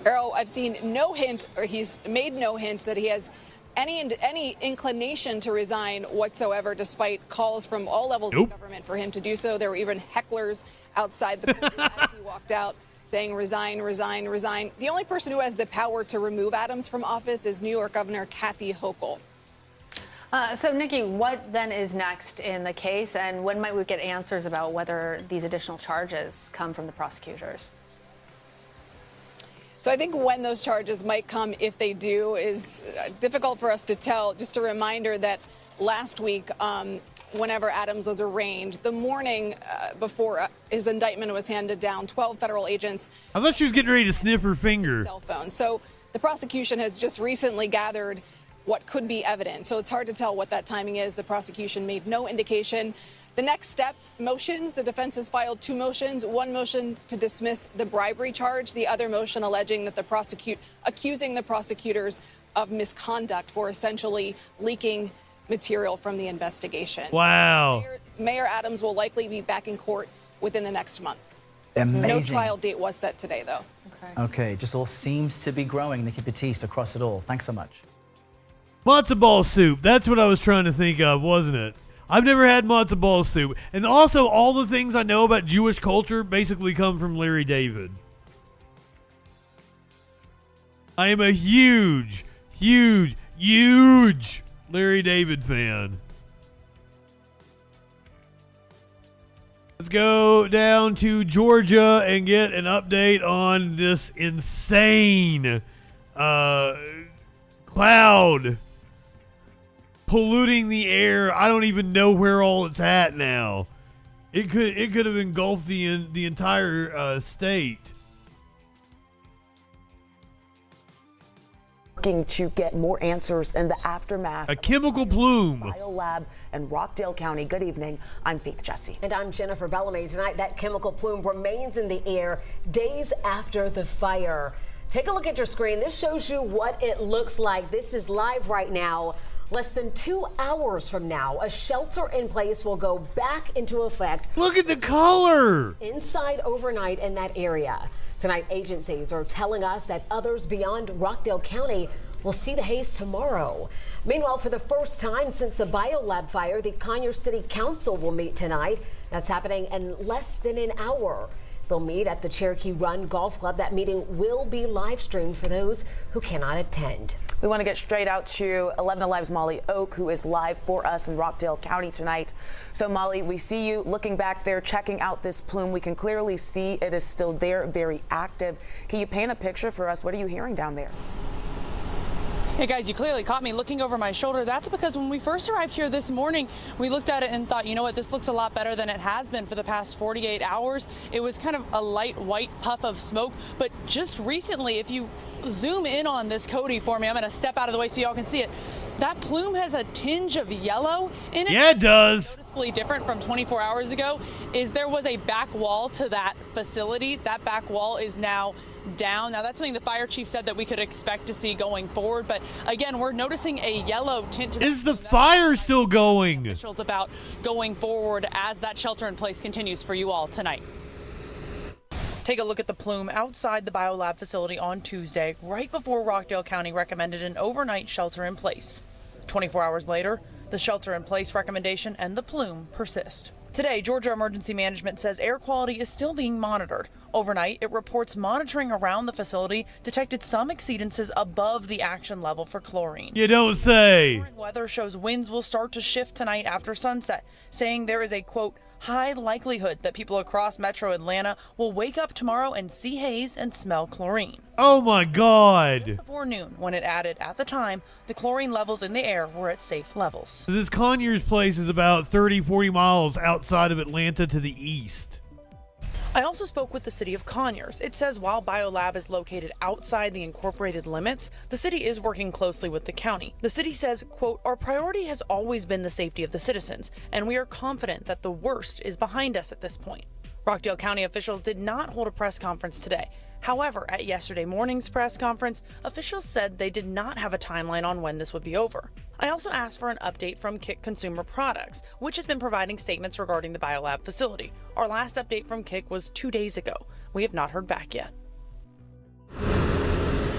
Errol, I've seen no hint, or he's made no hint that he has any inclination to resign whatsoever, despite calls from all levels of government for him to do so. There were even hecklers outside the courtroom as he walked out, saying resign, resign, resign. The only person who has the power to remove Adams from office is New York Governor Kathy Hochul. So, Nikki, what then is next in the case, and when might we get answers about whether these additional charges come from the prosecutors? So I think when those charges might come, if they do, is difficult for us to tell. Just a reminder that last week, whenever Adams was arraigned, the morning before his indictment was handed down, 12 federal agents. I thought she was getting ready to sniff her finger. Cell phone. So the prosecution has just recently gathered what could be evidence. So it's hard to tell what that timing is. The prosecution made no indication. The next steps, motions, the defense has filed 2 motions, one motion to dismiss the bribery charge, the other motion alleging that accusing the prosecutors of misconduct for essentially leaking material from the investigation. Wow. Mayor Adams will likely be back in court within the next month. Amazing. No trial date was set today, though. Okay, just all seems to be growing, Nikki Batiste, across it all. Thanks so much. Matzo ball soup. That's what I was trying to think of, wasn't it? I've never had matzo ball soup. And also, all the things I know about Jewish culture basically come from Larry David. I am a huge Larry David fan. Let's go down to Georgia and get an update on this insane cloud polluting the air. I don't even know where all it's at now. It could have engulfed the entire state. Working to get more answers in the aftermath. A chemical plume. Biolab in Rockdale County. Good evening. I'm Faith Jesse. And I'm Jennifer Bellamy. Tonight, that chemical plume remains in the air days after the fire. Take a look at your screen. This shows you what it looks like. This is live right now. Less than 2 hours from now, a shelter in place will go back into effect. Look at the color. Inside overnight in that area. Tonight, agencies are telling us that others beyond Rockdale County will see the haze tomorrow. Meanwhile, for the first time since the Biolab fire, the Conyers City Council will meet tonight. That's happening in less than an hour. They'll meet at the Cherokee Run Golf Club. That meeting will be live streamed for those who cannot attend. We want to get straight out to 11 Alive's Molly Oak, who is live for us in Rockdale County tonight. So, Molly, we see you looking back there, checking out this plume. We can clearly see it is still there, very active. Can you paint a picture for us? What are you hearing down there? Hey guys, you clearly caught me looking over my shoulder. That's because when we first arrived here this morning, we looked at it and thought, you know what, this looks a lot better than it has been for the past 48 hours. It was kind of a light white puff of smoke, but just recently, if you zoom in on this Cody for me, I'm going to step out of the way so y'all can see it. That plume has a tinge of yellow in it. Yeah, it does. Noticeably different from 24 hours ago is there was a back wall to that facility. That back wall is now down. Now, that's something the fire chief said that we could expect to see going forward. But again, we're noticing a yellow tint to the Is the fire still going? Officials about going forward as that shelter in place continues for you all tonight. Take a look at the plume outside the Biolab facility on Tuesday, right before Rockdale County recommended an overnight shelter in place. 24 hours later, the shelter in place recommendation and the plume persist. Today, Georgia Emergency Management says air quality is still being monitored. Overnight, it reports monitoring around the facility detected some exceedances above the action level for chlorine. You don't say. Current weather shows winds will start to shift tonight after sunset, saying there is a, quote, high likelihood that people across metro Atlanta will wake up tomorrow and see haze and smell chlorine. Oh my God. Just before noon, when it added, at the time, the chlorine levels in the air were at safe levels. This Conyers place is about 30-40 miles outside of Atlanta to the east. I also spoke with the city of Conyers. It says while Biolab is located outside the incorporated limits, the city is working closely with the county. The city says, quote, our priority has always been the safety of the citizens, and we are confident that the worst is behind us at this point. Rockdale County officials did not hold a press conference today. However, at yesterday morning's press conference, officials said they did not have a timeline on when this would be over. I also asked for an update from KIC Consumer Products, which has been providing statements regarding the Biolab facility. Our last update from KIC was 2 days ago. We have not heard back yet.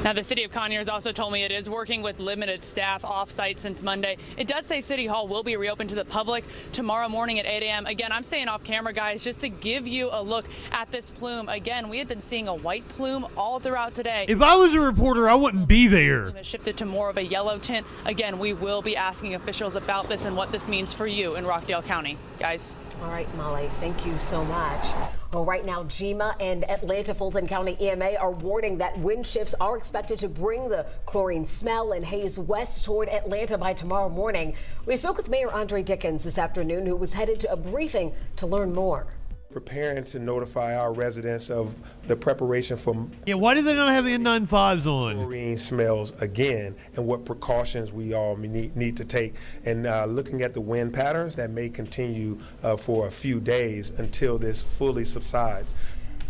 Now, the city of Conyers also told me it is working with limited staff off-site since Monday. It does say City Hall will be reopened to the public tomorrow morning at 8 a.m. Again, I'm staying off camera, guys, just to give you a look at this plume. Again, we had been seeing a white plume all throughout today. If I was a reporter, I wouldn't be there. It shifted to more of a yellow tint. Again, we will be asking officials about this and what this means for you in Rockdale County. Guys. All right, Molly, thank you so much. Well, right now, GEMA and Atlanta Fulton County EMA are warning that wind shifts are expected to bring the chlorine smell and haze west toward Atlanta by tomorrow morning. We spoke with Mayor Andre Dickens this afternoon, who was headed to a briefing to learn more. Preparing to notify our residents of the preparation for why do they not have the N95s on? Chlorine smells again, and what precautions we all need to take. And looking at the wind patterns that may continue for a few days until this fully subsides.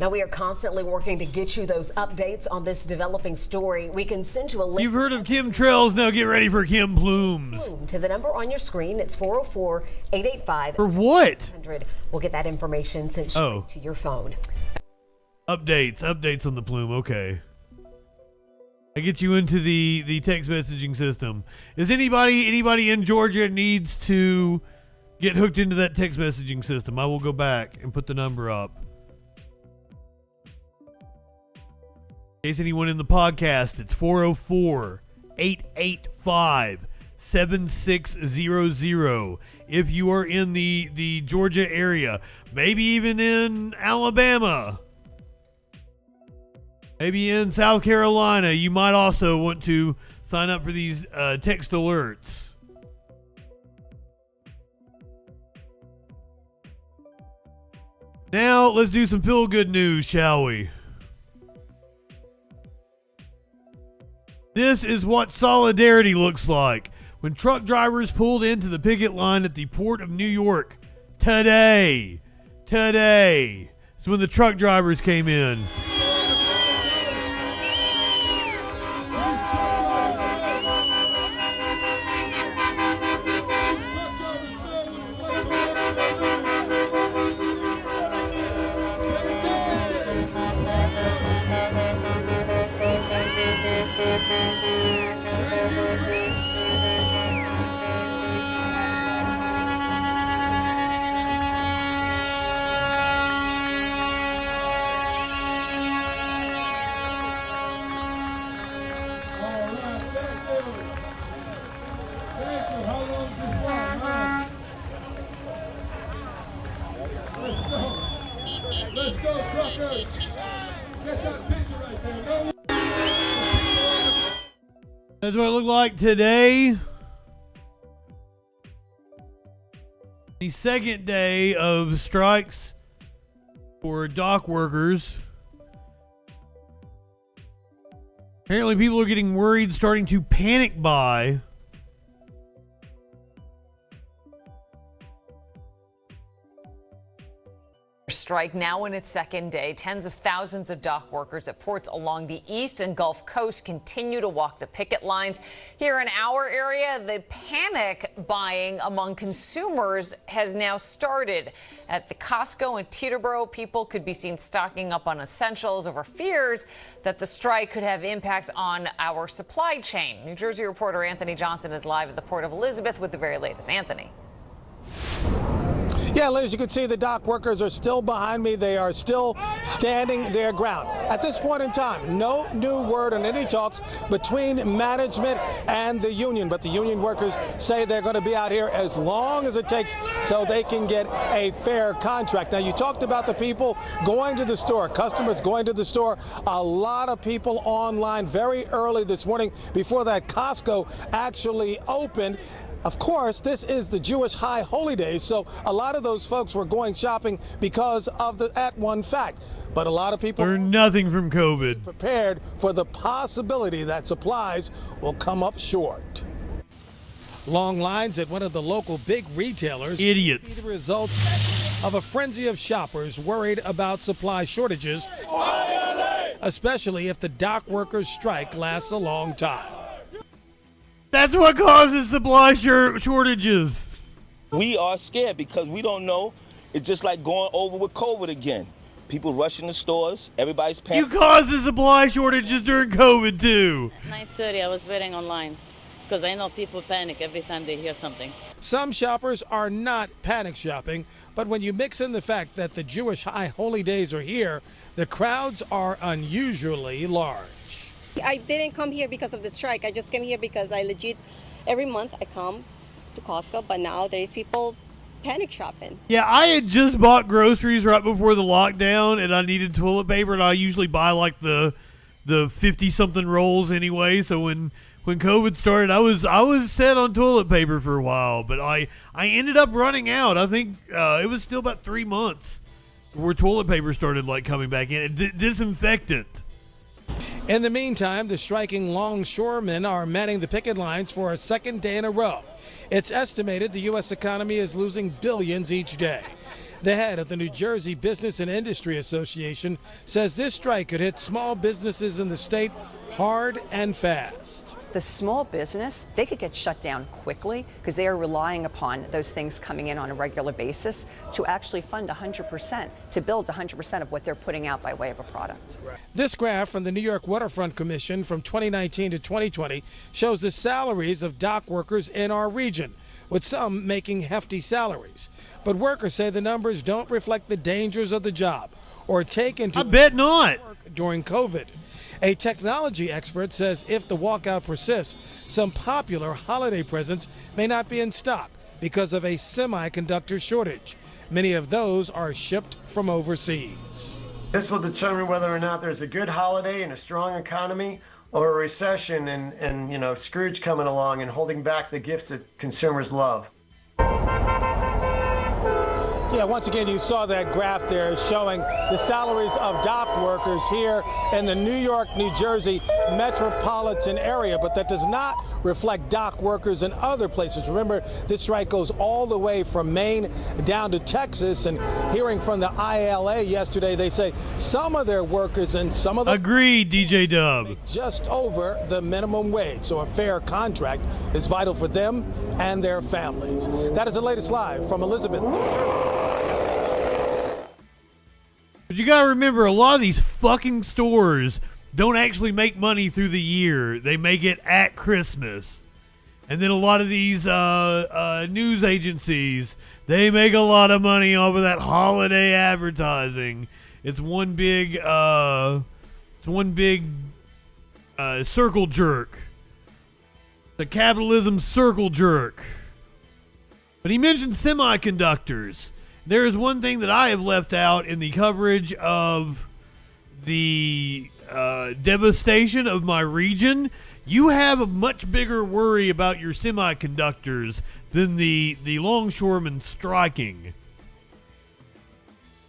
Now, we are constantly working to get you those updates on this developing story. We can send you a link. You've heard of chemtrails, now get ready for chem plumes. To the number on your screen. It's 404-885. For what? 100. We'll get that information sent straight to your phone. Updates on the plume, okay. I get you into the text messaging system. Is anybody in Georgia needs to get hooked into that text messaging system? I will go back and put the number up. In case anyone in the podcast, it's 404-885-7600. If you are in the Georgia area, maybe even in Alabama, maybe in South Carolina, you might also want to sign up for these text alerts. Now, let's do some feel-good news, shall we? This is what solidarity looks like when truck drivers pulled into the picket line at the Port of New York today. It's when the truck drivers came in. Let's go, truckers! Get that picture right there. That's what it looked like today. The second day of strikes for dock workers. Apparently people are getting worried, starting to panic buy. Strike now in its second day. Tens of thousands of dock workers at ports along the east and Gulf Coast continue to walk the picket lines. Here in our area, the panic buying among consumers has now started. At the Costco in Teterboro, people could be seen stocking up on essentials over fears that the strike could have impacts on our supply chain. New Jersey reporter Anthony Johnson is live at the Port of Elizabeth with the very latest. Anthony. Yeah, Liz, you can see the dock workers are still behind me. They are still standing their ground. At this point in time, no new word on any talks between management and the union, but the union workers say they're going to be out here as long as it takes so they can get a fair contract. Now, you talked about the people going to the store, customers going to the store. A lot of people online very early this morning before that Costco actually opened. Of course, this is the Jewish high holy days, so a lot of those folks were going shopping because of that one fact. But a lot of people learned nothing from COVID. Prepared for the possibility that supplies will come up short. Long lines at one of the local big retailers. Idiots. The result of a frenzy of shoppers worried about supply shortages, especially if the dock workers' strike lasts a long time. That's what causes supply shortages. We are scared because we don't know. It's just like going over with COVID again. People rushing the stores. Everybody's panicking. You caused the supply shortages during COVID too. 9:30, I was waiting online because I know people panic every time they hear something. Some shoppers are not panic shopping, but when you mix in the fact that the Jewish high holy days are here, the crowds are unusually large. I didn't come here because of the strike. I just came here because I legit, every month I come to Costco, but now there's people panic shopping. Yeah, I had just bought groceries right before the lockdown, and I needed toilet paper, and I usually buy like the 50-something rolls anyway. So when COVID started, I was set on toilet paper for a while, but I ended up running out. I think it was still about 3 months before toilet paper started like coming back in. Disinfectant. In the meantime, the striking longshoremen are manning the picket lines for a second day in a row. It's estimated the U.S. economy is losing billions each day. The head of the New Jersey Business and Industry Association says this strike could hit small businesses in the state hard and fast. The small business, they could get shut down quickly because they are relying upon those things coming in on a regular basis to actually fund 100%, to build 100% of what they're putting out by way of a product. This graph from the New York Waterfront Commission from 2019 to 2020 shows the salaries of dock workers in our region, with some making hefty salaries. But workers say the numbers don't reflect the dangers of the job or take into I bet not. During COVID. A technology expert says if the walkout persists, some popular holiday presents may not be in stock because of a semiconductor shortage. Many of those are shipped from overseas. This will determine whether or not there's a good holiday and a strong economy, or a recession and Scrooge coming along and holding back the gifts that consumers love. Yeah, once again, you saw that graph there showing the salaries of dock workers here in the New York, New Jersey metropolitan area, but that does not reflect dock workers in other places. Remember, this strike goes all the way from Maine down to Texas, and hearing from the ILA yesterday, they say some of their workers and some of the Agreed, DJ Dub. just over the minimum wage, so a fair contract is vital for them and their families. That is the latest live from Elizabeth, New Jersey. But you gotta remember, a lot of these fucking stores don't actually make money through the year. They make it at Christmas. And then a lot of these news agencies, they make a lot of money off of that holiday advertising. It's one big circle jerk. The capitalism circle jerk. But he mentioned semiconductors. There is one thing that I have left out in the coverage of the devastation of my region. You have a much bigger worry about your semiconductors than the longshoremen striking.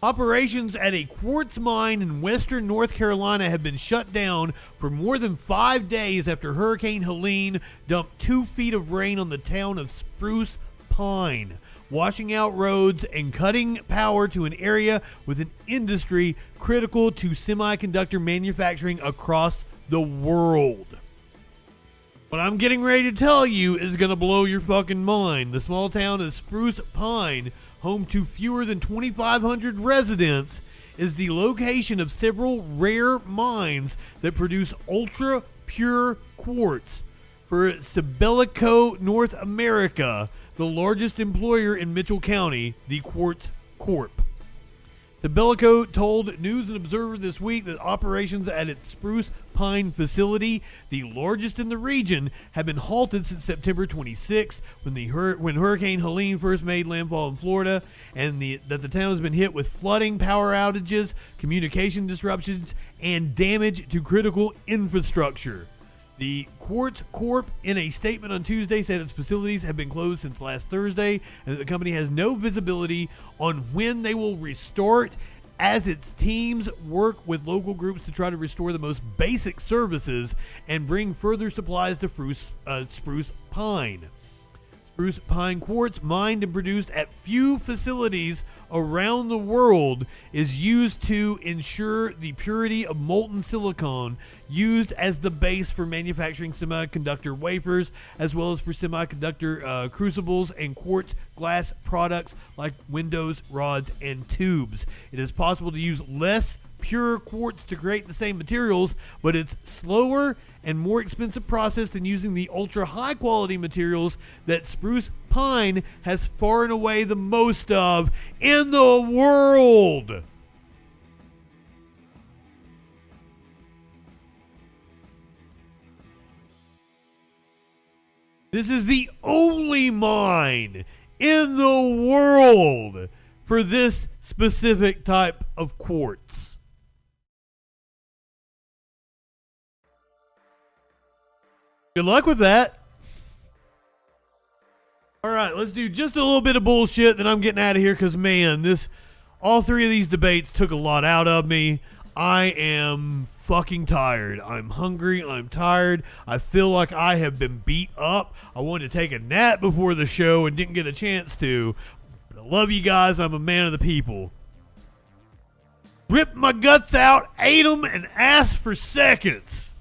Operations at a quartz mine in western North Carolina have been shut down for more than 5 days after Hurricane Helene dumped 2 feet of rain on the town of Spruce Pine, washing out roads and cutting power to an area with an industry critical to semiconductor manufacturing across the world. What I'm getting ready to tell you is going to blow your fucking mind. The small town of Spruce Pine, home to fewer than 2,500 residents, is the location of several rare mines that produce ultra pure quartz for Sibelico North America, the largest employer in Mitchell County, the Quartz Corp. Sibelico told News and Observer this week that operations at its Spruce Pine facility, the largest in the region, have been halted since September 26th when Hurricane Helene first made landfall in Florida, and that the town has been hit with flooding, power outages, communication disruptions, and damage to critical infrastructure. The Quartz Corp, in a statement on Tuesday, said its facilities have been closed since last Thursday and that the company has no visibility on when they will restart, as its teams work with local groups to try to restore the most basic services and bring further supplies to Spruce Pine. Spruce Pine quartz, mined and produced at few facilities around the world, is used to ensure the purity of molten silicon used as the base for manufacturing semiconductor wafers, as well as for semiconductor crucibles and quartz glass products like windows, rods, and tubes. It is possible to use less pure quartz to create the same materials, but it's slower and more expensive process than using the ultra high quality materials that Spruce Pine has far and away the most of in the world. This is the only mine in the world for this specific type of quartz. Good luck with that. All right, let's do just a little bit of bullshit, then I'm getting out of here because, man, all three of these debates took a lot out of me. I am fucking tired. I'm hungry. I'm tired. I feel like I have been beat up. I wanted to take a nap before the show and didn't get a chance to. But I love you guys. I'm a man of the people. Ripped my guts out, ate them, and asked for seconds.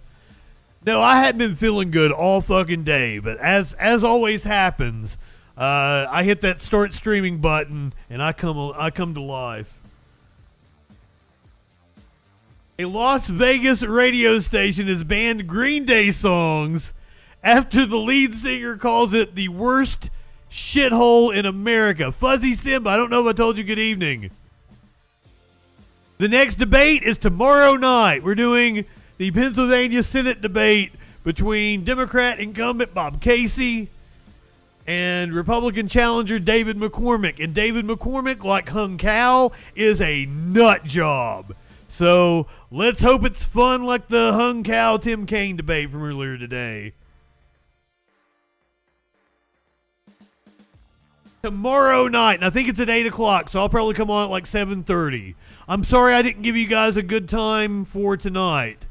No, I hadn't been feeling good all fucking day, but as always happens, I hit that start streaming button and I come to life. A Las Vegas radio station has banned Green Day songs after the lead singer calls it the worst shithole in America. Fuzzy Simba, I don't know if I told you good evening. The next debate is tomorrow night. We're doing the Pennsylvania Senate debate between Democrat incumbent Bob Casey and Republican challenger David McCormick. And David McCormick, like Hung Cow, is a nut job. So let's hope it's fun like the Hung Cow Tim Kaine debate from earlier today. Tomorrow night, and I think it's at 8 o'clock, so I'll probably come on at like 7:30. I'm sorry I didn't give you guys a good time for tonight.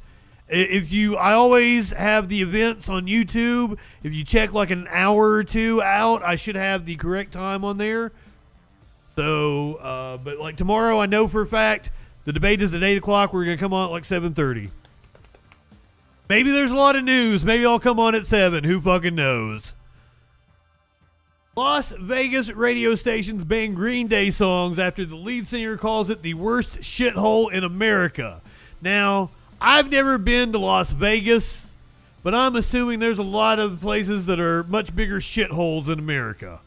I always have the events on YouTube. If you check like an hour or two out, I should have the correct time on there. So, but like tomorrow, I know for a fact the debate is at 8 o'clock. We're going to come on at like 7:30. Maybe there's a lot of news. Maybe I'll come on at 7. Who fucking knows? Las Vegas radio stations ban Green Day songs after the lead singer calls it the worst shithole in America. Now, I've never been to Las Vegas, but I'm assuming there's a lot of places that are much bigger shitholes in America.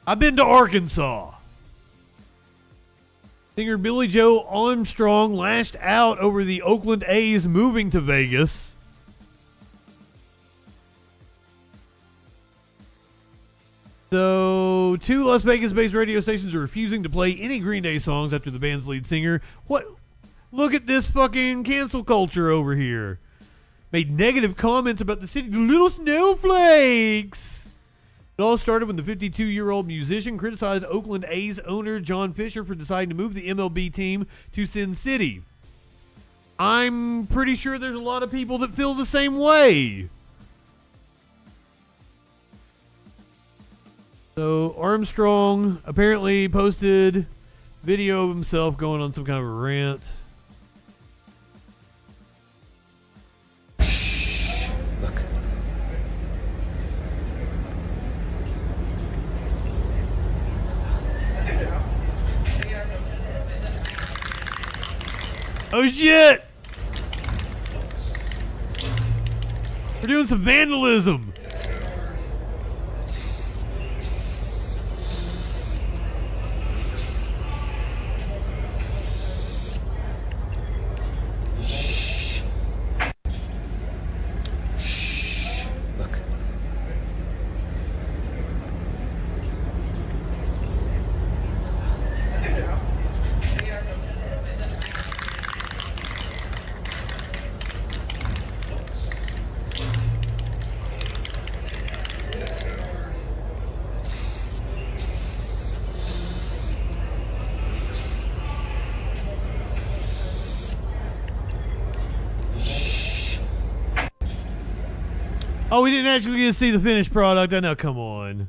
I've been to Arkansas. Singer Billy Joe Armstrong lashed out over the Oakland A's moving to Vegas. So, 2 Las Vegas-based radio stations are refusing to play any Green Day songs after the band's lead singer. What? Look at this fucking cancel culture over here. Made negative comments about the city. The little snowflakes. It all started when the 52-year-old musician criticized Oakland A's owner John Fisher for deciding to move the MLB team to Sin City. I'm pretty sure there's a lot of people that feel the same way. So Armstrong apparently posted video of himself going on some kind of a rant. Look. Oh shit! We're doing some vandalism. Oh, we didn't actually get to see the finished product. I know, come on.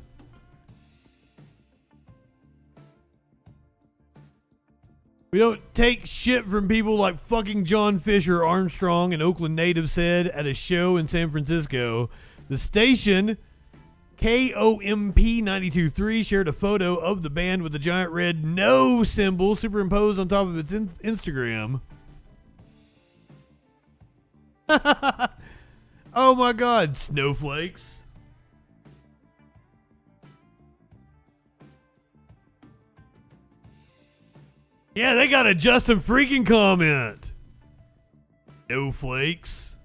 We don't take shit from people like fucking John Fisher, Armstrong, an Oakland native said at a show in San Francisco. The station, KOMP 92.3, shared a photo of the band with the giant red no symbol superimposed on top of its Instagram. Oh my god, snowflakes. Yeah, they got a JustinFREAKIN comment. Snowflakes.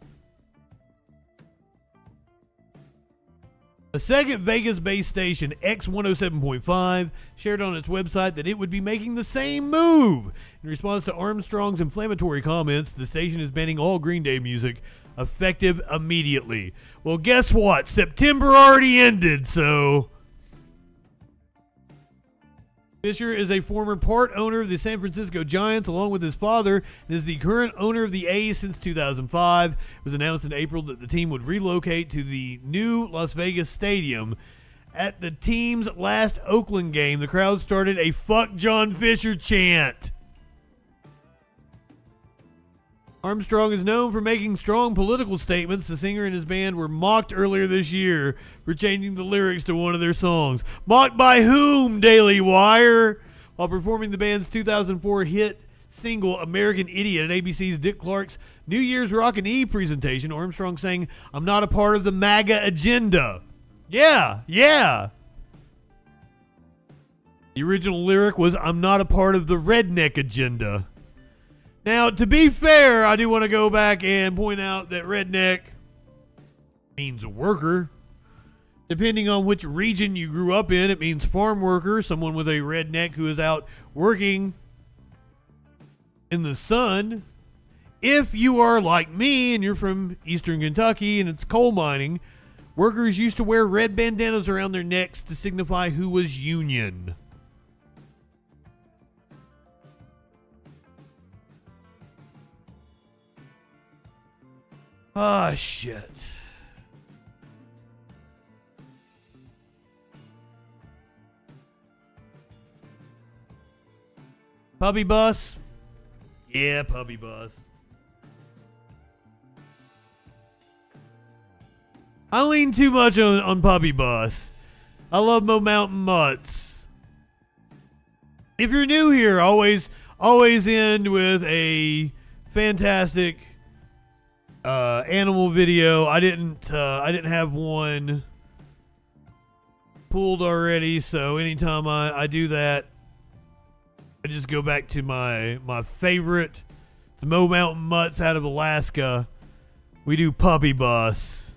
A second Vegas-based station, X107.5, shared on its website that it would be making the same move. In response to Armstrong's inflammatory comments, the station is banning all Green Day music, effective immediately. Well, guess what? September already ended, so... Fisher is a former part owner of the San Francisco Giants along with his father and is the current owner of the A's since 2005. It was announced in April that the team would relocate to the new Las Vegas stadium. At the team's last Oakland game, the crowd started a "Fuck John Fisher" chant. Armstrong is known for making strong political statements. The singer and his band were mocked earlier this year for changing the lyrics to one of their songs. Mocked by whom, Daily Wire? While performing the band's 2004 hit single American Idiot at ABC's Dick Clark's New Year's Rockin' Eve presentation, Armstrong sang, "I'm not a part of the MAGA agenda." Yeah. The original lyric was, "I'm not a part of the redneck agenda." Now, to be fair, I do want to go back and point out that redneck means worker. Depending on which region you grew up in, it means farm worker, someone with a redneck who is out working in the sun. If you are like me and you're from eastern Kentucky and it's coal mining, workers used to wear red bandanas around their necks to signify who was Union. Ah, shit. Puppy bus? Yeah, puppy bus. I lean too much on puppy bus. I love Mo Mountain Mutts. If you're new here, always end with a fantastic animal video. I didn't have one pulled already, so anytime I do that, I just go back to my favorite, the Mo Mountain Mutts out of Alaska. We do puppy bus.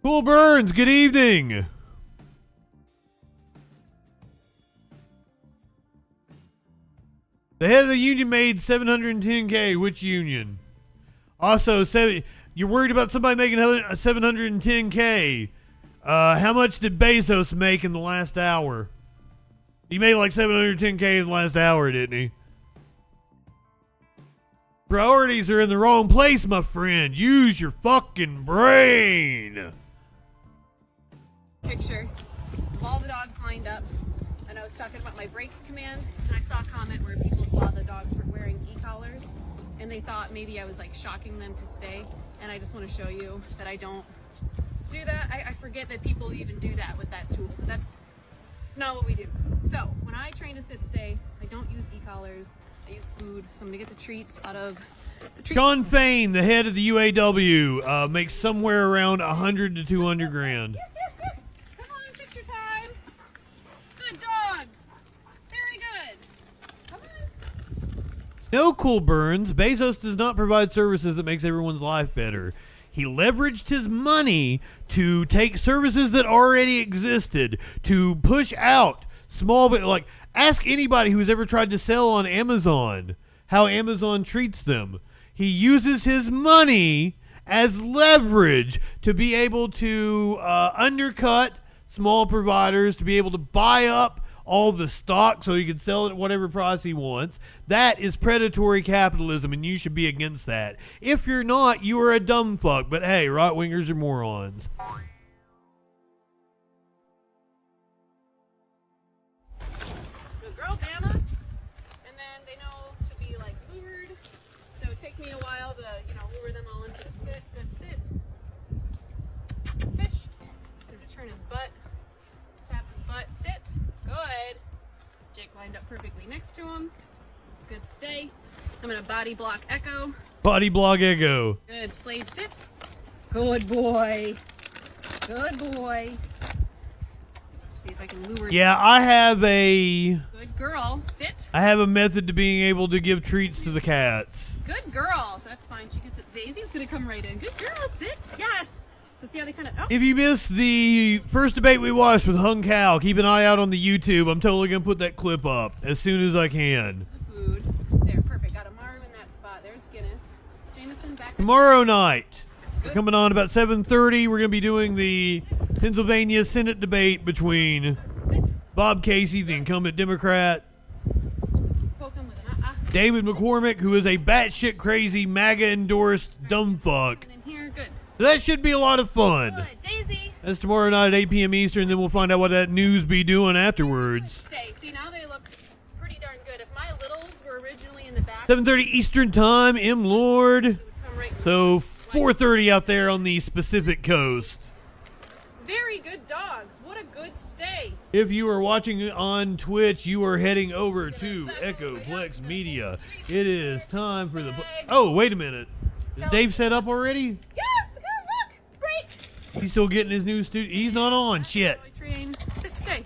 Cool Burns, good evening. The head of the union made $710K. Which union? Also, you're worried about somebody making $710K. How much did Bezos make in the last hour? He made like $710K in the last hour, didn't he? Priorities are in the wrong place, my friend. Use your fucking brain. Picture of all the dogs lined up, and I was talking about my break command, and I saw a comment where people saw the dogs were wearing e-collars, and they thought maybe I was like shocking them to stay, and I just want to show you that I don't do that. I forget that people even do that with that tool. That's not what we do. So when I train to sit stay, I don't use e-collars. I use food, so I'm gonna get the treats out of the treats. John Fain, the head of the UAW, makes somewhere around 100 to 200 grand. Come on, picture time. Good dogs. Very good. Come on. No, Cool Burns. Bezos does not provide services that makes everyone's life better. He leveraged his money to take services that already existed, to push out small, like, ask anybody who's ever tried to sell on Amazon how Amazon treats them. He uses his money as leverage to be able to undercut small providers, to be able to buy up all the stock so he can sell it at whatever price he wants. That is predatory capitalism, and you should be against that. If you're not, you are a dumb fuck. But hey, right-wingers are morons. Good girl, Bama. And then they know to be like lured. So it takes me a while to, lure them all into the sit. Good sit. Fish. Him to turn his butt. Tap his butt. Sit. Good. Jake lined up perfectly next to him. Good stay. I'm gonna body block Echo. Body block Echo. Good. Slade sit. Good boy. Good boy. See if I can lure. Yeah, I have a... Good girl. Sit. I have a method to being able to give treats to the cats. Good girl. So that's fine. She can sit. Daisy's gonna come right in. Good girl. Sit. Yes. So see how they kind of. Oh. If you missed the first debate we watched with Hung Kao, keep an eye out on the YouTube. I'm totally going to put that clip up as soon as I can. Food. There, perfect. Got Amaru in that spot. There's Guinness. Jameson back. Tomorrow night, we're coming on about 7:30. We're going to be doing the Pennsylvania Senate debate between Bob Casey, the incumbent Democrat, David McCormick, who is a batshit crazy MAGA-endorsed dumb fuck. So that should be a lot of fun. Daisy. That's tomorrow night at 8 p.m. Eastern. Then we'll find out what that news be doing afterwards. See, now they look pretty darn good. If my littles were originally in the back. 7:30 Eastern time, M. Lord. So 4:30 out there on the Pacific Coast. Very good dogs. What a good stay. If you are watching on Twitch, you are heading over to Echoplex Media. It is time for the... Oh, wait a minute. Is Dave set up already? Yes, look. Great. He's still getting his new studio. He's not on. Shit. Train, sit, stay.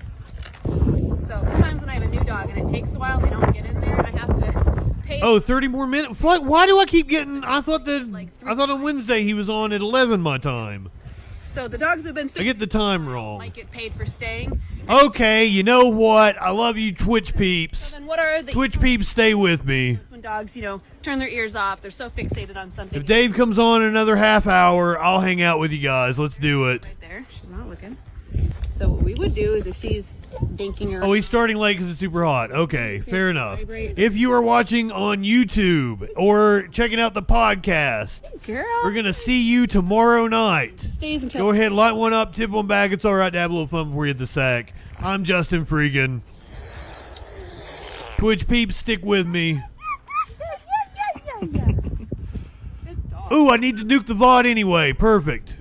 So sometimes when I have a new dog and it takes a while, they don't get in there, I have to pay. Oh, 30 more minutes? What? Why do I keep getting... I thought on Wednesday he was on at 11 my time. So the dogs have been sick. I get the time wrong. Might get paid for staying. Okay, you know what? I love you, Twitch peeps. So then what are the Twitch peeps, stay with me. when dogs, turn their ears off? They're so fixated on something. If Dave comes on in another half hour, I'll hang out with you guys. Let's do it. Right there, she's not looking. So what we would do is if she's dinking her. Oh, he's starting late because it's super hot. Okay, fair enough. If you are watching on YouTube or checking out the podcast, we're going to see you tomorrow night. Stays until. Go ahead, light one up, tip one back. It's all right to have a little fun before you hit the sack. I'm JustinFREAKIN. Twitch peeps, stick with me. Ooh, I need to nuke the VOD anyway. Perfect.